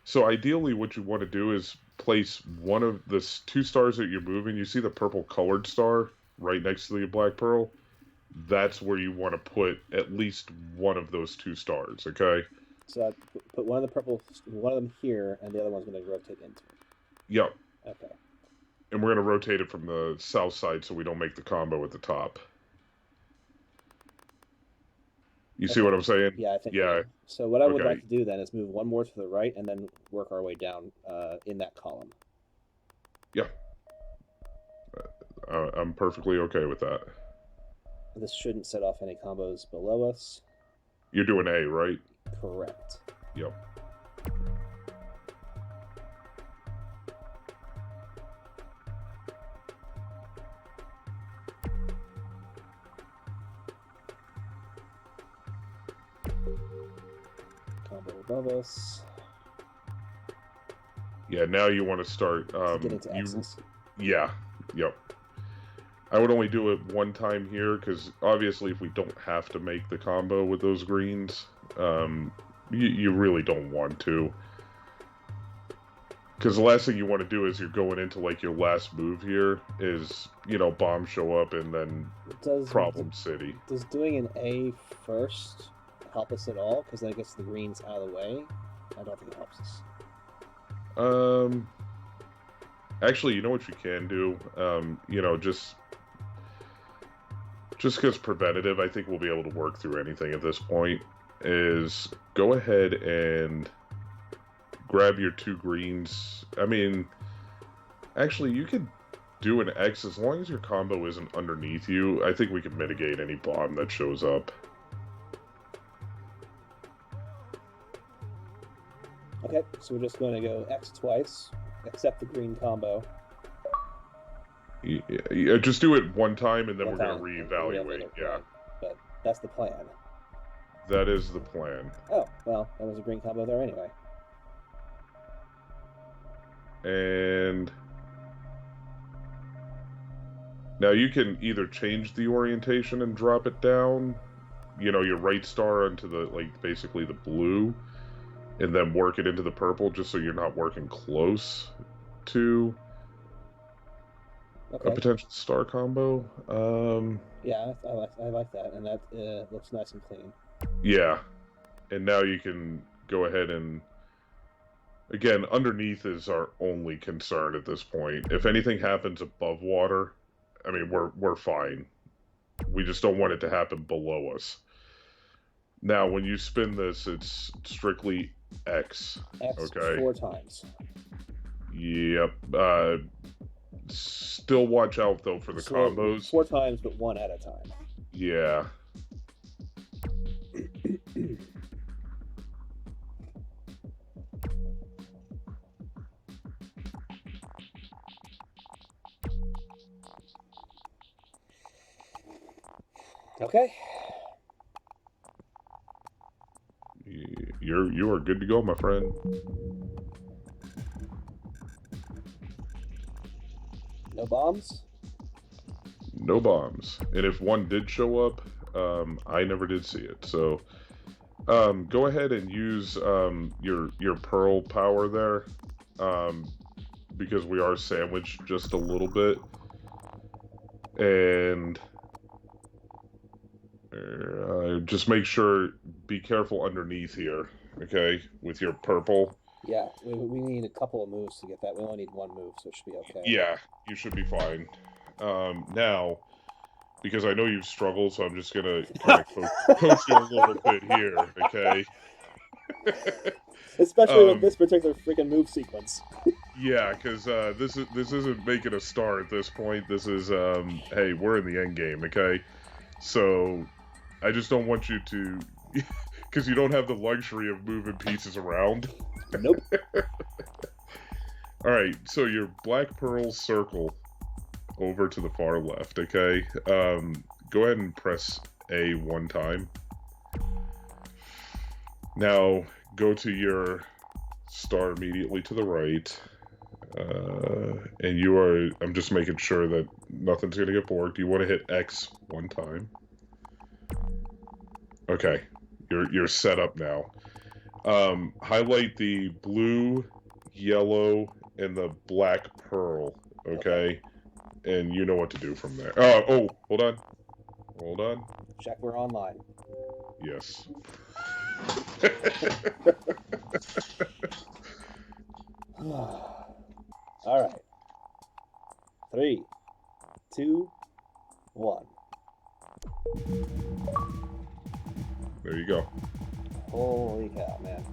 So ideally, what you want to do is place one of the 2 stars that you're moving. You see the purple colored star right next to the black pearl? That's where you want to put at least one of those 2 stars, okay? So I put one of them here, and the other one's going to rotate into it. Yep. Okay. And we're going to rotate it from the south side so we don't make the combo at the top. You see what I'm saying? Yeah, I think. Yeah. So what I would like to do then is move one more to the right and then work our way down in that column. Yeah. I'm perfectly okay with that. This shouldn't set off any combos below us. You're doing A, right? Correct. Yep. Combo above us. Yeah, now you want to start. Getting to X's. Yeah. Yep. I would only do it one time here, because obviously if we don't have to make the combo with those greens, you really don't want to. Because the last thing you want to do is you're going into, like, your last move here is, bombs show up and then problem city. Does doing an A first help us at all? Because that gets the greens out of the way. I don't think it helps us. Actually, you know what you can do? Just because preventative, I think we'll be able to work through anything at this point, is go ahead and grab your 2 greens. I mean, actually, you could do an X as long as your combo isn't underneath you. I think we can mitigate any bomb that shows up. Okay, so we're just going to go X twice, accept the green combo. Yeah, just do it one time, and then we're going to reevaluate. Yeah. But that's the plan. That is the plan. Oh, well, that was a green combo there anyway. And now you can either change the orientation and drop it down, your right star onto the, basically the blue, and then work it into the purple, just so you're not working close to a potential star combo. Yeah, I like that, and that looks nice and clean. Yeah, and now you can go ahead and, again, underneath is our only concern at this point. If anything happens above water, I mean, we're fine. We just don't want it to happen below us. Now, when you spin this, it's strictly X. Okay. 4 times. Yep. Still watch out, though, for the combos. 4 times, but 1 at a time. Yeah. Okay. You are good to go, my friend. No bombs? No bombs. And if one did show up, I never did see it. So go ahead and use your pearl power there, because we are sandwiched just a little bit. And just make sure, be careful underneath here, okay, with your purple. Yeah, we need a couple of moves to get that. We only need 1 move, so it should be okay. Yeah, you should be fine. Now, because I know you've struggled, so I'm just going to kind of coach you a little bit here, okay? Especially with this particular freaking move sequence. Yeah, because this isn't making a star at this point. This is hey, we're in the end game, okay? So I just don't want you to, because you don't have the luxury of moving pieces around. Nope. All right, so your black pearl circle over to the far left, okay? Go ahead and press A one time. Now go to your star immediately to the right. And you are, I'm just making sure that nothing's going to get borked. You want to hit X one time. Okay, you're set up now. Highlight the blue, yellow, and the black pearl, okay? And you know what to do from there. Oh, hold on. Hold on. Check we're online. Yes. All right. 3, 2, 1. There you go. Holy cow, man.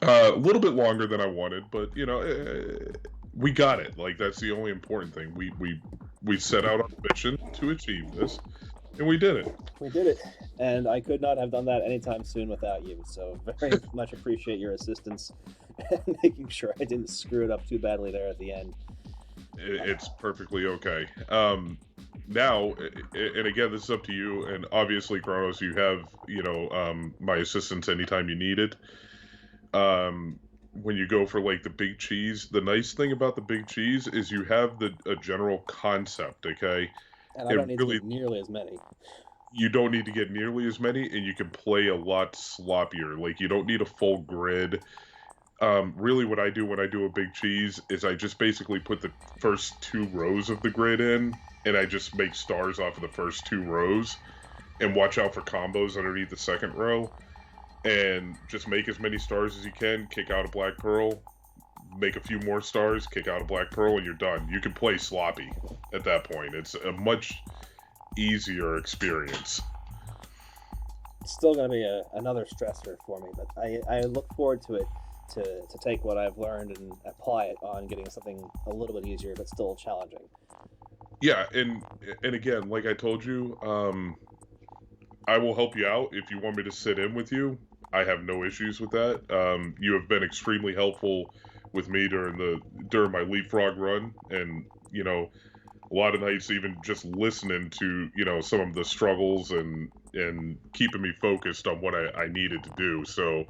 A little bit longer than I wanted, but you know, we got it. Like that's the only important thing. We set out on a mission to achieve this, and we did it. We did it, and I could not have done that anytime soon without you. So very much appreciate your assistance and making sure I didn't screw it up too badly there at the end. It's perfectly okay. Now, and again, this is up to you. And obviously, Kronos, you have my assistance anytime you need it. When you go for like the big cheese, the nice thing about the big cheese is you have a general concept, okay? And I don't need to get nearly as many. You don't need to get nearly as many, and you can play a lot sloppier. Like you don't need a full grid. Really, what I do when I do a big cheese is I just basically put the first 2 rows of the grid in, and I just make stars off of the first 2 rows, and watch out for combos underneath the second row. And just make as many stars as you can, kick out a black pearl, make a few more stars, kick out a black pearl, and you're done. You can play sloppy at that point. It's a much easier experience. It's still going to be another stressor for me, but I look forward to it to take what I've learned and apply it on getting something a little bit easier, but still challenging. Yeah, and again, like I told you, I will help you out if you want me to sit in with you. I have no issues with that. You have been extremely helpful with me during my LeapFrog run, and a lot of nights even just listening to some of the struggles and keeping me focused on what I needed to do. So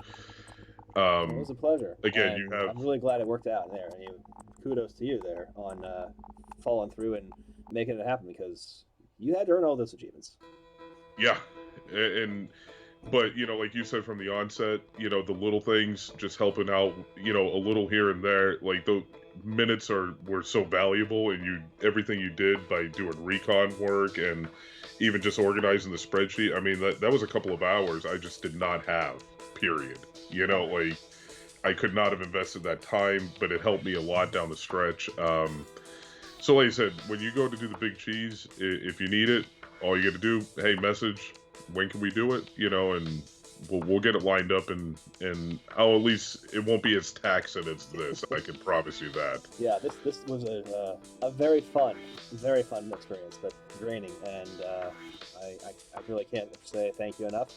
it was a pleasure. Again, and I'm really glad it worked out there. And kudos to you there on following through and making it happen, because you had to earn all those achievements. Yeah, but like you said from the onset, the little things, just helping out, a little here and there, like the minutes were so valuable, and everything you did by doing recon work and even just organizing the spreadsheet. I mean, that was a couple of hours I just did not have, period. Like I could not have invested that time, but it helped me a lot down the stretch. So like I said, when you go to do the big cheese, if you need it, all you got to do, hey, message, when can we do it? And we'll get it lined up, and at least it won't be as taxing as this. I can promise you that. Yeah, this was a very fun experience, but draining, and I really can't say thank you enough.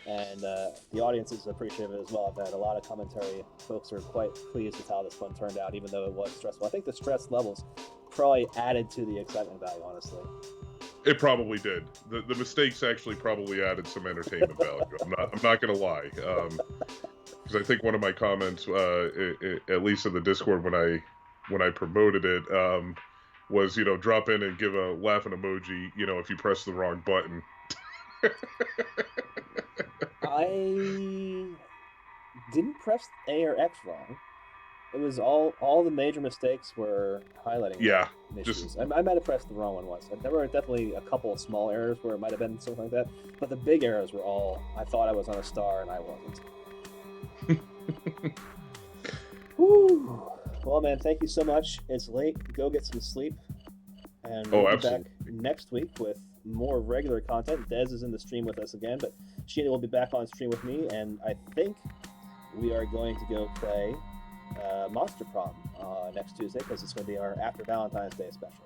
And the audience is appreciative as well. I've had a lot of commentary. Folks are quite pleased with how this one turned out, even though it was stressful. I think the stress levels probably added to the excitement value, honestly. It probably did. The mistakes actually probably added some entertainment value. I'm not gonna lie, because I think one of my comments, at least in the Discord when I promoted it, was drop in and give a laughing emoji if you press the wrong button. I didn't press A or X wrong. It was all the major mistakes were highlighting. Yeah, issues. I might have pressed the wrong one once. There were definitely a couple of small errors where it might have been something like that, but the big errors were all, I thought I was on a star and I wasn't. Whew. Well, man, thank you so much. It's late. Go get some sleep, and we'll be back next week with more regular content. Dez is in the stream with us again, but Sheena will be back on stream with me, and I think we are going to go play Monster Prom next Tuesday, because it's going to be our after Valentine's Day special.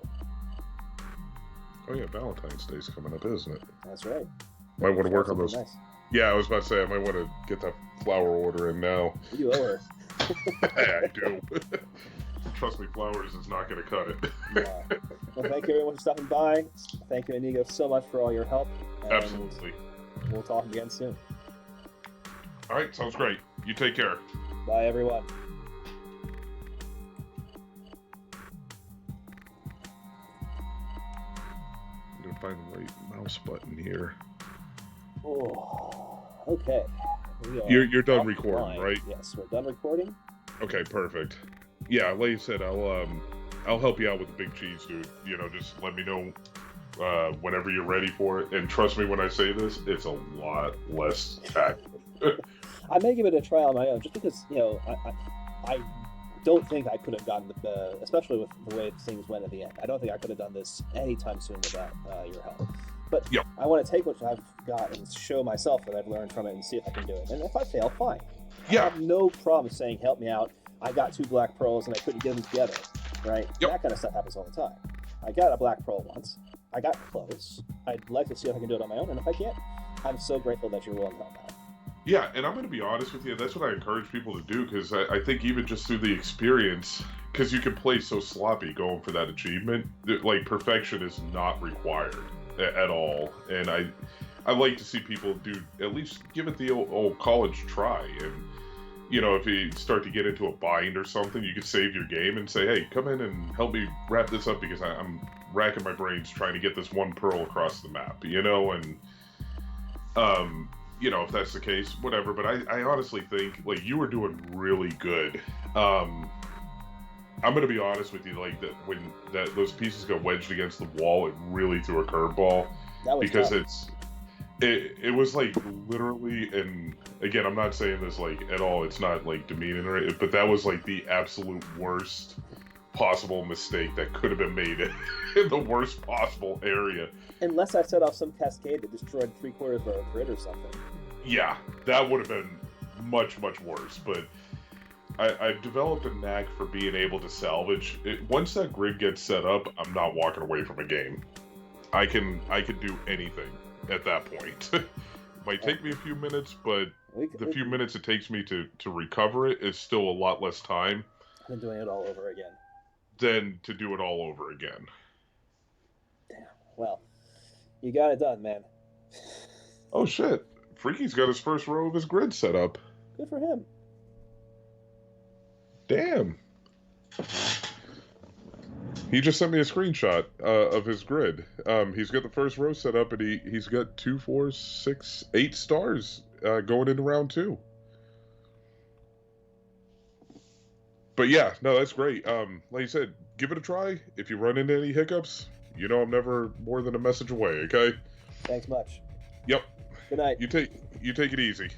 Oh yeah, Valentine's Day's coming up, isn't it? That's right. Might want to work on those. Nice. Yeah, I was about to say I might want to get that flower order in now. You owe her. I do. Trust me, flowers is not going to cut it. Yeah. Well, thank you everyone for stopping by. Thank you, Inigo, so much for all your help. Absolutely. We'll talk again soon. All right, sounds great. You take care. Bye, everyone. I'm going to find the right mouse button here. Oh, okay. You're done recording, right? Yes, we're done recording. Okay, perfect. Yeah, like you said, I'll help you out with the big cheese, dude. You know, just let me know whenever you're ready for it. And trust me when I say this, it's a lot less taxing. I may give it a try on my own, just because, you know, I don't think I could have gotten especially with the way things went at the end. I don't think I could have done this anytime soon without your help. But yep. I want to take what I've got and show myself that I've learned from it and see if I can do it. And if I fail, fine. Yeah. I have no problem saying, help me out. I got 2 black pearls and I couldn't get them together, right? Yep. That kind of stuff happens all the time. I got a black pearl once. I got close. I'd like to see if I can do it on my own. And if I can't, I'm so grateful that you're willing to help out. Yeah, and I'm going to be honest with you. That's what I encourage people to do, because I think even just through the experience, because you can play so sloppy going for that achievement, like perfection is not required at all. And I like to see people do, at least give it the old college try. And, you know, if you start to get into a bind or something, you could save your game and say, hey, come in and help me wrap this up, because I'm racking my brains trying to get this one pearl across the map, you know? And, you know, if that's the case, whatever. But I honestly think, like, you were doing really good. I'm going to be honest with you, like, that when those pieces got wedged against the wall, it really threw a curveball. Because tough. It was, like, literally, and again, I'm not saying this, like, at all, it's not, like, demeaning or anything, but that was, like, the absolute worst possible mistake that could have been made in the worst possible area. Unless I set off some cascade that destroyed 3/4 of our grid or something. Yeah, that would have been much, much worse. But I've developed a knack for being able to salvage it. Once that grid gets set up, I'm not walking away from a game. I can do anything at that point. It might take me a few minutes, but the few minutes it takes me to recover it is still a lot less time than doing it all over again. Than to do it all over again. Damn. Well, you got it done, man. Oh shit. Freaky's got his first row of his grid set up. Good for him. Damn. He just sent me a screenshot of his grid. He's got the first row set up, and he's got 2, 4, 6, 8 stars going into round 2. But yeah, no, that's great. Like you said, give it a try. If you run into any hiccups, you know I'm never more than a message away, okay? Thanks much. Yep. Good night. You take it easy.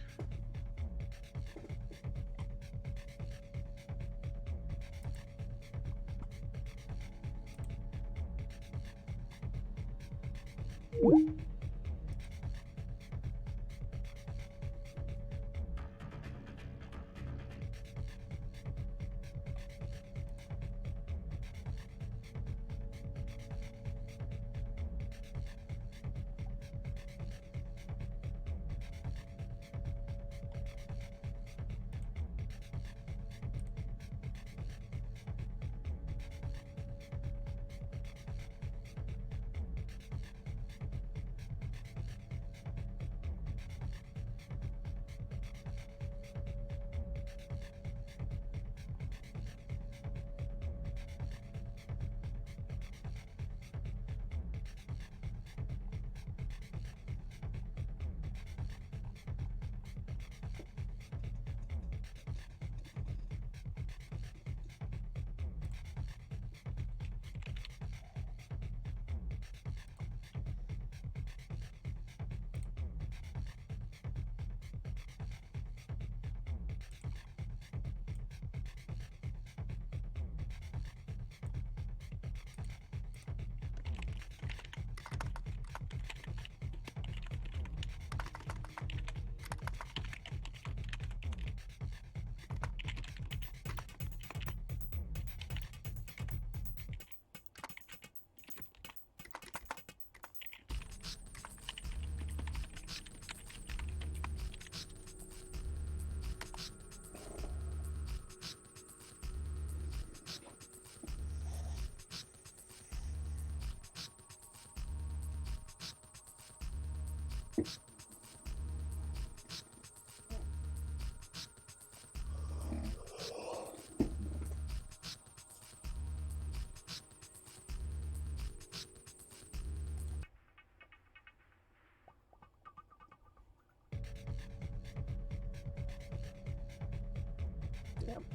Damn.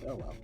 Oh well.